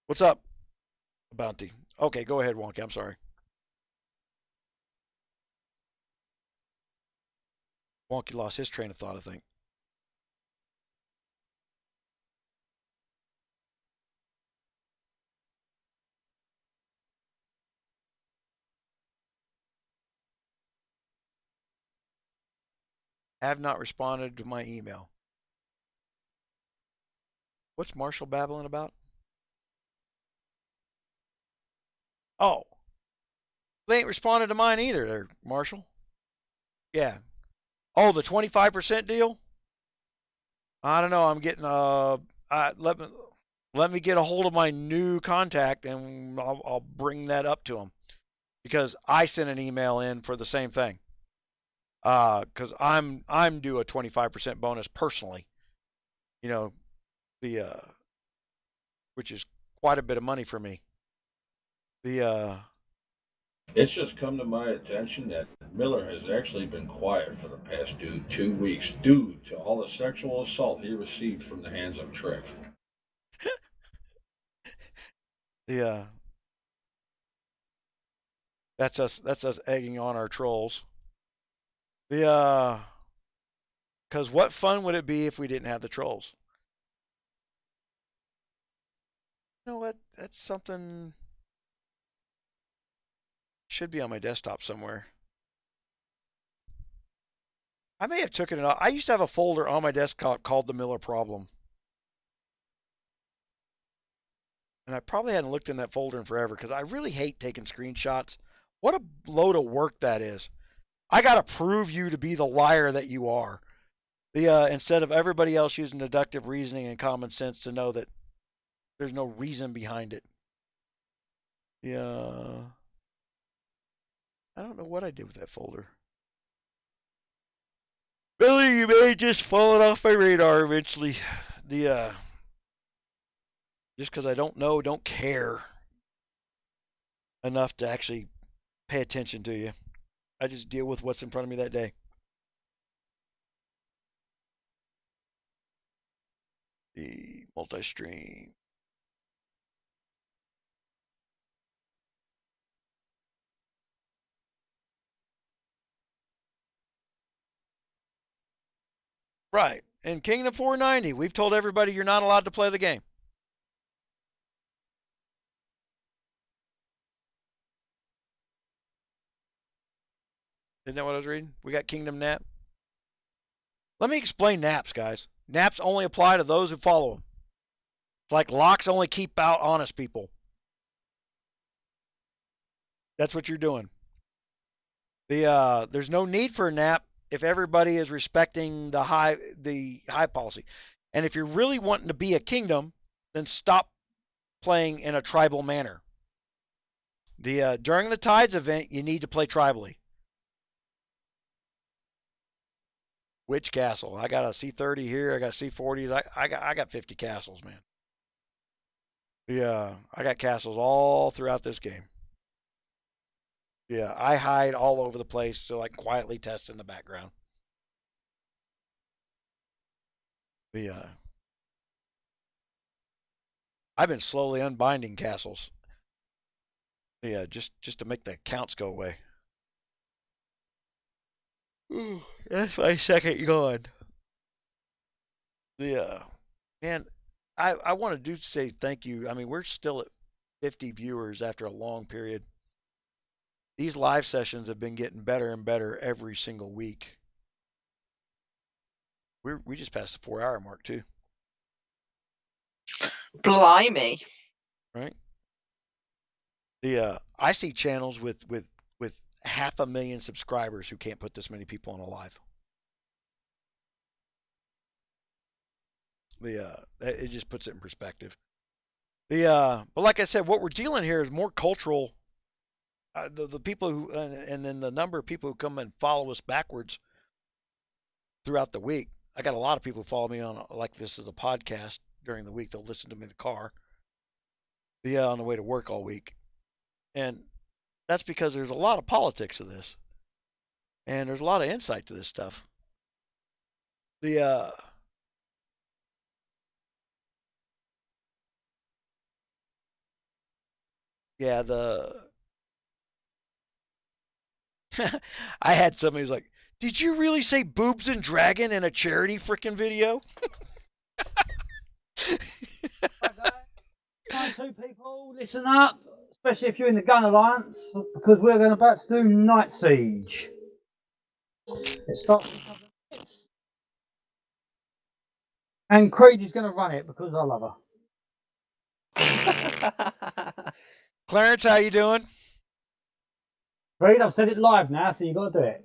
Speaker 1: What's up, Bounty? Okay, go ahead, Wonky. I'm sorry. Wonky lost his train of thought, I think. Have not responded to my email. What's Marshall babbling about? Oh. They ain't responded to mine either there, Marshall. Yeah. Oh, the 25% deal? I don't know. I'm getting let me get a hold of my new contact and I'll bring that up to him. Because I sent an email in for the same thing. Because I'm due a 25% bonus personally. You know, which is quite a bit of money for me.
Speaker 3: It's just come to my attention that Miller has actually been quiet for the past 2 weeks due to all the sexual assault he received from the hands of Trick.
Speaker 1: The that's us egging on our trolls. The because what fun would it be if we didn't have the trolls? You know what? That's something should be on my desktop somewhere. I may have taken it off. I used to have a folder on my desktop called the Miller Problem. And I probably hadn't looked in that folder in forever because I really hate taking screenshots. What a load of work that is. I got to prove you to be the liar that you are. Instead of everybody else using deductive reasoning and common sense to know that there's no reason behind it. I don't know what I did with that folder. Billy, you may just fall off my radar eventually. Just because I don't care enough to actually pay attention to you. I just deal with what's in front of me that day. The multi-stream. Right. In Kingdom 490, we've told everybody you're not allowed to play the game. Isn't that what I was reading? We got Kingdom Nap. Let me explain naps, guys. Naps only apply to those who follow them. It's like locks only keep out honest people. That's what you're doing. There's no need for a nap if everybody is respecting the high policy. And if you're really wanting to be a kingdom, then stop playing in a tribal manner. During the Tides event, you need to play tribally. Which castle? I got a C30 here. I got C40s. I got 50 castles, man. I got castles all throughout this game. Yeah, I hide all over the place so I can quietly test in the background. I've been slowly unbinding castles. Just to make the counts go away. Ooh, that's my second yawn. Man, I want to say thank you. I mean, we're still at 50 viewers after a long period. These live sessions have been getting better and better every single week. We just passed the 4-hour mark too.
Speaker 4: Blimey.
Speaker 1: Right. I see channels with 500,000 subscribers who can't put this many people on a live. It just puts it in perspective. But like I said, what we're dealing here is more cultural. The people who and then the number of people who come and follow us backwards throughout the week. I got a lot of people who follow me on like this as a podcast during the week. They'll listen to me in the car. On the way to work all week, and that's because there's a lot of politics to this, and there's a lot of insight to this stuff. I had somebody who's like, "Did you really say boobs and dragon in a charity freaking video?"
Speaker 6: Two people, listen up, especially if you're in the Gun Alliance, because we're about to do Night Siege. It starts in a couple of minutes. And Creed is going to run it because I love her.
Speaker 1: Clarence, how you doing?
Speaker 6: Creed, I've said it live now, so you got to do it.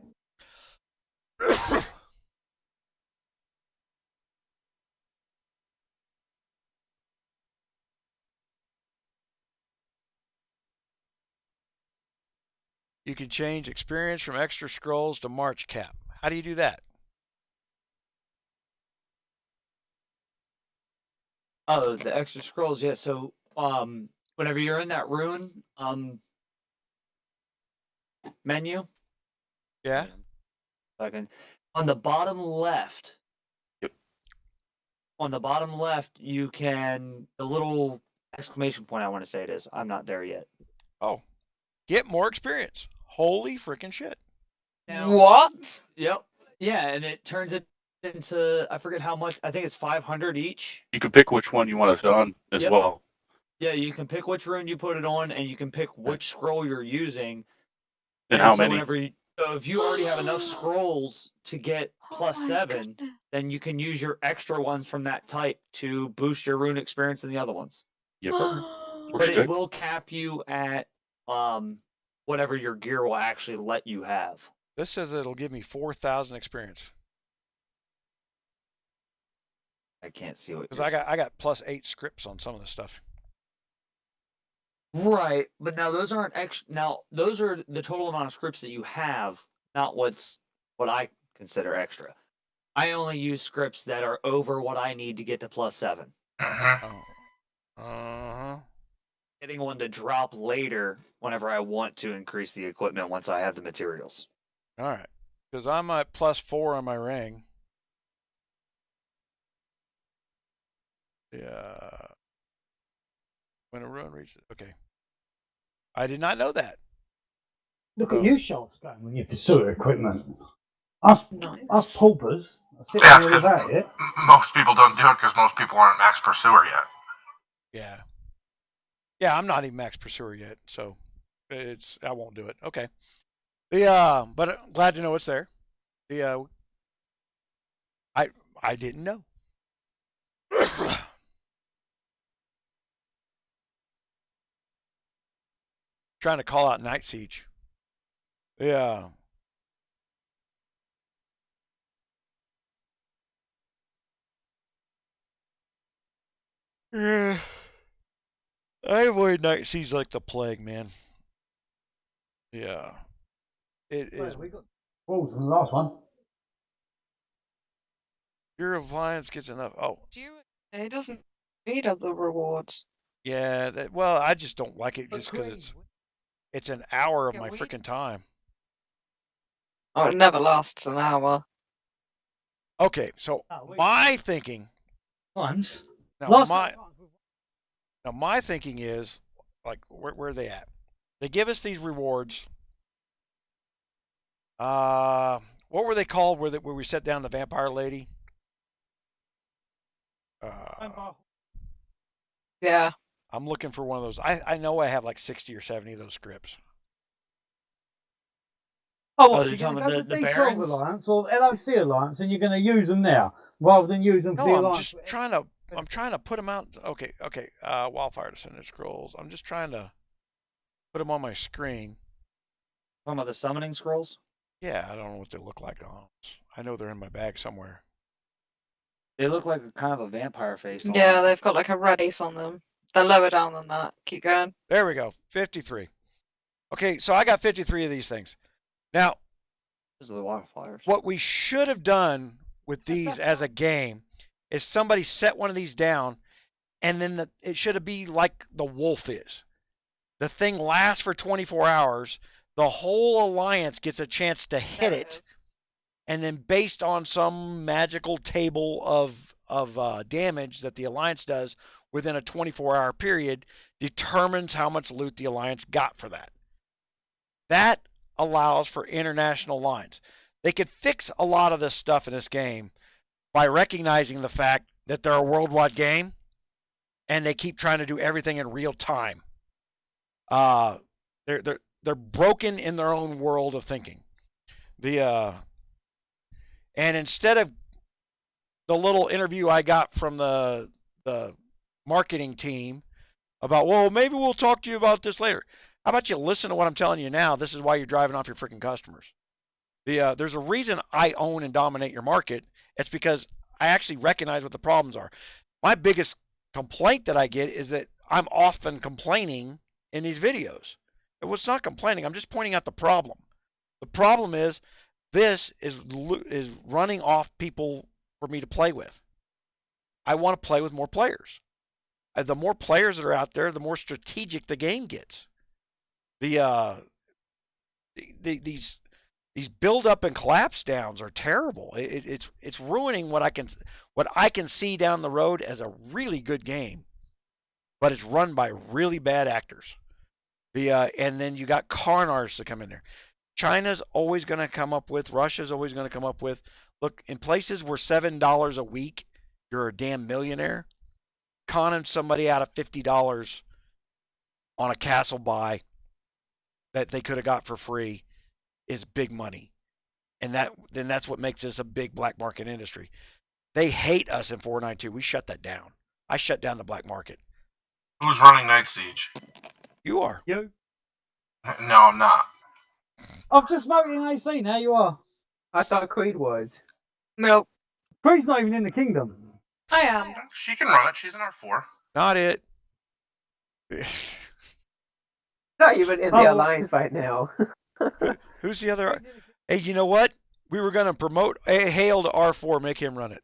Speaker 1: You can change experience from extra scrolls to March cap. How do you do that?
Speaker 11: Oh, the extra scrolls, yeah. So whenever you're in that rune menu.
Speaker 1: Yeah.
Speaker 11: On the bottom left. Yep. On the bottom left, you can the little Exclamation point, I want to say it is. I'm not there yet.
Speaker 1: Oh, get more experience. Holy freaking shit.
Speaker 11: Now,
Speaker 4: What?
Speaker 11: Yep. Yeah, and it turns it into, I forget how much, I think it's 500 each.
Speaker 10: You can pick which one you want it on as
Speaker 11: Yep.
Speaker 10: well.
Speaker 11: Yeah, you can pick which rune you put it on, and you can pick which scroll you're using.
Speaker 10: And how
Speaker 11: so
Speaker 10: many?
Speaker 11: So if you already have enough scrolls to get +7, then you can use your extra ones from that type to boost your rune experience in the other ones.
Speaker 10: Yep.
Speaker 11: But it will cap you at whatever your gear will actually let you have.
Speaker 1: This says it'll give me 4,000 experience.
Speaker 11: I can't see what.
Speaker 1: Because I got +8 scripts on some of the stuff.
Speaker 11: Right, but now those aren't extra. Now those are the total amount of scripts that you have, not what I consider extra. I only use scripts that are over what I need to get to +7. Getting one to drop later whenever I want to increase the equipment once I have the materials.
Speaker 1: All right, because I'm at +4 on my ring. Yeah. When a rune reaches, okay. I did not know that.
Speaker 6: Look at you, Sharps, going when you pursue equipment. Us paupers are sitting
Speaker 13: Yeah,
Speaker 6: there without it.
Speaker 13: most people don't do it because most people aren't max pursuer yet.
Speaker 1: Yeah. Yeah, I'm not even max pursuer yet, so I won't do it. Okay. But I'm glad to know it's there. I didn't know. Trying to call out Night Siege. Yeah. Yeah. I avoid Night Siege like the plague, man. Yeah. It is.
Speaker 6: We got balls from the last one.
Speaker 1: Your Alliance gets enough. Oh.
Speaker 4: He doesn't need other rewards.
Speaker 1: Yeah. Well, I just don't like it just because it's an hour of my freaking time.
Speaker 4: Oh, it never lasts an hour.
Speaker 1: Okay, so my thinking.
Speaker 6: Once.
Speaker 1: Now my thinking is, like, where are they at? They give us these rewards. What were they called? Where we set down the vampire lady?
Speaker 4: Yeah.
Speaker 1: I'm looking for one of those. I know I have like 60 or 70 of those scripts.
Speaker 6: Oh, you're going to go for D12 Alliance or LOC Alliance, and you're going to use them now rather than use them for the Alliance.
Speaker 1: I'm trying to put them out. Okay. Wildfire Descendant Scrolls. I'm just trying to put them on my screen.
Speaker 11: Talking about the summoning scrolls?
Speaker 1: Yeah, I don't know what they look like on. I know they're in my bag somewhere.
Speaker 11: They look like kind of a vampire face.
Speaker 4: Yeah, they've got like a radius on them. They're lower down than that. Keep going.
Speaker 1: There we go. 53. Okay, so I got 53 of these things. Now,
Speaker 11: those are the wildfires.
Speaker 1: What we should have done with these as a game is somebody set one of these down, and then it should be like the wolf is. The thing lasts for 24 hours. The whole alliance gets a chance to hit it, and then based on some magical table of damage that the alliance does within a 24-hour period, determines how much loot the alliance got for that. That allows for international lines. They could fix a lot of this stuff in this game by recognizing the fact that they're a worldwide game and they keep trying to do everything in real time. They're broken in their own world of thinking. And instead of the little interview I got from the marketing team about, well, maybe we'll talk to you about this later. How about you listen to what I'm telling you now? This is why you're driving off your freaking customers. There's a reason I own and dominate your market. It's because I actually recognize what the problems are. My biggest complaint that I get is that I'm often complaining in these videos. Well, it's not complaining. I'm just pointing out the problem. The problem is this is running off people for me to play with. I want to play with more players. The more players that are out there, the more strategic the game gets. These build up and collapse downs are terrible. It's ruining what I can see down the road as a really good game. but it's run by really bad actors. And then you got con artists that come in there. China's always going to come up with, Russia's always going to come up with, look, in places where $7 a week, you're a damn millionaire, conning somebody out of $50 on a castle buy that they could have got for free is big money. And that's what makes this a big black market industry. They hate us in 492. We shut that down. I shut down the black market.
Speaker 13: Who's running Night Siege?
Speaker 1: You are.
Speaker 6: You?
Speaker 13: No, I'm not.
Speaker 6: I've just voted in AC, now you are.
Speaker 9: I thought Creed was.
Speaker 4: Nope.
Speaker 6: Creed's not even in the kingdom.
Speaker 4: I am.
Speaker 13: She can run it. She's in R4.
Speaker 1: Not it.
Speaker 9: Not even in the alliance right now.
Speaker 1: Who's the other? Hey, you know what? We were going to promote Hale to R4, make him run it.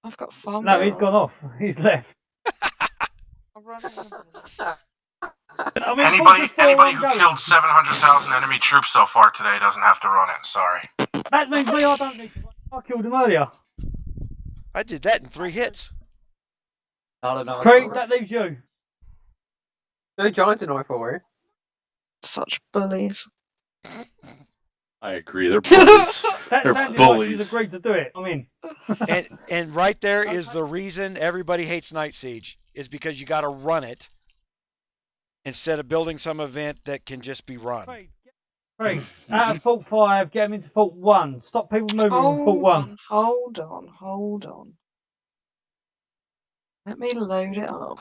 Speaker 4: I've got farm.
Speaker 6: No, he's gone off. He's left. I mean,
Speaker 13: anybody who killed 700,000 enemy troops so far today doesn't have to run it. Sorry.
Speaker 6: That means me. I don't need to run. I killed him earlier.
Speaker 1: I did that in 3 hits.
Speaker 6: Creed, that leaves you.
Speaker 9: No, John's in R4.
Speaker 4: Such bullies.
Speaker 10: I agree. They're bullies.
Speaker 6: That
Speaker 10: They're
Speaker 6: sounded
Speaker 10: bullies.
Speaker 6: like she's agreed to do it. I mean.
Speaker 1: and right there is the reason everybody hates Night Siege, is because you got to run it instead of building some event that can just be run.
Speaker 6: Creed, out of Fault 5, get them into Fault 1. Stop people moving from Fault 1.
Speaker 4: Hold on. Let me load it up.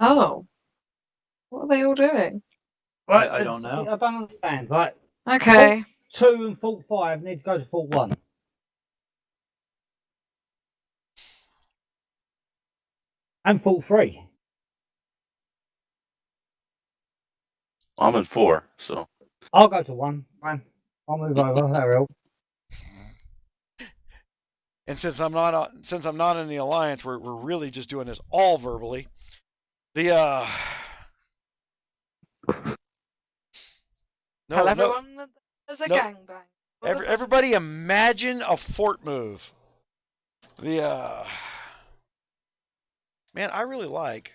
Speaker 4: Oh. What are they all doing?
Speaker 6: Right,
Speaker 11: I don't know.
Speaker 6: I don't understand. Right.
Speaker 4: Okay.
Speaker 6: Fault 2 and Fault 5 need to go to Fault 1. And Fault 3.
Speaker 10: I'm in 4, so.
Speaker 6: I'll go to 1. Fine. I'll move over. That'll help.
Speaker 1: And since I'm not in the alliance, we're really just doing this all verbally. Tell
Speaker 4: everyone that there's a gangbang.
Speaker 1: Everybody imagine a fort move. Man, I really like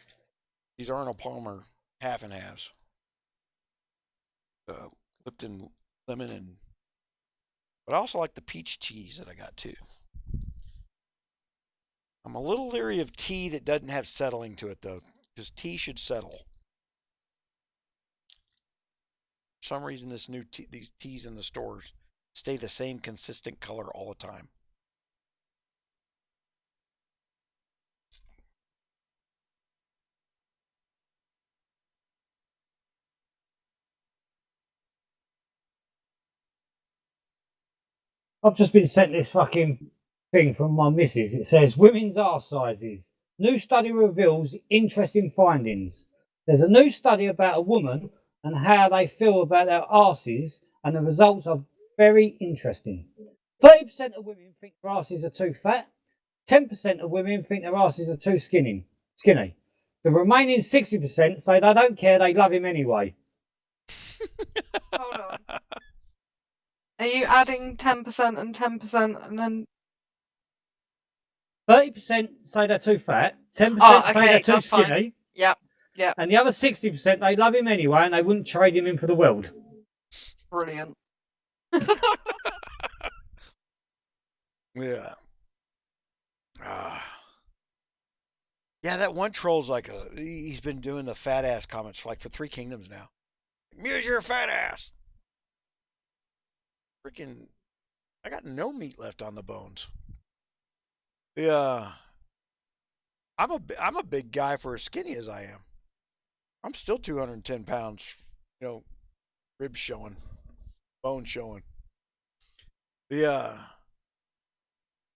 Speaker 1: these Arnold Palmer half and halves. Lipton lemon but I also like the peach teas that I got too. I'm a little leery of tea that doesn't have settling to it though, because tea should settle. For some reason, these teas in the stores stay the same consistent color all the time.
Speaker 6: I've just been sent this fucking thing from my missus. It says women's arse sizes. New study reveals interesting findings. There's a new study about a woman and how they feel about their arses, and the results are very interesting. 30% of women think their arses are too fat. 10% of women think their arses are too skinny. The remaining 60% say they don't care, they love him anyway.
Speaker 4: Hold on. Are you adding 10% and 10% and then...
Speaker 6: 30% say they're too fat. 10% say they're too skinny.
Speaker 4: Fine. Yep.
Speaker 6: And the other 60% they love him anyway and they wouldn't trade him in for the world.
Speaker 4: Brilliant.
Speaker 1: Yeah. Yeah, that one troll's like he's been doing the fat ass comments like for 3 Kingdoms now. Muse, you're a fat ass. Freaking, I got no meat left on the bones. Yeah. I'm a big guy for as skinny as I am. I'm still 210 pounds, ribs showing, bone showing. Yeah.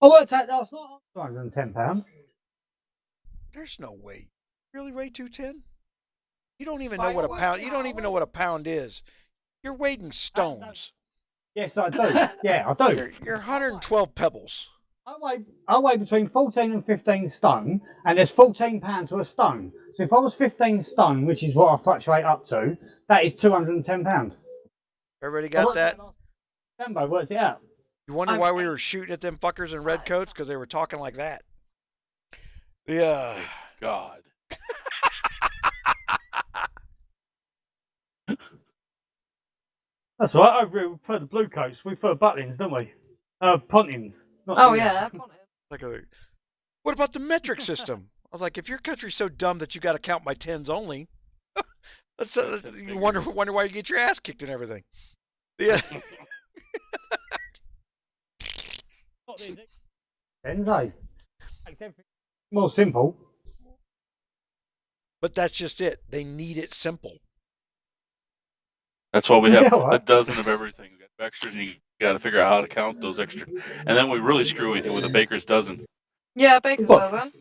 Speaker 6: I worked out last night, I'm 210 pounds.
Speaker 1: There's no way. You really weigh 210? You don't even know what a pound. You don't even know what a pound is. You're weighing stones.
Speaker 6: Yes, I do. Yeah, I do.
Speaker 1: You're 112 pebbles.
Speaker 6: I weigh between 14 and 15 stone, and there's 14 pounds to a stone. So if I was 15 stone, which is what I fluctuate up to, that is 210 pounds.
Speaker 1: Everybody got that?
Speaker 6: Sambo worked it out.
Speaker 1: You wonder why we were shooting at them fuckers in red coats? Because they were talking like that. Yeah.
Speaker 10: God.
Speaker 6: That's right. Over we put the blue coats. We put buttons, don't we? Pontins.
Speaker 4: Yeah.
Speaker 1: Like what about the metric system? I was like, if your country's so dumb that you got to count by tens only, you wonder why you get your ass kicked and everything. Yeah.
Speaker 6: Tens, eh? More simple.
Speaker 1: But that's just it. They need it simple.
Speaker 10: That's why we have a dozen of everything. We got extras, and you got to figure out how to count those extra. And then we really screw with you with a baker's dozen.
Speaker 4: Yeah, baker's dozen.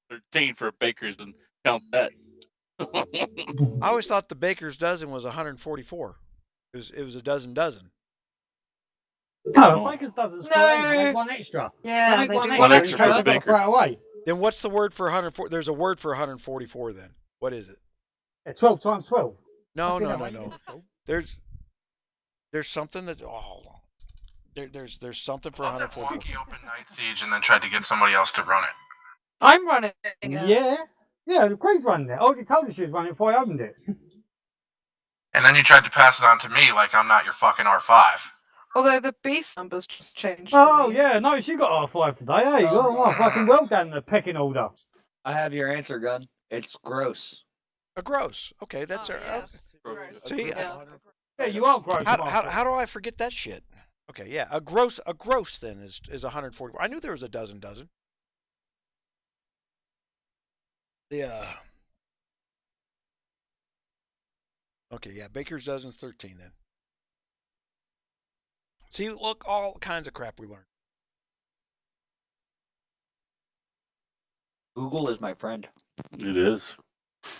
Speaker 10: 13 for a baker's, and count that.
Speaker 1: I always thought the baker's dozen was 144. It was a dozen.
Speaker 6: No, baker's dozen's make one extra.
Speaker 4: Yeah,
Speaker 6: they
Speaker 4: do
Speaker 10: one extra for the baker.
Speaker 6: Away.
Speaker 1: Then what's the word for 104? There's a word for 144 then. What is it?
Speaker 6: Yeah, 12 times 12.
Speaker 1: No. There's something that hold on. There's something for 144.
Speaker 13: Wonky opened Night Siege and then tried to get somebody else to run it.
Speaker 4: I'm running it.
Speaker 6: Yeah, the Queen's running it. I already told you she was running before I opened it.
Speaker 13: And then you tried to pass it on to me like I'm not your fucking R5.
Speaker 4: Although the beast numbers just changed.
Speaker 6: Oh, yeah, no, she got R5 today. Hey, you got fucking well down in the pecking order.
Speaker 11: I have your answer, Gun. It's gross.
Speaker 1: A gross. Okay, that's see.
Speaker 6: Yeah, you are gross.
Speaker 1: How do I forget that shit? Okay, yeah, a gross then is 144. I knew there was a dozen. Yeah. Okay, yeah, baker's dozen's 13 then. See, look, all kinds of crap we learned.
Speaker 11: Google is my friend.
Speaker 10: It is.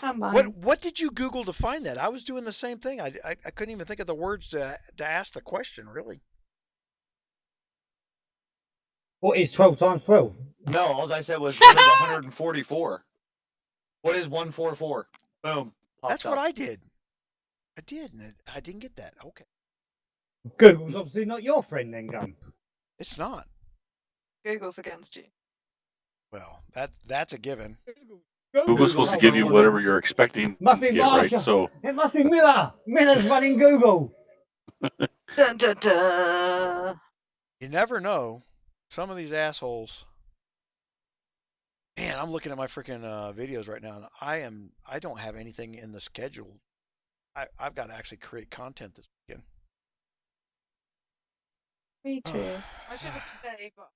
Speaker 1: What did you Google to find that? I was doing the same thing. I couldn't even think of the words to ask the question, really.
Speaker 6: What is 12 times 12?
Speaker 11: No, all I said was, what is 144? What is 144? Boom.
Speaker 1: That's what I did. I did, and I didn't get that. Okay.
Speaker 6: Google's obviously not your friend then, Gun.
Speaker 1: It's not.
Speaker 4: Google's against you.
Speaker 1: Well, that's a given.
Speaker 10: Google's supposed to give you whatever you're expecting.
Speaker 6: Must be
Speaker 10: Marsha.
Speaker 6: Right,
Speaker 10: so
Speaker 6: it must be Miller. Miller's running Google.
Speaker 4: Dun, dun, dun.
Speaker 1: You never know. Some of these assholes. Man, I'm looking at my freaking videos right now, and I don't have anything in the schedule. I've got to actually create content this weekend.
Speaker 4: Me too. I should have today, but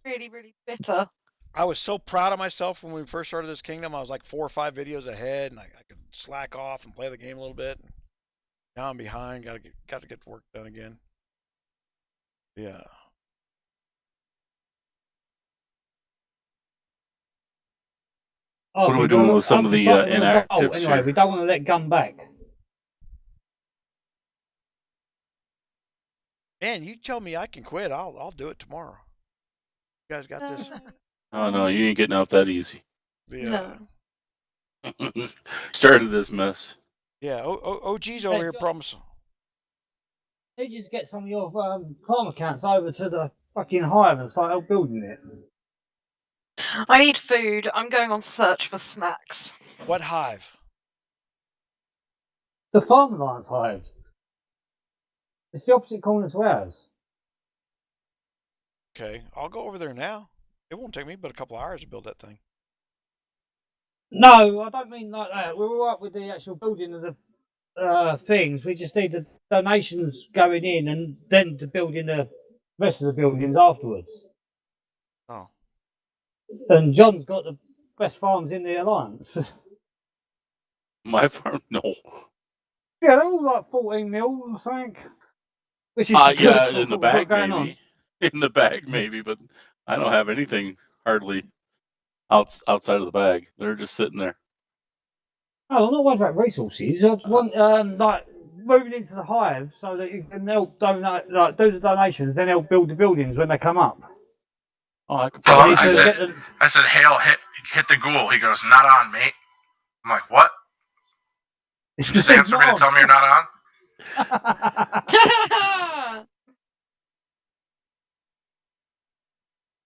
Speaker 4: really, really bitter.
Speaker 1: I was so proud of myself when we first started this kingdom. I was like 4 or 5 videos ahead, and I could slack off and play the game a little bit. Now I'm behind. Got to get the work done again. Yeah.
Speaker 10: what are we doing with some of the inactives?
Speaker 6: Anyway, we don't want to let Gun back.
Speaker 1: Man, you tell me I can quit. I'll do it tomorrow. You guys got this?
Speaker 10: Oh no, you ain't getting off that easy.
Speaker 1: Yeah.
Speaker 4: No.
Speaker 10: Started this mess.
Speaker 1: Yeah. OG's over here promising.
Speaker 6: You just get some of your farm accounts over to the fucking hive and start out building it.
Speaker 4: I need food. I'm going on search for snacks.
Speaker 1: What hive?
Speaker 6: The Farm Alliance hive. It's the opposite corner to ours.
Speaker 1: Okay, I'll go over there now. It won't take me but a couple of hours to build that thing.
Speaker 6: No, I don't mean like that. We're all right with the actual building of the things. We just need the donations going in and then to building the rest of the buildings afterwards.
Speaker 1: Oh.
Speaker 6: And John's got the best farms in the Alliance.
Speaker 10: My farm? No.
Speaker 6: Yeah, they're all like 14 mil or something. Which is
Speaker 10: yeah, in the bag maybe. In the bag maybe, but I don't have anything hardly outside of the bag. They're just sitting there.
Speaker 6: Oh, I'm not worried about resources. I just want like moving into the hive so that you can help donate, like do the donations, then help build the buildings when they come up.
Speaker 10: Oh, I could
Speaker 13: probably I said, Hale, hit the ghoul. He goes, not on, mate. I'm like, what? You just answer me to tell me you're not on?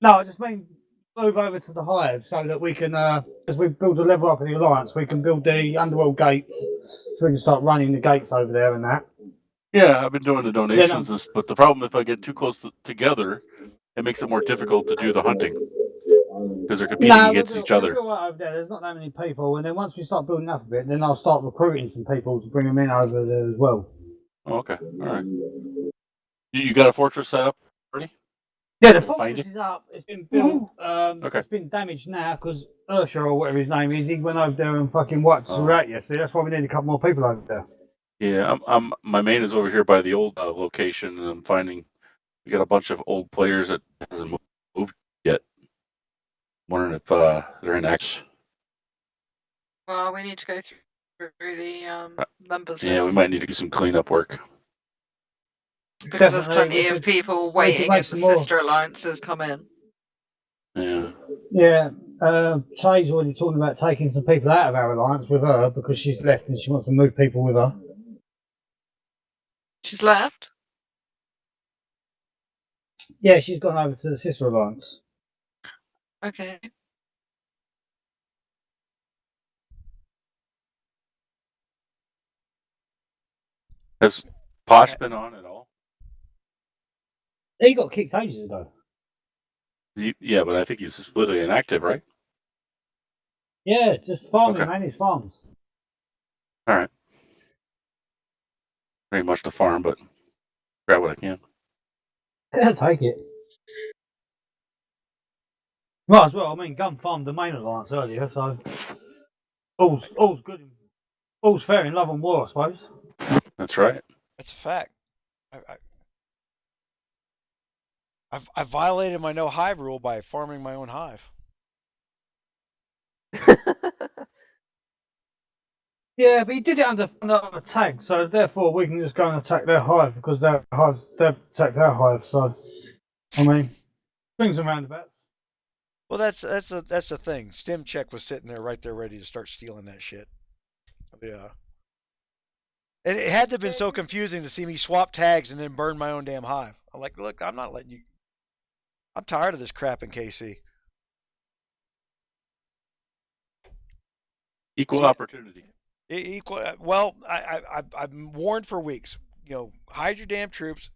Speaker 6: No, I just mean move over to the hive so that we can, as we build a level up in the alliance, we can build the underworld gates, so we can start running the gates over there and that.
Speaker 10: Yeah, I've been doing the donations, but the problem if I get too close together, it makes it more difficult to do the hunting because they're competing against each other.
Speaker 6: We'll be all right over there. There's not that many people, and then once we start building up a bit, then I'll start recruiting some people to bring them in over there as well.
Speaker 10: Oh, okay, all right. You got a fortress set up already?
Speaker 6: Yeah, the fortress is up. It's been built.
Speaker 10: Okay.
Speaker 6: It's been damaged now because 𝗙𝙪𝙣 or whatever his name is, he went over there and fucking wiped us all out yesterday. That's why we need a couple more people over there.
Speaker 10: Yeah, my main is over here by the old location, and I'm finding we got a bunch of old players that hasn't moved yet. Wondering if they're in X.
Speaker 4: Well, we need to go through the members
Speaker 10: Yeah,
Speaker 4: list.
Speaker 10: we might need to do some cleanup work.
Speaker 4: Because there's plenty of people waiting as the sister alliances come in.
Speaker 10: Yeah.
Speaker 6: Yeah, 𝗙𝘂's already talking about taking some people out of our alliance with her because she's left and she wants to move people with her.
Speaker 4: She's left?
Speaker 6: Yeah, she's gone over to the sister alliance.
Speaker 4: Okay.
Speaker 10: Has Posh been on at all?
Speaker 6: He got kicked ages ago.
Speaker 10: Yeah, but I think he's completely inactive, right?
Speaker 6: Yeah, just farming, man. His farms.
Speaker 10: All right. Very much to farm, but grab what I can.
Speaker 6: Yeah, take it. Might as well. I mean, Gun farmed the main alliance earlier, so all's good. All's fair in love and war, I suppose.
Speaker 10: That's right.
Speaker 1: That's a fact. I violated my no hive rule by farming my own hive.
Speaker 6: Yeah, but he did it under attack, so therefore we can just go and attack their hive because they've attacked our hive. So, I mean, swings and roundabouts.
Speaker 1: Well, that's the thing. 𝗙𝗪𝗏 was sitting there right there, ready to start stealing that shit. Yeah. And it had to have been so confusing to see me swap tags and then burn my own damn hive. I'm like, look, I'm not letting you. I'm tired of this crap in KC.
Speaker 10: Equal opportunity.
Speaker 1: Equal. Well, I've warned for weeks. You know, hide your damn troops.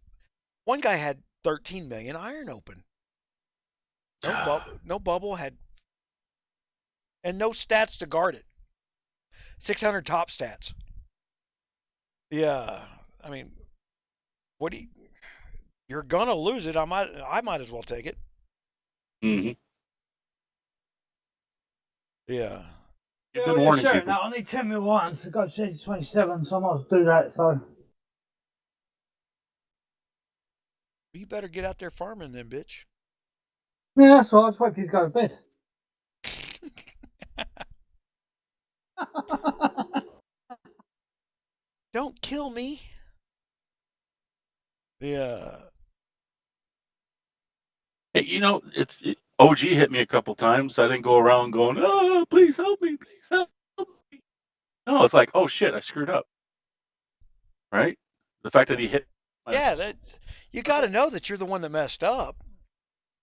Speaker 1: One guy had 13 million iron open. No bubble had, and no stats to guard it. 600 top stats. Yeah, I mean, what do you? You're gonna lose it. I might as well take it.
Speaker 10: Mm-hmm.
Speaker 6: Yeah,
Speaker 10: You've been warning people.
Speaker 6: Now, I need 10 mil iron to go to 27, so I might as well do that. So
Speaker 1: You better get out there farming then, bitch.
Speaker 6: yeah, that's all right. I'll just wait for you to go to bed.
Speaker 1: Don't kill me. Yeah.
Speaker 10: Hey, you know, OG hit me a couple times. I didn't go around going, "Oh, please help me, please help me." No, it's like, oh shit, I screwed up. Right? The fact that he hit.
Speaker 1: Yeah, that you got to know that you're the one that messed up.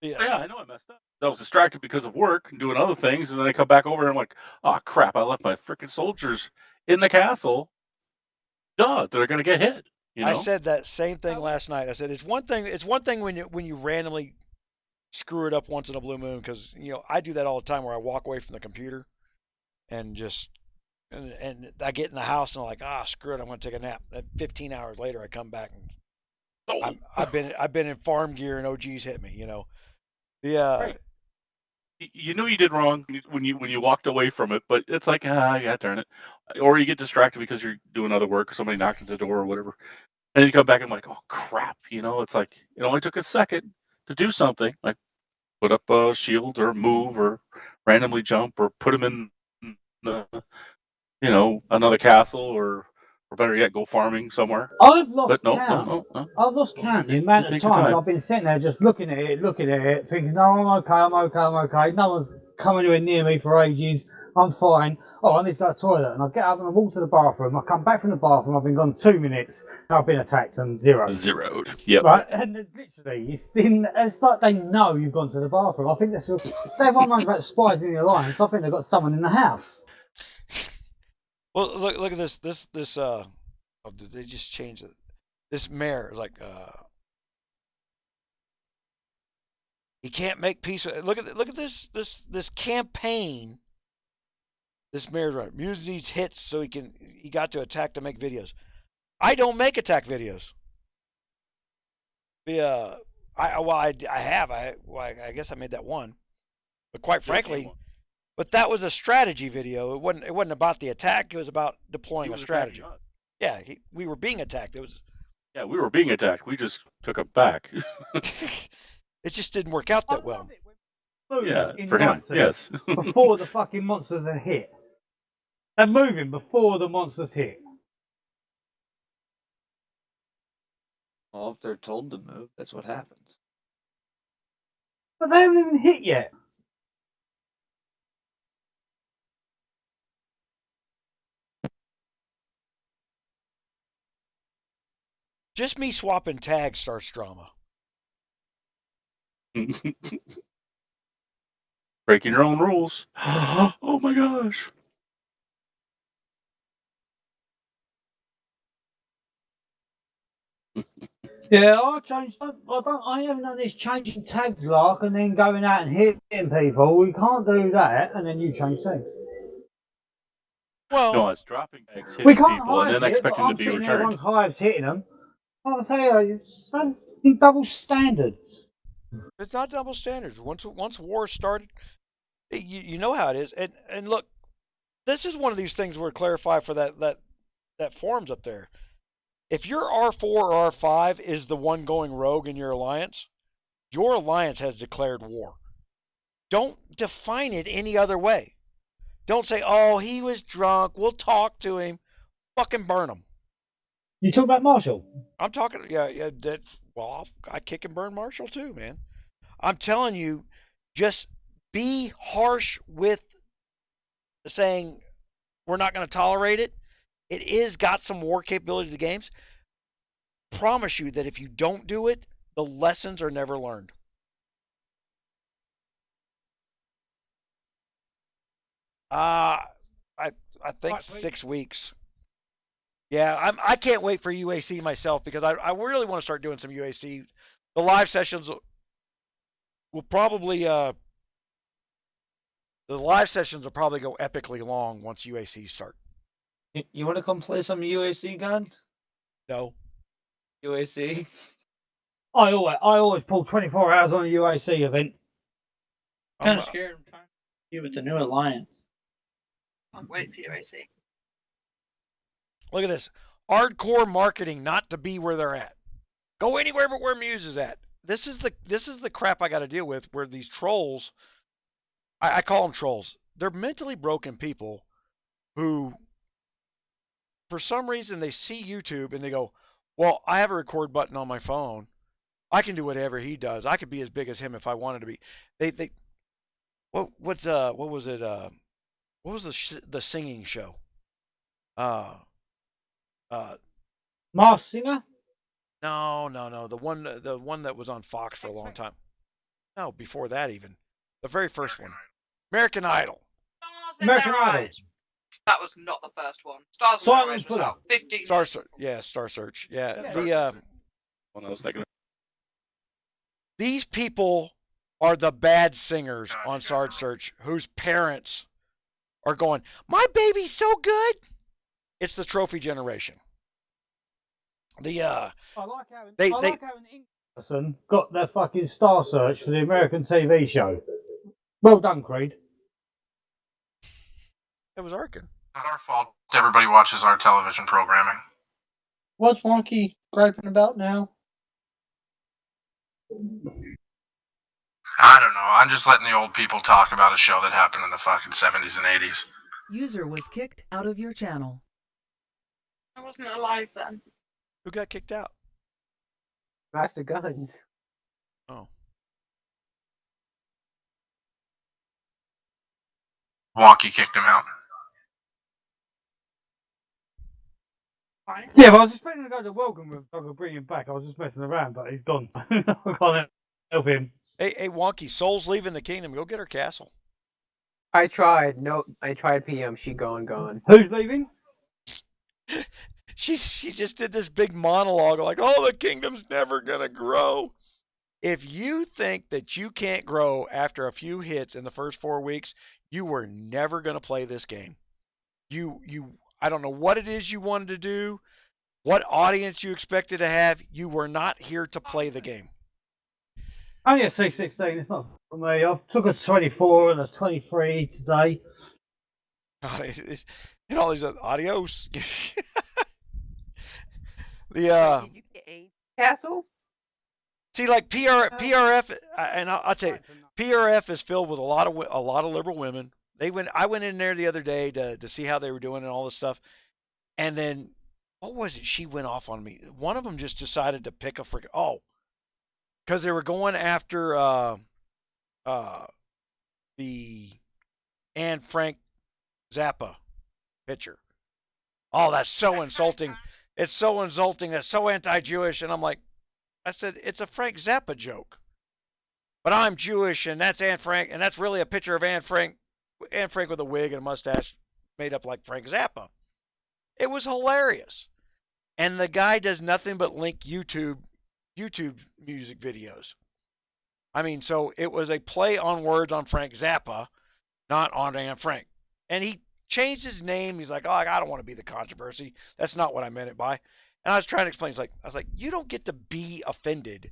Speaker 10: Yeah, I know I messed up. I was distracted because of work and doing other things, and then I come back over and I'm like, oh crap, I left my freaking soldiers in the castle. Duh, they're gonna get hit. You know?
Speaker 1: I said that same thing last night. I said it's one thing when you randomly screw it up once in a blue moon, because you know I do that all the time where I walk away from the computer and just and I get in the house and I'm like, screw it, I'm gonna take a nap. 15 hours later I come back and I've been in farm gear and OG's hit me. You know. Yeah.
Speaker 10: Right. You knew you did wrong when you walked away from it, but it's like, yeah, darn it. Or you get distracted because you're doing other work or somebody knocked at the door or whatever. And you come back and I'm like, oh crap, you know, it's like it only took a second to do something, like put up a shield or move or randomly jump or put them in you know, another castle or better yet, go farming somewhere.
Speaker 6: I've lost count.
Speaker 10: No.
Speaker 6: I've lost count the amount of times I've been sitting there just looking at it, thinking, no, I'm okay. No one's come anywhere near me for ages. I'm fine. Oh, I need to go to the toilet. And I get up and I walk to the bathroom. I come back from the bathroom. I've been gone 2 minutes. I've been attacked and
Speaker 10: Zeroed. Yep.
Speaker 6: Right, and literally, it's like they know you've gone to the bathroom. I think that's everyone knows about spies in the alliance. I think they've got someone in the house.
Speaker 1: Well, look at this. Oh, they just changed it. This mayor is like, he can't make peace. Look at this campaign. This mayor's right. Muse needs hits so he got to attack to make videos. I don't make attack videos. I guess I made that one, but quite frankly, but that was a strategy video. It wasn't about the attack. It was about deploying a strategy. Yeah, we were being attacked.
Speaker 10: Yeah, we were being attacked. We just took them back.
Speaker 1: It just didn't work out that well.
Speaker 10: Yeah, for him, yes.
Speaker 6: Before the fucking monsters are hit. They're moving before the monsters hit.
Speaker 11: Well, if they're told to move, that's what happens.
Speaker 6: But they haven't even hit yet.
Speaker 1: Just me swapping tags starts drama.
Speaker 10: Breaking your own rules. Oh my gosh.
Speaker 6: Yeah, I haven't done this changing tags lark and then going out and hitting people. We can't do that, and then you change tags.
Speaker 1: Well,
Speaker 10: no, it's dropping tags,
Speaker 6: we
Speaker 10: hitting
Speaker 6: can't
Speaker 10: people, and then expecting them to be
Speaker 6: sitting there,
Speaker 10: returned.
Speaker 6: everyone's hives hitting them. I'll tell you, it's something double standards.
Speaker 1: It's not double standards. Once war started, you know how it is. And look, this is one of these things where clarify for that forums up there. If your R4 or R5 is the one going rogue in your alliance has declared war. Don't define it any other way. Don't say, oh, he was drunk. We'll talk to him. Fucking burn him.
Speaker 6: You talk about Marshall?
Speaker 1: I'm talking, yeah. Well, I kick and burn Marshall too, man. I'm telling you, just be harsh with saying we're not going to tolerate it. It is got some war capabilities of the games. Promise you that if you don't do it, the lessons are never learned. I think 6 weeks. Yeah, I can't wait for UAC myself because I really want to start doing some UAC. The live sessions will probably go epically long once UAC start.
Speaker 11: You want to come play some UAC, Gun?
Speaker 1: No.
Speaker 11: UAC?
Speaker 6: I always pull 24 hours on a UAC event.
Speaker 12: I'm kind of scared. I'm trying to see with the new alliance.
Speaker 4: Can't wait for UAC.
Speaker 1: Look at this. Hardcore marketing not to be where they're at. Go anywhere but where Muse is at. This is the crap I got to deal with where these trolls, I call them trolls. They're mentally broken people who, for some reason, they see YouTube and they go, well, I have a record button on my phone. I can do whatever he does. I could be as big as him if I wanted to be. What was it? What was the singing show?
Speaker 6: Mars Singer?
Speaker 1: No. The one that was on Fox for a long time. No, before that even. The very first one. American Idol.
Speaker 6: American Idol.
Speaker 4: That was not the first one. Stars
Speaker 6: Simon
Speaker 4: was out 15
Speaker 1: Star Search. Yeah, Star Search. Yeah.
Speaker 10: When I was thinking.
Speaker 1: These people are the bad singers on Star Search whose parents are going, my baby's so good. It's the trophy generation.
Speaker 6: I like how an English person got their fucking Star Search for the American TV show. Well done, Creed.
Speaker 1: It was Arkin.
Speaker 13: Not our fault. Everybody watches our television programming.
Speaker 12: What's Wonky griping about now?
Speaker 13: I don't know. I'm just letting the old people talk about a show that happened in the fucking 70s and 80s.
Speaker 2: User was kicked out of your channel.
Speaker 4: I wasn't alive then.
Speaker 1: Who got kicked out?
Speaker 9: Master Guns.
Speaker 1: Oh.
Speaker 13: Wonky kicked him out.
Speaker 6: Yeah, but I was expecting to go to welcome room so I could bring him back. I was just messing around, but he's gone. I can't help him.
Speaker 1: Hey, Wonky, Soul's leaving the kingdom. Go get her castle.
Speaker 9: I tried. No, I tried PM. She gone.
Speaker 6: Who's leaving?
Speaker 1: She just did this big monologue like, oh, the kingdom's never going to grow. If you think that you can't grow after a few hits in the first 4 weeks, you were never going to play this game. I don't know what it is you wanted to do, what audience you expected to have. You were not here to play the game.
Speaker 6: Only a C16, it's not for me. I took a 24 and a 23 today.
Speaker 1: And all these adios.
Speaker 9: Did you get a castle?
Speaker 1: See, like PRF, and I'll tell you, PRF is filled with a lot of liberal women. I went in there the other day to see how they were doing and all this stuff, and then what was it? She went off on me. One of them just decided to pick a freaking because they were going after the Anne Frank Zappa picture. Oh, that's so insulting. It's so insulting. That's so anti-Jewish. And I'm like, I said, it's a Frank Zappa joke. But I'm Jewish, and that's Anne Frank, and that's really a picture of Anne Frank with a wig and a mustache made up like Frank Zappa. It was hilarious. And the guy does nothing but link YouTube music videos. I mean, so it was a play on words on Frank Zappa, not on Anne Frank. And he changed his name. He's like, oh, I don't want to be the controversy. That's not what I meant it by. And I was trying to explain. I was like, you don't get to be offended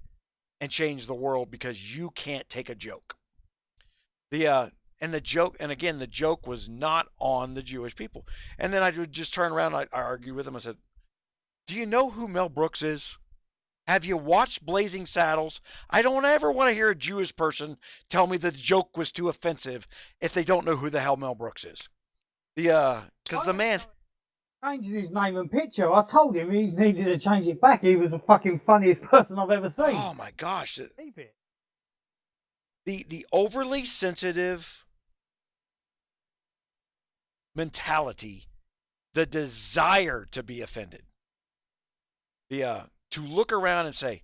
Speaker 1: and change the world because you can't take a joke. The joke was not on the Jewish people. And then I would just turn around and I argued with him. I said, do you know who Mel Brooks is? Have you watched Blazing Saddles? I don't ever want to hear a Jewish person tell me the joke was too offensive if they don't know who the hell Mel Brooks is. Because the man
Speaker 6: changed his name and picture. I told him he needed to change it back. He was the fucking funniest person I've ever seen.
Speaker 1: Oh my gosh. The overly sensitive mentality, the desire to be offended. To look around and say,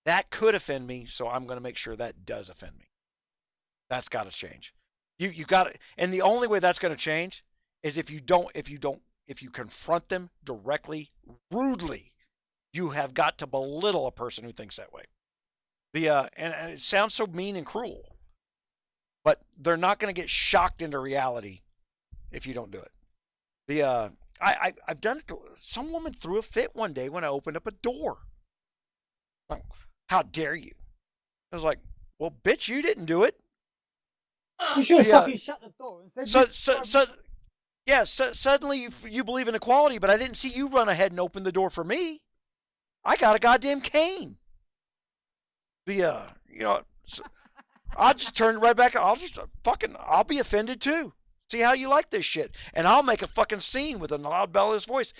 Speaker 1: that could offend me, so I'm going to make sure that does offend me. That's got to change. You got to, and the only way that's going to change is if you confront them directly, rudely. You have got to belittle a person who thinks that way. And it sounds so mean and cruel, but they're not going to get shocked into reality if you don't do it. I've done it. Some woman threw a fit one day when I opened up a door. Like, how dare you? I was like, well, bitch, you didn't do it.
Speaker 6: You should have fucking shut the door and said.
Speaker 1: Suddenly you believe in equality, but I didn't see you run ahead and open the door for me. I got a goddamn cane. I'll just turn right back. I'll be offended too. See how you like this shit. And I'll make a fucking scene with a loud, bellows voice.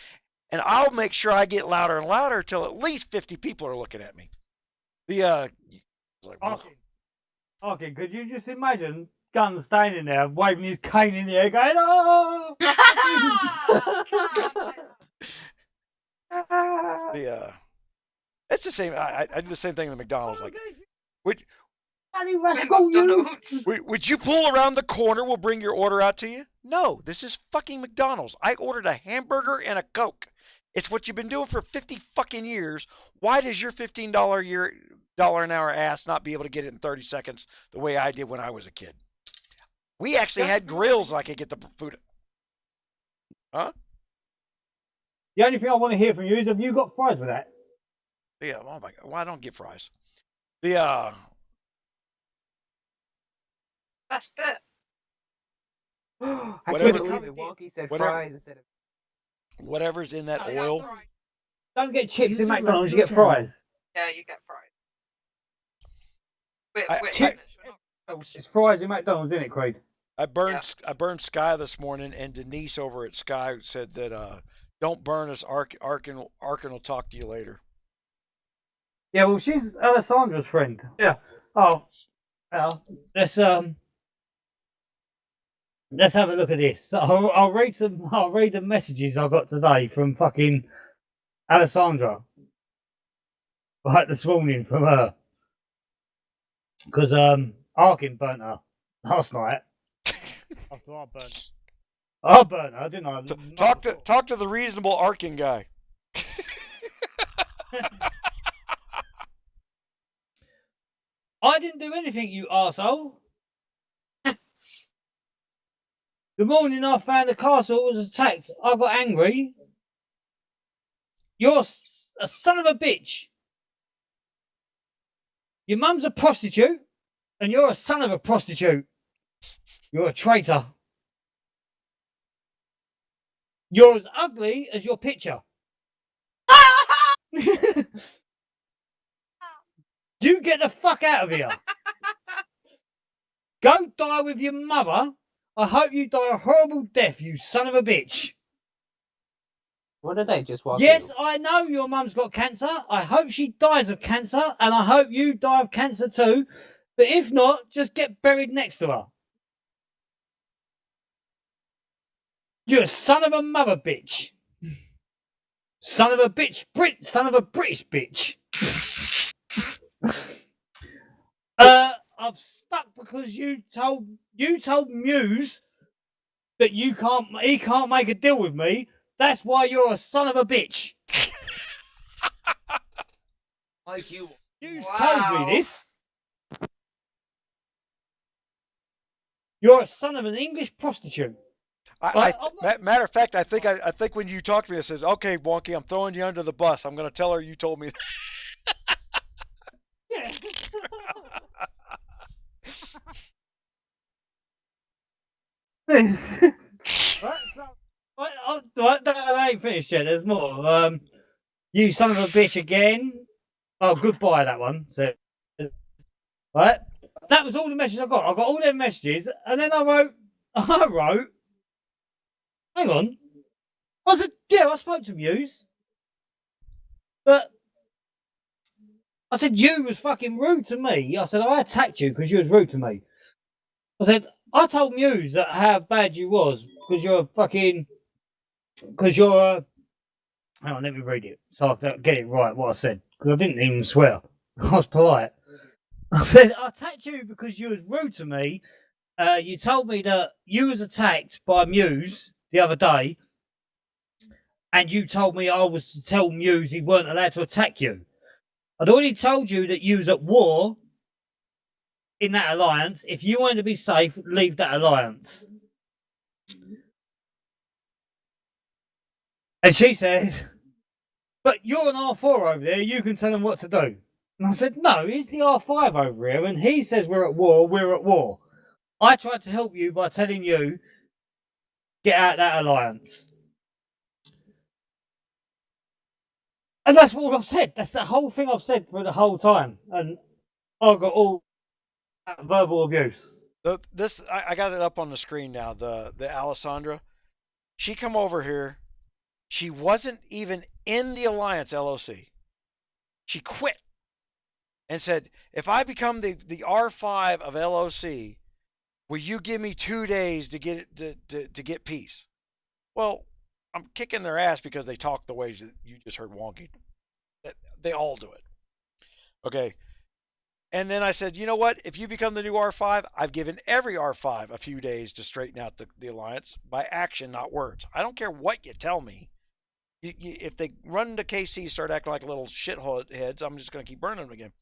Speaker 1: And I'll make sure I get louder and louder until at least 50 people are looking at me.
Speaker 6: Okay, could you just imagine Gunn standing there, waving his cane in the air, going, oh!
Speaker 1: It's the same. I do the same thing in the McDonald's. Like, would you pull around the corner? We'll bring your order out to you. No, this is fucking McDonald's. I ordered a hamburger and a Coke. It's what you've been doing for 50 fucking years. Why does your $15 an hour ass not be able to get it in 30 seconds the way I did when I was a kid? We actually had grills and I could get the food. Huh?
Speaker 6: The only thing I want to hear from you is, have you got fries with that?
Speaker 1: Yeah, oh my God. Well, I don't get fries. Best
Speaker 4: bit.
Speaker 9: I can't believe it. Wonky said fries instead of.
Speaker 1: Whatever's in that oil.
Speaker 6: Don't get chips in McDonald's, you get fries.
Speaker 4: Yeah, you get fries.
Speaker 6: It's fries in McDonald's, isn't it, Creed?
Speaker 1: I burned Sky this morning, and Denise over at Sky said that don't burn us. Arkin will talk to you later.
Speaker 6: Yeah, well, she's Alessandra's friend. Yeah. Oh, well, let's Let's have a look at this. So I'll read some. I'll read the messages I got today from fucking Alessandra. Right this morning from her, because Arkin burnt her last night. After I burnt her, didn't I?
Speaker 1: Talk to the reasonable Arkin guy.
Speaker 6: I didn't do anything, you arsehole. The morning I found the castle was attacked, I got angry. You're a son of a bitch. Your mum's a prostitute, and you're a son of a prostitute. You're a traitor. You're as ugly as your picture. You get the fuck out of here. Go die with your mother. I hope you die a horrible death, you son of a bitch.
Speaker 9: What did they just walk
Speaker 6: Yes,
Speaker 9: through?
Speaker 6: I know your mum's got cancer. I hope she dies of cancer, and I hope you die of cancer too. But if not, just get buried next to her. You're a son of a mother bitch. Son of a bitch. Son of a British bitch. I've stuck because you told Muse that he can't make a deal with me. That's why you're a son of a bitch.
Speaker 11: Like you.
Speaker 6: Muse told me this. You're a son of an English prostitute.
Speaker 1: Matter of fact, I think when you talked to me, it says, "Okay, Wonky, I'm throwing you under the bus. I'm going to tell her you told me."
Speaker 6: Yeah. Right, so, right, I ain't finished yet. There's more. You son of a bitch again. Oh, goodbye, that one. So, right, that was all the messages I got. I got all them messages, and then I wrote, hang on. I said, yeah, I spoke to Muse, but I said you was fucking rude to me. I said I attacked you because you was rude to me. I said I told Muse that how bad you was because you're hang on, let me read it so I can get it right what I said because I didn't even swear. I was polite. I said I attacked you because you was rude to me. You told me that you was attacked by Muse the other day, and you told me I was to tell Muse he weren't allowed to attack you. I'd already told you that you was at war in that alliance. If you wanted to be safe, leave that alliance. And she said, but you're an R4 over there, you can tell them what to do. And I said, no, he's the R5 over here, and he says we're at war. I tried to help you by telling you, get out of that alliance. And that's what I've said. That's the whole thing I've said for the whole time. And I got all verbal abuse.
Speaker 1: I got it up on the screen now. The Alessandra, she come over here. She wasn't even in the Alliance LOC. She quit and said, if I become the R5 of LOC, will you give me 2 days to get peace? Well, I'm kicking their ass because they talk the ways that you just heard Wonky. They all do it. Okay. And then I said, you know what? If you become the new R5, I've given every R5 a few days to straighten out the alliance by action, not words. I don't care what you tell me. If they run into KC, start acting like little shithole heads, I'm just going to keep burning them again.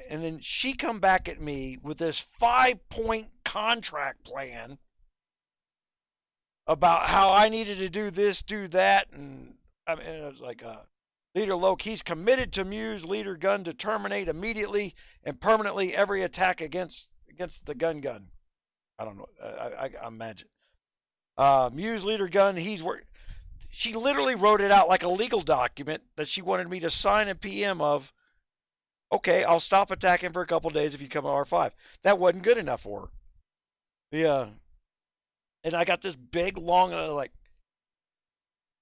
Speaker 1: And then she come back at me with this 5-point contract plan about how I needed to do this, do that, and I mean, it was like, Leader Loke, he's committed to Muse Leader Gun to terminate immediately and permanently every attack against the gun. I don't know. I imagine. Muse Leader Gun, she literally wrote it out like a legal document that she wanted me to sign a PM of. Okay, I'll stop attacking for a couple days if you come to R5. That wasn't good enough for her. And I got this big, long, like,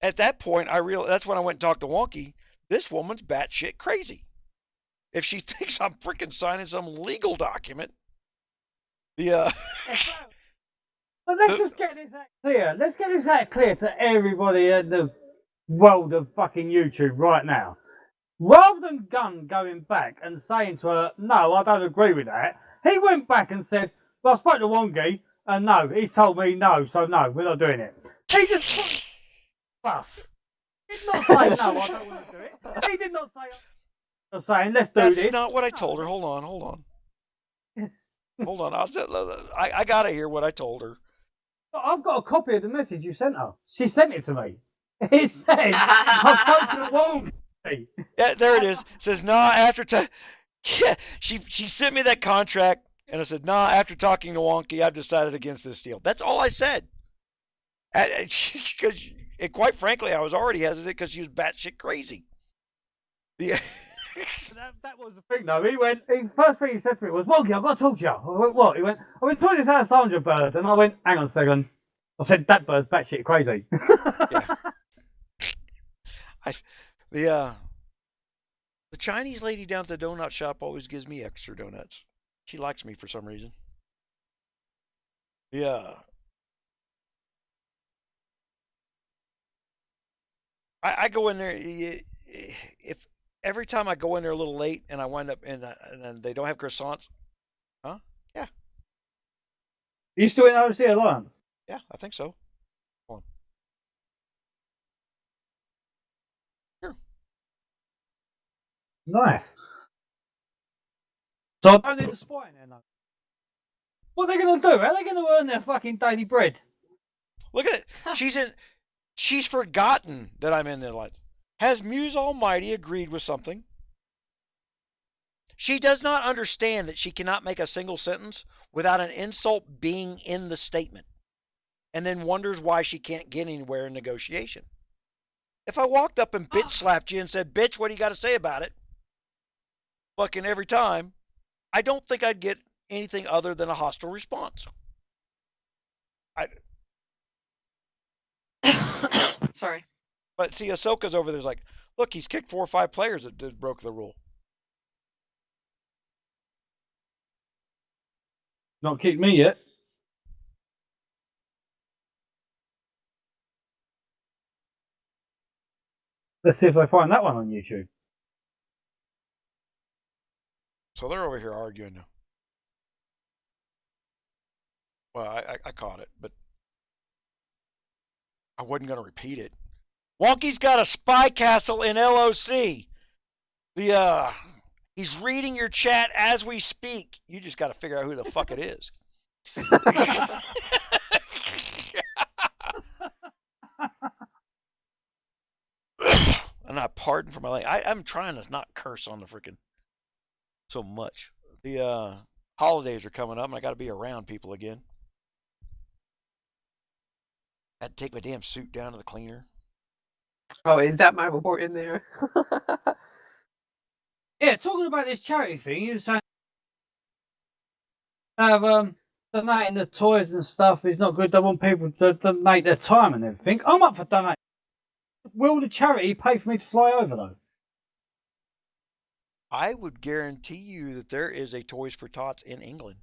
Speaker 1: at that point, I realized that's when I went and talked to Wonky. This woman's batshit crazy. If she thinks I'm freaking signing some legal document,
Speaker 6: Well, But let's just get this out clear. Let's get this out clear to everybody in the world of fucking YouTube right now. Rather than Gun going back and saying to her, no, I don't agree with that, he went back and said, well, I spoke to Wonky, and no, he's told me no, so no, we're not doing it. He just put us. He did not say, no, I don't want to do it. He did not say, I'm saying, let's do this.
Speaker 1: That's not what I told her. Hold on. Hold on. I got to hear what I told her.
Speaker 6: I've got a copy of the message you sent her. She sent it to me. It says, I spoke to the Wonky.
Speaker 1: Yeah, there it is. It says, nah, after yeah, she sent me that contract, and I said, nah, after talking to Wonky, I've decided against this deal. That's all I said. Because, quite frankly, I was already hesitant because she was batshit crazy. Yeah.
Speaker 6: That was the thing, though. First thing he said to me was, Wonky, I've got to talk to you. I went, what? He went, I've been talking to this Alessandra bird. And I went, hang on a second. I said, that bird's batshit crazy.
Speaker 1: Yeah. The Chinese lady down at the donut shop always gives me extra donuts. She likes me for some reason. Yeah. I go in there, if every time I go in there a little late and I wind up and they don't have croissants, huh? Yeah.
Speaker 6: Are you still in OC Alliance?
Speaker 1: Yeah, I think so. Hold on. Sure.
Speaker 6: Nice. So I don't need to spy in there, no. What are they going to do? How are they going to earn their fucking daily bread?
Speaker 1: Look at it. She's forgotten that I'm in there. Like, has Muse Almighty agreed with something? She does not understand that she cannot make a single sentence without an insult being in the statement, and then wonders why she can't get anywhere in negotiation. If I walked up and bitch slapped you and said, bitch, what do you got to say about it? Fucking every time, I don't think I'd get anything other than a hostile response.
Speaker 4: Sorry.
Speaker 1: But see, Ahsoka's over there's like, look, he's kicked 4 or 5 players that broke the rule.
Speaker 6: Not kicked me yet. Let's see if I find that one on YouTube.
Speaker 1: So they're over here arguing now. Well, I caught it, but I wasn't going to repeat it. Wonky's got a spy castle in LOC. He's reading your chat as we speak. You just got to figure out who the fuck it is. And I pardon for my language. I'm trying to not curse on the freaking so much. The holidays are coming up, and I got to be around people again. I had to take my damn suit down to the cleaner.
Speaker 9: Oh, is that my report in there?
Speaker 6: Yeah, talking about this charity thing, you were saying donating the toys and stuff is not good. They want people to donate their time and everything. I'm up for donating. Will the charity pay for me to fly over, though?
Speaker 1: I would guarantee you that there is a Toys for Tots in England.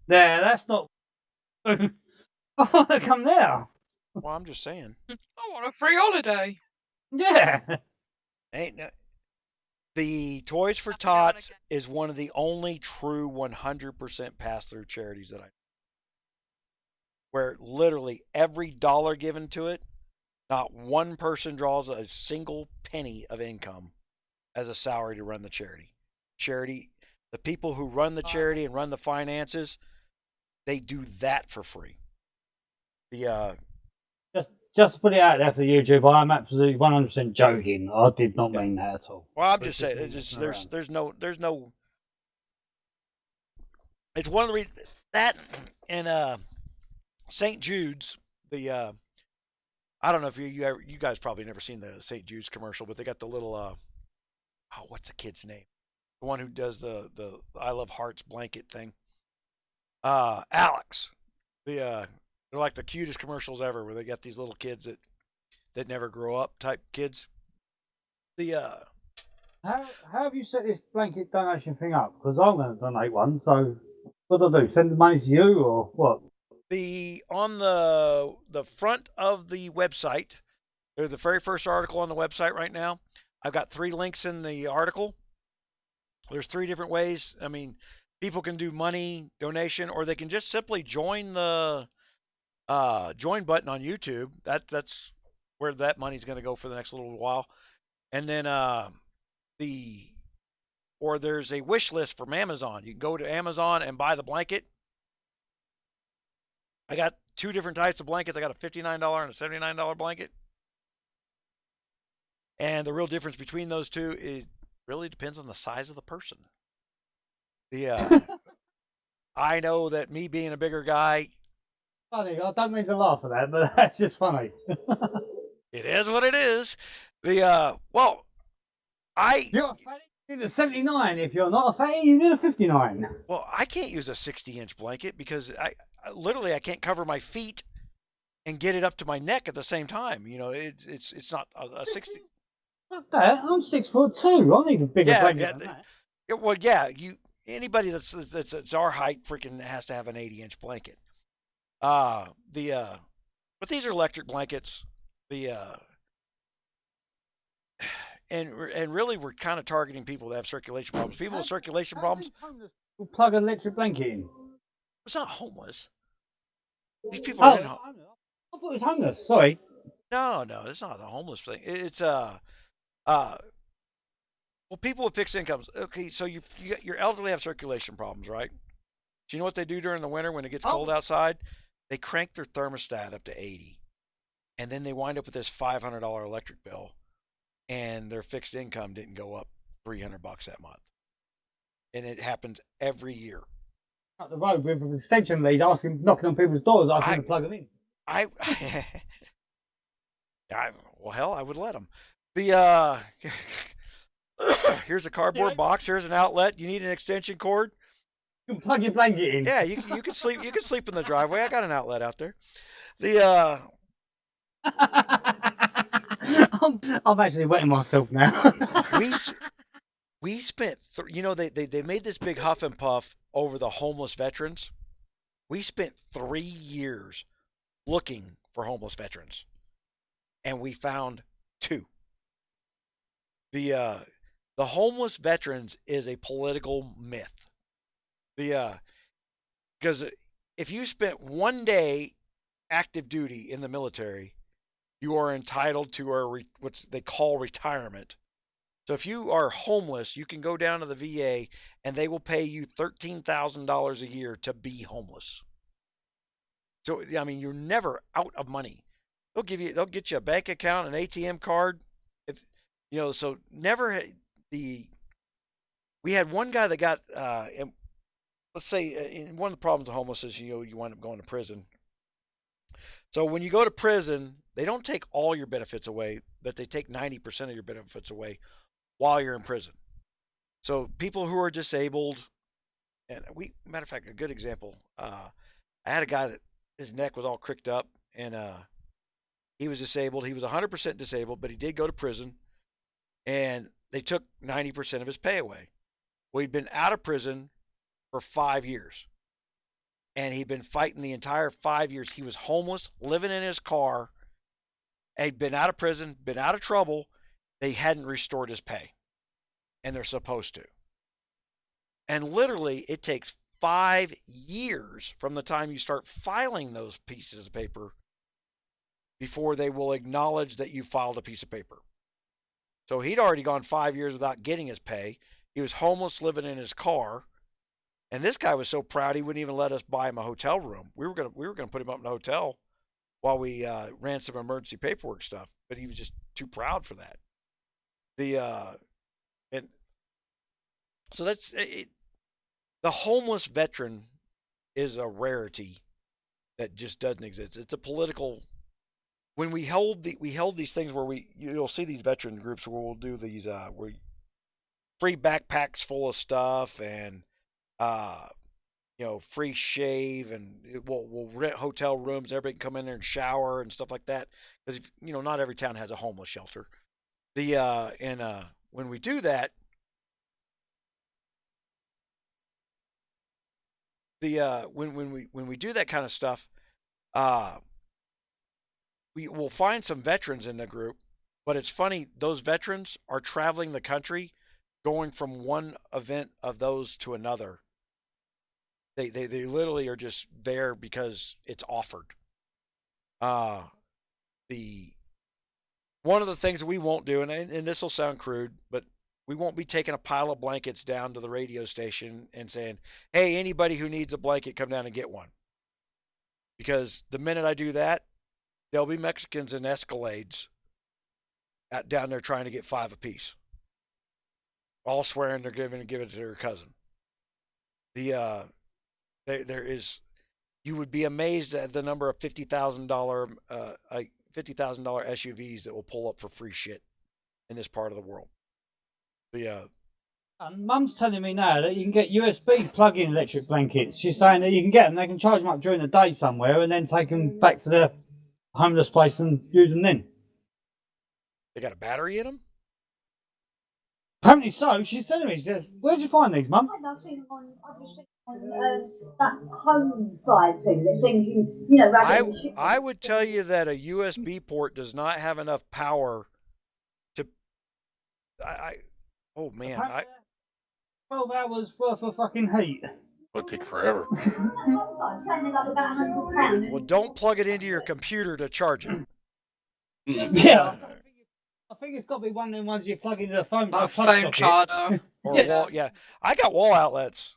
Speaker 6: Yeah, that's not... I want to come there.
Speaker 1: Well, I'm just saying.
Speaker 4: I want a free holiday.
Speaker 6: Yeah.
Speaker 1: Ain't no... The Toys for Tots is one of the only true 100% pass-through charities that I know. Where literally every dollar given to it, not one person draws a single penny of income as a salary to run the charity. The people who run the charity and run the finances, they do that for free.
Speaker 6: Just to put it out there for YouTube, I'm absolutely 100% joking. I did not mean that at all.
Speaker 1: Well, I'm just saying, there's no. It's one of the reasons that and St. Jude's, I don't know if you guys probably never seen the St. Jude's commercial, but they got the little what's the kid's name? The one who does the I Love Hearts blanket thing. Alex. They're like the cutest commercials ever, where they got these little kids that never grow up type kids.
Speaker 6: How have you set this blanket donation thing up? Because I'm going to donate one, so What do I do? Send the money to you or what?
Speaker 1: On the front of the website, they're the very first article on the website right now. I've got 3 links in the article. There's 3 different ways. I mean, people can do money donation, or they can just simply join the join button on YouTube. That's where that money's going to go for the next little while. And then there's a wish list from Amazon. You can go to Amazon and buy the blanket. I got 2 different types of blankets. I got a $59 and a $79 blanket. And the real difference between those two, it really depends on the size of the person. I know that me being a bigger guy.
Speaker 6: Funny, I don't mean to laugh at that, but that's just funny.
Speaker 1: It is what it is. You're a fatty,
Speaker 6: you need a 79. If you're not a fatty, you need a 59.
Speaker 1: Well, I can't use a 60-inch blanket because I literally can't cover my feet and get it up to my neck at the same time. You know, it's not a 60.
Speaker 6: Fuck that! I'm 6'2". I need a bigger blanket than that.
Speaker 1: Well, anybody that's our height freaking has to have an 80-inch blanket. But these are electric blankets. And really we're kind of targeting people that have circulation problems. People with circulation problems.
Speaker 6: We'll plug an electric blanket in.
Speaker 1: It's not homeless. These people are in.
Speaker 6: I thought it was homeless. Sorry.
Speaker 1: No, it's not a homeless thing. It's people with fixed incomes. Okay, so your elderly have circulation problems, right? Do you know what they do during the winter when it gets cold outside? They crank their thermostat up to 80, and then they wind up with this $500 electric bill, and their fixed income didn't go up $300 that month, and it happens every year.
Speaker 6: Up the road with an extension lead, knocking on people's doors, asking to plug them in.
Speaker 1: Well, hell, I would let them. Here's a cardboard box. Here's an outlet. You need an extension cord.
Speaker 6: You can plug your blanket in.
Speaker 1: Yeah, you can sleep. You can sleep in the driveway. I got an outlet out there.
Speaker 6: I'm actually wetting myself now.
Speaker 1: we spent. They made this big huff and puff over the homeless veterans. We spent 3 years looking for homeless veterans, and we found 2. The homeless veterans is a political myth. Because if you spent 1 day active duty in the military, you are entitled to what they call retirement. So if you are homeless, you can go down to the VA and they will pay you $13,000 a year to be homeless. So I mean, you're never out of money. They'll get you a bank account, an ATM card. So never we had one guy that got let's say one of the problems of homeless is you wind up going to prison. So when you go to prison, they don't take all your benefits away, but they take 90% of your benefits away while you're in prison. So people who are disabled, and matter of fact, a good example, I had a guy that his neck was all cricked up, and he was disabled. He was 100% disabled, but he did go to prison, and they took 90% of his pay away. Well, he'd been out of prison for 5 years, and he'd been fighting the entire 5 years. He was homeless, living in his car, and he'd been out of prison, been out of trouble. They hadn't restored his pay, and they're supposed to. And literally, it takes 5 years from the time you start filing those pieces of paper before they will acknowledge that you filed a piece of paper. So he'd already gone 5 years without getting his pay. He was homeless, living in his car. And this guy was so proud he wouldn't even let us buy him a hotel room. We were gonna put him up in a hotel while we ran some emergency paperwork stuff, but he was just too proud for that. And so that's it. The homeless veteran is a rarity that just doesn't exist. It's a political. When we hold these things where you'll see these veteran groups where we'll do these free backpacks full of stuff and free shave, and we'll rent hotel rooms. Everybody can come in there and shower and stuff like that, because not every town has a homeless shelter. When we do that, when we do that kind of stuff, we will find some veterans in the group, but it's funny, those veterans are traveling the country, going from one event of those to another. They literally are just there because it's offered. The one of the things that we won't do, and this will sound crude, but we won't be taking a pile of blankets down to the radio station and saying, "Hey, anybody who needs a blanket, come down and get one." Because the minute I do that, there'll be Mexicans in Escalades down there trying to get 5 apiece, all swearing they're going to give it to their cousin. There is, you would be amazed at the number of $50,000 SUVs that will pull up for free shit in this part of the world.
Speaker 6: And Mum's telling me now that you can get USB plug-in electric blankets. She's saying that you can get them, they can charge them up during the day somewhere and then take them back to their homeless place and use them then.
Speaker 1: They got a battery in them?
Speaker 6: Apparently so. She's telling me, she said, "Where'd you find these, Mum?"
Speaker 5: I've seen them on that home side thing that seems, you know,
Speaker 1: I would tell you that a USB port does not have enough power to. Oh man,
Speaker 6: 12 hours worth of fucking heat.
Speaker 10: It'll take forever.
Speaker 1: Well, don't plug it into your computer to charge it.
Speaker 6: Yeah. I think it's got to be one of them ones you plug into the phone.
Speaker 4: Like a phone charger.
Speaker 1: Or wall, yeah. I got wall outlets.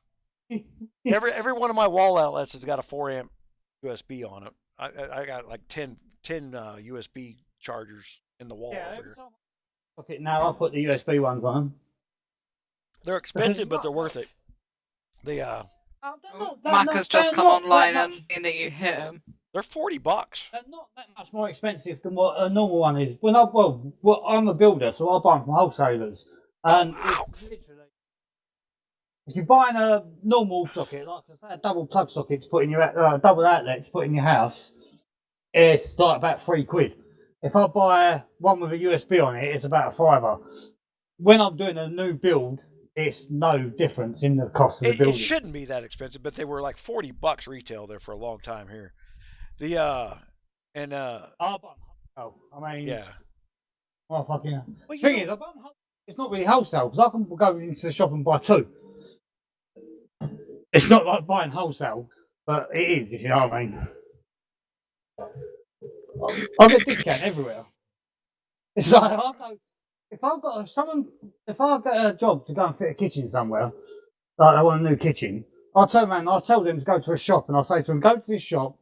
Speaker 1: Every one of my wall outlets has got a 4 amp USB on it. I got like 10 USB chargers in the wall.
Speaker 6: Yeah, every time I pocket now, I put the USB ones on them.
Speaker 1: They're expensive, but they're worth it.
Speaker 4: Mark has just come online and seen that you hit him.
Speaker 1: They're $40.
Speaker 6: They're not that much more expensive than what a normal one is. Well, I'm a builder, so I buy them from wholesalers. And it's literally, if you're buying a normal socket, like I say, a double plug socket to put in your double outlet to put in your house, it's like about £3. If I buy one with a USB on it, it's about £5. When I'm doing a new build, it's no difference in the cost of the building.
Speaker 1: It shouldn't be that expensive, but they were like $40 retail there for a long time here. I mean,
Speaker 6: yeah. Well, fucking. Well, thing is, it's not really wholesale because I can go into the shop and buy 2. It's not like buying wholesale, but it is, if you know what I mean. I get discount everywhere. It's like if I get a job to go and fit a kitchen somewhere, like I want a new kitchen, I'll tell them to go to a shop and I'll say to them, go to this shop,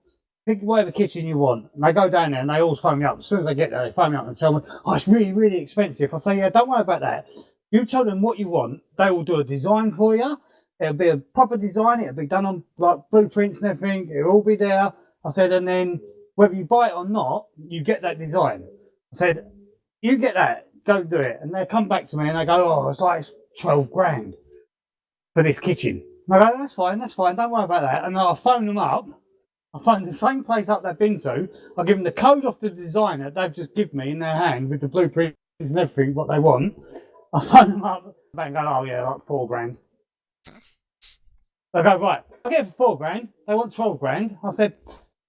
Speaker 6: pick whatever kitchen you want. And they go down there and they always phone me up. As soon as they get there, they phone me up and tell me, "Oh, it's really, really expensive." I say, "Yeah, don't worry about that. You tell them what you want. They will do a design for you. It'll be a proper design. It'll be done on like blueprints and everything. It'll all be there." I said, "And then whether you buy it or not, you get that design." I said, "You get that. Go do it." And they come back to me and they go, "Oh, it's 12 grand for this kitchen." And I go, that's fine. Don't worry about that." And I'll phone them up. I phone the same place up they've been to. I give them the code off the designer they've just given me in their hand with the blueprints and everything, what they want. I phone them up and go, "Oh yeah, like 4 grand. They go, "Right, I get it for 4 grand. They want 12 grand. I said,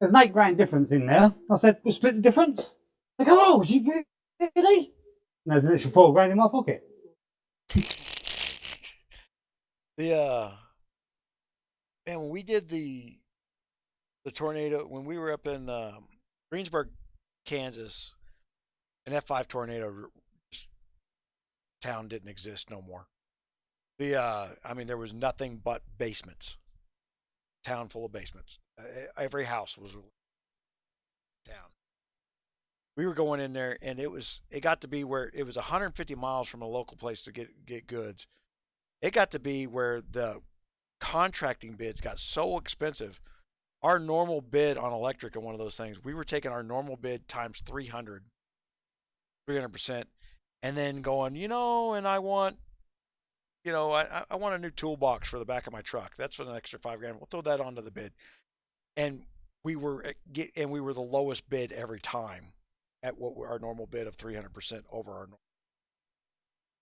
Speaker 6: "There's an 8 grand difference in there." I said, "We'll split the difference." They go, "Oh, you really?" And there's an extra 4 grand in my pocket.
Speaker 1: Man, when we did the tornado, when we were up in Greensburg, Kansas, an F5 tornado, town didn't exist no more. I mean, there was nothing but basements. Town full of basements. Every house was down. We were going in there, and it got to be where it was 150 miles from a local place to get goods. It got to be where the contracting bids got so expensive. Our normal bid on electric on one of those things, we were taking our normal bid times 300%, and then going, and I want, I want a new toolbox for the back of my truck. That's for an extra 5 grand. We'll throw that onto the bid, and we were the lowest bid every time at what our normal bid of 300% over our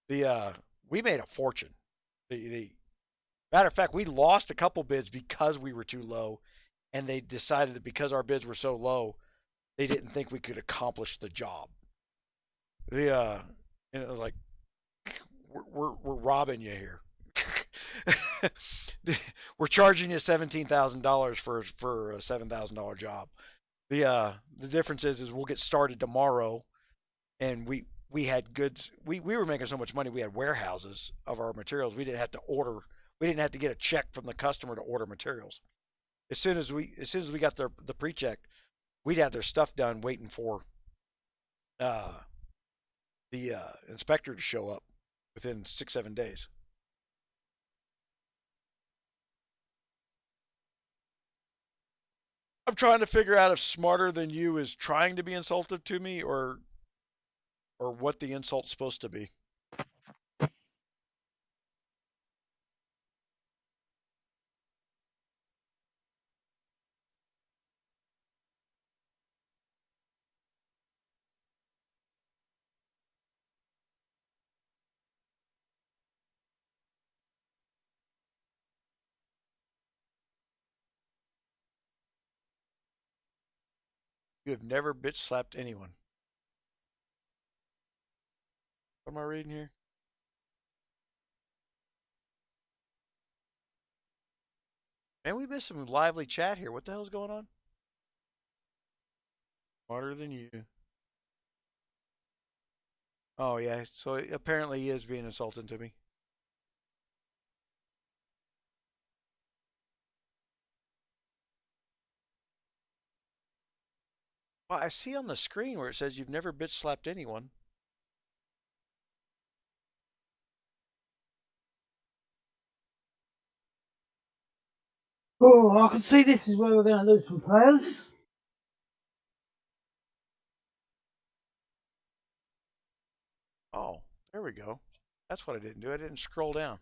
Speaker 1: normal. We made a fortune. Matter of fact, we lost a couple bids because we were too low, and they decided that because our bids were so low, they didn't think we could accomplish the job. And it was like, we're robbing you here. We're charging you $17,000 for a $7,000 job. The difference is we'll get started tomorrow, and we had goods. We were making so much money. We had warehouses of our materials. We didn't have to order. We didn't have to get a check from the customer to order materials. As soon as we got the pre-check, we'd have their stuff done, waiting for the inspector to show up within 6-7 days. I'm trying to figure out if smarter than you is trying to be insultive to me, or what the insult's supposed to be. You have never bitch slapped anyone. What am I reading here? Man, we missed some lively chat here. What the hell's going on? Smarter than you. Oh, yeah. So apparently he is being insulting to me. Well, I see on the screen where it says you've never bitch slapped anyone.
Speaker 6: Oh, I can see this is where we're going to lose some players.
Speaker 1: Oh, there we go. That's what I didn't do. I didn't scroll down.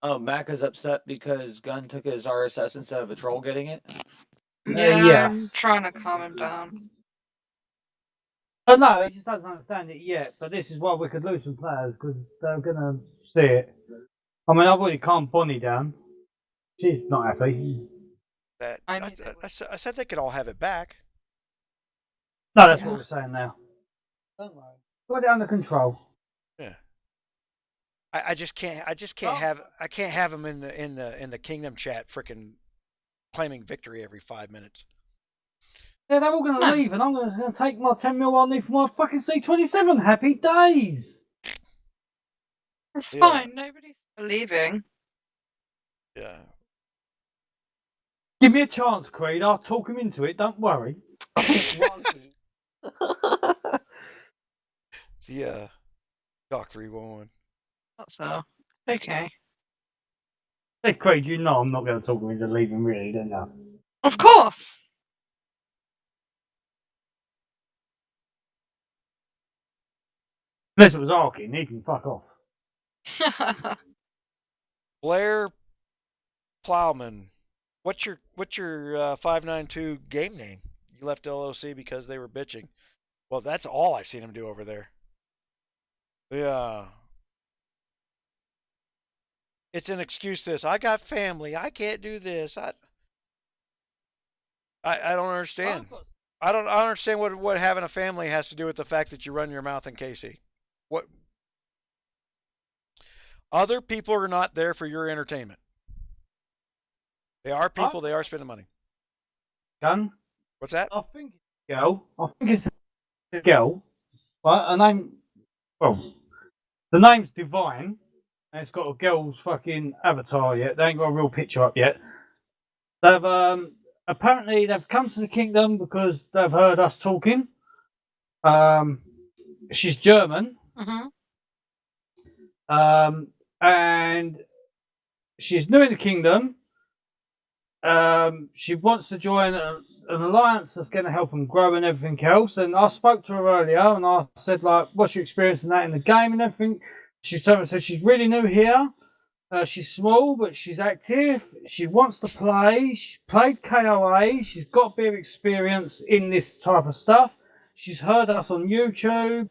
Speaker 11: Oh, Mac is upset because Gun took his RSS instead of a troll getting it?
Speaker 4: Yeah, I'm trying to calm him down.
Speaker 6: Oh no, he just doesn't understand it yet, but this is why we could lose some players, because they're going to see it. I mean, I've already calmed Bonnie down. She's not happy.
Speaker 1: I said they could all have it back.
Speaker 6: No, that's what we're saying now. Don't worry. Got it under control.
Speaker 1: Yeah. I just can't have them in the kingdom chat frickin' claiming victory every 5 minutes.
Speaker 6: Yeah, they're all going to leave, and I'm going to take my 10 mil I need for my fucking C27. Happy days!
Speaker 4: It's fine. Nobody's leaving.
Speaker 1: Yeah.
Speaker 6: Give me a chance, Creed. I'll talk him into it. Don't worry.
Speaker 1: Yeah. 𝙁𝙗𝗙𝗏.
Speaker 4: That's all. Okay.
Speaker 6: Hey, Creed, you know I'm not going to talk him into leaving, really, don't you?
Speaker 4: Of course.
Speaker 6: Unless it was Arkin, he can fuck off.
Speaker 1: Blair Plowman, what's your 592 game name? You left LOC because they were bitching. Well, that's all I've seen him do over there. Yeah. It's an excuse to this. I got family. I can't do this. I don't understand. I don't understand what having a family has to do with the fact that you run your mouth in KC. What? Other people are not there for your entertainment. They are people. They are spending money.
Speaker 6: Gun?
Speaker 1: What's that?
Speaker 6: I think it's a girl. I think it's a girl. Right? Her name. Well, the name's Divine, and it's got a girl's fucking avatar yet. They ain't got a real picture up yet. They've apparently they've come to the kingdom because they've heard us talking. She's German. And she's new in the kingdom. She wants to join an alliance that's going to help them grow and everything else. And I spoke to her earlier, and I said, like, what's your experience in that in the game and everything? She said she's really new here. She's small, but she's active. She wants to play. She played KOA. She's got a bit of experience in this type of stuff. She's heard us on YouTube,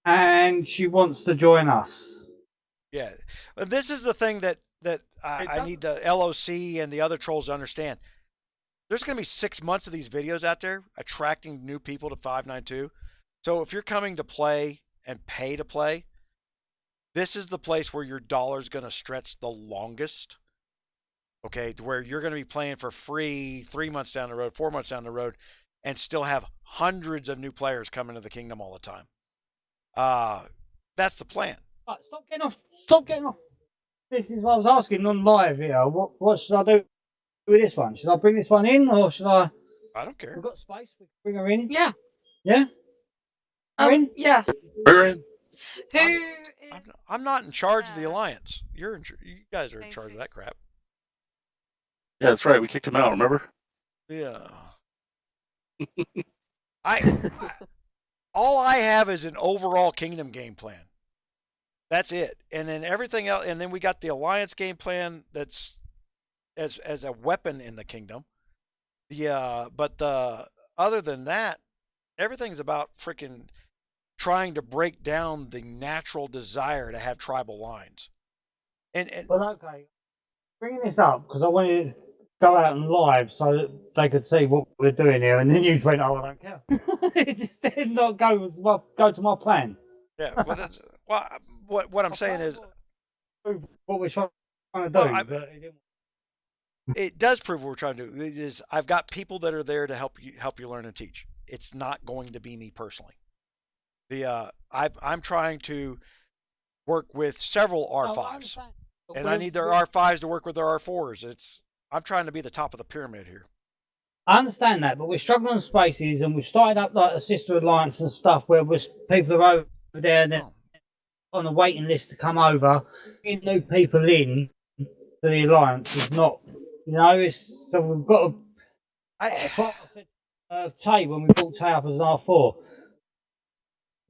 Speaker 6: and she wants to join us.
Speaker 1: Yeah, this is the thing that that I need the 𝙂𝙁𝙀 and the other trolls to understand. There's going to be 6 months of these videos out there attracting new people to 592. So if you're coming to play and pay to play, this is the place where your dollar's going to stretch the longest. Okay, to where you're going to be playing for free 3 months down the road, 4 months down the road, and still have hundreds of new players coming to the kingdom all the time. That's the plan.
Speaker 6: Right, stop getting off. Stop getting off. This is what I was asking on live here. What should I do with this one? Should I bring this one in, or should I?
Speaker 1: I don't care.
Speaker 6: We've got space. We can bring her in.
Speaker 4: Yeah.
Speaker 6: Yeah.
Speaker 4: Yeah.
Speaker 10: Baron.
Speaker 1: I'm not in charge of the alliance. You guys are in charge of that crap.
Speaker 10: Yeah, that's right. We kicked him out. Remember?
Speaker 1: Yeah. All I have is an overall kingdom game plan. That's it. And then everything else, and then we got the alliance game plan that's as a weapon in the kingdom. But other than that, everything's about freaking trying to break down the natural desire to have tribal lines. And
Speaker 6: well, okay, bringing this up because I wanted to go out and live so that they could see what we're doing here, and then you went, "Oh, I don't care." It just did not go to my plan.
Speaker 1: Yeah, what I'm saying is
Speaker 6: what we're trying to do.
Speaker 1: It does prove what we're trying to do. It is I've got people that are there to help you learn and teach. It's not going to be me personally. I'm trying to work with several R5s, and I need their R5s to work with their R4s. I'm trying to be the top of the pyramid here.
Speaker 6: I understand that, but we're struggling on spaces, and we've started up like a sister alliance and stuff where people are over there and they're on the waiting list to come over. Getting new people in to the alliance is not, so we've got to. That's what I said to Tay when we brought Tay up as an R4.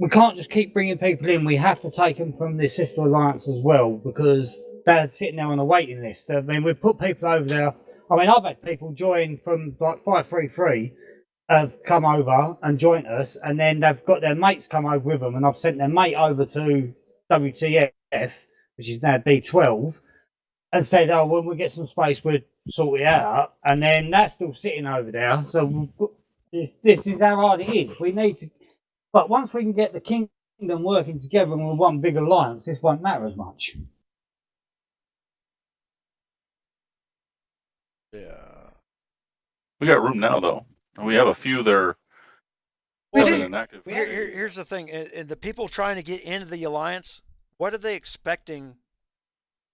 Speaker 6: We can't just keep bringing people in. We have to take them from the sister alliance as well because they're sitting there on a waiting list. I mean, we've put people over there. I mean, I've had people join from like 533 have come over and joined us, and then they've got their mates come over with them, and I've sent their mate over to WTF, which is now D12, and said, "Oh, when we get some space, we'll sort it out." And then that's still sitting over there. So this is how hard it is. We need to. But once we can get the kingdom working together and with one big alliance, this won't matter as much.
Speaker 1: Yeah.
Speaker 10: We got room now, though. And we have a few that are inactive.
Speaker 1: Here's the thing. And the people trying to get into the alliance, what are they expecting?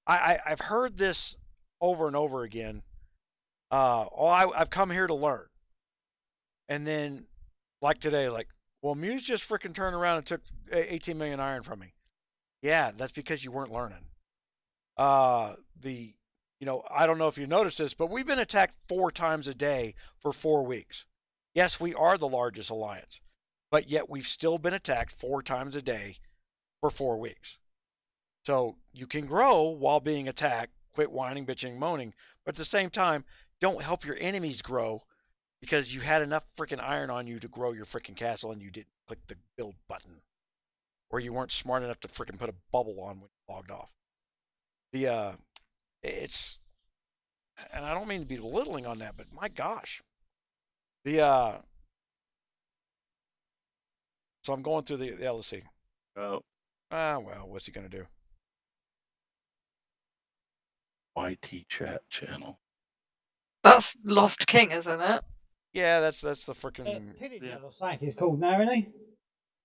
Speaker 1: I've heard this over and over again. I've come here to learn. And then, like today, well, Muse just freaking turned around and took 18 million iron from me. Yeah, that's because you weren't learning. I don't know if you noticed this, but we've been attacked 4 times a day for 4 weeks. Yes, we are the largest alliance, but yet we've still been attacked 4 times a day for 4 weeks. So you can grow while being attacked, quit whining, bitching, moaning, but at the same time, don't help your enemies grow because you had enough freaking iron on you to grow your freaking castle and you didn't click the build button. Or you weren't smart enough to freaking put a bubble on when you logged off. And I don't mean to be belittling on that, but my gosh. So I'm going through the 𝙂𝙁𝙀.
Speaker 10: Oh.
Speaker 1: Well, what's he going to do?
Speaker 10: YT chat channel.
Speaker 4: That's Lost King, isn't it?
Speaker 1: Yeah, that's the freaking.
Speaker 6: 𝙂𝙁𝙀 he's called now, isn't he?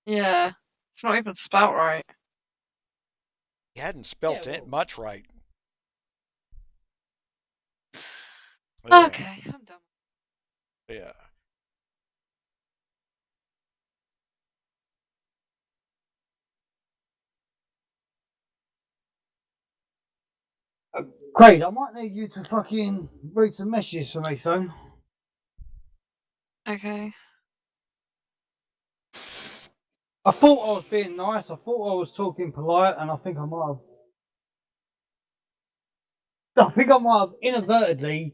Speaker 4: Yeah, it's not even spelt right.
Speaker 1: He hadn't spelt it much right.
Speaker 4: Okay, I'm done.
Speaker 1: Yeah.
Speaker 6: Great, I might need you to fucking read some messages for me soon.
Speaker 4: Okay.
Speaker 6: I thought I was being nice, I thought I was talking polite, and I think I might have inadvertently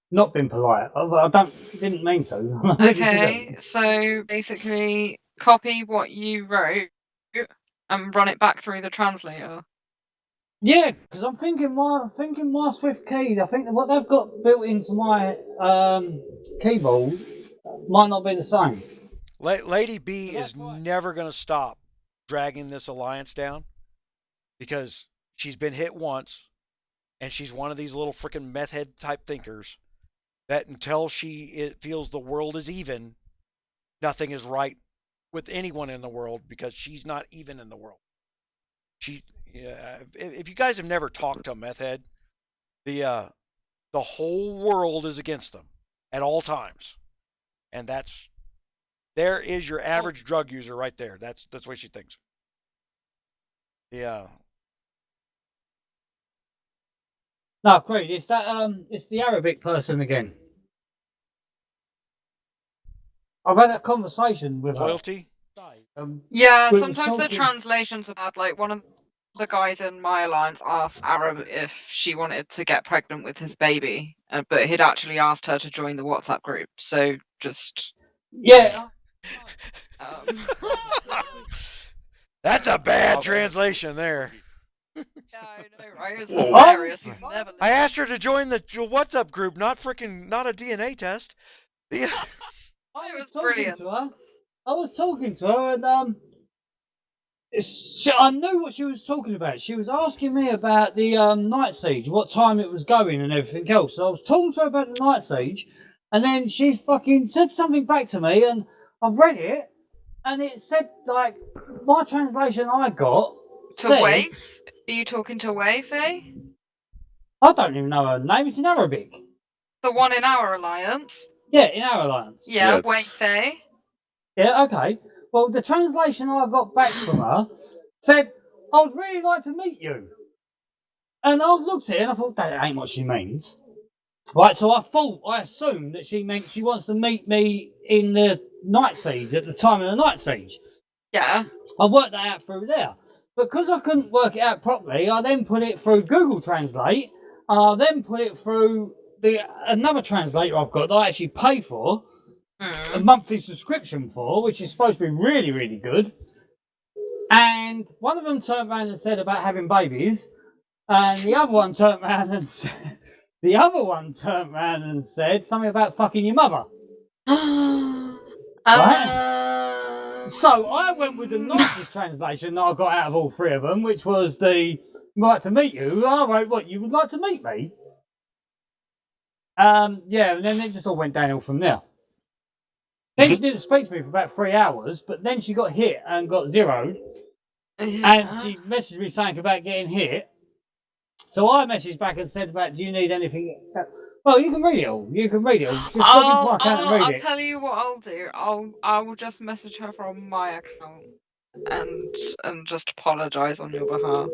Speaker 6: not been polite. I didn't mean to.
Speaker 4: Okay, so basically copy what you wrote and run it back through the translator.
Speaker 6: Yeah, because I'm thinking my Swift key. I think what they've got built into my keyboard might not be the same.
Speaker 1: Lady B is never going to stop dragging this alliance down because she's been hit once, and she's one of these little freaking meth head type thinkers that until she feels the world is even, nothing is right with anyone in the world because she's not even in the world. If you guys have never talked to a meth head, the whole world is against them at all times, and there is your average drug user right there. That's the way she thinks. Yeah.
Speaker 6: No, Creed, it's the Arabic person again. I've had a conversation with
Speaker 1: Loyalty?
Speaker 4: Yeah,
Speaker 6: we
Speaker 4: sometimes
Speaker 6: were
Speaker 4: the
Speaker 6: talking-
Speaker 4: translations are bad. Like one of the guys in my alliance asked Arab if she wanted to get pregnant with his baby, but he'd actually asked her to join the WhatsApp group. So just
Speaker 6: Yeah.
Speaker 1: That's a bad translation there.
Speaker 4: Yeah, I know, right? It's hilarious. He's never.
Speaker 1: I asked her to join the WhatsApp group, not a DNA test.
Speaker 6: I was talking to her. I was talking to her, and I knew what she was talking about. She was asking me about the Night Siege, what time it was going, and everything else. So I was talking to her about the Night Siege, and then she fucking said something back to me, and I read it, and it said like my translation I got.
Speaker 4: To Waif? Are you talking to Waif, eh?
Speaker 6: I don't even know her name. It's in Arabic.
Speaker 4: The one in our alliance?
Speaker 6: Yeah, in our alliance.
Speaker 4: Yeah, Waif, eh?
Speaker 6: Yeah, okay. Well, the translation I got back from her said, "I'd really like to meet you." And I looked at it and I thought, that ain't what she means. Right, so I assumed that she meant she wants to meet me in the Night Siege at the time of the Night Siege.
Speaker 4: Yeah.
Speaker 6: I worked that out through there. Because I couldn't work it out properly, I then put it through Google Translate. I then put it through another translator I've got that I actually pay for, a monthly subscription for, which is supposed to be really, really good. And one of them turned around and said about having babies, and the other one turned around and said, something about fucking your mother. Right? So I went with the nicest translation that I got out of all three of them, which was the "like to meet you." I wrote, "What, you would like to meet me?" Yeah, and then it just all went downhill from there. Then she didn't speak to me for about 3 hours, but then she got hit and got zeroed. And she messaged me saying about getting hit. So I messaged back and said about, "Do you need anything?" Well, you can read it all. You can read it all. Just log into my account and read
Speaker 4: I'll
Speaker 6: it.
Speaker 4: tell you what I'll do. I will just message her from my account and just apologise on your behalf.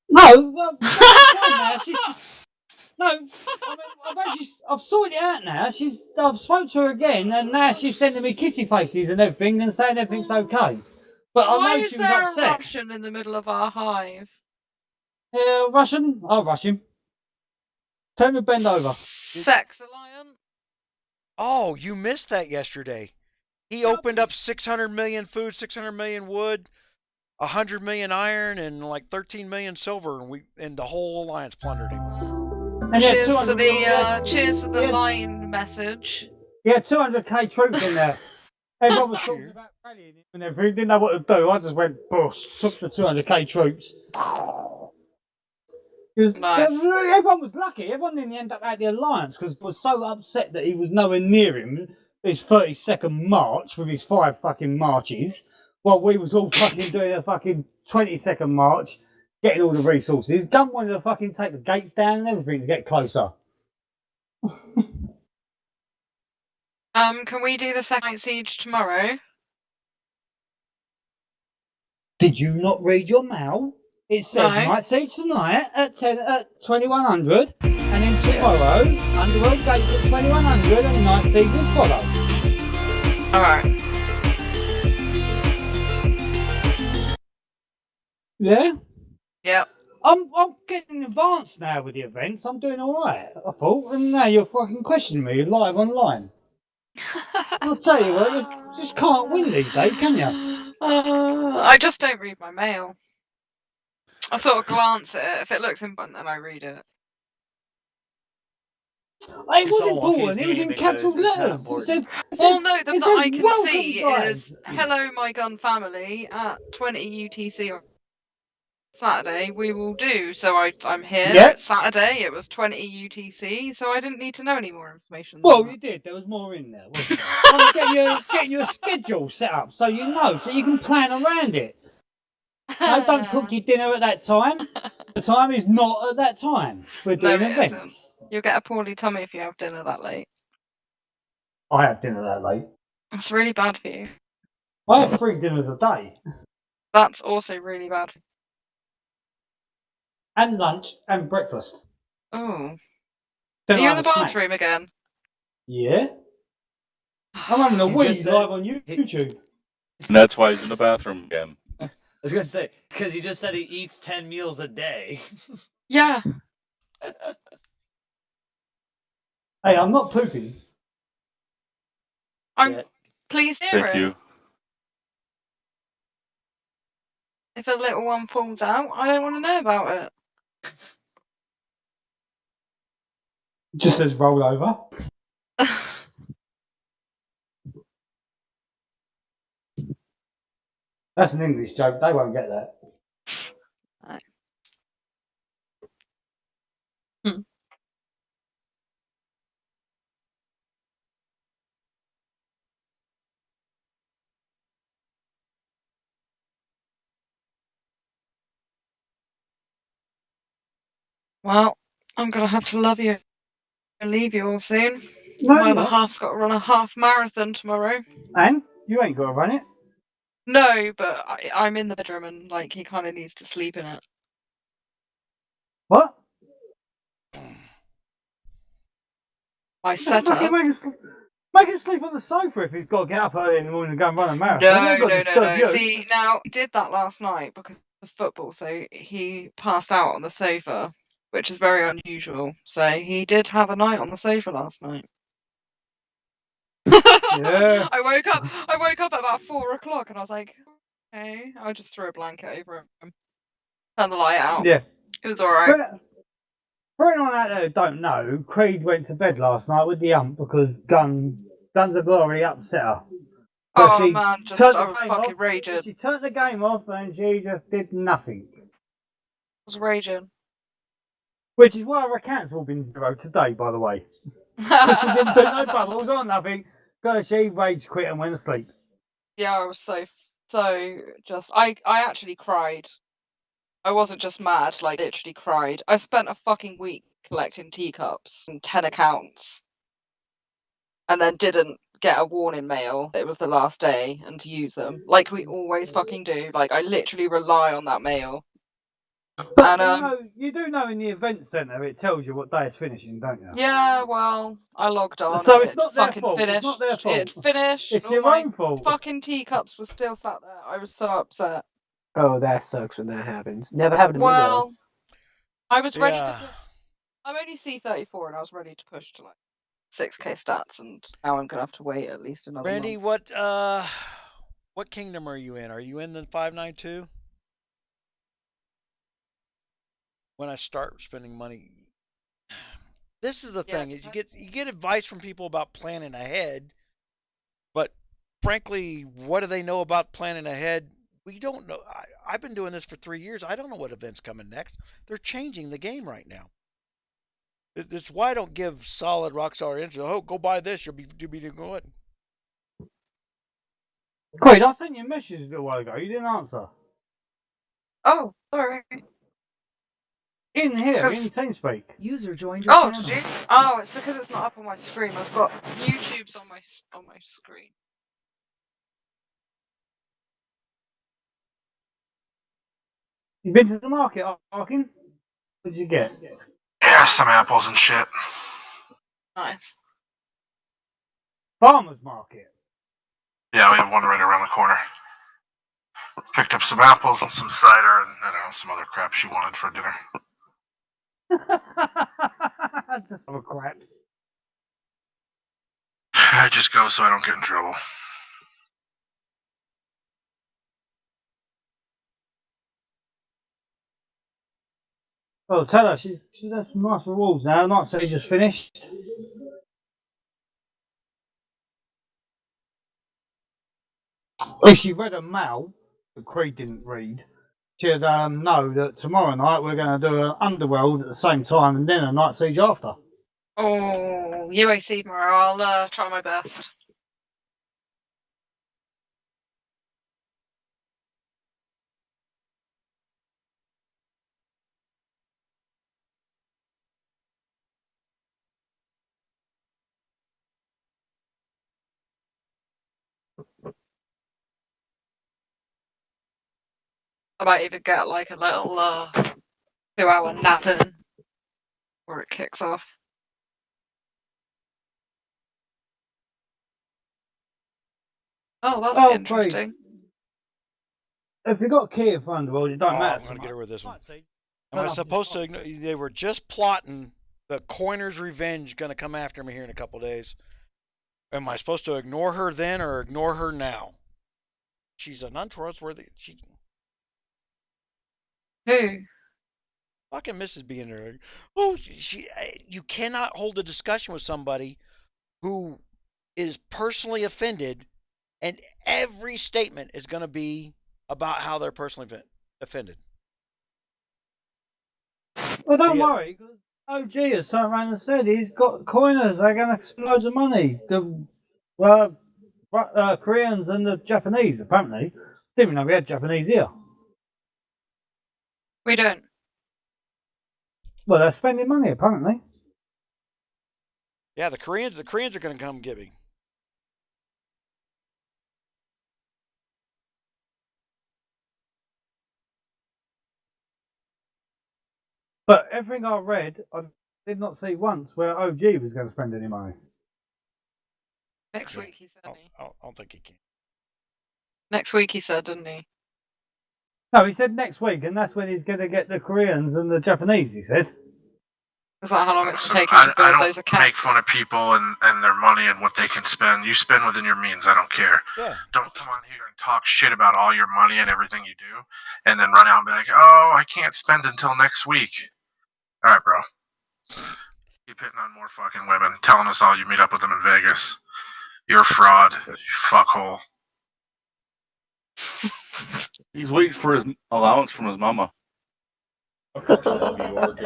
Speaker 6: No, well, now. No, I mean, I've sorted it out now. I've spoke to her again, and now she's sending me kissy faces and everything, and saying everything's okay. But I
Speaker 4: Why
Speaker 6: know
Speaker 4: is
Speaker 6: she was
Speaker 4: there
Speaker 6: upset.
Speaker 4: a Russian in the middle of our hive?
Speaker 6: Yeah, Russian. I'll rush him. Tell him to bend over.
Speaker 4: Sex Alliance.
Speaker 1: Oh, you missed that yesterday. He opened up 600 million food, 600 million wood, 100 million iron, and like 13 million silver, and the whole alliance plundered him.
Speaker 6: And
Speaker 4: Cheers for the line message.
Speaker 6: Yeah, 200k troops in there. Everyone was talking about rallying him and everything. Didn't know what to do. I just went bush, took the 200k troops.
Speaker 4: Nice.
Speaker 6: Everyone was lucky. Everyone in the end up at the alliance because was so upset that he was nowhere near him. His 32nd march with his 5 fucking marches, while we was all fucking doing a fucking 22nd march, getting all the resources. Gun wanted to fucking take the gates down and everything to get closer.
Speaker 4: Can we do the second siege tomorrow?
Speaker 6: Did you not read your mail? It said Night Siege tonight at 2100, and then tomorrow, Underworld Gates at 2100, and Night Siege will follow.
Speaker 4: Alright.
Speaker 6: Yeah?
Speaker 4: Yep.
Speaker 6: I'm getting advanced now with the events. I'm doing alright, I thought, and now you're fucking questioning me live online. I'll tell you what, you just can't win these days, can you?
Speaker 4: I just don't read my mail. I sort of glance at it. If it looks important, then I read it.
Speaker 6: It was
Speaker 11: So
Speaker 6: important. It was in capital letters. It said,
Speaker 4: Well, no, the
Speaker 6: it
Speaker 4: that I
Speaker 6: says,
Speaker 4: can
Speaker 6: welcome,
Speaker 4: see
Speaker 6: guys.
Speaker 4: is "Hello, my gun family" at 20 UTC on Saturday. We will do. So I'm here.
Speaker 6: Yeah.
Speaker 4: It's Saturday. It was 20 UTC, so I didn't need to know any more information.
Speaker 6: Well, you did. There was more in there, wasn't there? I'm getting your schedule set up so you know, so you can plan around it. No, don't cook your dinner at that time. The time is not at that time. We're
Speaker 4: No,
Speaker 6: doing
Speaker 4: it
Speaker 6: events.
Speaker 4: isn't. You'll get a poorly tummy if you have dinner that late.
Speaker 6: I have dinner that late.
Speaker 4: That's really bad for you.
Speaker 6: I have 3 dinners a day.
Speaker 4: That's also really bad.
Speaker 6: And lunch and breakfast.
Speaker 4: Oh.
Speaker 6: Then
Speaker 4: Are you
Speaker 6: I
Speaker 4: in
Speaker 6: have
Speaker 4: the
Speaker 6: a snack.
Speaker 4: bathroom again?
Speaker 6: Yeah. I'm having a
Speaker 11: He
Speaker 6: wee
Speaker 11: just said-
Speaker 6: live on YouTube.
Speaker 10: And that's why he's in the bathroom again.
Speaker 11: I was gonna say, because you just said he eats 10 meals a day.
Speaker 4: Yeah.
Speaker 6: Hey, I'm not pooping.
Speaker 4: I'm pleased to hear
Speaker 10: Thank
Speaker 4: it.
Speaker 10: you.
Speaker 4: If a little one falls out, I don't want to know about it.
Speaker 6: Just says roll over. That's an English joke. They won't get that.
Speaker 4: Right. Well, I'm gonna have to love you and leave you all soon.
Speaker 6: No,
Speaker 4: My
Speaker 6: you're
Speaker 4: other
Speaker 6: not.
Speaker 4: half's got to run a half marathon tomorrow.
Speaker 6: And you ain't got to run it.
Speaker 4: No, but I'm in the bedroom and like he kind of needs to sleep in it.
Speaker 6: What?
Speaker 4: My setup.
Speaker 6: Make him sleep on the sofa if he's got to get up early in the morning and go and run a marathon. He
Speaker 4: No,
Speaker 6: ain't got to disturb you.
Speaker 4: See, now he did that last night because of football, so he passed out on the sofa, which is very unusual. So he did have a night on the sofa last night.
Speaker 6: Yeah.
Speaker 4: I woke up at about 4 o'clock and I was like, okay. I just threw a blanket over him. Turn the light out.
Speaker 6: Yeah.
Speaker 4: It was alright.
Speaker 6: For anyone out there who don't know, Creed went to bed last night with the ump because Guns of Glory upset her. But
Speaker 4: Oh
Speaker 6: she
Speaker 4: man,
Speaker 6: turned
Speaker 4: I
Speaker 6: the
Speaker 4: was
Speaker 6: game
Speaker 4: fucking
Speaker 6: off.
Speaker 4: raging.
Speaker 6: She turned the game off and she just did nothing.
Speaker 4: I was raging.
Speaker 6: Which is why her account's all been 0 today, by the way. Because she didn't do no bubbles or nothing. Because she rage quit and went to sleep.
Speaker 4: Yeah, I was so just. I actually cried. I wasn't just mad, like literally cried. I spent a fucking week collecting teacups and 10 accounts. And then didn't get a warning mail. It was the last day and to use them. Like we always fucking do. Like I literally rely on that mail.
Speaker 6: But
Speaker 4: And
Speaker 6: you do know in the event centre it tells you what day it's finishing, don't you?
Speaker 4: yeah, well, I logged on.
Speaker 6: So
Speaker 4: and
Speaker 6: it's
Speaker 4: it
Speaker 6: not their
Speaker 4: fucking
Speaker 6: fault.
Speaker 4: finished.
Speaker 6: It's not their fault.
Speaker 4: It finished.
Speaker 6: It's
Speaker 4: All
Speaker 6: your
Speaker 4: my
Speaker 6: own fault.
Speaker 4: fucking teacups were still sat there. I was so upset.
Speaker 9: Oh, that sucks when that happens. Never happened to me though.
Speaker 4: Well, I was ready to
Speaker 1: Yeah.
Speaker 4: push. I'm only C34 and I was ready to push to like 6k stats, and now I'm gonna have to wait at least another
Speaker 1: Randy,
Speaker 4: month.
Speaker 1: what kingdom are you in? Are you in the 592? When I start spending money, this is the thing: is you get advice from people about planning ahead, but frankly, what do they know about planning ahead? We don't know. I've been doing this for 3 years. I don't know what event's coming next. They're changing the game right now. It's why I don't give solid rock solid answers. Oh, go buy this. You'll be doing good.
Speaker 6: Great, I sent you a message a little while ago. You didn't answer.
Speaker 4: Oh, sorry.
Speaker 6: In here, in TeamSpeak.
Speaker 2: User joined your
Speaker 4: Oh,
Speaker 2: channel.
Speaker 4: did you? Oh, it's because it's not up on my screen. I've got YouTube's on my screen.
Speaker 6: You've been to the market, Arkin? What did you get?
Speaker 13: Yeah, some apples and shit.
Speaker 4: Nice.
Speaker 6: Farmer's market.
Speaker 13: Yeah, we have one right around the corner. Picked up some apples and some cider and I don't know, some other crap she wanted for dinner.
Speaker 6: Just some crap.
Speaker 13: I just go so I don't get in trouble.
Speaker 6: Well, tell her she's had some nice rewards now. Not say just finished. If she read a mail that Creed didn't read, she'd know that tomorrow night we're going to do an Underworld at the same time and then a Night Siege after.
Speaker 4: Oh, 𝙂𝙪𝙣𝗵𝙀, I'll try my best. I might even get like a little 2-hour nap in before it kicks off. Oh, that's interesting.
Speaker 6: Great. If you got Kia for Underworld, it don't matter.
Speaker 1: I'm going to get her with this one. Am I supposed to ignore? They were just plotting the Coiner's Revenge going to come after me here in a couple days. Am I supposed to ignore her then or ignore her now? She's an untrustworthy.
Speaker 4: Who?
Speaker 1: Fucking Mrs. being there. Oh, you cannot hold a discussion with somebody who is personally offended, and every statement is going to be about how they're personally offended.
Speaker 6: Well, don't worry. OG has turned around and said he's got coiners. They're going to spend loads of money. The Koreans and the Japanese, apparently. Didn't even know we had Japanese here.
Speaker 4: We don't.
Speaker 6: Well, they're spending money, apparently.
Speaker 1: Yeah, the Koreans are going to come get me.
Speaker 6: But everything I read, I did not see once where OG was going to spend any money.
Speaker 4: Next week, he said.
Speaker 1: I don't think he can.
Speaker 4: Next week, he said, didn't he?
Speaker 6: No, he said next week, and that's when he's going to get the Koreans and the Japanese, he said.
Speaker 4: Is that how long it's taking to build those accounts?
Speaker 13: I don't make fun of people and their money and what they can spend. You spend within your means. I don't care.
Speaker 1: Yeah.
Speaker 13: Don't come on here and talk shit about all your money and everything you do, and then run out and be like, "Oh, I can't spend until next week." All right, bro. Keep hitting on more fucking women, telling us all you meet up with them in Vegas. You're a fraud, you fuckhole.
Speaker 10: He's waiting for his allowance from his mama.
Speaker 13: I'm not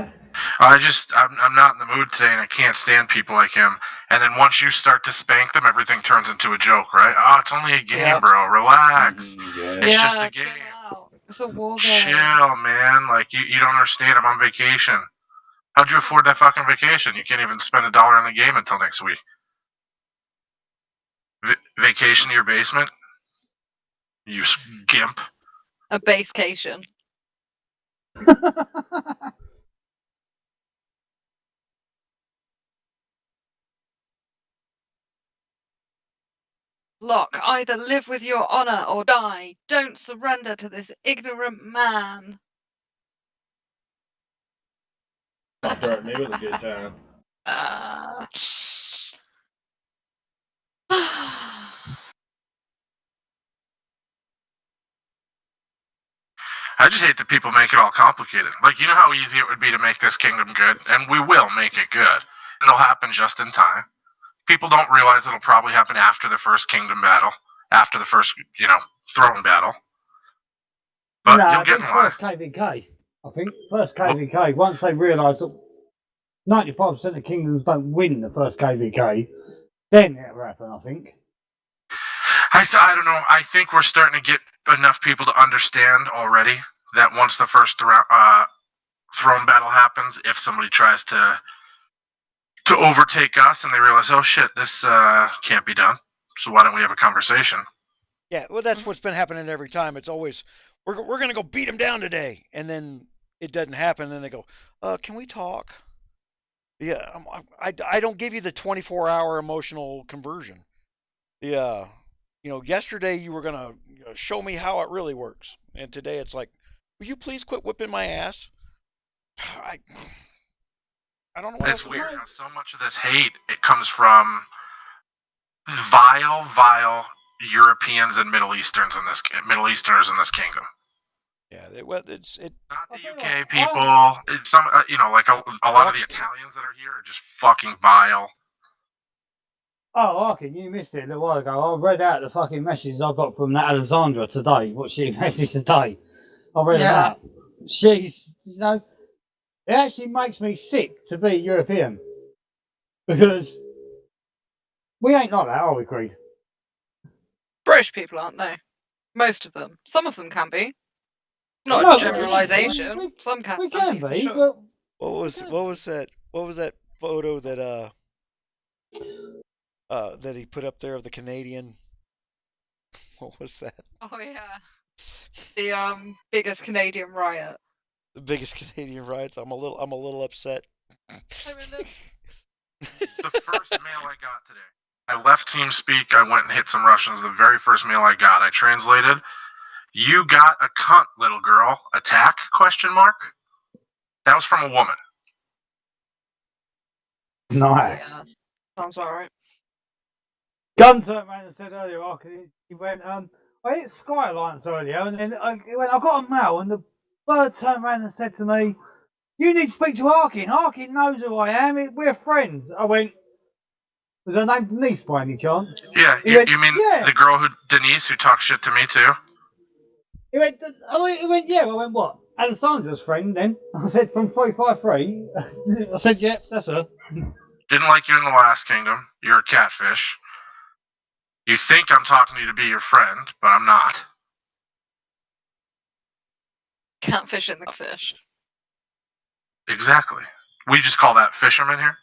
Speaker 13: in the mood today, and I can't stand people like him. And then once you start to spank them, everything turns into a joke, right? Oh, it's only a game, bro. Relax. It's just a game.
Speaker 4: It's a war game.
Speaker 13: Chill, man. Like you don't understand. I'm on vacation. How'd you afford that fucking vacation? You can't even spend $1 on the game until next week. Vacation to your basement? You gimp.
Speaker 4: A basecation. Locke, either live with your honor or die. Don't surrender to this ignorant man.
Speaker 3: I'll threaten me with a good time.
Speaker 13: I just hate that people make it all complicated. Like, you know how easy it would be to make this kingdom good? And we will make it good. It'll happen just in time. People don't realize it'll probably happen after the first kingdom battle. After the first, throne battle. But you'll get in line.
Speaker 6: First KVK. I think first KVK. Once they realise that 95% of kingdoms don't win the first KVK, then it'll happen, I think.
Speaker 13: I don't know. I think we're starting to get enough people to understand already that once the first throne battle happens, if somebody tries to overtake us and they realize, oh shit, this can't be done, so why don't we have a conversation?
Speaker 1: Yeah, well, that's what's been happening every time. It's always, we're going to go beat him down today. And then it doesn't happen. And then they go, can we talk? Yeah, I don't give you the 24-hour emotional conversion. Yeah, yesterday you were going to show me how it really works. And today it's like, will you please quit whipping my ass? I don't know what
Speaker 13: it's weird how so much of this hate, it comes from vile Europeans and Middle Easterners in this kingdom.
Speaker 1: Yeah, it's
Speaker 13: not the UK people. It's some, like a lot of the Italians that are here are just fucking vile.
Speaker 6: Oh, okay, you missed it a little while ago. I read out the fucking messages I got from that Alessandra today. What she messaged today. I read them out. She's, it actually makes me sick to be European because we ain't like that, are we, Creed?
Speaker 4: British people aren't, no. Most of them. Some of them can be. Not a generalisation. Some can,
Speaker 6: we can
Speaker 4: for
Speaker 6: be,
Speaker 4: sure.
Speaker 6: but
Speaker 1: what was that photo that that he put up there of the Canadian? What was that?
Speaker 4: Oh yeah. The biggest Canadian riot.
Speaker 1: The biggest Canadian riots. I'm a little upset.
Speaker 13: The first mail I got today. I left TeamSpeak. I went and hit some Russians. The very first mail I got, I translated. You got a cunt, little girl. Attack? ? That was from a woman.
Speaker 6: Nice.
Speaker 4: Yeah, sounds alright.
Speaker 6: Gun turned around and said earlier, he went, I hit Sky Alliance earlier, and then I got a mail, and the bird turned around and said to me, "You need to speak to Harkin. Harkin knows who I am. We're friends." I went, "Was her name Denise by any chance?"
Speaker 13: Yeah, you mean the girl Denise, who talks shit to me too?
Speaker 6: He went, "Yeah." I went, "What? Alessandra's friend then?" I said, "From 353. I said, "Yeah, that's her."
Speaker 13: Didn't like you in the last kingdom. You're a catfish. You think I'm talking to you to be your friend, but I'm not.
Speaker 4: Catfish in the fish.
Speaker 13: Exactly. We just call that fisherman here.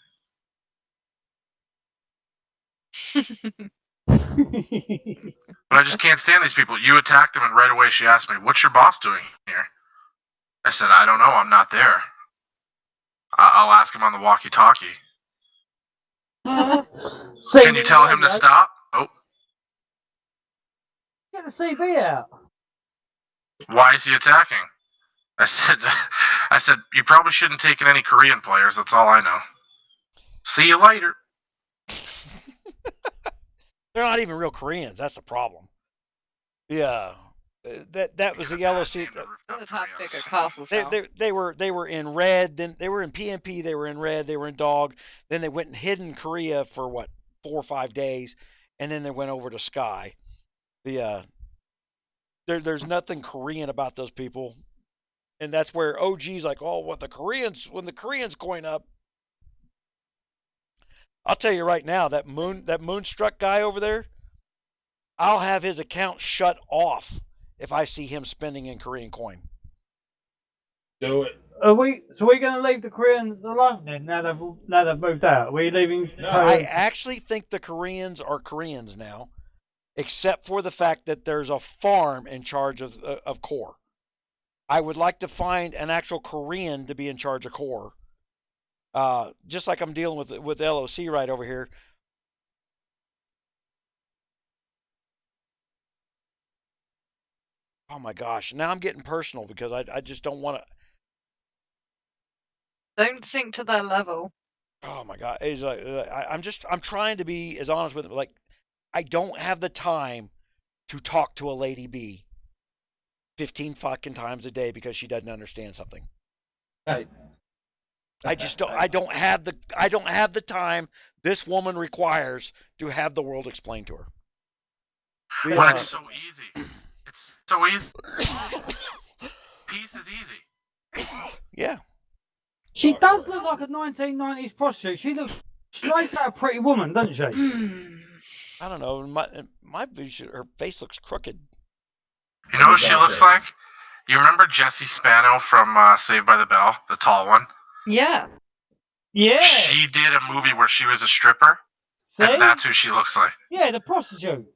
Speaker 13: But I just can't stand these people. You attacked them, and right away she asked me, "What's your boss doing here?" I said, "I don't know. I'm not there. I'll ask him on the walkie-talkie." Can you tell him to stop? Oh.
Speaker 6: Get the CB out.
Speaker 13: Why is he attacking? I said, you probably shouldn't take in any Korean players. That's all I know. See you later.
Speaker 1: They're not even real Koreans. That's the problem. Yeah, that was the LOC. They were in red. Then they were in PMP. They were in red. They were in dog. Then they went and hid in Korea for 4 or 5 days, and then they went over to Sky. There's nothing Korean about those people, and that's where OG's like, oh, when the Koreans coin up. I'll tell you right now, that Moonstruck guy over there, I'll have his account shut off if I see him spending in Korean coin.
Speaker 3: Do it.
Speaker 6: So we're going to leave the Koreans alone then? Now they've moved out. Are we leaving?
Speaker 1: No, I actually think the Koreans are Koreans now, except for the fact that there's a farm in charge of core. I would like to find an actual Korean to be in charge of core. Just like I'm dealing with LOC right over here. Oh my gosh! Now I'm getting personal because I just don't want to.
Speaker 4: Don't sink to their level.
Speaker 1: Oh my god! I'm trying to be as honest with them. Like, I don't have the time to talk to a lady B 15 fucking times a day because she doesn't understand something.
Speaker 11: Right.
Speaker 1: I just don't. I don't have the time this woman requires to have the world explained to her.
Speaker 13: When it's so easy. It's so easy. Peace is easy.
Speaker 1: Yeah.
Speaker 6: She does look like a 1990s prostitute. She looks straight out a Pretty Woman, doesn't she?
Speaker 1: I don't know. My vision, her face looks crooked.
Speaker 13: You know what she looks like? You remember Jessie Spano from Saved by the Bell, the tall one?
Speaker 4: Yeah.
Speaker 6: Yeah.
Speaker 13: She did a movie where she was a stripper.
Speaker 6: See?
Speaker 13: And that's who she looks like.
Speaker 6: Yeah, the prostitute.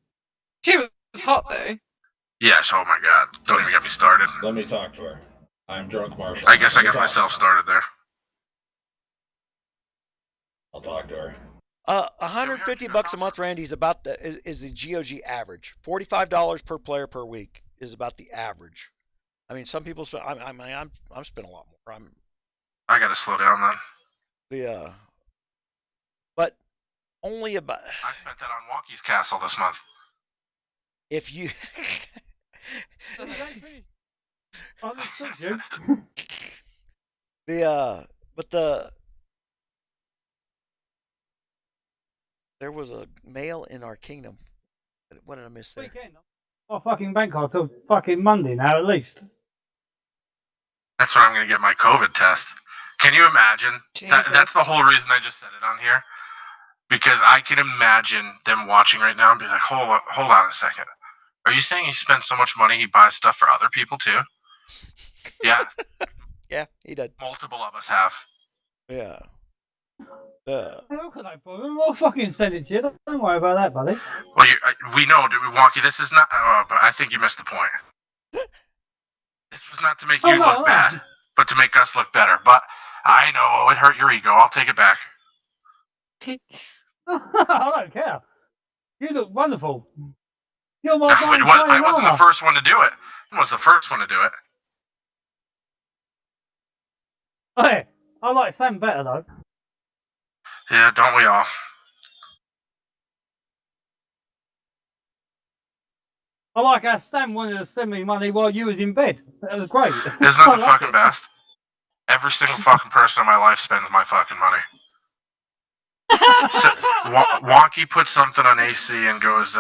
Speaker 4: She was hot though.
Speaker 13: Yes, oh my god. Don't even get me started.
Speaker 3: Let me talk to her. I'm drunk, Marshall.
Speaker 13: I guess I got myself started there.
Speaker 3: I'll talk to her.
Speaker 1: $150 a month, Randy, is about is the GOG average. $45 per player per week is about the average. I mean, some people spend. I'm spending a lot more.
Speaker 13: I gotta slow down then.
Speaker 1: But only about.
Speaker 13: I spent that on Walkie's Castle this month.
Speaker 1: If you
Speaker 6: Understood you.
Speaker 1: There was a mail in our kingdom. What did I miss there?
Speaker 6: Weekend. My fucking bank card till fucking Monday now at least.
Speaker 13: That's where I'm going to get my COVID test. Can you imagine? That's the whole reason I just said it on here. Because I can imagine them watching right now and be like, hold on a second. Are you saying he spends so much money he buys stuff for other people too? Yeah.
Speaker 1: Yeah, he did.
Speaker 13: Multiple of us have.
Speaker 1: Yeah.
Speaker 6: How can I problem? I'll fucking send it to you. Don't worry about that, buddy.
Speaker 13: Well, we know, Wonky, this is not... but I think you missed the point. This was not to make you look bad, but to make us look better. But I know, it hurt your ego. I'll take it back.
Speaker 6: I don't care. You look wonderful. You're my
Speaker 13: I wasn't the first one to do it. I was the first one to do it.
Speaker 6: Hey, I like Sam better though.
Speaker 13: Yeah, don't we all?
Speaker 6: I like how Sam wanted to send me money while you was in bed. That was great.
Speaker 13: Isn't that the fucking best? Every single fucking person in my life spends my fucking money. So, Wonky put something on AC and goes,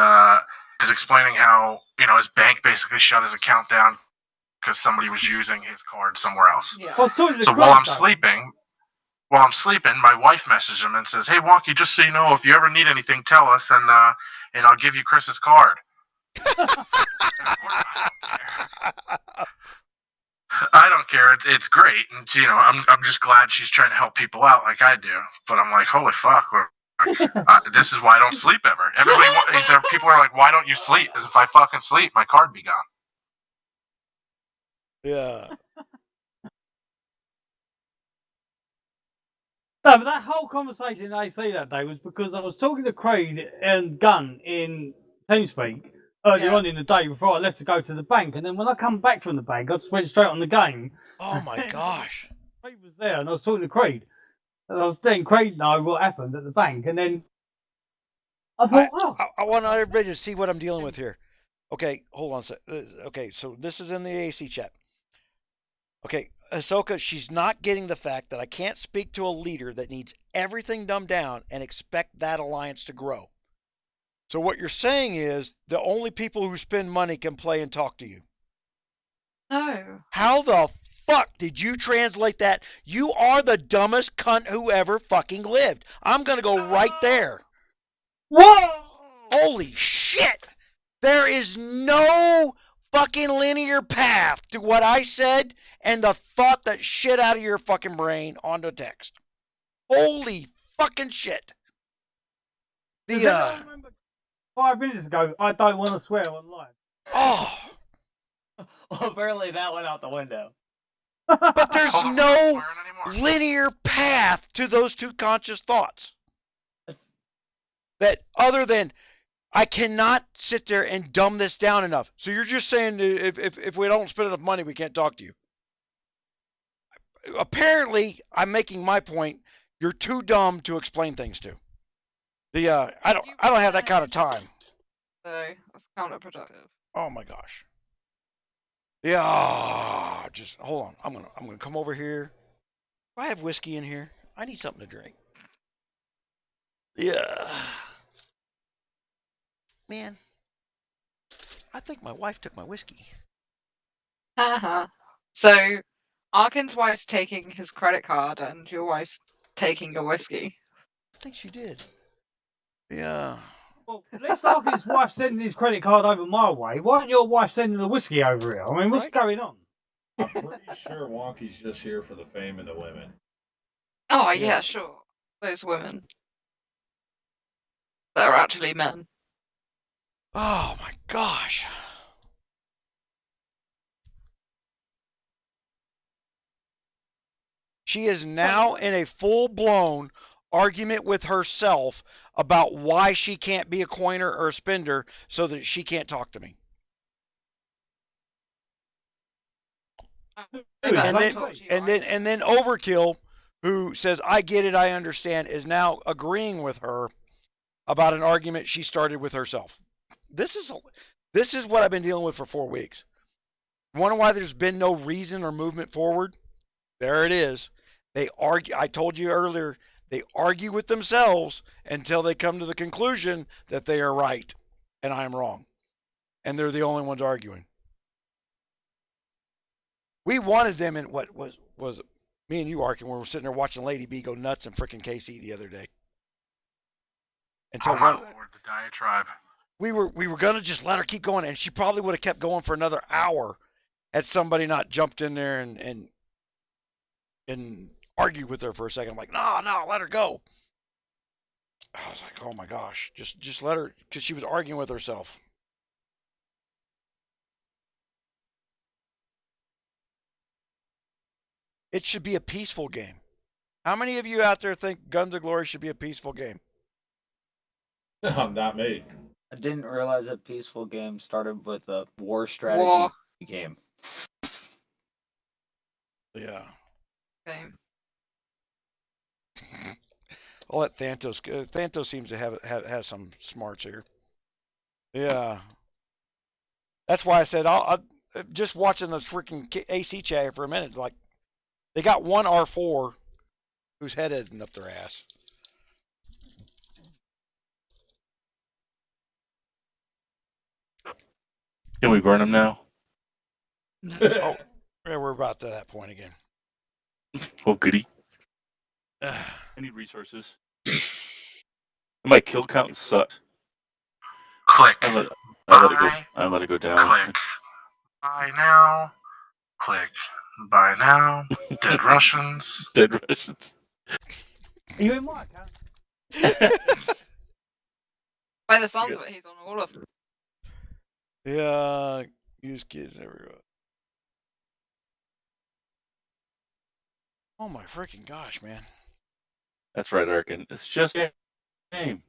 Speaker 13: is explaining how, his bank basically shut his account down because somebody was using his card somewhere else.
Speaker 6: Yeah.
Speaker 13: So while I'm sleeping, my wife messages him and says, "Hey Wonky, just so you know, if you ever need anything, tell us, and I'll give you Chris's card." I don't care. It's great, and I'm just glad she's trying to help people out like I do. But I'm like, holy fuck, this is why I don't sleep ever. People are like, why don't you sleep? Because if I fucking sleep, my card be gone.
Speaker 1: Yeah.
Speaker 6: No, but that whole conversation in AC that day was because I was talking to Creed and Gun in TeamSpeak earlier on in the day before I left to go to the bank, and then when I come back from the bank, I just went straight on the game.
Speaker 1: Oh my gosh.
Speaker 6: Creed was there, and I was talking to Creed. And I was letting Creed know what happened at the bank, and then I thought,
Speaker 1: I want everybody to see what I'm dealing with here. Okay, hold on a sec. Okay, so this is in the AC chat. Okay, Ahsoka, she's not getting the fact that I can't speak to a leader that needs everything dumbed down and expect that alliance to grow. So what you're saying is the only people who spend money can play and talk to you.
Speaker 4: No.
Speaker 1: How the fuck did you translate that? You are the dumbest cunt who ever fucking lived. I'm going to go right there.
Speaker 6: Whoa!
Speaker 1: Holy shit! There is no fucking linear path to what I said and the thought that shit out of your fucking brain onto text. Holy fucking shit.
Speaker 6: Does anyone remember 5 minutes ago, I don't want to swear online?
Speaker 1: Oh.
Speaker 11: Well, apparently that went out the window.
Speaker 1: But there's no linear path to those two conscious thoughts. That other than I cannot sit there and dumb this down enough. So you're just saying if we don't spend enough money, we can't talk to you. Apparently, I'm making my point. You're too dumb to explain things to. I don't have that kind of time.
Speaker 4: So that's counterproductive.
Speaker 1: Oh my gosh. Yeah, just hold on. I'm gonna come over here. Do I have whiskey in here? I need something to drink. Yeah. Man, I think my wife took my whiskey.
Speaker 4: So, Arkin's wife's taking his credit card, and your wife's taking your whiskey.
Speaker 1: I think she did. Yeah.
Speaker 6: Well, at least Arkin's wife sending his credit card over my way. Why aren't your wife sending the whiskey over here? I mean, what's going on?
Speaker 3: I'm pretty sure Wonky's just here for the fame and the women.
Speaker 4: Oh, yeah, sure. Those women. They're actually men.
Speaker 1: Oh my gosh. She is now in a full-blown argument with herself about why she can't be a coiner or a spender so that she can't talk to me. And then Overkill, who says, I get it, I understand, is now agreeing with her about an argument she started with herself. This is what I've been dealing with for 4 weeks. wonder why there's been no reason or movement forward? There it is. They argue. I told you earlier, they argue with themselves until they come to the conclusion that they are right and I'm wrong. And they're the only ones arguing. We wanted them in what was me and you, Arkin, when we were sitting there watching Lady B go nuts in frickin' KC the other day. Until
Speaker 13: oh my lord, the diatribe.
Speaker 1: We were gonna just let her keep going, and she probably would have kept going for another hour had somebody not jumped in there and argued with her for a second. I'm like, no, let her go. I was like, oh my gosh, just let her, because she was arguing with herself. It should be a peaceful game. How many of you out there think Guns of Glory should be a peaceful game?
Speaker 3: Not me.
Speaker 11: I didn't realize that peaceful game started with a war strategy game.
Speaker 1: Yeah.
Speaker 4: Game.
Speaker 1: I'll let Th$tos. Th$tos seems to have some smarts here. Yeah. That's why I said I'll just watching this freaking AC chat for a minute. Like, they got one R4 who's headed up their ass.
Speaker 10: Can we burn him now?
Speaker 1: Oh, yeah, we're about to that point again.
Speaker 10: Oh, goody. I need resources. My kill count sucked.
Speaker 13: Click.
Speaker 10: I let it go down.
Speaker 13: Click. Buy now. Click. Buy now. Dead Russians.
Speaker 10: Dead Russians.
Speaker 6: Are you in my account?
Speaker 4: By the sounds of it, he's on all of them.
Speaker 1: Yeah, use kids everywhere. Oh my freaking gosh, man.
Speaker 10: That's right, Arkin. It's just a game.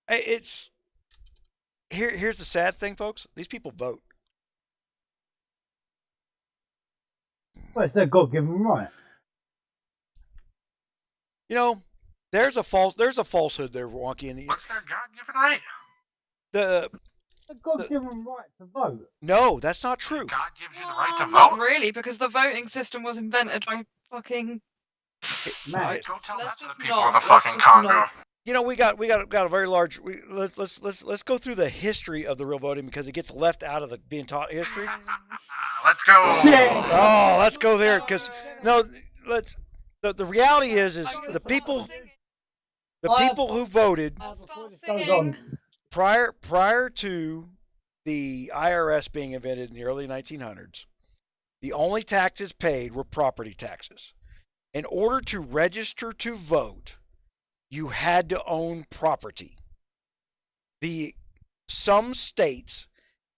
Speaker 1: It's here's the sad thing, folks. These people vote.
Speaker 6: Well, it's their God-given right.
Speaker 1: You know, there's a falsehood there, Wonky. In the,
Speaker 13: What's their God-given right?
Speaker 1: The
Speaker 6: God-given right to vote.
Speaker 1: No, that's not true.
Speaker 13: God gives you the right to
Speaker 4: Not
Speaker 13: vote?
Speaker 4: really, because the voting system was invented by fucking.
Speaker 1: Matt,
Speaker 13: Go tell that to the
Speaker 4: just
Speaker 13: people
Speaker 4: not-
Speaker 13: of the
Speaker 4: let's
Speaker 13: fucking
Speaker 4: just
Speaker 13: Congo.
Speaker 4: not.
Speaker 1: You know, we got a very large. Let's go through the history of the real voting, because it gets left out of the being taught history.
Speaker 13: Let's go.
Speaker 1: Oh, let's go there, because no, let's. The reality is the people who voted prior to the IRS being invented in the early 1900s, the only taxes paid were property taxes. In order to register to vote, you had to own property. Some states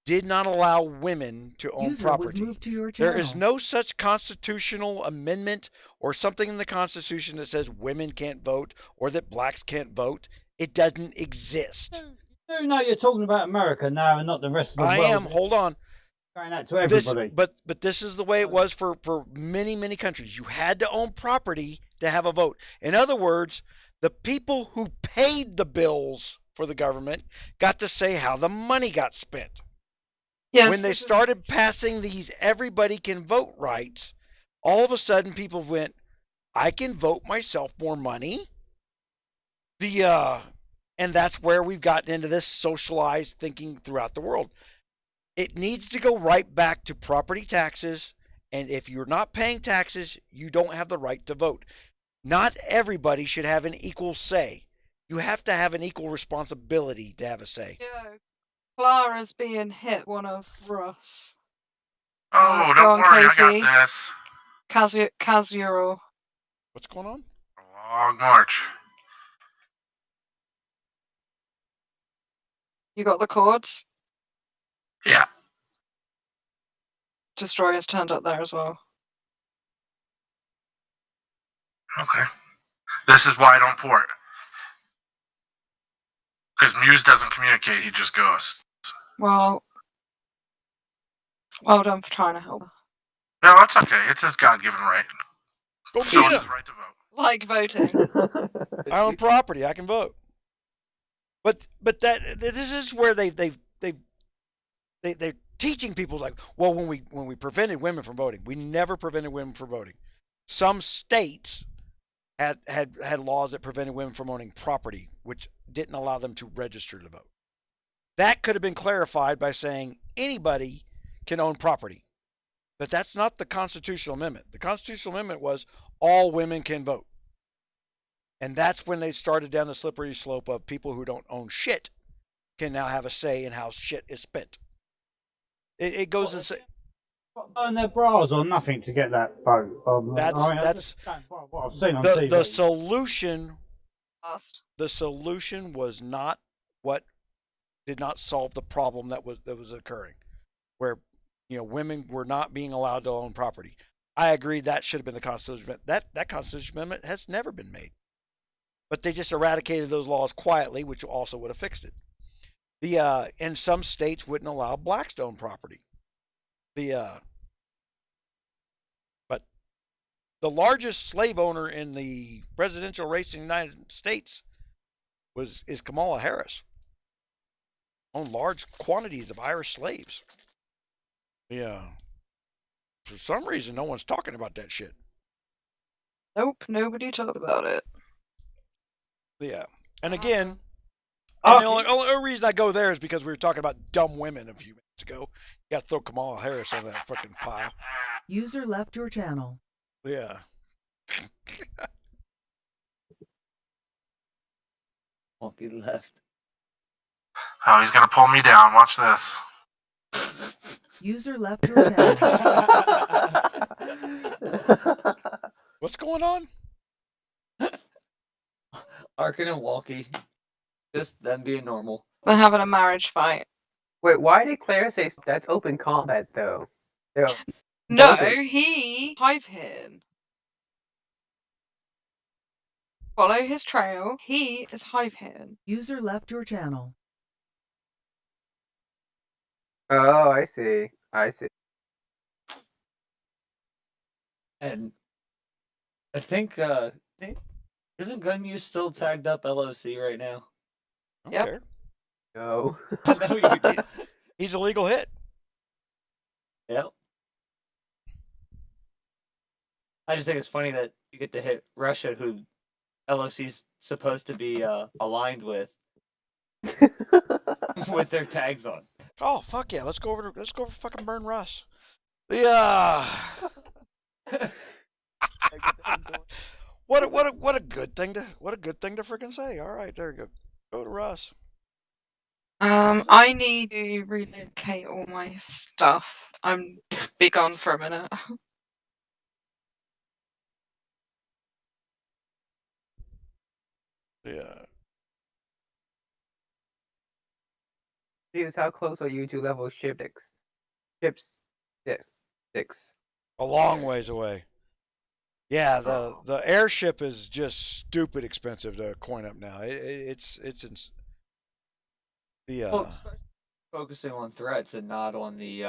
Speaker 1: did not allow women to own
Speaker 2: User was
Speaker 1: property.
Speaker 2: moved to your
Speaker 1: There is
Speaker 2: channel.
Speaker 1: no such constitutional amendment or something in the Constitution that says women can't vote or that blacks can't vote. It doesn't exist.
Speaker 6: You know you're talking about America now and not the rest of the world.
Speaker 1: I am. Hold on.
Speaker 6: Going out to everybody.
Speaker 1: But this is the way it was for many, many countries. You had to own property to have a vote. In other words, the people who paid the bills for the government got to say how the money got spent.
Speaker 4: Yes,
Speaker 1: when they started passing these everybody can vote rights, all of a sudden people went, I can vote myself more money. And that's where we've gotten into this socialized thinking throughout the world. It needs to go right back to property taxes, and if you're not paying taxes, you don't have the right to vote. Not everybody should have an equal say. You have to have an equal responsibility to have a say.
Speaker 4: Yeah, Clara's being hit one of Russ.
Speaker 13: Oh,
Speaker 4: Go
Speaker 13: don't
Speaker 4: on,
Speaker 13: worry,
Speaker 4: Casey.
Speaker 13: I got this.
Speaker 4: Kezuro.
Speaker 1: What's going on?
Speaker 13: Long march.
Speaker 4: You got the cords?
Speaker 13: Yeah.
Speaker 4: Destroyer's turned up there as well.
Speaker 13: Okay. This is why I don't port. Because Muse doesn't communicate, he just ghosts.
Speaker 4: Well done for trying to help.
Speaker 13: No, it's okay. It's his God-given right.
Speaker 1: Go
Speaker 13: So
Speaker 1: get
Speaker 13: it's
Speaker 1: him.
Speaker 13: his right to vote.
Speaker 4: Like voting.
Speaker 1: I own property. I can vote. But this is where they've they're teaching people like, well, when we prevented women from voting, we never prevented women from voting. Some states had laws that prevented women from owning property, which didn't allow them to register to vote. That could have been clarified by saying anybody can own property. But that's not the constitutional amendment. The constitutional amendment was all women can vote. And that's when they started down the slippery slope of people who don't own shit can now have a say in how shit is spent. It goes and say
Speaker 6: burn their bras or nothing to get that vote.
Speaker 1: that's
Speaker 6: what I've seen on
Speaker 1: the
Speaker 6: TV.
Speaker 1: solution was not what did not solve the problem that was occurring, where women were not being allowed to own property. I agree that should have been the Constitution Amendment. That Constitution Amendment has never been made, but they just eradicated those laws quietly, which also would have fixed it. And some states wouldn't allow blacks to own property. But the largest slave owner in the presidential race in the United States is Kamala Harris. Owned large quantities of Irish slaves. Yeah. For some reason, no one's talking about that shit.
Speaker 4: Nope, nobody talked about it.
Speaker 1: Yeah. And again, and the only reason I go there is because we were talking about dumb women a few minutes ago. You got to throw Kamala Harris on that fucking pile.
Speaker 2: User left your channel.
Speaker 1: Yeah.
Speaker 11: Won't be left.
Speaker 13: Oh, he's gonna pull me down. Watch this.
Speaker 2: User left your channel.
Speaker 1: What's going on?
Speaker 11: Arkin and Walkie. Just them being normal.
Speaker 4: They're having a marriage fight.
Speaker 9: Wait, why did Claire say that's open combat though?
Speaker 4: No, he hive hidden. Follow his trail. He is hive hidden.
Speaker 2: User left your channel.
Speaker 9: Oh, I see. I see.
Speaker 11: And I think isn't GunMuse still tagged up LOC right now?
Speaker 1: I don't care.
Speaker 9: No.
Speaker 11: No, you did.
Speaker 1: He's a legal hit.
Speaker 11: Yep. I just think it's funny that you get to hit Russia, who LOC's supposed to be aligned with their tags on.
Speaker 1: Oh fuck yeah! Let's go over fucking burn Russ. Yeah. What a good thing to freaking say. All right, there you go. Go to Russ.
Speaker 4: I need to relocate all my stuff. I'm be gone for a minute.
Speaker 1: Yeah.
Speaker 9: Hughes, how close are you to level ships? Six.
Speaker 1: A long ways away. Yeah, the airship is just stupid expensive to coin up now. It's
Speaker 11: focusing on threats and not on the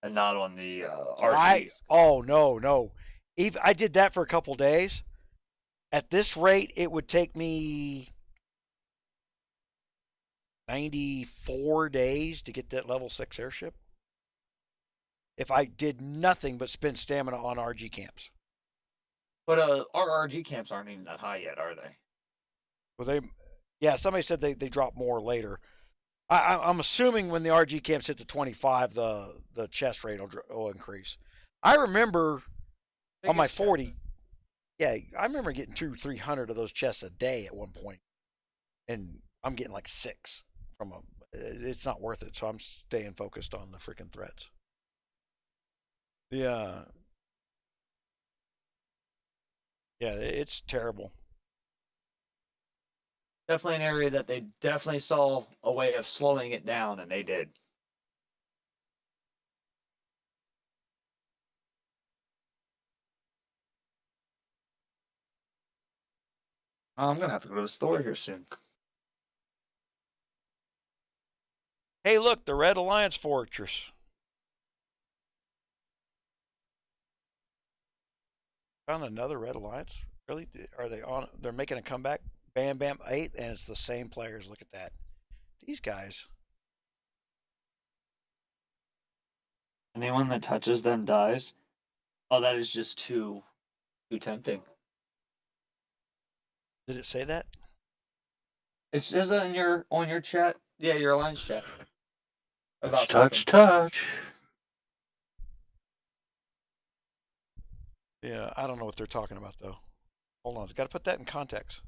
Speaker 11: RGs.
Speaker 1: No. Even I did that for a couple days. At this rate, it would take me 94 days to get that level 6 airship. If I did nothing but spend stamina on RG camps.
Speaker 11: But our RG camps aren't even that high yet, are they?
Speaker 1: Well, somebody said they drop more later. I'm assuming when the RG camps hit the 25, the chest rate will increase. I remember on my 40, I remember getting 200-300 of those chests a day at one point, and I'm getting like 6 from them. It's not worth it, so I'm staying focused on the freaking threats. Yeah, it's terrible.
Speaker 11: Definitely an area that they definitely saw a way of slowing it down, and they did. I'm gonna have to go to the store here soon.
Speaker 1: Hey, look, the Red Alliance Fortress. Found another Red Alliance? Really? Are they on? They're making a comeback? Bam Bam 8, and it's the same players. Look at that. These guys.
Speaker 11: Anyone that touches them dies. Oh, that is just too tempting.
Speaker 1: Did it say that?
Speaker 11: It says that in on your chat. Yeah, your alliance chat. About
Speaker 10: Touch, touch.
Speaker 1: Yeah, I don't know what they're talking about though. Hold on, I've got to put that in context.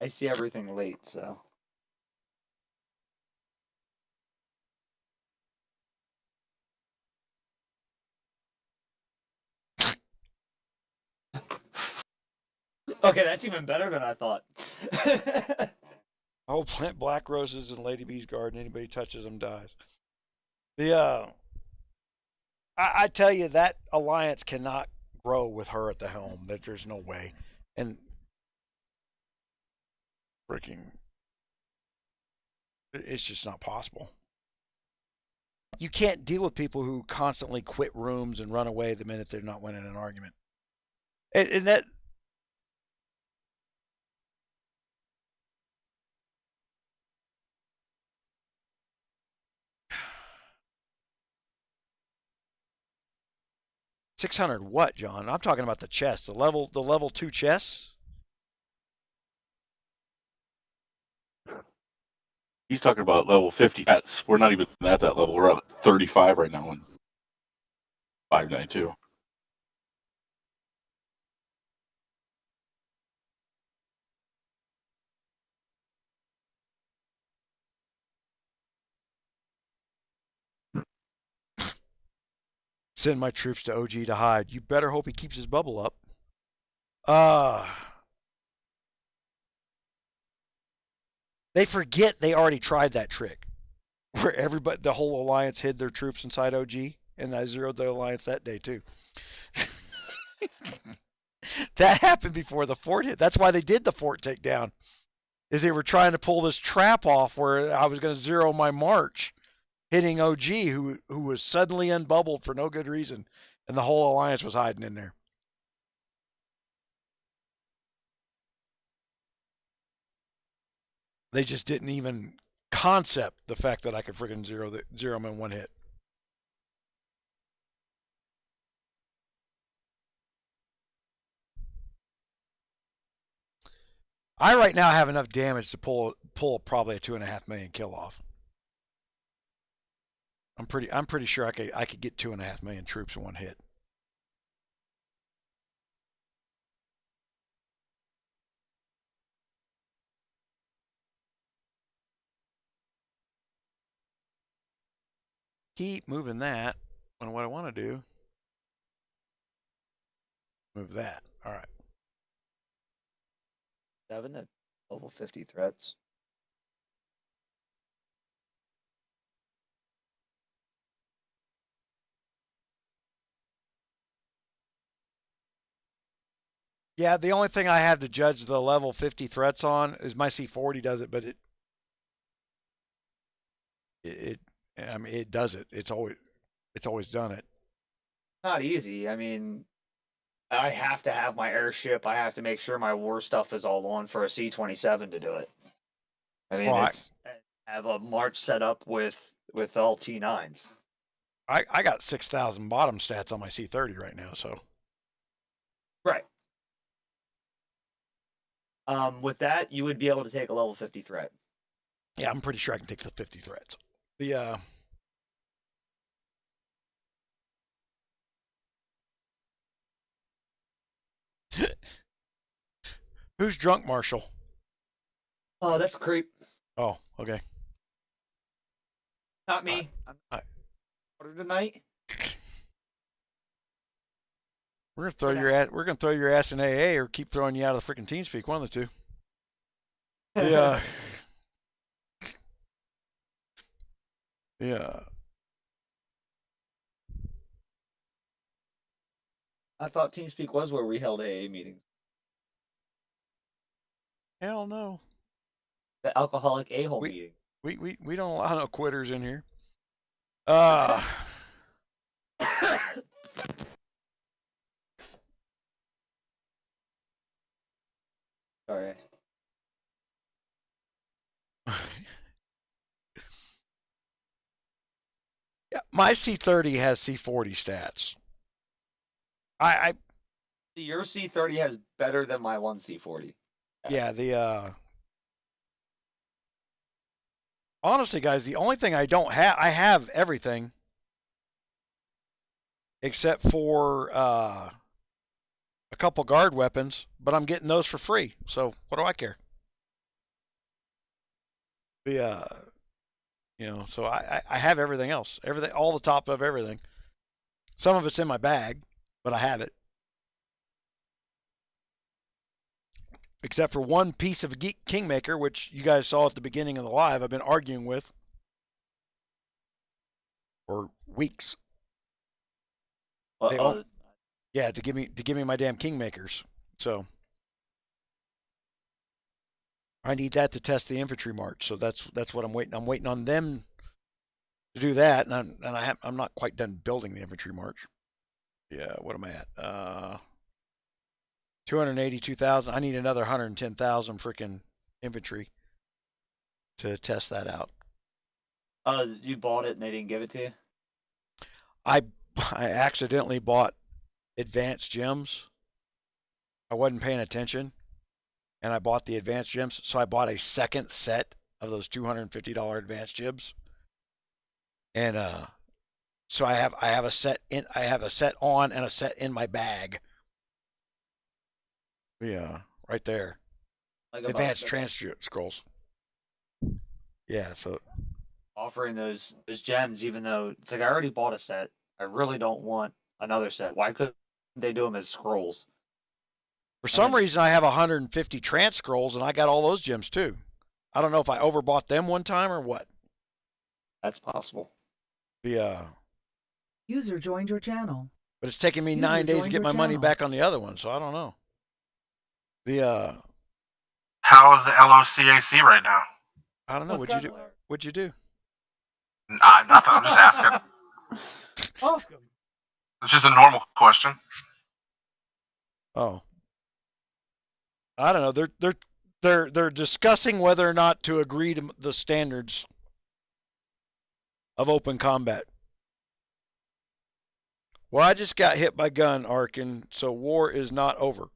Speaker 11: I see everything late, so. Okay, that's even better than I thought.
Speaker 1: Oh, plant black roses in Lady B's garden. Anybody touches them dies. The I tell you, that alliance cannot grow with her at the helm. That there's no way. And freaking, it's just not possible. You can't deal with people who constantly quit rooms and run away the minute they're not winning an argument. And that 600 what, John? I'm talking about the chest, the level 2 chests.
Speaker 10: He's talking about level 50. We're not even at that level. We're at 35 right now in 592.
Speaker 1: Send my troops to OG to hide. You better hope he keeps his bubble up. They forget they already tried that trick, where everybody, the whole alliance, hid their troops inside OG, and I zeroed the alliance that day too. That happened before the fort hit. That's why they did the fort takedown, is they were trying to pull this trap off where I was going to zero my march, hitting OG, who was suddenly unbubbled for no good reason, and the whole alliance was hiding in there. They just didn't even concept the fact that I could freaking zero them in one hit. I right now have enough damage to pull probably a 2.5 million kill off. I'm pretty sure I could get 2.5 million troops in one hit. Keep moving that. And what I want to do, move that. All right.
Speaker 11: 7 at level 50 threats.
Speaker 1: Yeah, the only thing I have to judge the level 50 threats on is my C40 does it, but I mean, it does it. It's always done it.
Speaker 11: Not easy. I mean, I have to have my airship. I have to make sure my war stuff is all on for a C-27 to do it. I mean, I have a march set up with all T9s.
Speaker 1: I got 6,000 bottom stats on my C30 right now, so.
Speaker 11: Right. With that, you would be able to take a level 50 threat.
Speaker 1: Yeah, I'm pretty sure I can take the 50 threats. The who's drunk, Marshall?
Speaker 11: Oh, that's a creep.
Speaker 1: Oh, okay.
Speaker 11: Not me. I'm order tonight.
Speaker 1: We're gonna throw your ass in AA or keep throwing you out of the freaking TeamSpeak. One of the two. Yeah. Yeah.
Speaker 11: I thought TeamSpeak was where we held AA meetings.
Speaker 1: Hell no.
Speaker 11: The alcoholic a-hole meeting.
Speaker 1: We don't allow no quitters in here.
Speaker 11: Sorry.
Speaker 1: my C30 has C40 stats. I
Speaker 11: Your C30 has better than my one C40.
Speaker 1: yeah, honestly, guys, the only thing I don't have, I have everything except for a couple guard weapons, but I'm getting those for free. So what do I care? So I have everything else, all the top of everything. Some of it's in my bag, but I have it. Except for one piece of Kingmaker, which you guys saw at the beginning of the live, I've been arguing with for weeks. Yeah, to give me my damn Kingmakers. So I need that to test the infantry march. So that's what I'm waiting. I'm waiting on them to do that, and I'm not quite done building the infantry march. Yeah, what am I at? 282,000. I need another 110,000 freaking infantry to test that out.
Speaker 11: You bought it and they didn't give it to you?
Speaker 1: I accidentally bought advanced gems. I wasn't paying attention, and I bought the advanced gems. So I bought a second set of those $250 advanced gems, and so I have a set on and a set in my bag. Yeah, right there. Like advanced transfer scrolls. Yeah, so
Speaker 11: offering those gems, even though it's like I already bought a set. I really don't want another set. Why couldn't they do them as scrolls?
Speaker 1: For some reason, I have 150 trans scrolls, and I got all those gems too. I don't know if I overbought them one time or what.
Speaker 11: That's possible.
Speaker 2: User joined your channel.
Speaker 1: But it's taking me 9 days to get my money back on the other one, so I don't know.
Speaker 13: How is the LOCAC right now?
Speaker 1: I don't know. What'd you do?
Speaker 13: Nothing. I'm just asking.
Speaker 6: Ask them.
Speaker 13: It's just a normal question.
Speaker 1: Oh. I don't know. They're discussing whether or not to agree to the standards of open combat. Well, I just got hit by gun, Arkin, so war is not over.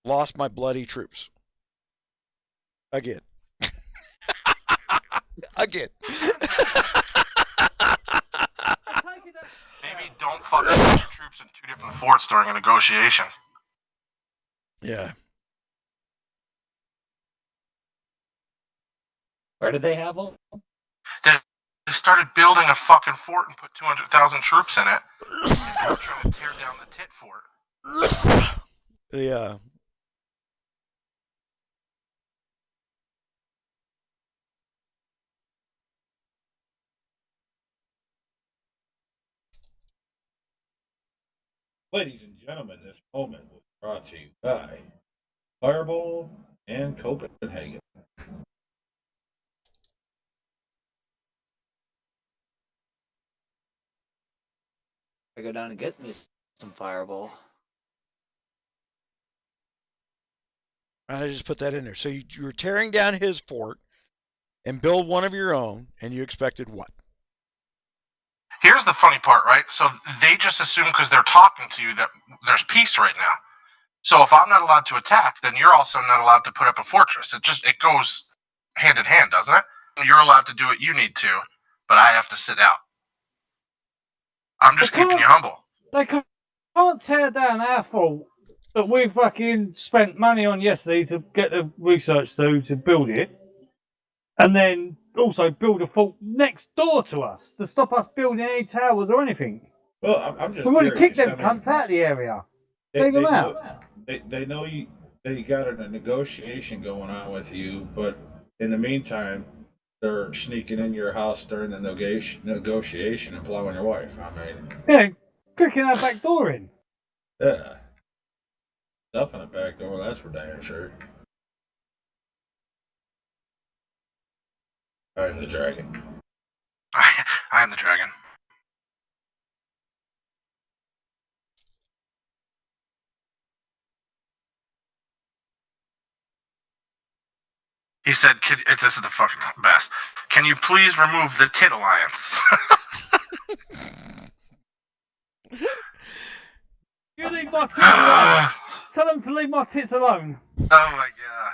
Speaker 1: Lost my bloody troops. Again. Again.
Speaker 13: Maybe don't fucking put your troops in 2 different forts during a negotiation.
Speaker 1: Yeah.
Speaker 11: Where did they have them?
Speaker 13: They started building a fucking fort and put 200,000 troops in it. And they were trying to tear down the tit fort.
Speaker 1: Yeah.
Speaker 3: Ladies and gentlemen, this moment was brought to you by Fireball and Copenhagen.
Speaker 11: I go down and get me some Fireball.
Speaker 1: I just put that in there. So you were tearing down his fort and build one of your own, and you expected what?
Speaker 13: Here's the funny part, right? So they just assume because they're talking to you that there's peace right now. So if I'm not allowed to attack, then you're also not allowed to put up a fortress. It goes hand in hand, doesn't it? You're allowed to do what you need to, but I have to sit out. I'm just keeping you humble.
Speaker 6: They can't tear down our fort that we fucking spent money on yesterday to get the research to build it, and then also build a fort next door to us to stop us building any towers or anything.
Speaker 3: Well, I'm just.
Speaker 6: We want to kick them cunts out of the area. Take them out.
Speaker 3: They know they got a negotiation going on with you, but in the meantime, they're sneaking in your house during the negotiation and plowing your wife. I mean,
Speaker 6: yeah, kicking our back door in.
Speaker 3: Yeah, stuff in the back door. That's for damn sure. I am the dragon.
Speaker 13: I am the dragon. He said, this is the fucking best. Can you please remove the tit alliance?
Speaker 14: You leave my tits alone. Tell them to leave my tits alone.
Speaker 13: Oh my god.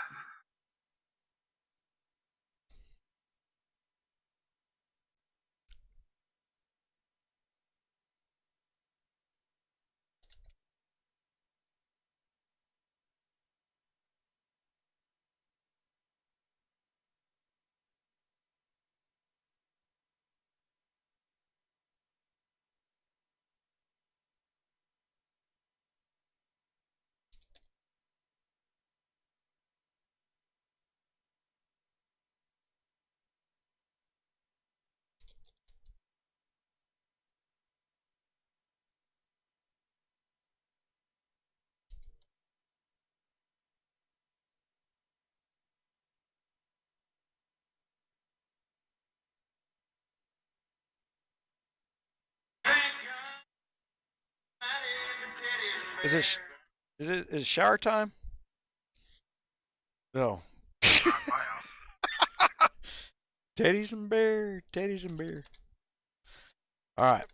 Speaker 1: Is it shower time? No. Teddies and bear, teddies and bear. All right.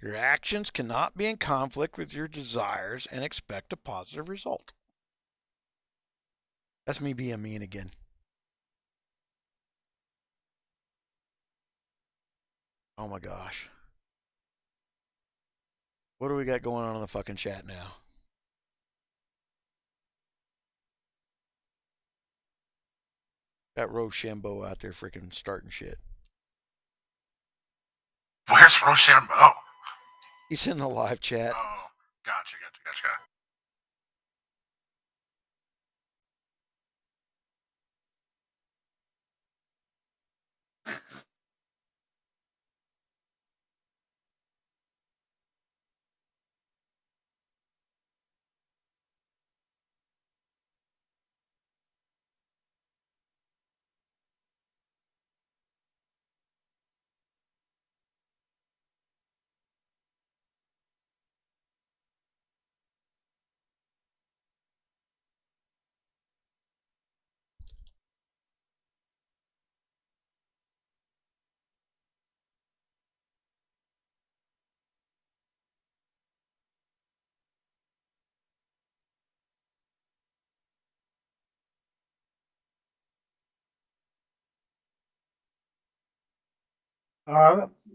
Speaker 1: Your actions cannot be in conflict with your desires and expect a positive result. That's me being mean again. Oh my gosh. What do we got going on in the fucking chat now? Got 𝗙𝘄𝗶𝘁𝗄 out there freaking starting shit.
Speaker 13: Where's 𝗙𝘄𝗶𝘁𝗶?
Speaker 1: He's in the live chat.
Speaker 13: Oh, gotcha.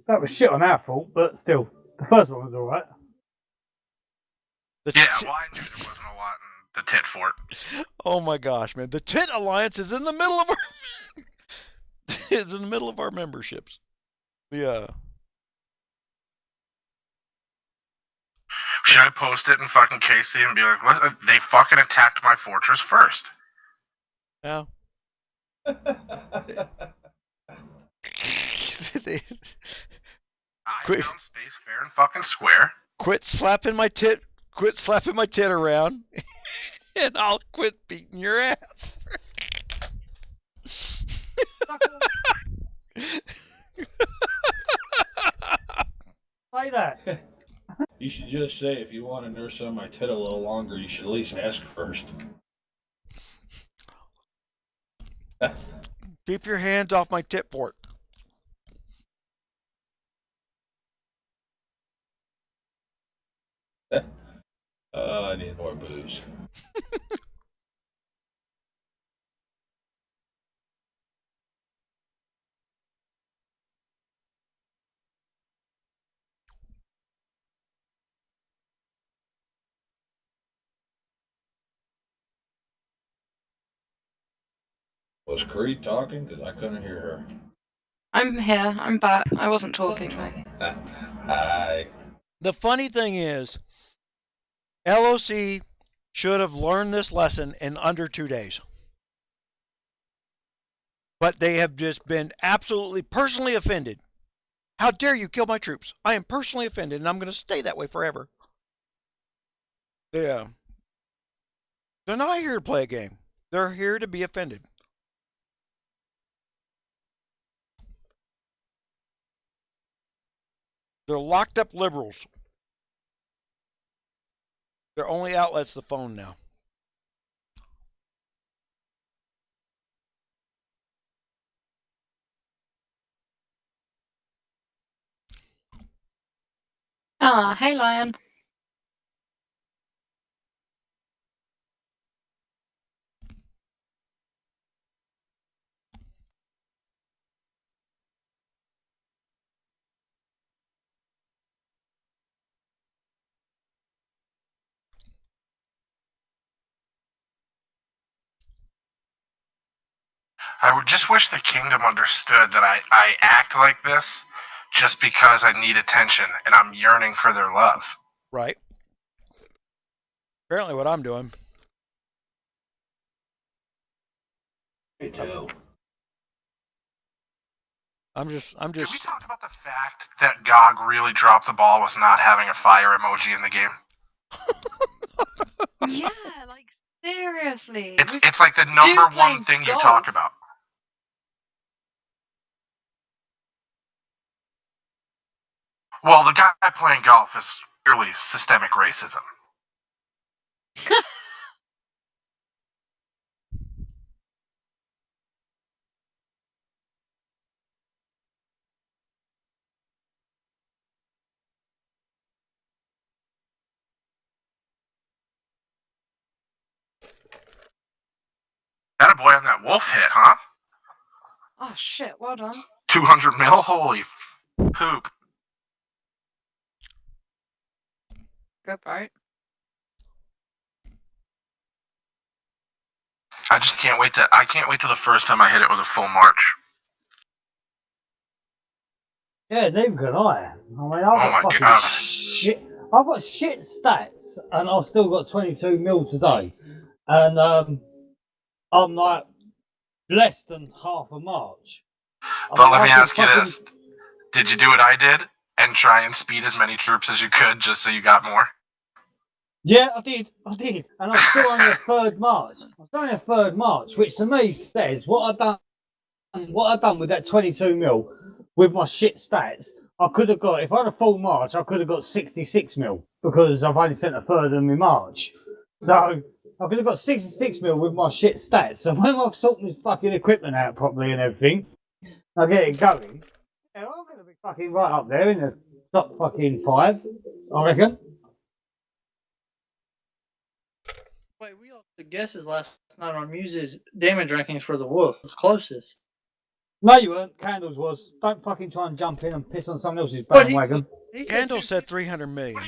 Speaker 14: That was shit on our fault, but still, the first one was all right.
Speaker 13: Yeah, well, I knew there wasn't a lot in the tit fort.
Speaker 1: Oh my gosh, man! The Tit Alliance is in the middle of our is in the middle of our memberships. Yeah.
Speaker 13: Should I post it in fucking KC and be like, they fucking attacked my fortress first?
Speaker 1: Yeah.
Speaker 13: I found space fair and fucking square.
Speaker 1: Quit slapping my tit around, and I'll quit beating your ass.
Speaker 14: Say that.
Speaker 3: You should just say, if you want to nurse on my tit a little longer, you should at least ask first.
Speaker 1: Keep your hands off my tit fort.
Speaker 3: I need more booze. Was Creed talking? Because I couldn't hear her.
Speaker 4: I'm here. I'm back. I wasn't talking though.
Speaker 3: Hi.
Speaker 1: The funny thing is, LOC should have learned this lesson in under 2 days. But they have just been absolutely personally offended. How dare you kill my troops? I am personally offended, and I'm going to stay that way forever. Yeah. They're not here to play a game. They're here to be offended. They're locked up liberals. Their only outlet's the phone now.
Speaker 4: Ah, hey, Lion.
Speaker 13: I would just wish the kingdom understood that I act like this just because I need attention and I'm yearning for their love.
Speaker 1: Right. Apparently what I'm doing.
Speaker 3: Me too.
Speaker 1: I'm just.
Speaker 13: Can we talk about the fact that GOG really dropped the ball with not having a fire emoji in the game?
Speaker 4: Yeah, like seriously.
Speaker 13: It's like the number one thing you talk about. Well, the guy playing golf is clearly systemic racism. That a boy on that wolf hit, huh?
Speaker 4: Oh shit! Well done.
Speaker 13: 200 mil? Holy poop.
Speaker 4: Good boat.
Speaker 13: I just can't wait I can't wait till the first time I hit it with a full march.
Speaker 6: Yeah, neither can I. Mean, I've got fucking shit. I've got shit stats, and I've still got 22 mil today, and I'm like less than half a march.
Speaker 13: But let me ask you this: did you do what I did and try and speed as many troops as you could, just so you got more?
Speaker 6: Yeah, I did, and I'm still only a third march. I'm still only a third march, which to me says what I've done with that 22 mil with my shit stats. I could have got, if I had a full march, I could have got 66 mil because I've only sent a third of my march. So I could have got 66 mil with my shit stats. So when I sort this fucking equipment out properly and everything, I get it going. Yeah, I'm going to be fucking right up there in the top fucking 5, I reckon.
Speaker 12: Wait, we all the guesses last night on Muse's damage rankings for the wolf. The closest.
Speaker 6: No, you weren't. Candles was. Don't fucking try and jump in and piss on someone else's bandwagon.
Speaker 1: Candle said 300 million.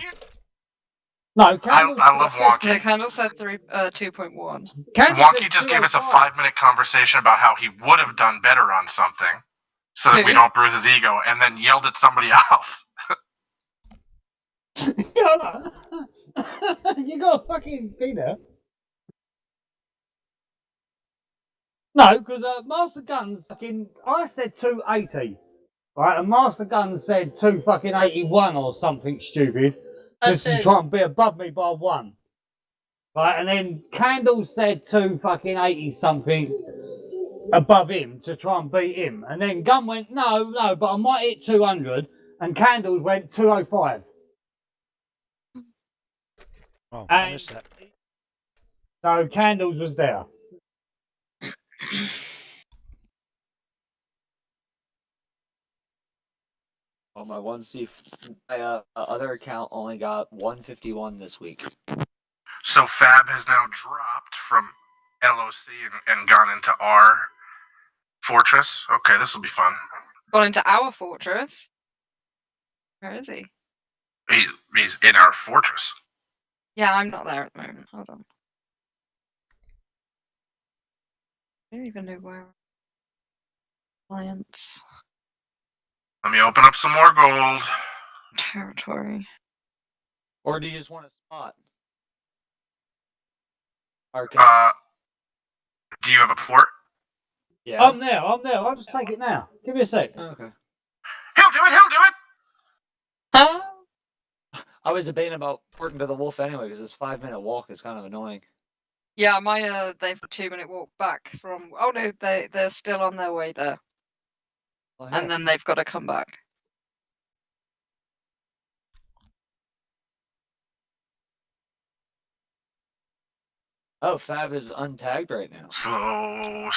Speaker 6: No, Candles.
Speaker 13: I love Wonky.
Speaker 4: Yeah, Candle said 2.1.
Speaker 13: Wonky just gave us a 5-minute conversation about how he would have done better on something, so that we don't bruise his ego, and then yelled at somebody else.
Speaker 6: You gotta fucking be there. No, because Master Guns fucking. I said 280, right? And Master Guns said 281 or something stupid, just to try and be above me by 1. Right, and then Candle said 280 something above him to try and beat him, and then Gun went no, but I might hit 200, and Candles went 205.
Speaker 1: Oh, I missed that.
Speaker 6: So Candles was there.
Speaker 11: On my my other account only got 151 this week.
Speaker 13: So Fab has now dropped from LOC and gone into our fortress. Okay, this will be fun.
Speaker 4: Gone into our fortress. Where is he?
Speaker 13: He's in our fortress.
Speaker 4: Yeah, I'm not there at the moment. Hold on. I don't even know where. Alliance.
Speaker 13: Let me open up some more gold.
Speaker 4: Territory.
Speaker 11: Or do you just want a spot?
Speaker 13: Do you have a port?
Speaker 11: Yeah.
Speaker 6: I'm there. I'll just take it now. Give me a sec.
Speaker 11: Okay.
Speaker 13: He'll do it.
Speaker 4: Huh?
Speaker 11: I was debating about porting to the wolf anyway because this 5-minute walk is kind of annoying.
Speaker 4: Yeah, my they've got a 2-minute walk back from. Oh no, they're still on their way there,
Speaker 11: Well,
Speaker 4: and then they've got to come back.
Speaker 11: Oh, Fab is untagged right now.
Speaker 13: Slow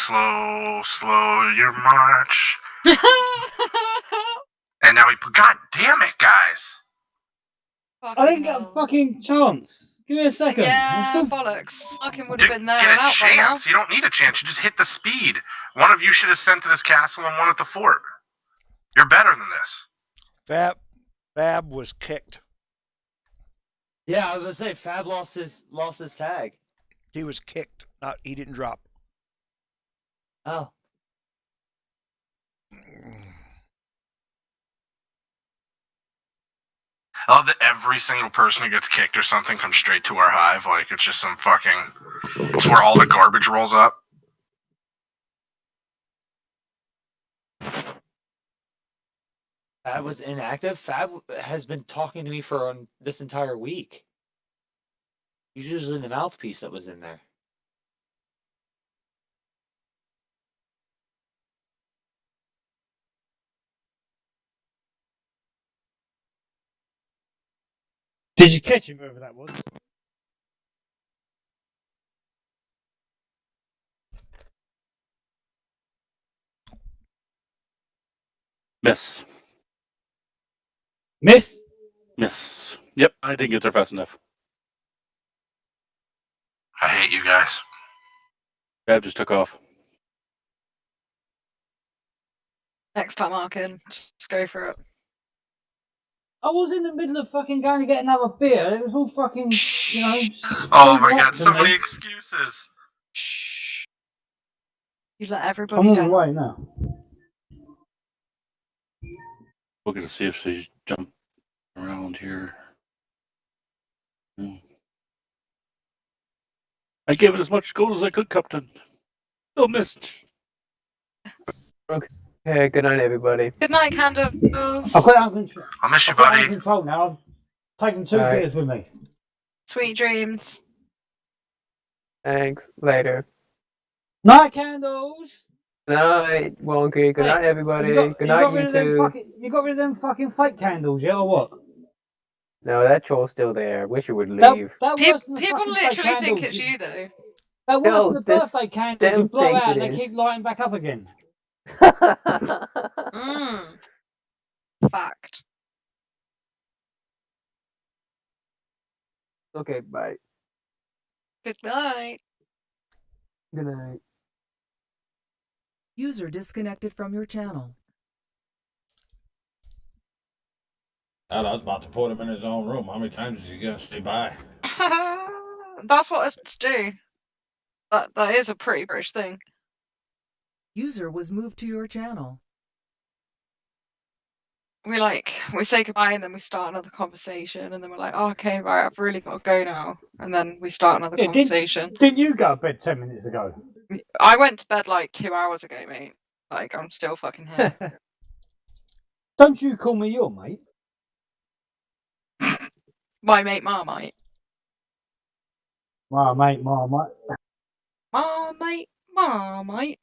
Speaker 13: your march. And now God damn it, guys.
Speaker 6: I didn't get a fucking chance. Give me a second.
Speaker 4: Yeah, bollocks. Fucking would have been there and out by now.
Speaker 13: Chance. You don't need a chance. You just hit the speed. One of you should have sent to this castle and one at the fort. You're better than this.
Speaker 1: Fab was kicked.
Speaker 11: Yeah, I was gonna say Fab lost his tag.
Speaker 1: He was kicked. He didn't drop.
Speaker 11: Oh.
Speaker 13: I love that every single person who gets kicked or something comes straight to our hive. Like, it's just some fucking... It's where all the garbage rolls up.
Speaker 11: Fab was inactive. Fab has been talking to me for this entire week. He's usually the mouthpiece that was in there.
Speaker 6: Did you catch him, whoever that was?
Speaker 10: Miss.
Speaker 6: Miss?
Speaker 10: Miss. Yep, I didn't get there fast enough.
Speaker 13: I hate you guys.
Speaker 10: Fab just took off.
Speaker 4: Next time I can just go for it.
Speaker 6: I was in the middle of fucking going to get another beer. It was all fucking, you know.
Speaker 13: Oh my god, so many excuses.
Speaker 4: You let everybody
Speaker 6: I'm on
Speaker 4: down.
Speaker 6: the way now.
Speaker 10: Looking to see if she's jumped around here. I gave it as much gold as I could, Captain. Still missed.
Speaker 9: Okay, good night, everybody.
Speaker 4: Good night, Candles.
Speaker 6: I've got it under control.
Speaker 13: I miss you,
Speaker 6: I've got it
Speaker 13: buddy.
Speaker 6: under control now. I've taken 2
Speaker 9: Alright.
Speaker 6: beers with me.
Speaker 4: Sweet dreams.
Speaker 9: Thanks. Later.
Speaker 6: Night, Candles.
Speaker 9: Good night, Wonky. Good night, everybody. Good night, you two.
Speaker 6: You got rid of them fucking fake candles, yeah, or what?
Speaker 9: No, that troll's still there. Wish it would leave.
Speaker 6: That worse than the
Speaker 4: People
Speaker 6: fucking fake
Speaker 4: literally think
Speaker 6: candles
Speaker 4: it's you, though.
Speaker 6: That worse
Speaker 9: No,
Speaker 6: than the
Speaker 9: this
Speaker 6: birthday candles
Speaker 9: Stem
Speaker 6: you blow
Speaker 9: thinks
Speaker 6: out
Speaker 9: it
Speaker 6: and they
Speaker 9: is.
Speaker 6: keep lighting back up again.
Speaker 4: Fact.
Speaker 9: Okay, bye.
Speaker 4: Good night.
Speaker 9: Good night.
Speaker 2: User disconnected from your channel.
Speaker 3: I was about to put him in his own room. How many times is he gonna say bye?
Speaker 4: That's what us do. That is a pretty British thing.
Speaker 2: User was moved to your channel.
Speaker 4: We say goodbye and then we start another conversation and then we're like, oh, okay, right, I've really got to go now. And then we start another conversation.
Speaker 6: Didn't you go to bed 10 minutes ago?
Speaker 4: I went to bed like 2 hours ago, mate. Like, I'm still fucking here.
Speaker 6: Don't you call me your mate?
Speaker 4: My mate Marmite.
Speaker 6: Marmite.
Speaker 4: Marmite.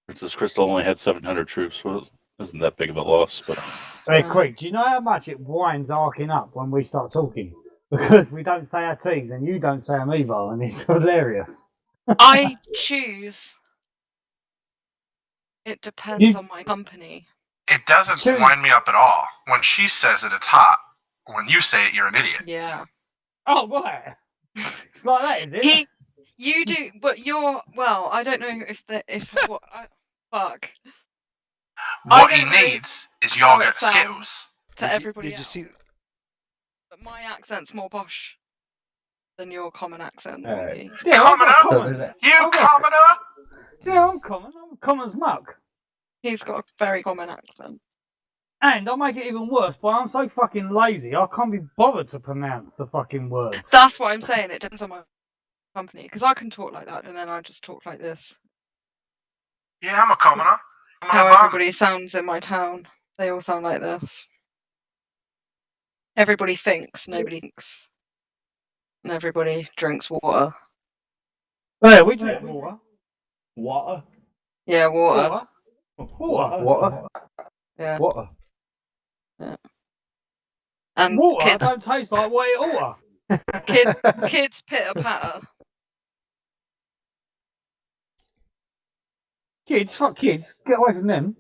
Speaker 10: Princess Crystal only had 700 troops, so it isn't that big of a loss. But
Speaker 6: Hey, quick, do you know how much it winds arcing up when we start talking? Because we don't say our T's and you don't say them either, and it's hilarious.
Speaker 4: I choose. It depends on my company.
Speaker 13: It doesn't wind me up at all. When she says it, it's hot. When you say it, you're an idiot.
Speaker 4: Yeah.
Speaker 6: Oh, right. It's like that, is it?
Speaker 4: You do, but you're, well, I don't know fuck.
Speaker 13: What he needs is y'all get skills.
Speaker 4: To everybody
Speaker 1: Did you
Speaker 4: else.
Speaker 1: see?
Speaker 4: But my accent's more posh than your common accent.
Speaker 6: Yeah,
Speaker 13: Commoner? You commoner?
Speaker 6: Yeah, I'm common. I'm common as muck.
Speaker 4: He's got a very common accent.
Speaker 6: And I'll make it even worse, but I'm so fucking lazy, I can't be bothered to pronounce the fucking words.
Speaker 4: That's what I'm saying. It depends on my company. Because I can talk like that, and then I just talk like this.
Speaker 13: Yeah, I'm a commoner.
Speaker 4: How everybody sounds in my town. They all sound like this. Everybody thinks, nobody thinks. And everybody drinks water.
Speaker 14: Yeah, we drink water.
Speaker 15: Water?
Speaker 4: Yeah, water.
Speaker 14: Water.
Speaker 15: Water?
Speaker 4: Yeah.
Speaker 15: Water.
Speaker 4: Yeah. And
Speaker 14: Water
Speaker 4: kids,
Speaker 14: don't taste like what it oughta.
Speaker 4: kids pitter patter.
Speaker 14: Kids, fuck kids. Get away from them.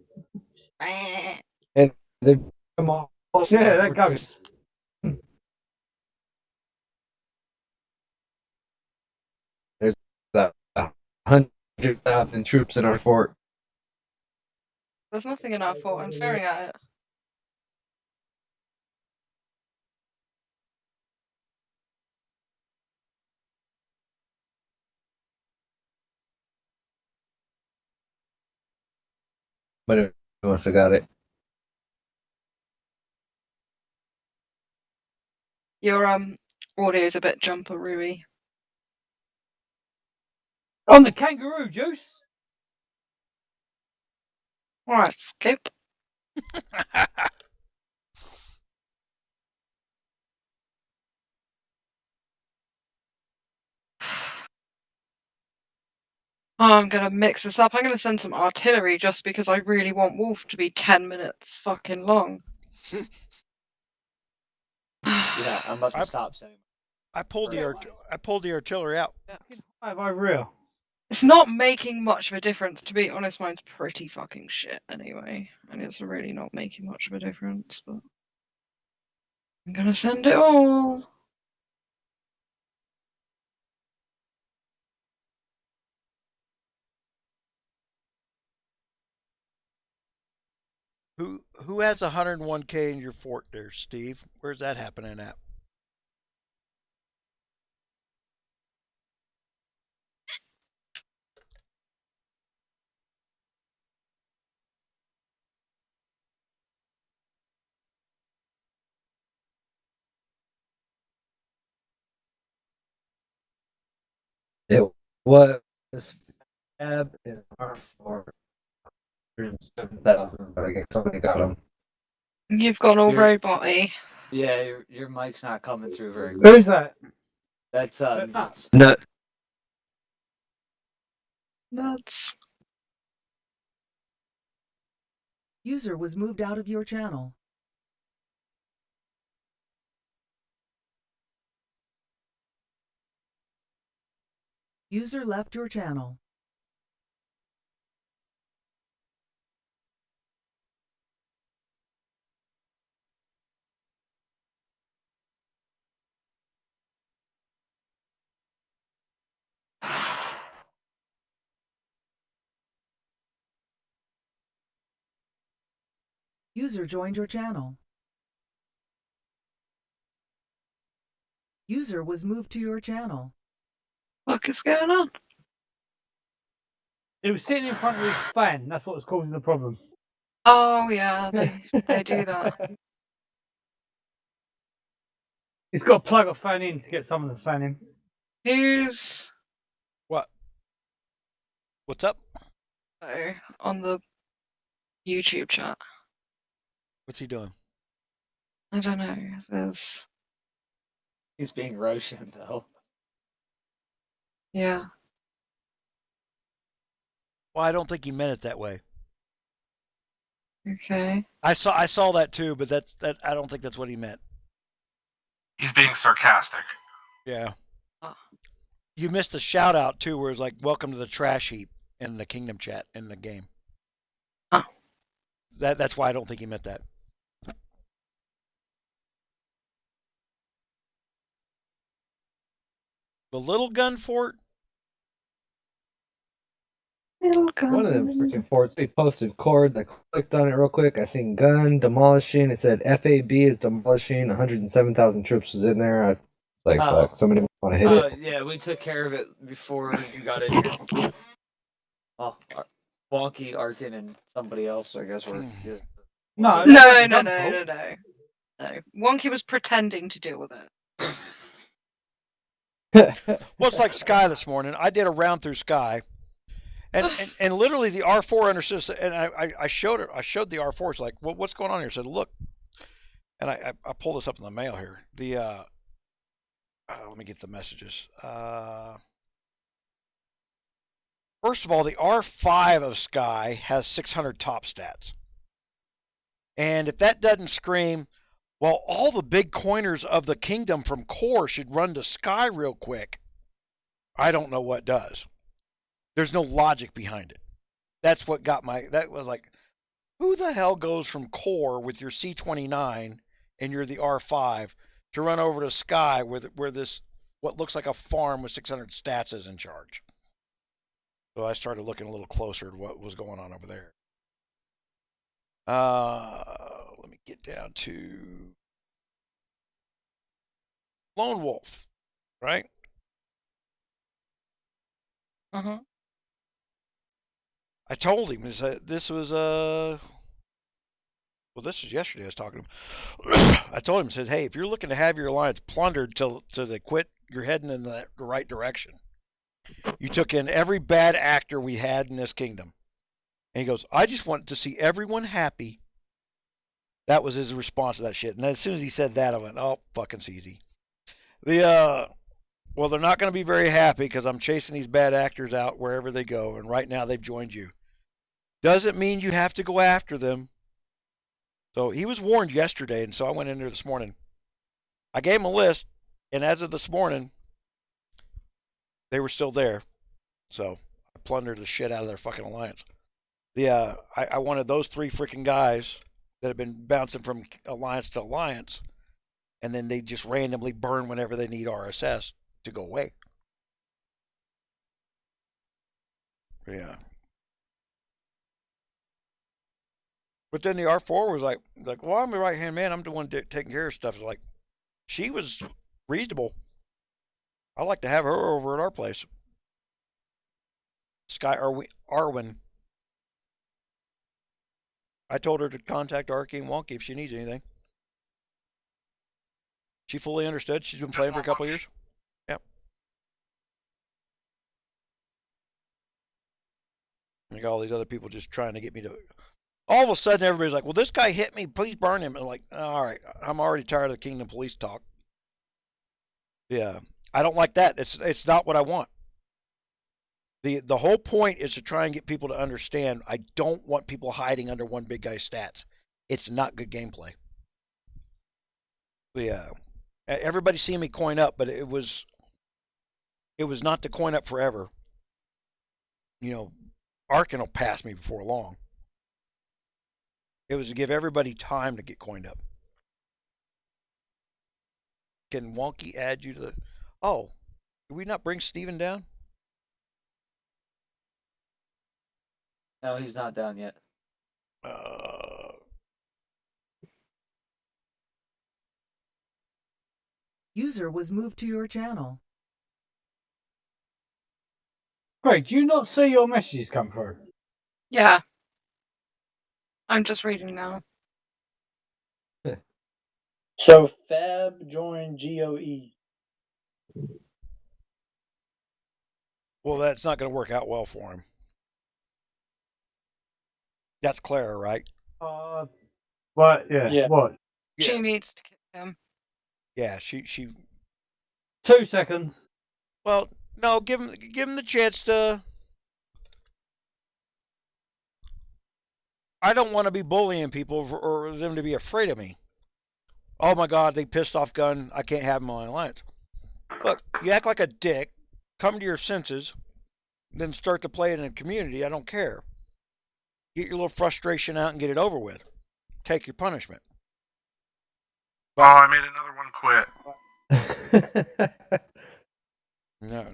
Speaker 15: And they're
Speaker 14: Yeah, that goes.
Speaker 15: There's 100,000 troops in our fort.
Speaker 4: There's nothing in our fort. I'm staring at it.
Speaker 15: But it must have got it.
Speaker 4: Your audio is a bit jumperoo-y.
Speaker 14: On the kangaroo juice.
Speaker 4: Alright, skip. Oh, I'm gonna mix this up. I'm gonna send some artillery just because I really want Wolf to be 10 minutes fucking long.
Speaker 11: Yeah, I'm about to stop saying.
Speaker 1: I pulled the artillery out.
Speaker 14: Over here.
Speaker 4: It's not making much of a difference, to be honest. Mine's pretty fucking shit anyway, and it's really not making much of a difference. But I'm gonna send it all.
Speaker 1: Who has 101K in your fort there, Steve? Where's that happening at?
Speaker 15: It was Fab in our fort. 107,000, but I guess somebody got them.
Speaker 4: You've gone all robot-y.
Speaker 11: Yeah, your mic's not coming through very good.
Speaker 14: Who's that?
Speaker 11: That's nuts.
Speaker 15: Nut.
Speaker 4: Nuts.
Speaker 2: User was moved out of your channel. User left your channel. User joined your channel. User was moved to your channel.
Speaker 4: What is going on?
Speaker 14: It was sitting in front of his fan. That's what was causing the problem.
Speaker 4: Oh yeah, they do that.
Speaker 14: He's got to plug a fan in to get some of the fan in.
Speaker 4: Who's
Speaker 1: What? What's up?
Speaker 4: on the YouTube chat?
Speaker 1: What's he doing?
Speaker 4: I don't know. There's
Speaker 11: He's being Roshan though.
Speaker 4: yeah.
Speaker 1: Well, I don't think he meant it that way.
Speaker 4: Okay.
Speaker 1: I saw that too, but that I don't think that's what he meant.
Speaker 13: He's being sarcastic.
Speaker 1: Yeah. You missed a shout out too, where it's like "Welcome to the trash heap" in the Kingdom chat in the game.
Speaker 4: Oh.
Speaker 1: That's why I don't think he meant that. The little gun fort.
Speaker 15: One of them freaking forts. They posted chords. I clicked on it real quick. I seen gun demolishing. It said FAB is demolishing. 107,000 troops was in there. It's like, fuck, somebody want to hit it.
Speaker 11: Yeah, we took care of it before you got in here. Oh, Wonky, Arkin, and somebody else, I guess. Were
Speaker 4: No. Wonky was pretending to deal with it.
Speaker 1: Well, it's like Sky this morning. I did a round through Sky, And literally the R4 understood, and I showed her. I showed the R4. It's like, what's going on here? I said, look, and I pulled this up in the mail here. The let me get the messages. First of all, the R5 of Sky has 600 top stats, and if that doesn't scream, well, all the big coiners of the kingdom from core should run to Sky real quick. I don't know what does. There's no logic behind it. That's what got that was like, who the hell goes from core with your C29 and you're the R5 to run over to Sky where this, what looks like a farm with 600 stats is in charge? So I started looking a little closer at what was going on over there. Let me get down to Lone Wolf, right?
Speaker 4: Mm-hmm.
Speaker 1: I told him this was well, this was yesterday. I was talking to him. I told him, said, hey, if you're looking to have your alliance plundered till they quit, you're heading in the right direction. You took in every bad actor we had in this kingdom. And he goes, I just want to see everyone happy. That was his response to that shit. And as soon as he said that, I went, oh, fucking CZ. Well, they're not going to be very happy because I'm chasing these bad actors out wherever they go. And right now they've joined you. Doesn't mean you have to go after them. So he was warned yesterday. And so I went in there this morning. I gave him a list. And as of this morning, they were still there. So I plundered the shit out of their fucking alliance. I wanted those 3 freaking guys that have been bouncing from alliance to alliance, and then they just randomly burn whenever they need RSS to go away. Yeah. But then the R4 was like, well, I'm the right hand man. I'm the one taking care of stuff. It's like, she was reasonable. I'd like to have her over at our place. Sky Arwen. I told her to contact Arky and Wonky if she needs anything. She fully understood. She's been playing for a couple of years. Yep. I got all these other people just trying to get me to. All of a sudden, everybody's like, well, this guy hit me. Please burn him. And I'm like, all right, I'm already tired of the Kingdom Police talk. Yeah. I don't like that. It's not what I want. The whole point is to try and get people to understand I don't want people hiding under one big guy's stats. It's not good gameplay. Yeah. Everybody's seen me coin up, but it was not to coin up forever. You know, Arkin will pass me before long. It was to give everybody time to get coined up. Can Wonky add you to the... Oh, did we not bring Steven down?
Speaker 11: No, he's not down yet.
Speaker 2: User was moved to your channel.
Speaker 14: Greg, do you not see your messages come through?
Speaker 4: Yeah. I'm just reading now.
Speaker 12: So Fab joined GOE.
Speaker 1: Well, that's not going to work out well for him. That's Clara, right?
Speaker 14: What? Yeah. What?
Speaker 4: She needs to kick him.
Speaker 1: Yeah, she
Speaker 14: 2 seconds.
Speaker 1: Well, no, give him the chance to. I don't want to be bullying people or them to be afraid of me. Oh my God, they pissed off Gun. I can't have him on my alliance. Look, you act like a dick. Come to your senses. Then start to play it in a community. I don't care. Get your little frustration out and get it over with. Take your punishment.
Speaker 13: Oh, I made another one quit.
Speaker 1: No.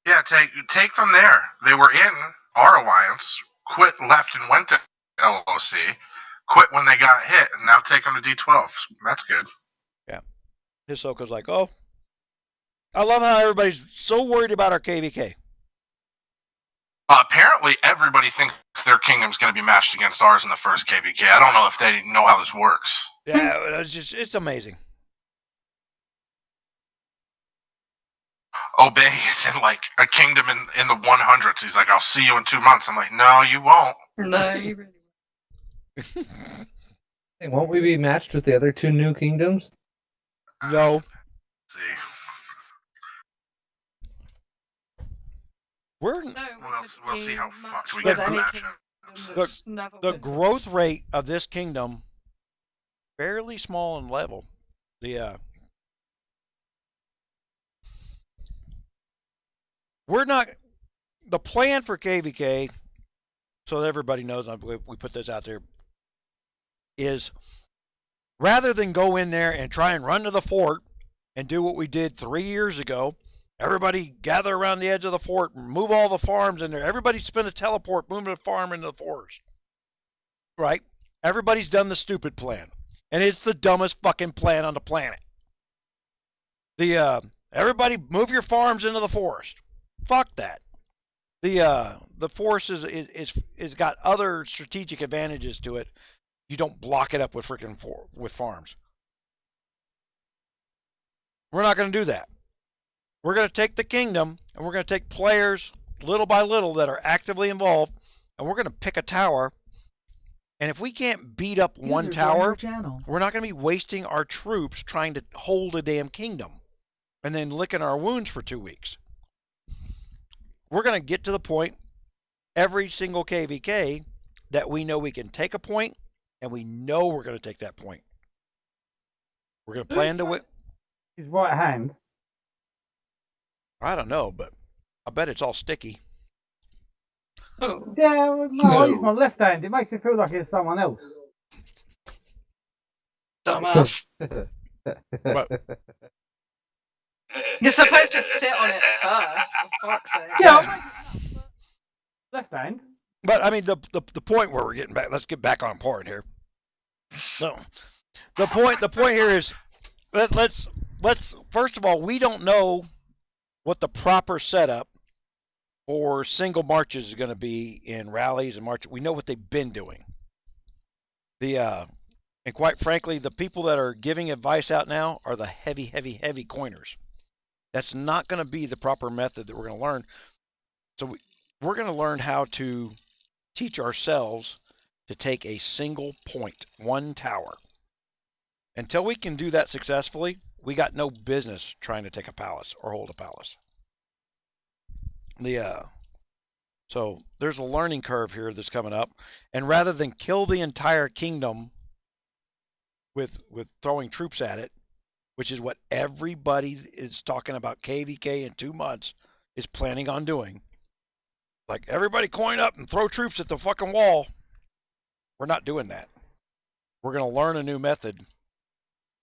Speaker 13: Yeah, take them there. They were in our alliance, quit, left, and went to LOC, quit when they got hit, and now take them to D12. That's good.
Speaker 1: Yeah. Hisoka's like, oh, I love how everybody's so worried about our KVK.
Speaker 13: Apparently, everybody thinks their kingdom's going to be matched against ours in the first KVK. I don't know if they know how this works.
Speaker 1: Yeah, it's amazing.
Speaker 13: Obey is in like a kingdom in the 100s. He's like, I'll see you in 2 months. I'm like, no, you won't.
Speaker 4: No, you really
Speaker 15: Hey, won't we be matched with the other two new kingdoms?
Speaker 1: No.
Speaker 13: Let's see.
Speaker 1: We're
Speaker 13: We'll see how fucked we
Speaker 1: the,
Speaker 13: get in the matchup.
Speaker 1: the growth rate of this kingdom fairly small and level. We're not the plan for KVK, so that everybody knows we put this out there, is rather than go in there and try and run to the fort and do what we did 3 years ago, everybody gather around the edge of the fort, move all the farms in there. Everybody spin a teleport, move the farm into the forest. Right? Everybody's done the stupid plan. And it's the dumbest fucking plan on the planet. Everybody move your farms into the forest. Fuck that. The forest is got other strategic advantages to it. You don't block it up with with farms. We're not going to do that. We're going to take the kingdom and we're going to take players little by little that are actively involved, and we're going to pick a tower. And if we can't beat up one tower, we're not going to be wasting our troops trying to hold a damn kingdom and then licking our wounds for 2 weeks. We're going to get to the point every single KVK that we know we can take a point, and we know we're going to take that point. We're going to plan to win.
Speaker 14: His right hand.
Speaker 1: I don't know, but I bet it's all sticky.
Speaker 4: Oh.
Speaker 14: Yeah, well, no, I use my left hand. It makes it feel like it's someone else.
Speaker 4: Dumbass.
Speaker 1: But
Speaker 4: You're supposed to sit on it first, for fuck's sake.
Speaker 14: Yeah. Left hand.
Speaker 1: But I mean, the point where we're getting back. Let's get back on point here. So, the point here is, let's first of all, we don't know what the proper setup for single marches is going to be in rallies and marches. We know what they've been doing. And quite frankly, the people that are giving advice out now are the heavy coiners. That's not going to be the proper method that we're going to learn. So we're going to learn how to teach ourselves to take a single point, one tower. Until we can do that successfully, we got no business trying to take a palace or hold a palace. So there's a learning curve here that's coming up, and rather than kill the entire kingdom with throwing troops at it, which is what everybody is talking about KVK in 2 months is planning on doing, like everybody coin up and throw troops at the fucking wall. We're not doing that. We're going to learn a new method.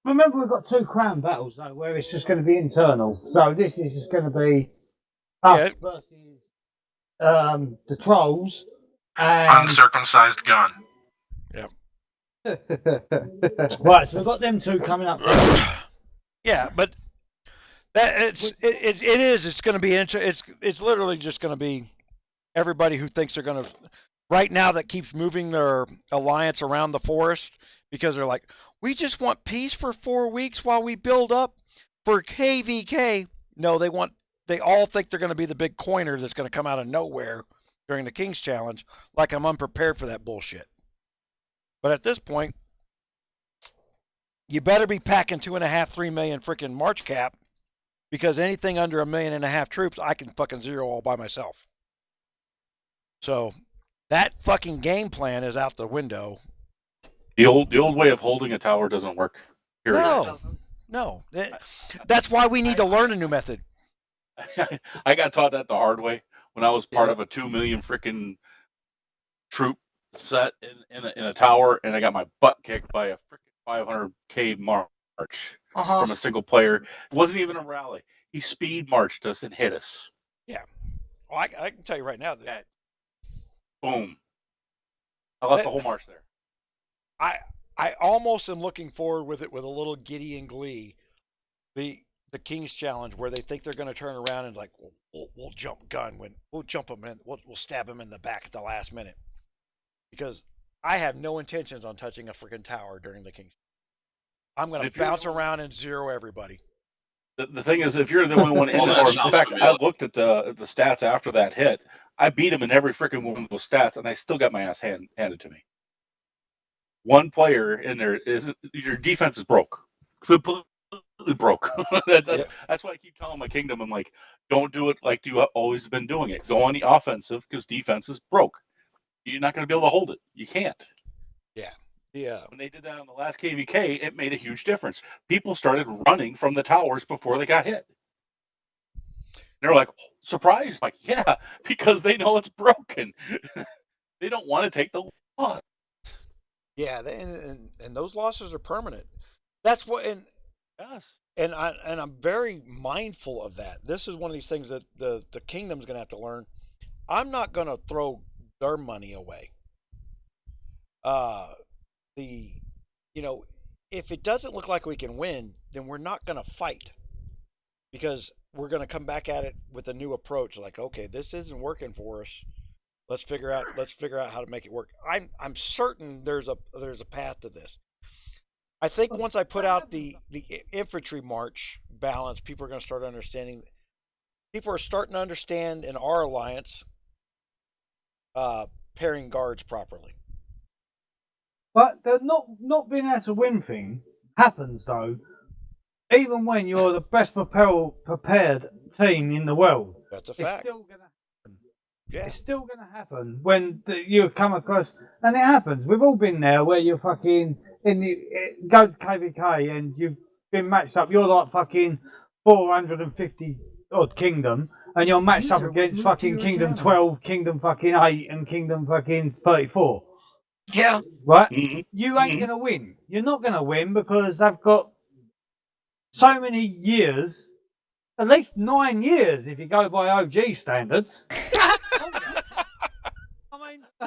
Speaker 6: Remember, we've got 2 crown battles though, where it's just going to be internal. So this is just going to be us versus the trolls and
Speaker 13: uncircumcised gun.
Speaker 1: Yep.
Speaker 6: Right, so we've got them 2 coming up.
Speaker 1: Yeah, but that it's going to be it's literally just going to be everybody who thinks they're going to right now that keeps moving their alliance around the forest because they're like, we just want peace for 4 weeks while we build up for KVK. No, they all think they're going to be the big coiner that's going to come out of nowhere during the King's Challenge, like I'm unprepared for that bullshit. But at this point, you better be packing 2.5, 3 million freaking March cap, because anything under 1.5 million troops, I can fucking zero all by myself. So that fucking game plan is out the window.
Speaker 10: The old way of holding a tower doesn't work. Period.
Speaker 1: No. That's why we need to learn a new method.
Speaker 10: I got taught that the hard way when I was part of a 2 million freaking troop set in a tower, and I got my butt kicked by a freaking 500k march from a single player. It wasn't even a rally. He speed marched us and hit us.
Speaker 1: Yeah. Well, I can tell you right now that
Speaker 10: boom. I lost the whole march there.
Speaker 1: I almost am looking forward with it with a little giddy and glee. The King's Challenge, where they think they're going to turn around and like, we'll jump gun when we'll jump them in, we'll stab them in the back at the last minute, because I have no intentions on touching a freaking tower during the King's. I'm going to bounce around and zero everybody.
Speaker 10: The thing is, if you're the only one in
Speaker 13: Well,
Speaker 10: it,
Speaker 13: that
Speaker 10: or in
Speaker 13: sounds
Speaker 10: fact, I
Speaker 13: familiar.
Speaker 10: looked at the stats after that hit. I beat him in every freaking one of those stats, and I still got my ass handed to me. One player in there is your defense is broke, completely broke. That's why I keep telling my kingdom, I'm like, don't do it like you always been doing it. Go on the offensive because defense is broke. You're not going to be able to hold it. You can't.
Speaker 1: Yeah.
Speaker 10: When they did that on the last KVK, it made a huge difference. People started running from the towers before they got hit. They're like, surprised, like, yeah, because they know it's broken. They don't want to take the loss.
Speaker 1: Yeah, and those losses are permanent. That's what, and
Speaker 10: yes,
Speaker 1: and I'm very mindful of that. This is one of these things that the kingdom's going to have to learn. I'm not going to throw their money away. If it doesn't look like we can win, then we're not going to fight because we're going to come back at it with a new approach. Like, okay, this isn't working for us. Let's figure out how to make it work. I'm certain there's a path to this. I think once I put out the infantry march balance, people are going to start understanding. People are starting to understand in our alliance pairing guards properly.
Speaker 14: But the not being able to win thing happens though, even when you're the best prepared team in the world.
Speaker 1: That's a fact.
Speaker 14: It's still gonna happen.
Speaker 1: Yeah.
Speaker 14: It's still gonna happen when you come across, and it happens. We've all been there where you're fucking go to KVK and you've been matched up. You're like fucking 450 odd kingdom, and you're matched up against fucking Kingdom 12, Kingdom fucking 8, and Kingdom fucking 34.
Speaker 4: Yeah.
Speaker 14: Right? You ain't going to win. You're not going to win because they've got so many years, at least 9 years if you go by OG standards.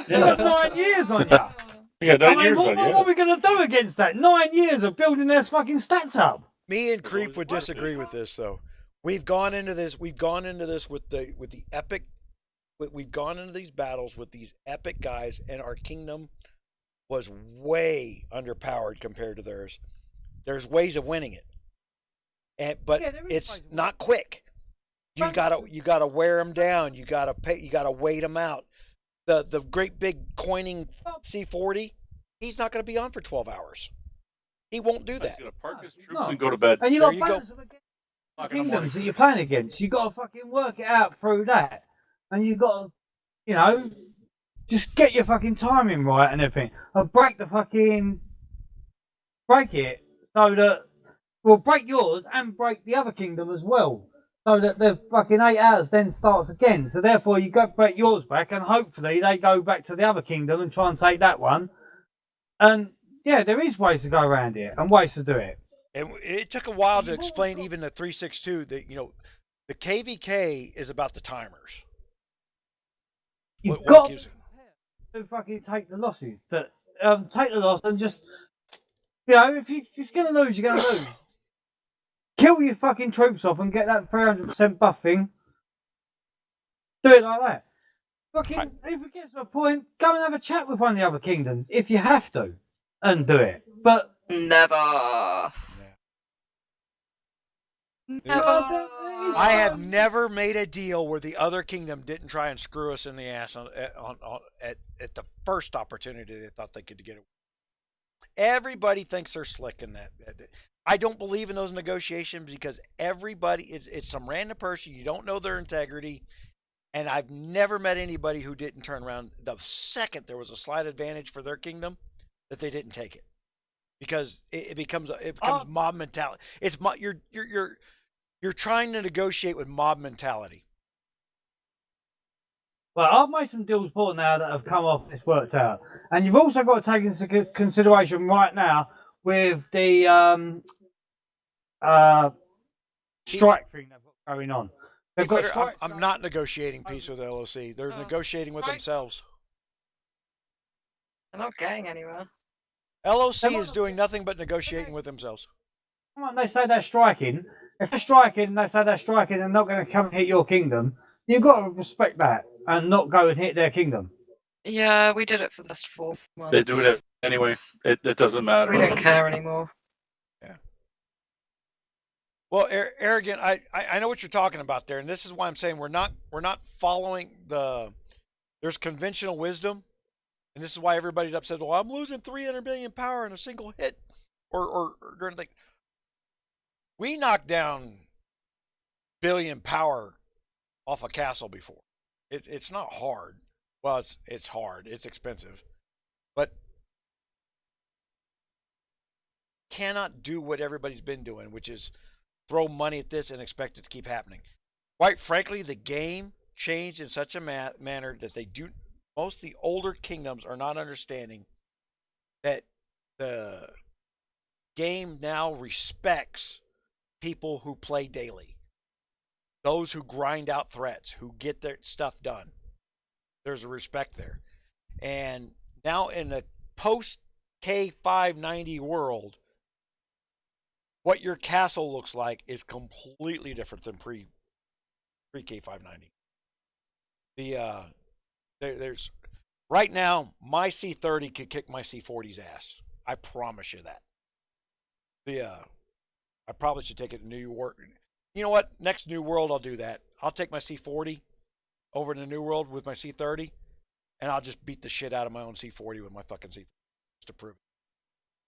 Speaker 14: You've got 9 years on you.
Speaker 10: Yeah, 9 years on you.
Speaker 14: What are we going to do against that? 9 years of building their fucking stats up.
Speaker 1: Me and Creep would disagree with this, though. We've gone into this with the epic. We've gone into these battles with these epic guys, and our kingdom was way underpowered compared to theirs. There's ways of winning it, but it's not quick. You gotta wear them down. You gotta wait them out. The great big coining C40, he's not gonna be on for 12 hours. He won't do that.
Speaker 10: He's gonna park his troops and go to bed.
Speaker 14: And you
Speaker 1: There
Speaker 14: got
Speaker 1: you go.
Speaker 14: kingdoms that you're playing against. You got to fucking work it out through that, and you got to, just get your fucking timing right and everything, and break it so that break yours and break the other kingdom as well, so that the fucking 8 hours then starts again. So therefore, you go break yours back, and hopefully they go back to the other kingdom and try and take that one. And yeah, there is ways to go around it and ways to do it.
Speaker 1: And it took a while to explain even the 362 that the KVK is about the timers.
Speaker 14: You've got to fucking take the losses. Take the loss and just if you're just gonna lose, you're gonna lose. Kill your fucking troops off and get that 300% buff thing. Do it like that. Fucking if it gets to a point, go and have a chat with one of the other kingdoms if you have to, and do it. But
Speaker 4: never.
Speaker 1: I have never made a deal where the other kingdom didn't try and screw us in the ass at the first opportunity they thought they could get it. Everybody thinks they're slick in that. I don't believe in those negotiations because everybody it's some random person, you don't know their integrity, and I've never met anybody who didn't turn around the second there was a slight advantage for their kingdom that they didn't take it. Because it becomes mob mentality. It's you're trying to negotiate with mob mentality.
Speaker 14: Well, I've made some deals before now that have come off this worked out, and you've also got to take into consideration right now with the strike thing they've got going on. They've got strikes.
Speaker 1: I'm not negotiating peace with LOC. They're negotiating with themselves.
Speaker 4: They're not getting anywhere.
Speaker 1: LOC is doing nothing but negotiating with themselves.
Speaker 14: Come on, they say they're striking. If they're striking, they say they're striking and not going to come and hit your kingdom. You've got to respect that and not go and hit their kingdom.
Speaker 4: Yeah, we did it for the last 4 months.
Speaker 10: They do it anyway. It doesn't matter.
Speaker 4: We don't care anymore.
Speaker 1: Yeah. Well, arrogant. I know what you're talking about there, and this is why I'm saying we're not following the. There's conventional wisdom, and this is why everybody's upset. Well, I'm losing 300 million power in a single hit, or during like. We knocked down billion power off a castle before. It's not hard. Well, it's hard. It's expensive, but cannot do what everybody's been doing, which is throw money at this and expect it to keep happening. Quite frankly, the game changed in such a manner that they do. Most of the older kingdoms are not understanding that the game now respects people who play daily, those who grind out threats, who get their stuff done. There's a respect there. And now in the post K590 world, what your castle looks like is completely different than pre K590. There's right now my C30 could kick my C40's ass. I promise you that. I probably should take it to New York. You know what? Next New World, I'll do that. I'll take my C40 over to New World with my C30, and I'll just beat the shit out of my own C40 with my fucking C30 just to prove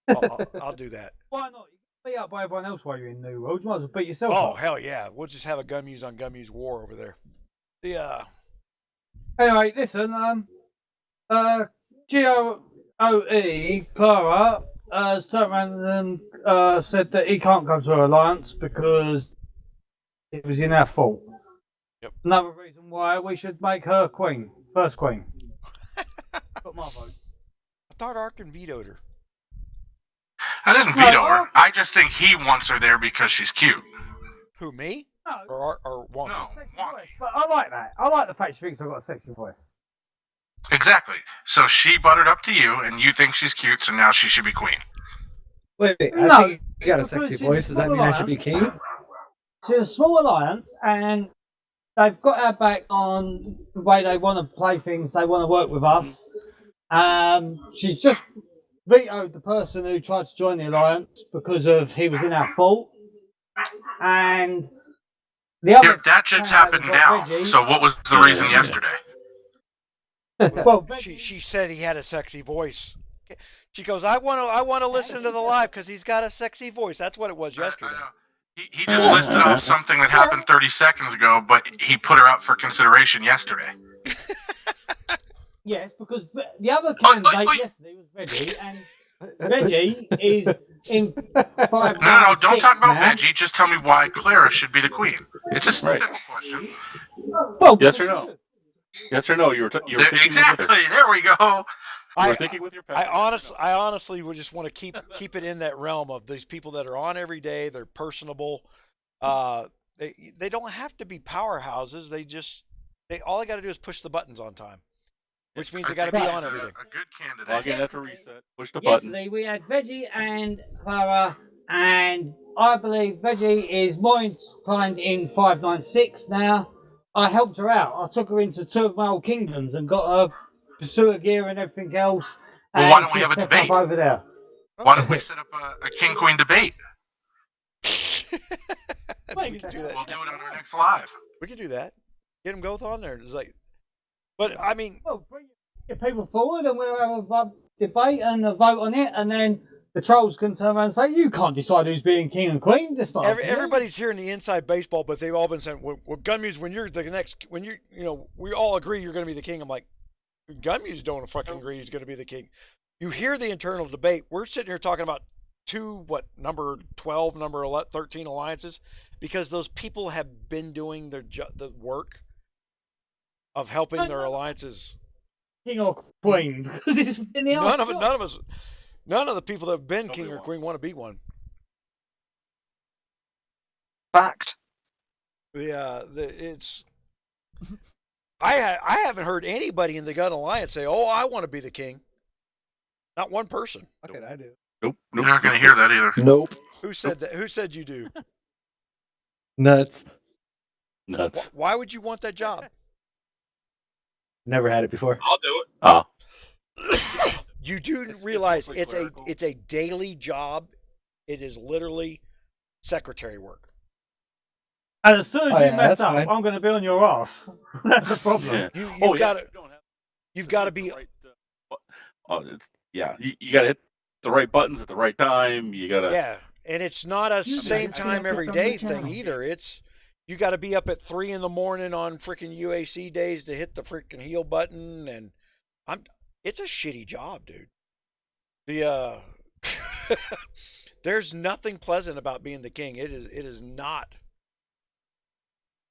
Speaker 1: it. I'll do that.
Speaker 14: Why not? You beat up by everyone else while you're in New World. You might as well beat yourself
Speaker 1: Oh,
Speaker 14: up.
Speaker 1: hell yeah. We'll just have a GunMuse on GunMuse war over there.
Speaker 14: Anyway, listen, 𝗙𝗂𝗶𝘁𝗄𝗏, Clara, has turned around and said that he can't come to her alliance because it was in our fault.
Speaker 1: Yep.
Speaker 14: Another reason why we should make her queen, first queen. Got my vote.
Speaker 1: I thought Arkin vetoed her.
Speaker 13: I didn't veto her. I just think he wants her there because she's cute.
Speaker 1: Who, me?
Speaker 14: No.
Speaker 1: Or Wonky?
Speaker 13: No, Wonky.
Speaker 14: But I like that. I like the fact she thinks I've got a sexy voice.
Speaker 13: Exactly. So she buttered up to you, and you think she's cute, so now she should be queen.
Speaker 15: Wait, I
Speaker 14: No,
Speaker 15: think you got a sexy
Speaker 14: because
Speaker 15: voice. Does that mean I should be king?
Speaker 14: She's a small alliance, and they've got our back on the way they want to play things. They want to work with us. She's just vetoed the person who tried to join the alliance because of he was in our fault. And the other
Speaker 13: that just happened now.
Speaker 14: Reggie.
Speaker 13: So what was the reason yesterday?
Speaker 14: Well,
Speaker 1: she said he had a sexy voice. She goes, I want to listen to the live because he's got a sexy voice. That's what it was yesterday.
Speaker 13: He just listed off something that happened 30 seconds ago, but he put her up for consideration yesterday.
Speaker 14: Yes, because the other candidate yesterday was Reggie, and Reggie is in 5.
Speaker 13: No, don't talk about Reggie. Just tell me why Clara should be the queen. It's a simple question.
Speaker 14: Well,
Speaker 10: yes or no? Yes or no? You were thinking
Speaker 13: exactly. There we go.
Speaker 10: You were thinking with your
Speaker 1: I honestly would just want to keep it in that realm of these people that are on every day. They're personable. They don't have to be powerhouses. All they got to do is push the buttons on time, which means they got to be on everything.
Speaker 13: A good candidate.
Speaker 10: Log in after reset. Push the button.
Speaker 14: Yesterday we had Veggie and Clara, and I believe Veggie is more inclined in 596 now. I helped her out. I took her into 2 of my old kingdoms and got her pursuer gear and everything else.
Speaker 13: Well,
Speaker 14: and
Speaker 13: why don't we
Speaker 14: she's
Speaker 13: have a
Speaker 14: set
Speaker 13: debate?
Speaker 14: up over there.
Speaker 13: Why don't we set up a king-queen debate?
Speaker 1: We can do that.
Speaker 13: We'll do it on our next live.
Speaker 1: We can do that. Get them both on there. It's like, but I mean,
Speaker 14: well, bring your people forward and we'll have a debate and a vote on it, and then the trolls can turn around and say, "You can't decide who's being king and queen." This
Speaker 1: everybody's hearing the inside baseball, but they've all been saying, "Well, GunMuse, when you're the next, we all agree you're going to be the king." I'm like, GunMuse don't fucking agree he's going to be the king. You hear the internal debate. We're sitting here talking about number 12, number 11, 13 alliances, because those people have been doing the work of helping their alliances.
Speaker 14: King or queen, because it's in the
Speaker 1: none of the people that have been king or queen want to be one.
Speaker 4: Fact.
Speaker 1: It's. I haven't heard anybody in the Gun Alliance say, "Oh, I want to be the king." Not one person.
Speaker 15: Okay, I do.
Speaker 10: Nope.
Speaker 13: You're not going to hear that either.
Speaker 7: Nope.
Speaker 1: Who said that? Who said you do?
Speaker 15: Nuts.
Speaker 1: Why would you want that job?
Speaker 15: Never had it before.
Speaker 13: I'll do it.
Speaker 10: Oh.
Speaker 1: You do realize it's a daily job. It is literally secretary work.
Speaker 14: And as soon as
Speaker 15: Oh,
Speaker 14: you
Speaker 15: yeah,
Speaker 14: mess
Speaker 15: that's
Speaker 14: up,
Speaker 15: fine.
Speaker 14: I'm going to be on your ass. That's the problem.
Speaker 10: Yeah.
Speaker 1: You've got to. You've got to be.
Speaker 10: You got to hit the right buttons at the right time. You got to.
Speaker 1: Yeah, and it's not a
Speaker 2: User
Speaker 1: same time
Speaker 2: disconnected
Speaker 1: every
Speaker 2: from your
Speaker 1: day thing
Speaker 2: channel.
Speaker 1: either. It's you got to be up at 3 in the morning on freaking UAC days to hit the freaking heal button, and it's a shitty job, dude. The there's nothing pleasant about being the king. It is not.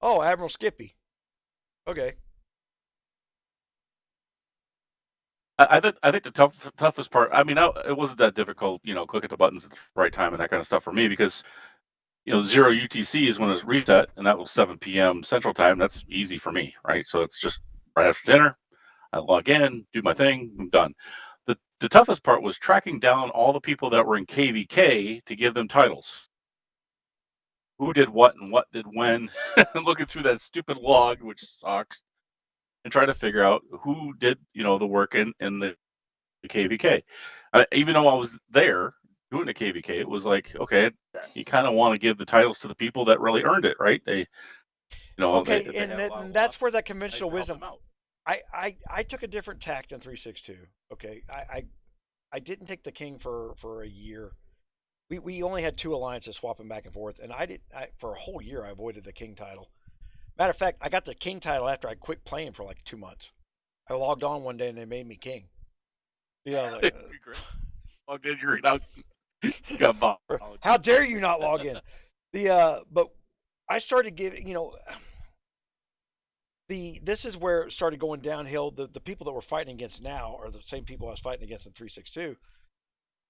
Speaker 1: Oh, Admiral Skippy. Okay.
Speaker 10: I think the toughest part. I mean, it wasn't that difficult, clicking the buttons at the right time and that kind of stuff for me because, 0 UTC is when it's reset, and that was 7 p.m. Central Time. That's easy for me, right? So it's just right after dinner. I log in, do my thing, I'm done. The toughest part was tracking down all the people that were in KVK to give them titles. Who did what and what did when, and looking through that stupid log, which sucks, and try to figure out who did, the work in the KVK. Even though I was there doing the KVK, it was like, okay, you kind of want to give the titles to the people that really earned it, right?
Speaker 1: Okay,
Speaker 10: they
Speaker 1: and that's where that conventional wisdom. I took a different tact in 362. Okay, I didn't take the king for a year. We only had 2 alliances swapping back and forth, and for a whole year I avoided the king title. Matter of fact, I got the king title after I quit playing for like 2 months. I logged on one day and they made me king. Yeah, I was like,
Speaker 10: logged in, you're out.
Speaker 1: How dare you not log in? But I started giving, this is where it started going downhill. The people that we're fighting against now are the same people I was fighting against in 362,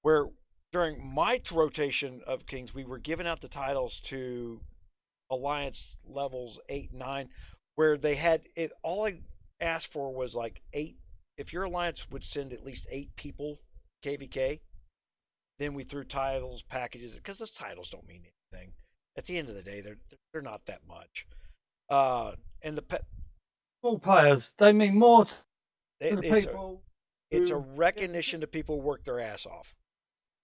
Speaker 1: where during my rotation of kings, we were giving out the titles to alliance levels 8, 9, where they had it. All I asked for was like 8. If your alliance would send at least 8 people KVK, then we threw titles packages, because those titles don't mean anything. At the end of the day, they're not that much. And the
Speaker 14: small players, they mean more to the
Speaker 1: it's
Speaker 14: people.
Speaker 1: It's a recognition to people who work their ass off.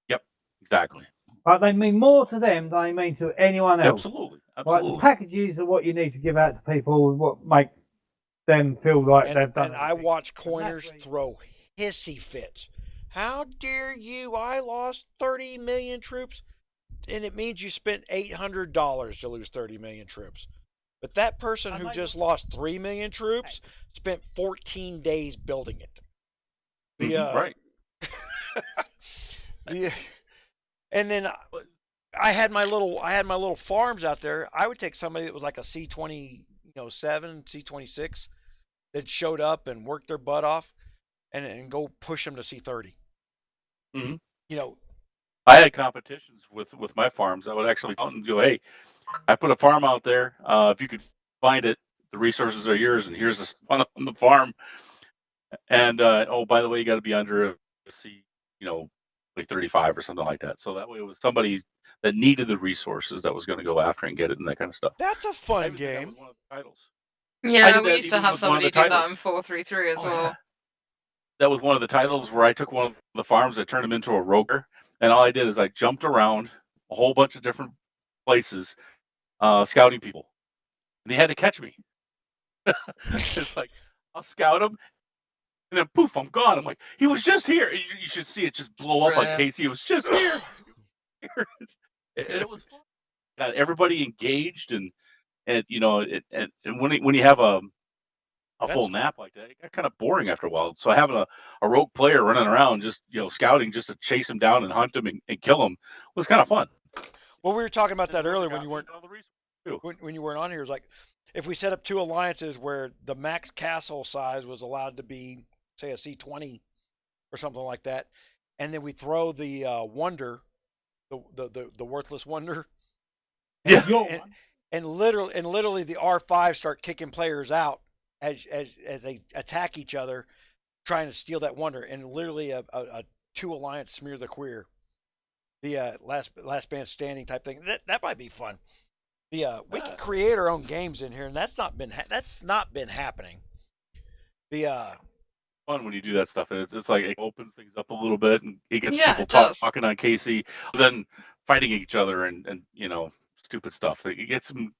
Speaker 10: Yep, exactly.
Speaker 14: But they mean more to them than they mean to anyone else.
Speaker 10: Absolutely.
Speaker 14: Like, the packages are what you need to give out to people, what makes them feel like they've done.
Speaker 1: And I watch coiners throw hissy fits. How dare you? I lost 30 million troops, and it means you spent $800 to lose 30 million troops. But that person who just lost 3 million troops spent 14 days building it.
Speaker 10: Right.
Speaker 1: And then I had my little farms out there. I would take somebody that was like a C27, C26 that showed up and worked their butt off, and go push them to C30.
Speaker 10: Mm-hmm. I had competitions with my farms. I would actually go and go, hey, I put a farm out there. If you could find it, the resources are yours, and here's this on the farm. And by the way, you got to be under a C, like 35 or something like that. So that way, it was somebody that needed the resources that was going to go after and get it and that kind of stuff.
Speaker 1: That's a fun game.
Speaker 10: That was one of the titles.
Speaker 4: Yeah, we used to have somebody do that in 433 as well.
Speaker 10: Yeah. That was one of the titles where I took one of the farms, I turned him into a roger, and all I did is I jumped around a whole bunch of different places, scouting people, and he had to catch me. It's like, I'll scout him, and then poof, I'm gone. I'm like, he was just here. You should see it just blow up on Casey. It was just here. It was fun. Got everybody engaged, and when you have a full nap like that, it got kind of boring after a while. So having a rogue player running around just scouting just to chase him down and hunt him and kill him was kind of fun.
Speaker 1: Well, we were talking about that earlier when you weren't on here. It's like, if we set up 2 alliances where the max castle size was allowed to be, say, a C20 or something like that, and then we throw the wonder, the worthless wonder, and literally the R5 start kicking players out as they attack each other, trying to steal that wonder, and literally a 2 alliance smear the queer, the last man standing type thing. That might be fun. We can create our own games in here, and that's not been happening.
Speaker 10: Fun when you do that stuff. It's like it opens things up a little bit, and it gets people talking on KC, then fighting each other and stupid stuff. It gets them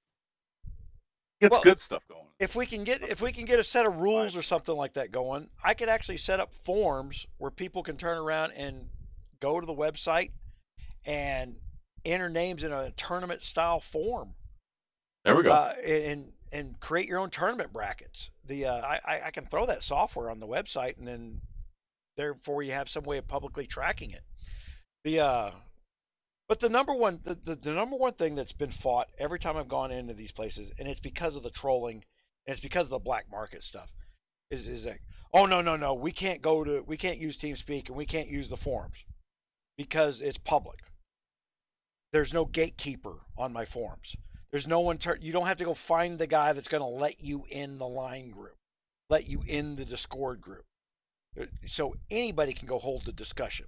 Speaker 10: Gets good stuff going.
Speaker 1: If we can get a set of rules or something like that going, I could actually set up forms where people can turn around and go to the website and enter names in a tournament style form.
Speaker 10: There we go.
Speaker 1: And create your own tournament brackets. I can throw that software on the website, and then therefore you have some way of publicly tracking it. But the number one thing that's been fought every time I've gone into these places, and it's because of the trolling, and it's because of the black market stuff, is like, oh no, we can't use TeamSpeak and we can't use the forums because it's public. There's no gatekeeper on my forums. There's no one. You don't have to go find the guy that's going to let you in the line group, let you in the Discord group. So anybody can go hold the discussion.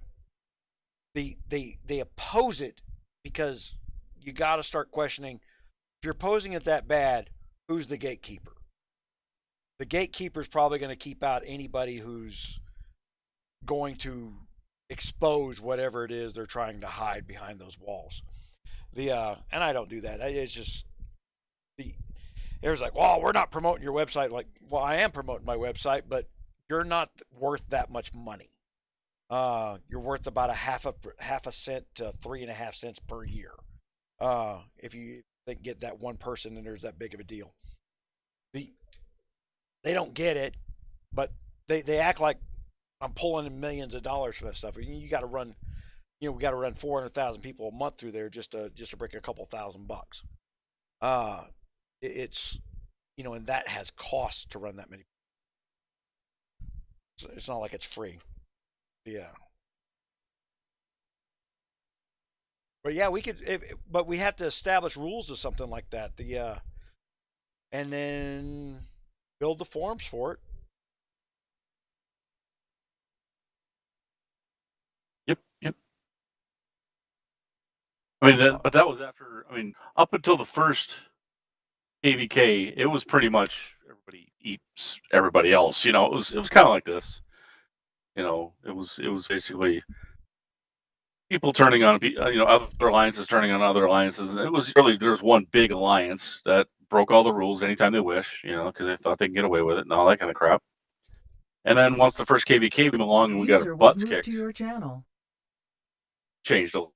Speaker 1: They oppose it because you got to start questioning. If you're opposing it that bad, who's the gatekeeper? The gatekeeper is probably going to keep out anybody who's going to expose whatever it is they're trying to hide behind those walls. And I don't do that. It's just there's like, well, we're not promoting your website. Like, well, I am promoting my website, but you're not worth that much money. You're worth about a half a cent to 3.5 cents per year. If you get that one person and there's that big of a deal. They don't get it, but they act like I'm pulling in millions of dollars for that stuff. You got to run. We got to run 400,000 people a month through there just to break a couple $1,000. It's and that has costs to run that many. It's not like it's free. Yeah. But yeah, we could. But we have to establish rules of something like that. And then build the forums for it.
Speaker 10: Yep. I mean, but that was after. I mean, up until the first KVK, it was pretty much everybody eats everybody else. It was kind of like this. It was basically people turning on other alliances turning on other alliances, and it was really there was one big alliance that broke all the rules anytime they wish, because they thought they can get away with it and all that kind of crap. And then once the first KVK came along and we got our butts kicked,
Speaker 2: to your channel.
Speaker 10: changed a little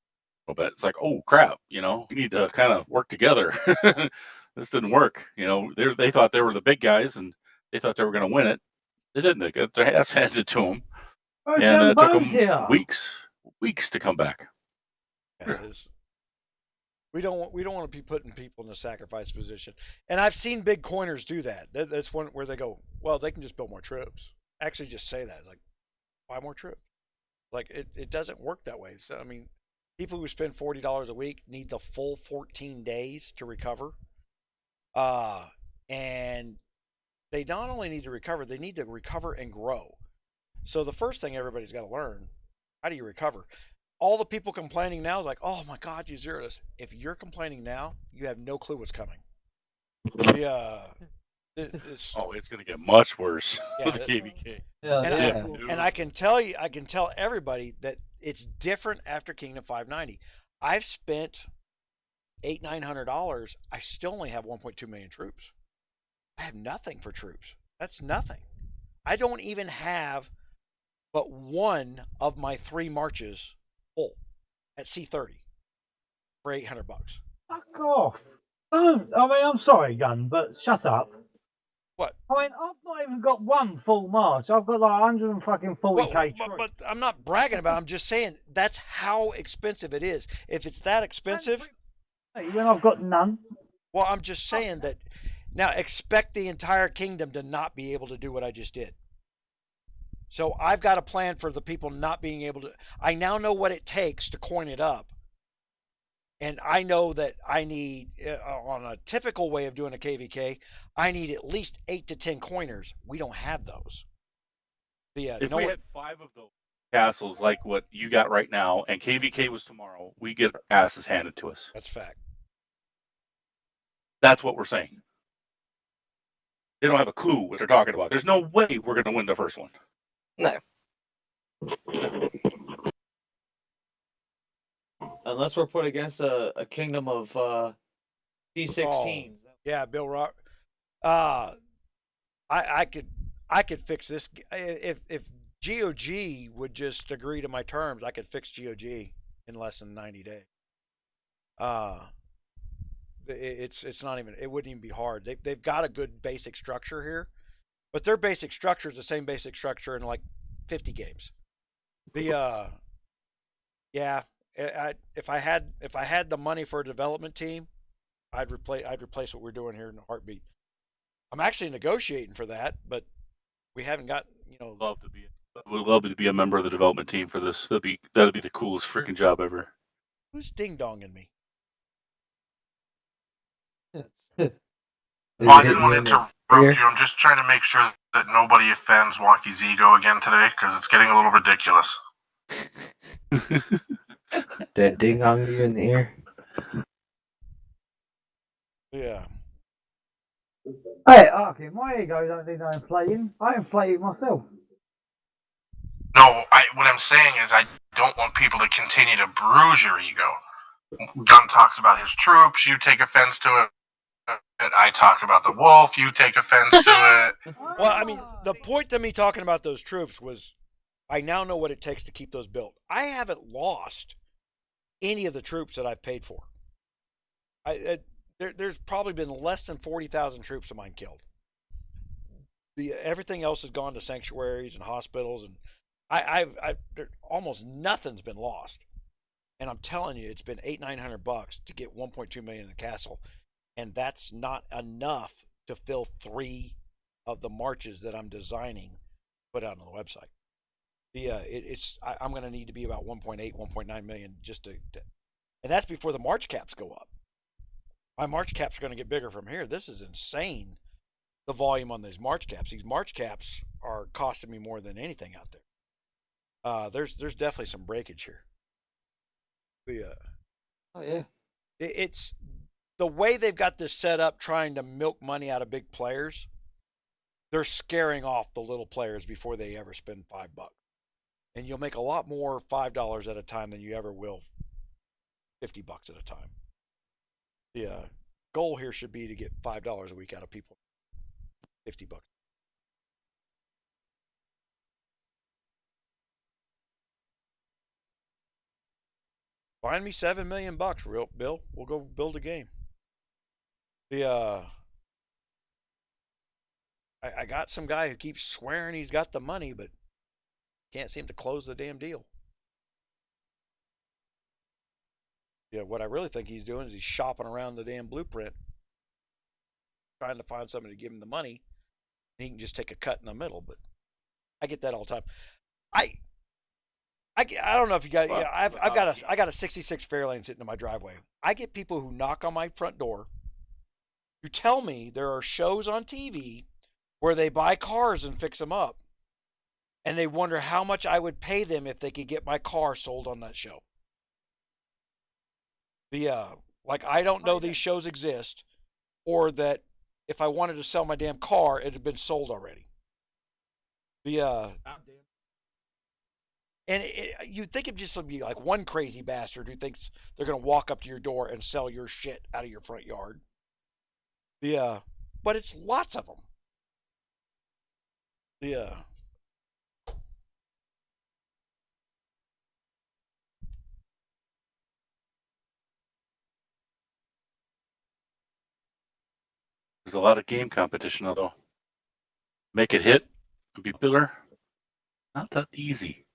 Speaker 10: bit. It's like, oh crap, we need to kind of work together. This didn't work. They thought they were the big guys and they thought they were going to win it. They didn't. They got their ass handed to them, and it took them weeks to come back.
Speaker 1: Yeah, we don't want to be putting people in a sacrifice position. And I've seen big coiners do that. That's one where they go, well, they can just build more troops. Actually, just say that, like, buy more troops. Like it doesn't work that way. So I mean, people who spend $40 a week need the full 14 days to recover. And they not only need to recover, they need to recover and grow. So the first thing everybody's got to learn, how do you recover? All the people complaining now is like, oh my God, you zeroed us. If you're complaining now, you have no clue what's coming.
Speaker 10: It's going to get much worse with the KVK.
Speaker 1: And I can tell everybody that it's different after Kingdom 590. I've spent $800-900. I still only have 1.2 million troops. I have nothing for troops. That's nothing. I don't even have but one of my 3 marches full at C30 for $800.
Speaker 14: Fuck off! I'm sorry, Gun, but shut up.
Speaker 1: What?
Speaker 14: I mean, I've not even got one full march. I've got like 140k.
Speaker 1: But I'm not bragging about it. I'm just saying that's how expensive it is. If it's that expensive,
Speaker 14: when I've got none.
Speaker 1: Well, I'm just saying that now expect the entire kingdom to not be able to do what I just did. So I've got a plan for the people not being able to. I now know what it takes to coin it up. And I know that I need, on a typical way of doing a KVK, I need at least 8 to 10 coiners. We don't have those.
Speaker 10: If we had 5 of those castles like what you got right now, and KVK was tomorrow, we get our asses handed to us.
Speaker 1: That's fact.
Speaker 10: That's what we're saying. They don't have a clue what they're talking about. There's no way we're going to win the first one.
Speaker 4: No.
Speaker 11: Unless we're put against a kingdom of D16s.
Speaker 1: Yeah, Bill Rock. Uh, I could fix this if GOG would just agree to my terms. I could fix GOG in less than 90 days. It's not even, it wouldn't even be hard. They've got a good basic structure here, but their basic structure is the same basic structure in like 50 games. The yeah, if I had the money for a development team, I'd replace what we're doing here in a heartbeat. I'm actually negotiating for that, but we haven't got,
Speaker 10: Would love to be a member of the development team for this. That'd be the coolest freaking job ever.
Speaker 1: Who's ding donging me?
Speaker 13: Well, I didn't want to interrupt you. I'm just trying to make sure that nobody offends Wonky's ego again today, because it's getting a little ridiculous.
Speaker 15: That ding dong you in the ear?
Speaker 1: Yeah.
Speaker 14: Hey, okay, my ego don't need no inflating. I inflate it myself.
Speaker 13: No, what I'm saying is I don't want people to continue to bruise your ego. Gunn talks about his troops, you take offense to it. I talk about the wolf, you take offense to it.
Speaker 1: Well, I mean, the point of me talking about those troops was I now know what it takes to keep those built. I haven't lost any of the troops that I've paid for. There's probably been less than 40,000 troops of mine killed. Everything else has gone to sanctuaries and hospitals, and almost nothing's been lost. And I'm telling you, it's been $800-900 to get 1.2 million in the castle, and that's not enough to fill 3 of the marches that I'm designing to put out on the website. I'm going to need to be about 1.8, 1.9 million just to, and that's before the march caps go up. My march caps are going to get bigger from here. This is insane, the volume on these march caps. These march caps are costing me more than anything out there. There's definitely some breakage here.
Speaker 11: Oh yeah.
Speaker 1: It's the way they've got this set up, trying to milk money out of big players. They're scaring off the little players before they ever spend $5, and you'll make a lot more $5 at a time than you ever will $50 at a time. The goal here should be to get $5 a week out of people. $50. Find me $7 million, Bill. We'll go build a game. I got some guy who keeps swearing he's got the money, but can't seem to close the damn deal. Yeah, what I really think he's doing is he's shopping around the damn blueprint, trying to find somebody to give him the money, and he can just take a cut in the middle. But I get that all the time. I don't know if you guys. Yeah, I got a '66 Fairlane sitting in my driveway. I get people who knock on my front door, who tell me there are shows on TV where they buy cars and fix them up, and they wonder how much I would pay them if they could get my car sold on that show. Like, I don't know these shows exist, or that if I wanted to sell my damn car, it had been sold already. And you'd think it'd just be like one crazy bastard who thinks they're going to walk up to your door and sell your shit out of your front yard. But it's lots of them.
Speaker 10: There's a lot of game competition, although make it hit and be bigger, not that easy.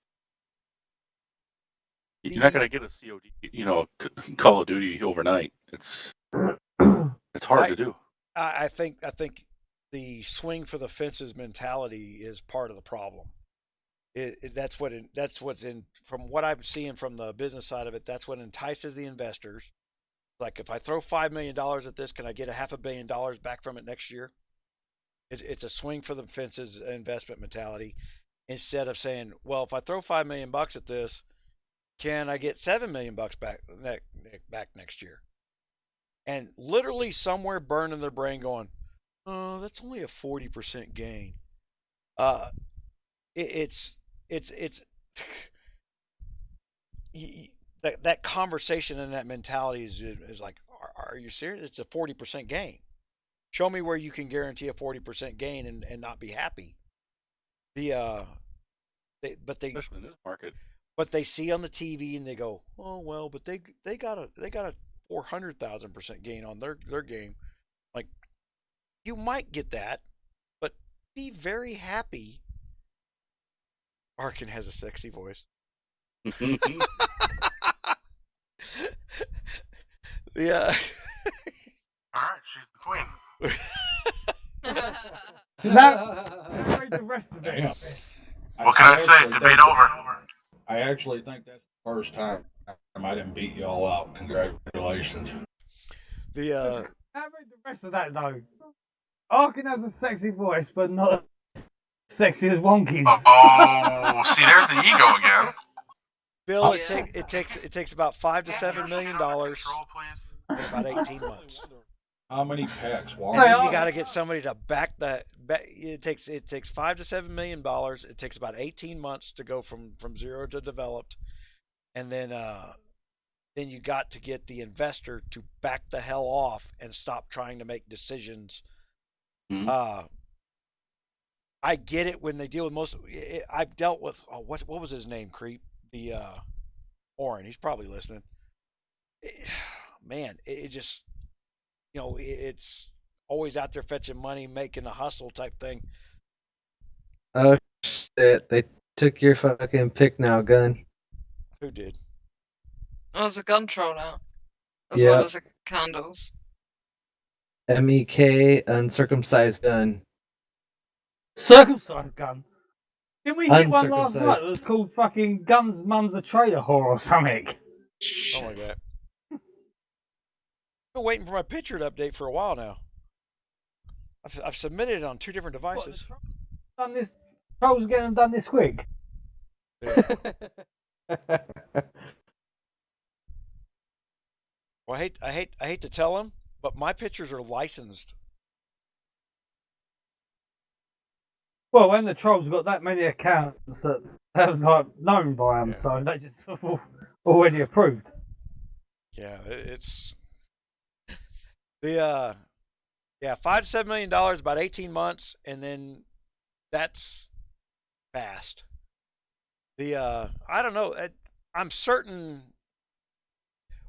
Speaker 10: You're not going to get a COD, Call of Duty overnight. It's hard to do.
Speaker 1: I think the swing for the fences mentality is part of the problem. That's what's in, from what I'm seeing from the business side of it. That's what entices the investors. Like, if I throw $5 million at this, can I get $500 million back from it next year? It's a swing for the fences investment mentality, instead of saying, well, if I throw $5 million at this, can I get $7 million back next year? And literally somewhere burning their brain going, oh, that's only a 40% gain. That conversation and that mentality is like, are you serious? It's a 40% gain. Show me where you can guarantee a 40% gain and not be happy.
Speaker 10: Especially in this market.
Speaker 1: But they see on the TV and they go, oh well, but they got a 400,000% gain on their game. Like, you might get that, but be very happy. Arkin has a sexy voice. Yeah.
Speaker 13: All right, she's the queen.
Speaker 14: Read the rest of it.
Speaker 13: What can I say? Debate over.
Speaker 3: I actually think that's the first time I didn't beat you all out. Congratulations.
Speaker 14: Now read the rest of that though. Arkin has a sexy voice, but not as sexy as Wonky's.
Speaker 13: Oh, see, there's the ego again.
Speaker 1: Bill, it takes about $5 to $7 million in about 18 months.
Speaker 3: How many packs?
Speaker 1: And then you got to get somebody to back that. It takes $5 to $7 million. It takes about 18 months to go from zero to developed, and then you got to get the investor to back the hell off and stop trying to make decisions. I get it when they deal with most. I've dealt with what was his name? Creep, the Oren. He's probably listening. Man, it just. It's always out there fetching money, making a hustle type thing.
Speaker 15: Oh shit! They took your fucking pick now, Gun.
Speaker 1: Who did?
Speaker 4: Oh, it's a gun troll now, as
Speaker 15: Yep.
Speaker 4: well as the candles.
Speaker 15: MEK uncircumcised gun.
Speaker 14: Circumcised gun. Didn't we hit one last
Speaker 15: Uncircumcised.
Speaker 14: night that was called fucking Gun's Mum's a Traitor Whore or something?
Speaker 1: Oh my god. I've been waiting for my picture to update for a while now. I've submitted it on 2 different devices.
Speaker 14: Done this. Trolls getting them done this quick.
Speaker 1: Yeah. Well, I hate to tell him, but my pictures are licensed.
Speaker 14: Well, when the trolls got that many accounts that have not known by them, so they just already approved.
Speaker 1: Yeah, it's the $5 to $7 million, about 18 months, and then that's fast. I don't know. I'm certain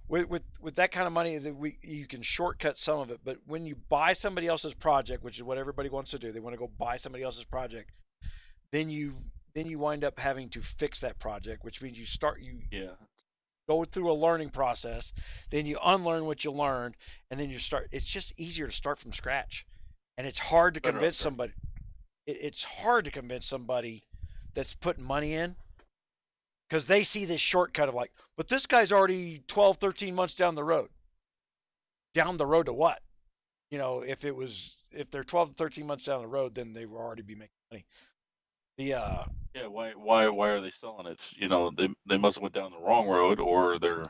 Speaker 1: with that kind of money that you can shortcut some of it, but when you buy somebody else's project, which is what everybody wants to do, they want to go buy somebody else's project, then you wind up having to fix that project, which means you go through a learning process, then you unlearn what you learned, and then you start. It's just easier to start from scratch, and it's hard to convince somebody. It's hard to convince somebody that's putting money in, because they see this shortcut of like, but this guy's already 12, 13 months down the road. Down the road to what? If they're 12 to 13 months down the road, then they will already be making money.
Speaker 10: Why are they selling it? They must have went down the wrong road, or they're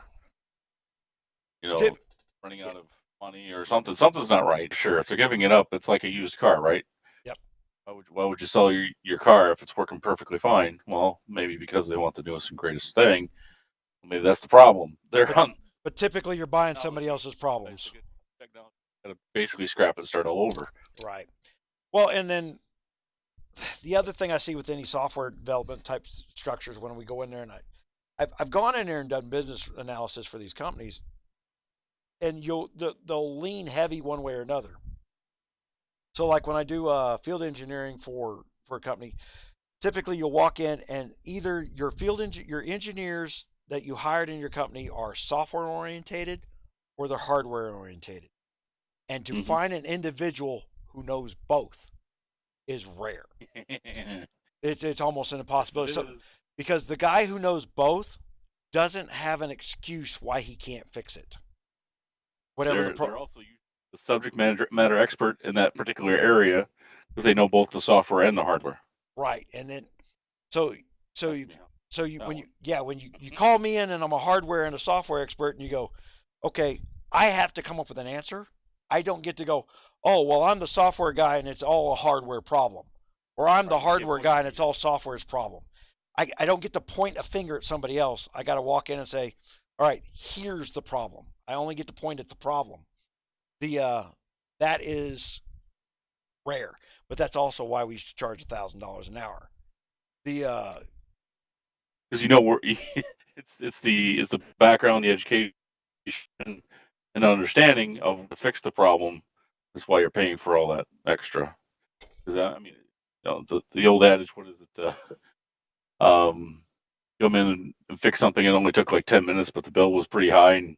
Speaker 10: running out of money or something. Something's not right. Sure, if they're giving it up, it's like a used car, right?
Speaker 1: Yep.
Speaker 10: Why would you sell your car if it's working perfectly fine? Well, maybe because they want the newest and greatest thing. Maybe that's the problem.
Speaker 1: But typically you're buying somebody else's problems.
Speaker 10: Gotta basically scrap and start all over.
Speaker 1: Right. Well, and then the other thing I see with any software development type structures, when we go in there, and I've gone in there and done business analysis for these companies, and they'll lean heavy one way or another. So like when I do field engineering for a company, typically you'll walk in and either your your engineers that you hired in your company are software orientated or they're hardware orientated. And to find an individual who knows both is rare. It's almost an impossibility. So, because the guy who knows both doesn't have an excuse why he can't fix it. Whatever
Speaker 10: they're also the subject matter expert in that particular area because they know both the software and the hardware.
Speaker 1: Right, and then when you call me in and I'm a hardware and a software expert and you go, okay, I have to come up with an answer. I don't get to go, oh well, I'm the software guy and it's all a hardware problem, or I'm the hardware guy and it's all software's problem. I don't get to point a finger at somebody else. I got to walk in and say, all right, here's the problem. I only get to point at the problem. that is rare, but that's also why we used to charge $1,000 an hour. The
Speaker 10: because where it's the background, the education, and understanding of to fix the problem. That's why you're paying for all that extra. Because I mean, the old adage, what is it? Come in and fix something. It only took like 10 minutes, but the bill was pretty high, and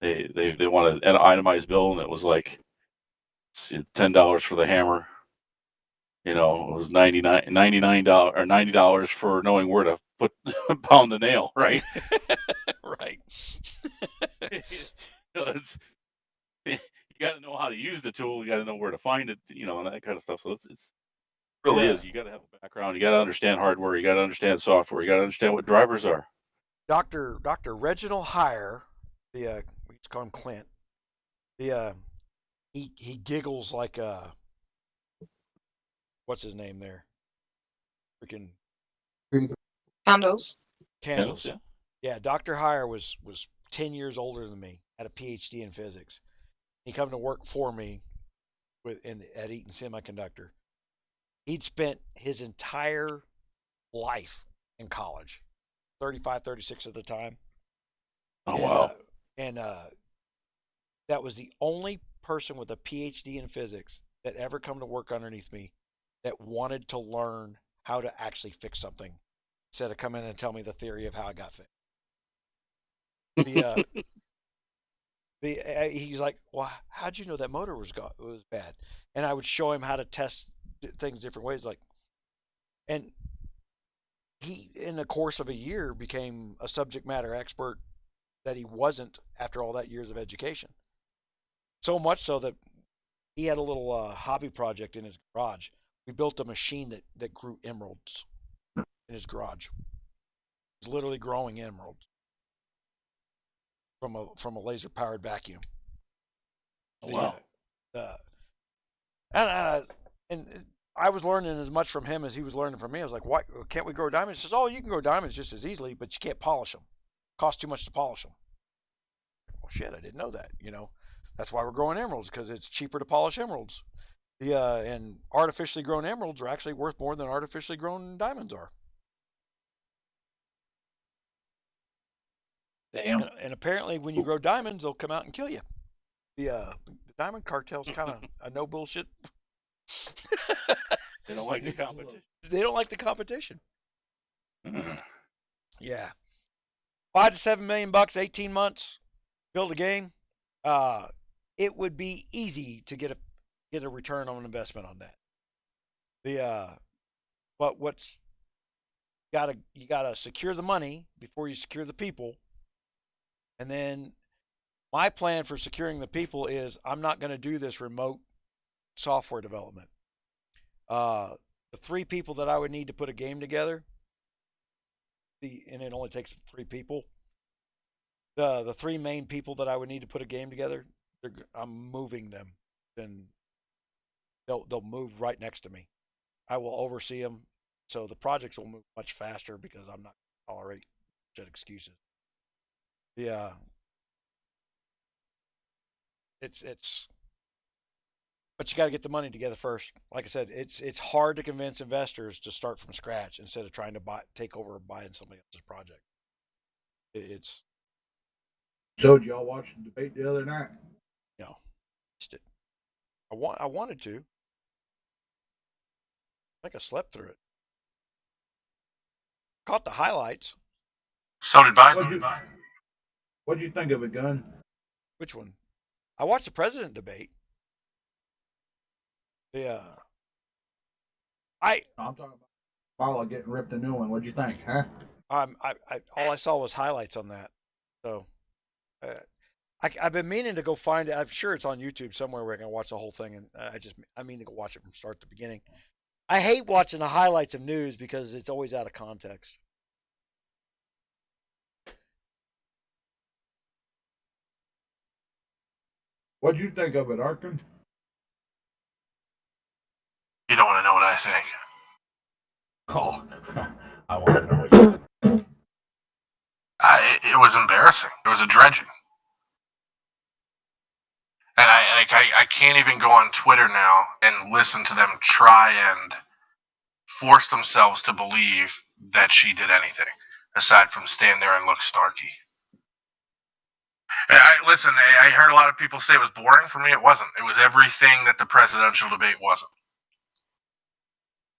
Speaker 10: they wanted an itemized bill, and it was like $10 for the hammer. It was $99 or $90 for knowing where to pound the nail, right?
Speaker 1: right.
Speaker 10: It's you got to know how to use the tool. You got to know where to find it, and that kind of stuff. So it's really is. You got to have a background. You got to understand hardware. You got to understand software. You got to understand what drivers are.
Speaker 1: Dr. Reginald Heyer, we used to call him Clint. He giggles like what's his name there? Freaking
Speaker 4: Candles.
Speaker 1: Yeah, Dr. Heyer was 10 years older than me, had a PhD in physics. He come to work for me at Eaton Semiconductor. He'd spent his entire life in college, 35, 36 at the time.
Speaker 10: Oh, wow.
Speaker 1: And that was the only person with a PhD in physics that ever come to work underneath me that wanted to learn how to actually fix something instead of come in and tell me the theory of how it got fixed. He's like, well, how'd you know that motor was bad? And I would show him how to test things different ways. And he, in the course of a year, became a subject matter expert that he wasn't after all that years of education. So much so that he had a little hobby project in his garage. We built a machine that grew emeralds in his garage. It was literally growing emeralds from a laser powered vacuum.
Speaker 10: Wow.
Speaker 1: And I was learning as much from him as he was learning from me. I was like, why can't we grow diamonds? He says, oh, you can grow diamonds just as easily, but you can't polish them. It costs too much to polish them. Well, shit, I didn't know that. That's why we're growing emeralds, because it's cheaper to polish emeralds. And artificially grown emeralds are actually worth more than artificially grown diamonds are.
Speaker 10: Damn.
Speaker 1: And apparently, when you grow diamonds, they'll come out and kill you. The diamond cartel's kind of a no bullshit.
Speaker 10: They don't like the competition.
Speaker 1: They don't like the competition.
Speaker 10: Mm-hmm.
Speaker 1: Yeah. $5 to $7 million, 18 months, build a game. It would be easy to get a return on investment on that. But you gotta secure the money before you secure the people. And then my plan for securing the people is I'm not going to do this remote software development. The 3 people that I would need to put a game together, and it only takes 3 people. The 3 main people that I would need to put a game together, I'm moving them. Then they'll move right next to me. I will oversee them, so the projects will move much faster because I'm not going to tolerate shit excuses. But you got to get the money together first. Like I said, it's hard to convince investors to start from scratch instead of trying to take over or buying somebody else's project.
Speaker 3: So did y'all watch the debate the other night?
Speaker 1: No, missed it. I wanted to. I think I slept through it. Caught the highlights.
Speaker 13: So did Biden.
Speaker 3: What'd you think of it, Gun?
Speaker 1: Which one? I watched the president debate. Yeah. I'm
Speaker 3: talking about Kamala getting ripped a new one. What'd you think, huh?
Speaker 1: all I saw was highlights on that. So, I've been meaning to go find it. I'm sure it's on YouTube somewhere where I can watch the whole thing, and I mean to go watch it from start to beginning. I hate watching the highlights of news because it's always out of context.
Speaker 3: What'd you think of it, Arkin?
Speaker 13: You don't want to know what I think.
Speaker 3: Oh, I want to know what you think.
Speaker 13: It was embarrassing. It was a dredging. And I can't even go on Twitter now and listen to them try and force themselves to believe that she did anything aside from stand there and look snarky. Listen, I heard a lot of people say it was boring. For me, it wasn't. It was everything that the presidential debate wasn't.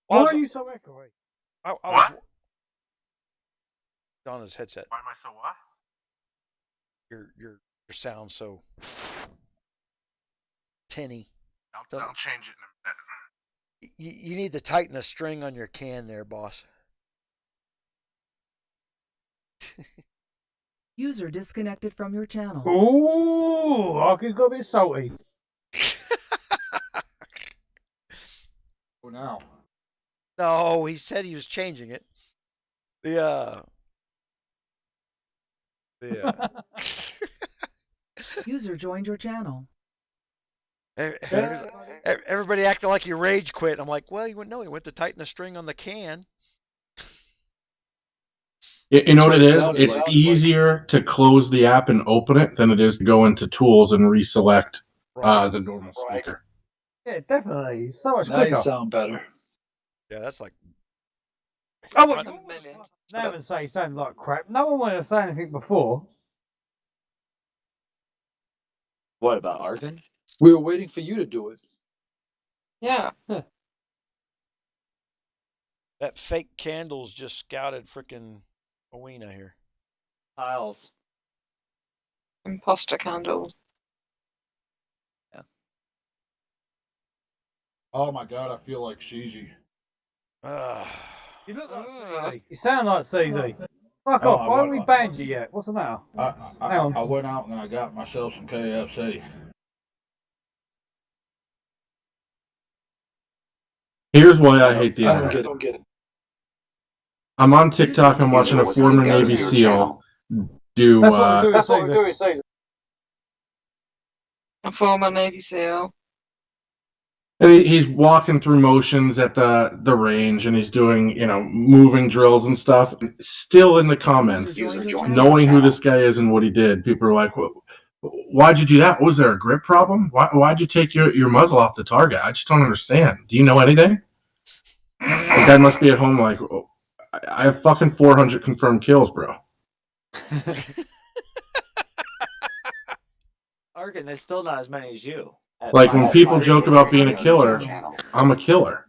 Speaker 14: Why are you so echoey?
Speaker 13: What?
Speaker 1: On his headset.
Speaker 13: Why am I so what?
Speaker 1: Your sound so tinny.
Speaker 13: I'll change it in a minute.
Speaker 1: You need to tighten the string on your can there, boss.
Speaker 2: User disconnected from your channel.
Speaker 14: Ooh, Arky's got a bit salty.
Speaker 3: Oh, now.
Speaker 1: No, he said he was changing it.
Speaker 2: User joined your channel.
Speaker 1: Everybody acting like you rage quit. I'm like, well, he went to tighten the string on the can.
Speaker 3: You know what it is? It's easier to close the app and open it than it is to go into tools and reselect the normal speaker.
Speaker 14: Yeah, definitely. So much
Speaker 7: Now
Speaker 14: quicker.
Speaker 7: you sound better.
Speaker 1: Yeah, that's like.
Speaker 14: Oh, well, never say you sound like crap. No one wanted to say anything before.
Speaker 11: What about Arkin?
Speaker 7: We were waiting for you to do it.
Speaker 4: Yeah.
Speaker 1: That fake candles just scouted frickin' Owena here.
Speaker 11: Tiles.
Speaker 4: Imposter candles.
Speaker 3: Oh my god, I feel like 𝗙𝗎.
Speaker 14: You look like 𝗙𝗎. You sound like 𝗙𝗎. Fuck off. Why haven't we banned you yet? What's the matter?
Speaker 3: I went out and I got myself some KFC. Here's why I hate the internet.
Speaker 7: I don't get it.
Speaker 3: I'm on TikTok. I'm watching a former Navy SEAL do.
Speaker 14: That's what we do with 𝗙𝗎.
Speaker 4: A former Navy SEAL.
Speaker 3: And he's walking through motions at the range, and he's doing, moving drills and stuff. Still in the comments, knowing who this guy is and what he did, people are like, why'd you do that? Was there a grip problem? Why'd you take your muzzle off the target? I just don't understand. Do you know anything? The guy must be at home like, I have fucking 400 confirmed kills, bro.
Speaker 11: Arkin, there's still not as many as you.
Speaker 3: Like, when people joke about being a killer, I'm a killer.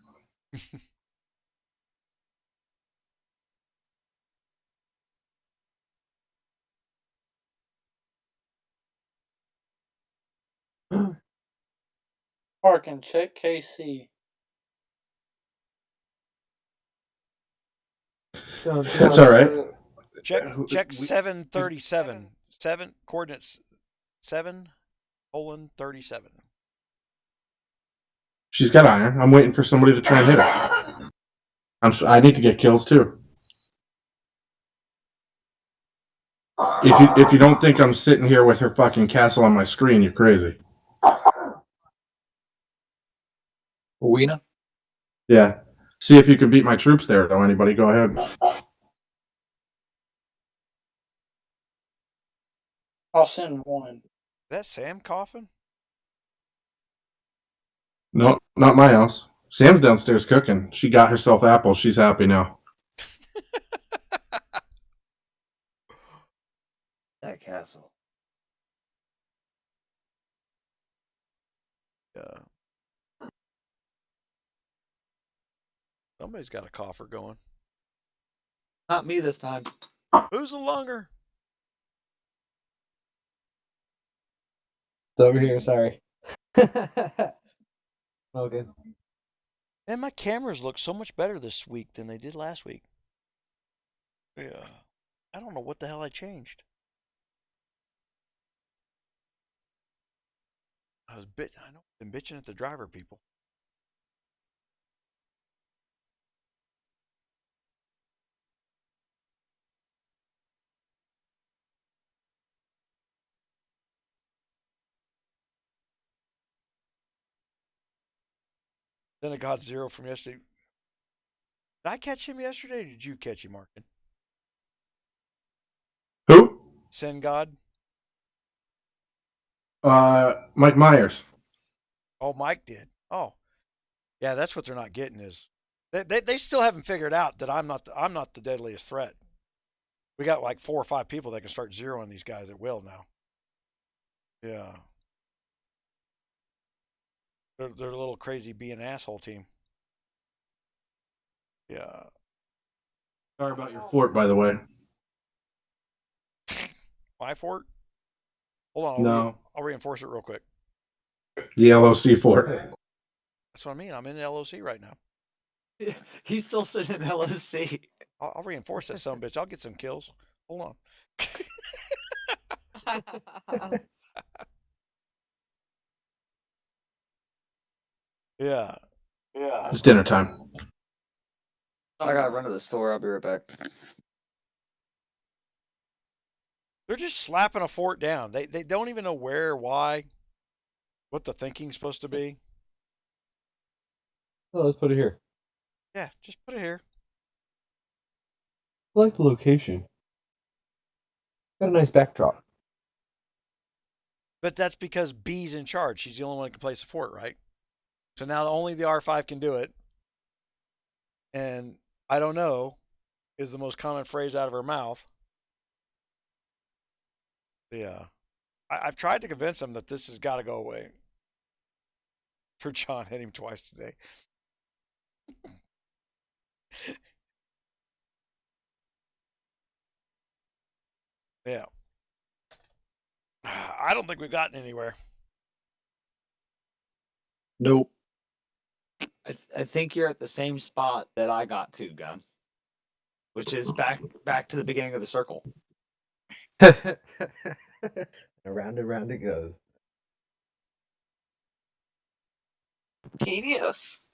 Speaker 12: Arkin, check KC.
Speaker 3: That's all right.
Speaker 1: Check 737. Coordinates 7:37.
Speaker 3: She's got iron. I'm waiting for somebody to try and hit her. I need to get kills too. If you don't think I'm sitting here with her fucking castle on my screen, you're crazy.
Speaker 7: Owena?
Speaker 3: Yeah. See if you can beat my troops there, though. Anybody, go ahead.
Speaker 12: I'll send one.
Speaker 1: Is that Sam coughing?
Speaker 3: No, not my house. Sam's downstairs cooking. She got herself apples. She's happy now.
Speaker 11: That castle.
Speaker 1: Yeah. Somebody's got a cougher going.
Speaker 11: Not me this time.
Speaker 1: Who's the longer?
Speaker 15: It's over here, sorry. Okay.
Speaker 1: And my cameras look so much better this week than they did last week. Yeah. I don't know what the hell I changed. I know I've been bitching at the driver people. Then I got zero from yesterday. Did I catch him yesterday or did you catch him, Markin?
Speaker 3: Who?
Speaker 1: Send God.
Speaker 3: Mike Myers.
Speaker 1: Oh, Mike did. Oh, yeah. That's what they're not getting is they still haven't figured out that I'm not the deadliest threat. We got like 4 or 5 people that can start zeroing these guys at will now. Yeah. They're a little crazy being an asshole team. Yeah.
Speaker 3: Sorry about your fort, by the way.
Speaker 1: My fort? Hold on.
Speaker 3: No.
Speaker 1: I'll reinforce it real quick.
Speaker 3: The LOC fort.
Speaker 1: That's what I mean. I'm in the LOC right now.
Speaker 11: He's still sitting in LOC.
Speaker 1: I'll reinforce that son of a bitch. I'll get some kills. Hold on. Yeah.
Speaker 11: Yeah.
Speaker 3: It's dinner time.
Speaker 11: I gotta run to the store. I'll be right back.
Speaker 1: They're just slapping a fort down. They don't even know where, why, what the thinking's supposed to be.
Speaker 15: Oh, let's put it here.
Speaker 1: Yeah, just put it here.
Speaker 15: I like the location. Got a nice backdrop.
Speaker 1: But that's because B's in charge. She's the only one that can place a fort, right? So now only the R5 can do it. And I don't know is the most common phrase out of her mouth. Yeah. I've tried to convince him that this has got to go away. For John hit him twice today. Yeah. I don't think we've gotten anywhere.
Speaker 7: Nope.
Speaker 11: I think you're at the same spot that I got to, Gun, which is back to the beginning of the circle.
Speaker 15: Around and round it goes.
Speaker 4: Tedious.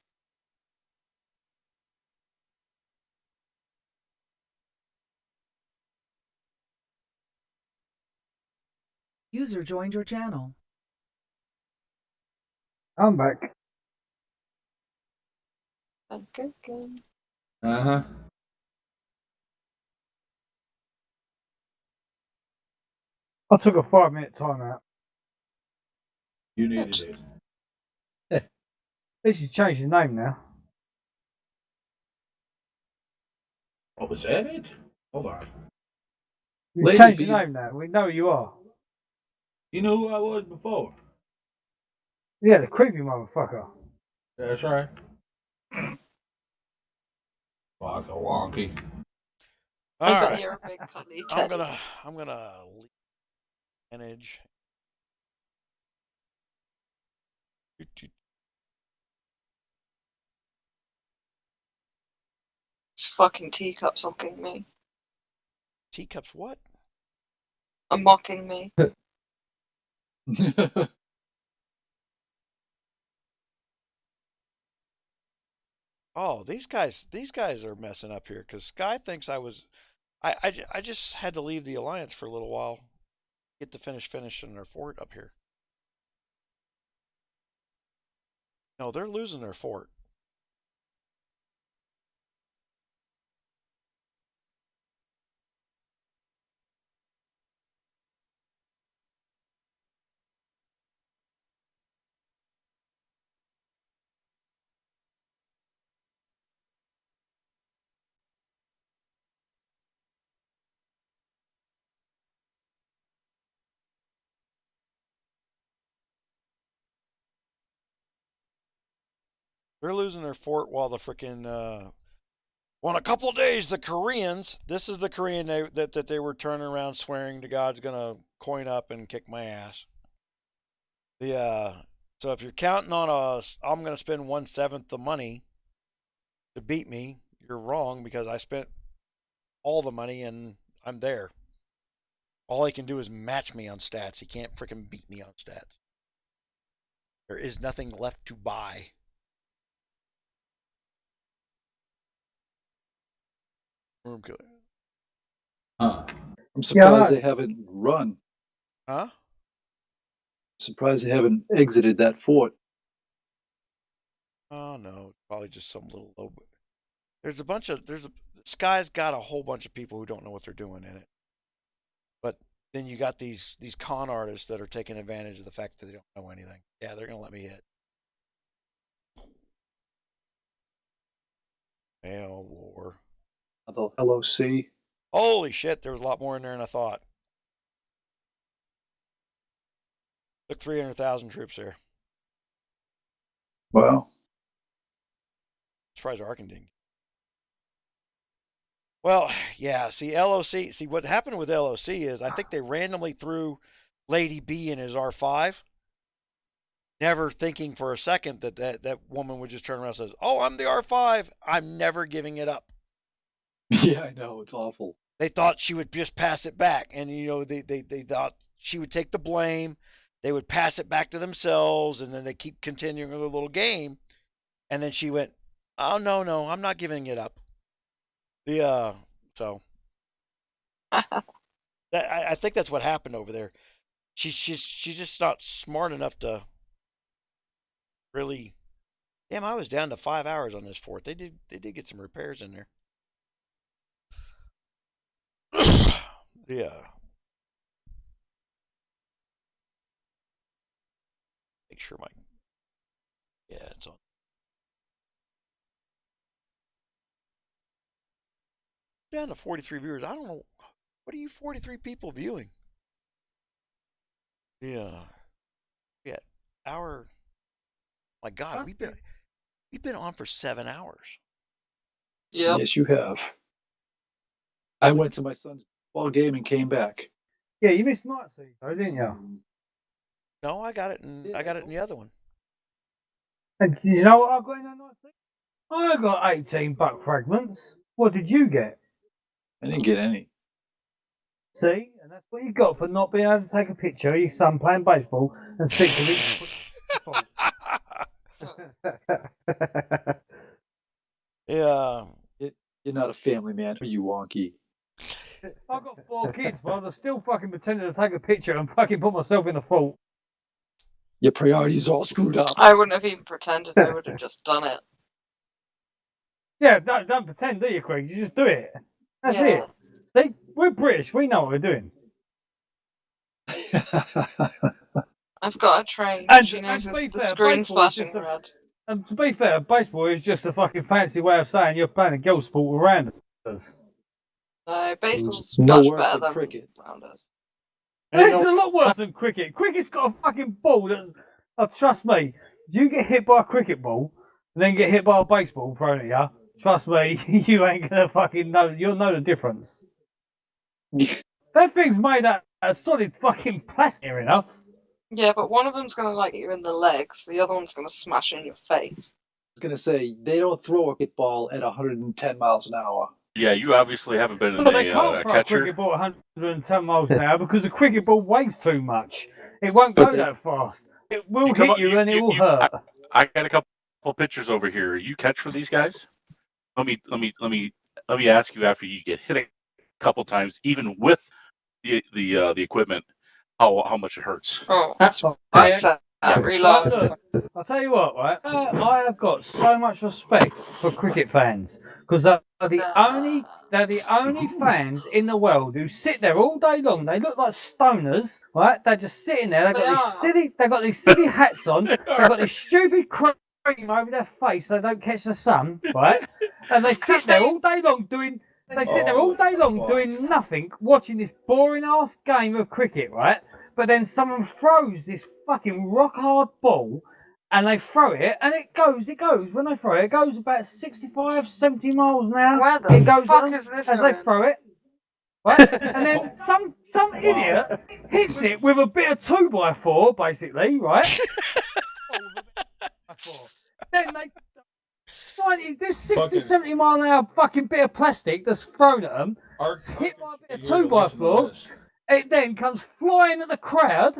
Speaker 2: User joined your channel.
Speaker 14: I'm back.
Speaker 3: Uh-huh.
Speaker 14: I took a 5-minute timeout.
Speaker 3: You needed it.
Speaker 14: At least he's changed his name now.
Speaker 3: Oh, was that it? Hold on.
Speaker 14: You've
Speaker 3: Lady
Speaker 14: changed
Speaker 3: B-
Speaker 14: your name now. We know who you are.
Speaker 3: You know who I was before?
Speaker 14: Yeah, the creepy motherfucker.
Speaker 3: That's right. Wonka wonky.
Speaker 1: All
Speaker 4: I bet
Speaker 1: right.
Speaker 4: you're a big cuddly
Speaker 1: I'm
Speaker 4: teddy.
Speaker 1: gonna manage.
Speaker 4: It's fucking teacup mocking me.
Speaker 1: Teacups what?
Speaker 4: I'm mocking me.
Speaker 1: Oh, these guys are messing up here because Sky thinks I was. I just had to leave the alliance for a little while, get to finishing their fort up here. No, they're losing their fort. They're losing their fort while the frickin' well, in a couple of days, the Koreans. This is the Korean that they were turning around swearing to God's gonna coin up and kick my ass. So if you're counting on I'm gonna spend 1/7 the money to beat me, you're wrong because I spent all the money and I'm there. All he can do is match me on stats. He can't frickin' beat me on stats. There is nothing left to buy. Room killer.
Speaker 7: I'm surprised they haven't run.
Speaker 1: Huh?
Speaker 7: Surprised they haven't exited that fort.
Speaker 1: Oh no, probably just some little low. Sky's got a whole bunch of people who don't know what they're doing in it. But then you got these con artists that are taking advantage of the fact that they don't know anything. Yeah, they're gonna let me hit. Hell war.
Speaker 7: The LOC.
Speaker 1: Holy shit, there was a lot more in there than I thought. Took 300,000 troops there.
Speaker 7: Wow.
Speaker 1: Surprised Arkin didn't. Well, yeah, see, LOC, see, what happened with LOC is I think they randomly threw Lady B in his R5, never thinking for a second that woman would just turn around and says, oh, I'm the R5. I'm never giving it up.
Speaker 7: Yeah, I know. It's awful.
Speaker 1: They thought she would just pass it back. And, you know, they thought she would take the blame. They would pass it back to themselves. And then they keep continuing their little game. And then she went, oh, no, I'm not giving it up. So I think that's what happened over there. She's just not smart enough to really. Damn, I was down to 5 hours on this fort. They did get some repairs in there. Yeah. Make sure my. Yeah, it's on. Down to 43 viewers. I don't know. What are you 43 people viewing? Yeah. Yeah. Hour. My God, we've been on for 7 hours.
Speaker 4: Yep.
Speaker 7: Yes, you have. I went to my son's ball game and came back.
Speaker 14: Yeah, you missed Night Siege though, didn't you?
Speaker 1: No, I got it in the other one.
Speaker 14: And you know what I got in that Night Siege? I got 18 buck fragments. What did you get?
Speaker 7: I didn't get any.
Speaker 14: See? And that's what you got for not being able to take a picture of your son playing baseball and stick to it.
Speaker 1: Yeah.
Speaker 7: You're not a family man, are you, wonky?
Speaker 14: I've got 4 kids, but I'm still fucking pretending to take a picture and fucking put myself in the fault.
Speaker 7: Your priorities are all screwed up.
Speaker 4: I wouldn't have even pretended. I would have just done it.
Speaker 14: Yeah, don't pretend, do you, Craig? You just do it. That's it. See, we're British. We know what we're doing.
Speaker 4: I've got a train.
Speaker 14: And
Speaker 4: She knows
Speaker 14: to be
Speaker 4: the
Speaker 14: fair,
Speaker 4: screen's
Speaker 14: baseball is
Speaker 4: flashing
Speaker 14: just a-
Speaker 4: red.
Speaker 14: And to be fair, baseball is just a fucking fancy way of saying you're playing a girl sport around us.
Speaker 4: No, baseball's
Speaker 7: no
Speaker 4: much
Speaker 7: worse
Speaker 4: better
Speaker 7: than
Speaker 4: than
Speaker 7: cricket.
Speaker 4: rounders.
Speaker 14: It's a lot worse than cricket. Cricket's got a fucking ball that, trust me, if you get hit by a cricket ball and then get hit by a baseball thrown at you, trust me, you ain't gonna fucking know. You'll know the difference. That thing's made out of solid fucking plastic enough.
Speaker 4: Yeah, but one of them's gonna like you in the legs. The other one's gonna smash in your face.
Speaker 7: I was going to say, they don't throw a cricket ball at 110 miles an hour.
Speaker 10: Yeah, you obviously haven't been in
Speaker 14: But they can't
Speaker 10: a
Speaker 14: throw a
Speaker 10: catcher.
Speaker 14: cricket ball at 110 miles an hour because the cricket ball weighs too much. It won't go that fast. It will hit you and it will hurt.
Speaker 10: I got a couple pictures over here. You catch for these guys? Let me ask you after you get hit a couple times, even with the equipment, how much it hurts.
Speaker 4: Oh, that's reload.
Speaker 14: Look, I'll tell you what, right? I have got so much respect for cricket fans because they're the only fans in the world who sit there all day long. They look like stoners, right? They're just sitting there. They've got these silly hats on. They've got this stupid cream over their face so they don't catch the sun, right? And they sit there all day long doing. They sit there all day long doing nothing, watching this boring ass game of cricket, right? But then someone throws this fucking rock hard ball and they throw it and it goes. When they throw it, it goes about 65, 70 miles an hour.
Speaker 4: Where the
Speaker 14: it goes
Speaker 4: fuck is this
Speaker 14: as
Speaker 4: going?
Speaker 14: they throw it. Right? And then some idiot hits it with a bit of 2x4, basically, right? Then this 60, 70 mile an hour fucking bit of plastic that's thrown at them, hit by a bit of 2x4, it then comes flying at the crowd.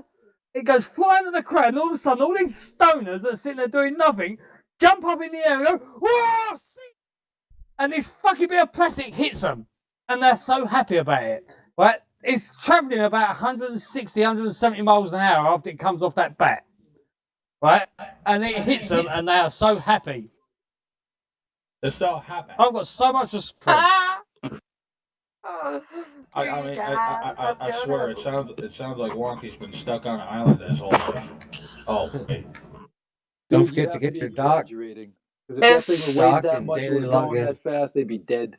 Speaker 14: It goes flying at the crowd, and all of a sudden, all these stoners that are sitting there doing nothing jump up in the air and go, whoa! And this fucking bit of plastic hits them, and they're so happy about it. Right? It's travelling about 160, 170 miles an hour after it comes off that bat. Right? And it hits them, and they are so happy.
Speaker 3: They're so happy.
Speaker 14: I've got so much respect.
Speaker 3: I swear it sounds like Wonky's been stuck on an island his whole life. Oh, wait.
Speaker 15: Don't
Speaker 7: Dude,
Speaker 15: forget
Speaker 7: you
Speaker 15: to
Speaker 7: have
Speaker 15: get
Speaker 7: be
Speaker 15: your doc.
Speaker 7: exaggerating. Because if that thing weighed
Speaker 15: Doc
Speaker 7: that
Speaker 15: and
Speaker 7: much and
Speaker 15: daily
Speaker 7: was going
Speaker 15: login.
Speaker 7: that fast, they'd be dead.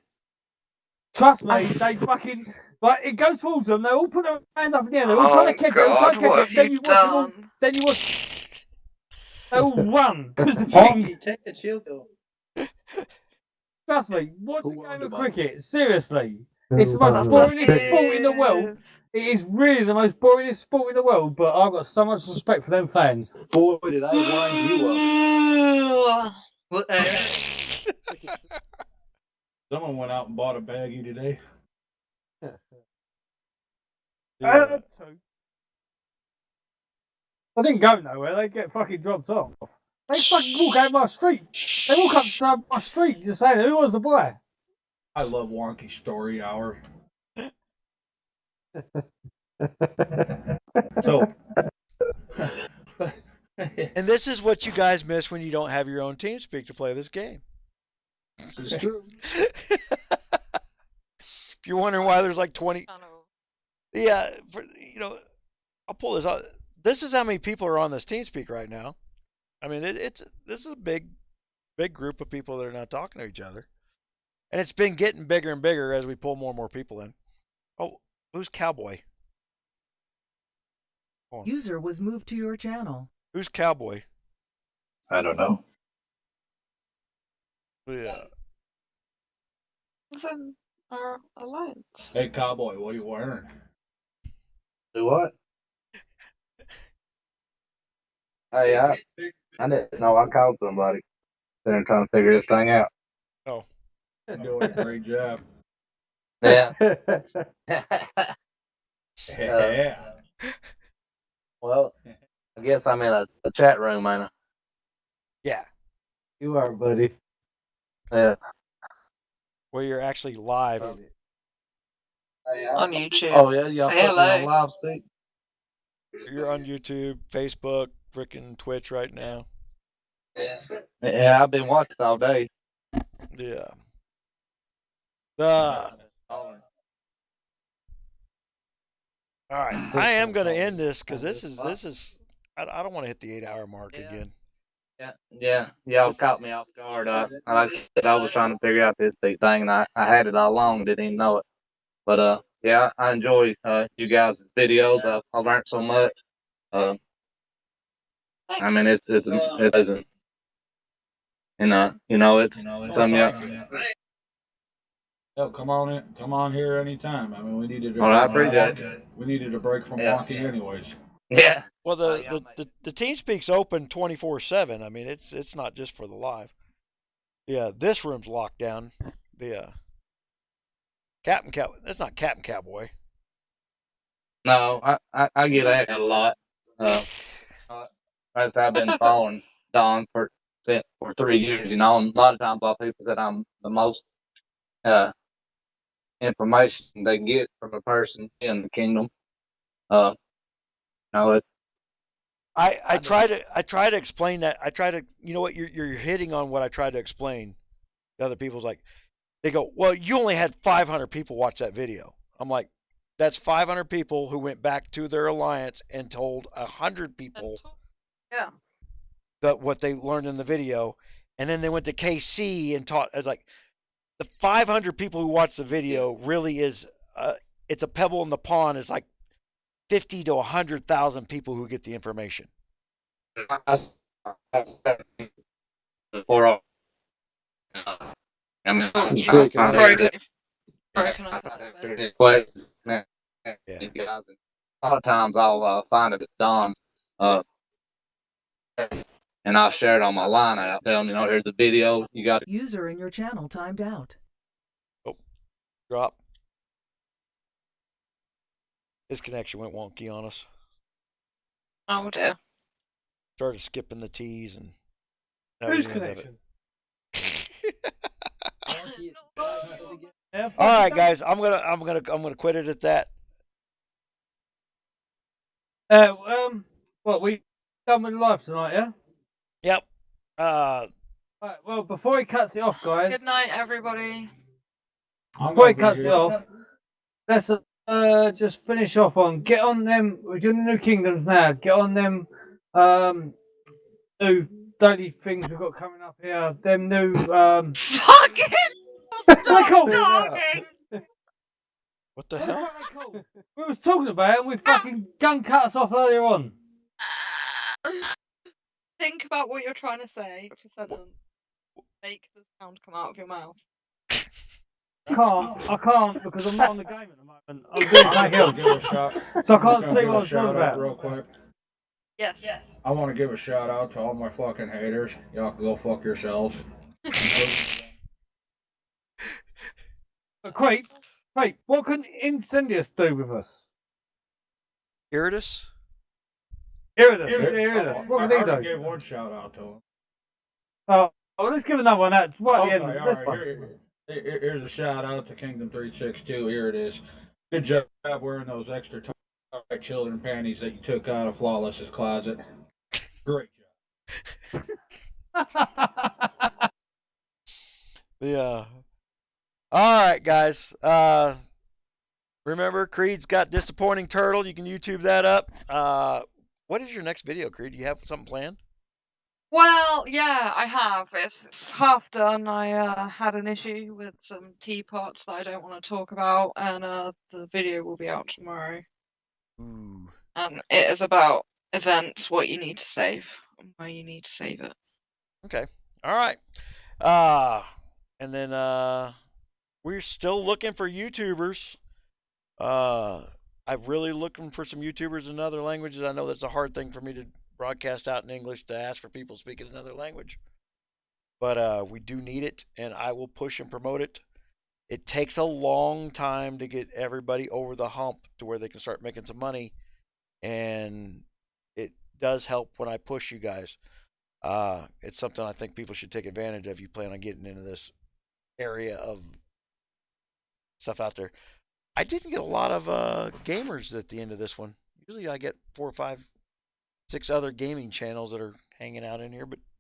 Speaker 14: Trust me, they fucking like it goes towards them. They all put their hands up in the air. They're all trying to catch it. All trying to catch it. Then you watch them all. Then you watch. They all run because the thing.
Speaker 12: Wonky, take the chill pill.
Speaker 14: Trust me, watch a game of
Speaker 7: Undemonic.
Speaker 14: cricket. Seriously, it's the most boringest sport in the world. It is really the most boringest sport in the world. But I've got so much respect for them fans.
Speaker 7: Boy, did I wind you up.
Speaker 3: Someone went out and bought a baggie today.
Speaker 14: I didn't go nowhere. They get fucking dropped off. They fucking walk out my street. They walk up to my street just saying, "Who was the boy?"
Speaker 3: I love Wonky Story Hour. So,
Speaker 1: and this is what you guys miss when you don't have your own TeamSpeak to play this game.
Speaker 7: This is true.
Speaker 1: If you're wondering why there's like 20, yeah, I'll pull this out. This is how many people are on this TeamSpeak right now. I mean, this is a big group of people that are not talking to each other, and it's been getting bigger and bigger as we pull more and more people in. Oh, who's Cowboy?
Speaker 2: User was moved to your channel.
Speaker 1: Who's Cowboy?
Speaker 7: I don't know.
Speaker 1: Yeah.
Speaker 4: It's in our alliance.
Speaker 3: Hey, Cowboy, what are you wearing?
Speaker 15: Do what? Hey, I didn't know I called somebody. They're trying to figure this thing out.
Speaker 1: Oh.
Speaker 3: You're doing a great job.
Speaker 15: Yeah.
Speaker 3: Yeah.
Speaker 15: Well, I guess I'm in a chat room, ain't I?
Speaker 1: Yeah.
Speaker 6: You are, buddy.
Speaker 15: Yeah.
Speaker 1: Well, you're actually live.
Speaker 4: On YouTube.
Speaker 15: Oh, yeah? Y'all
Speaker 4: Say
Speaker 15: put me on
Speaker 4: hello.
Speaker 15: live speak?
Speaker 1: You're on YouTube, Facebook, freaking Twitch right now.
Speaker 15: Yeah, I've been watching all day.
Speaker 1: Yeah. All right, I am going to end this because this is. I don't want to hit the 8-hour mark again.
Speaker 15: Yeah. Y'all caught me off guard. Like I said, I was trying to figure out this big thing, and I had it all along, didn't even know it. But yeah, I enjoy you guys' videos. I learned so much. I mean, it's amazing. And it's something.
Speaker 3: Yo, come on here anytime. I mean, we needed a
Speaker 15: I appreciate it.
Speaker 3: We needed a break from Wonky anyways.
Speaker 15: Yeah.
Speaker 1: Well, the TeamSpeak's open 24/7. I mean, it's not just for the live. Yeah, this room's locked down. The Captain Cow. That's not Captain Cowboy.
Speaker 15: No, I get that a lot. I've been following Don for 3 years. And a lot of times, people said I'm the most information they get from a person in the kingdom.
Speaker 1: I try to explain that. I try to, you're hitting on what I try to explain. The other people's like, they go, well, you only had 500 people watch that video. I'm like, that's 500 people who went back to their alliance and told 100 people that what they learned in the video, and then they went to KC and taught. It's like the 500 people who watched the video really is it's a pebble in the pond. It's like 50 to 100,000 people who get the information.
Speaker 15: I mean,
Speaker 4: it's
Speaker 15: broken
Speaker 4: up.
Speaker 15: These guys, a lot of times I'll find it at Don, and I'll share it on my line out. Tell them, here's the video. You got it.
Speaker 2: User in your channel timed out.
Speaker 1: Oh, drop. His connection went wonky on us.
Speaker 4: Oh dear.
Speaker 1: Started skipping the T's, and that was the end of it. All right, guys, I'm gonna quit it at that.
Speaker 14: What we done with live tonight, yeah?
Speaker 1: Yep.
Speaker 14: Right, well, before he cuts it off, guys.
Speaker 4: Good night, everybody.
Speaker 14: Before he cuts it off, let's just finish off on get on them. We're doing the new kingdoms now. Get on them new daily things we've got coming up here. Them new
Speaker 4: Fucking stop talking.
Speaker 1: What the hell?
Speaker 14: We was talking about it and we fucking gun cut us off earlier on.
Speaker 4: Think about what you're trying to say. For sentence. Make the sound come out of your mouth.
Speaker 14: I can't because I'm not on the game at the moment. I'm doing something else. So I can't see what I was talking about.
Speaker 3: Real quick.
Speaker 4: Yes.
Speaker 3: I want to give a shout out to all my fucking haters. Y'all can go fuck yourselves.
Speaker 14: Wait, what can Incendius do with us?
Speaker 1: Iridas?
Speaker 14: Iridas. What can he do?
Speaker 3: I gave one shout out to him.
Speaker 14: Oh, let's give another one out right at the end.
Speaker 3: All right. Here's a shout out to Kingdom 362. Here it is. Good job wearing those extra tight children panties that you took out of Flawless's closet. Great job.
Speaker 1: Yeah. All right, guys. Remember, Creed's got Disappointing Turtle. You can YouTube that up. What is your next video, Creed? Do you have something planned?
Speaker 4: Well, yeah, I have. It's half done. I had an issue with some teapots that I don't want to talk about, and the video will be out tomorrow.
Speaker 1: Ooh.
Speaker 4: And it is about events, what you need to save, and where you need to save it.
Speaker 1: Okay. All right. And then we're still looking for YouTubers. I'm really looking for some YouTubers in other languages. I know that's a hard thing for me to broadcast out in English to ask for people speaking another language. But we do need it, and I will push and promote it. It takes a long time to get everybody over the hump to where they can start making some money, and it does help when I push you guys. It's something I think people should take advantage of if you plan on getting into this area of stuff out there. I didn't get a lot of gamers at the end of this one. Usually I get 4, 5, 6 other gaming channels that are hanging out in here, but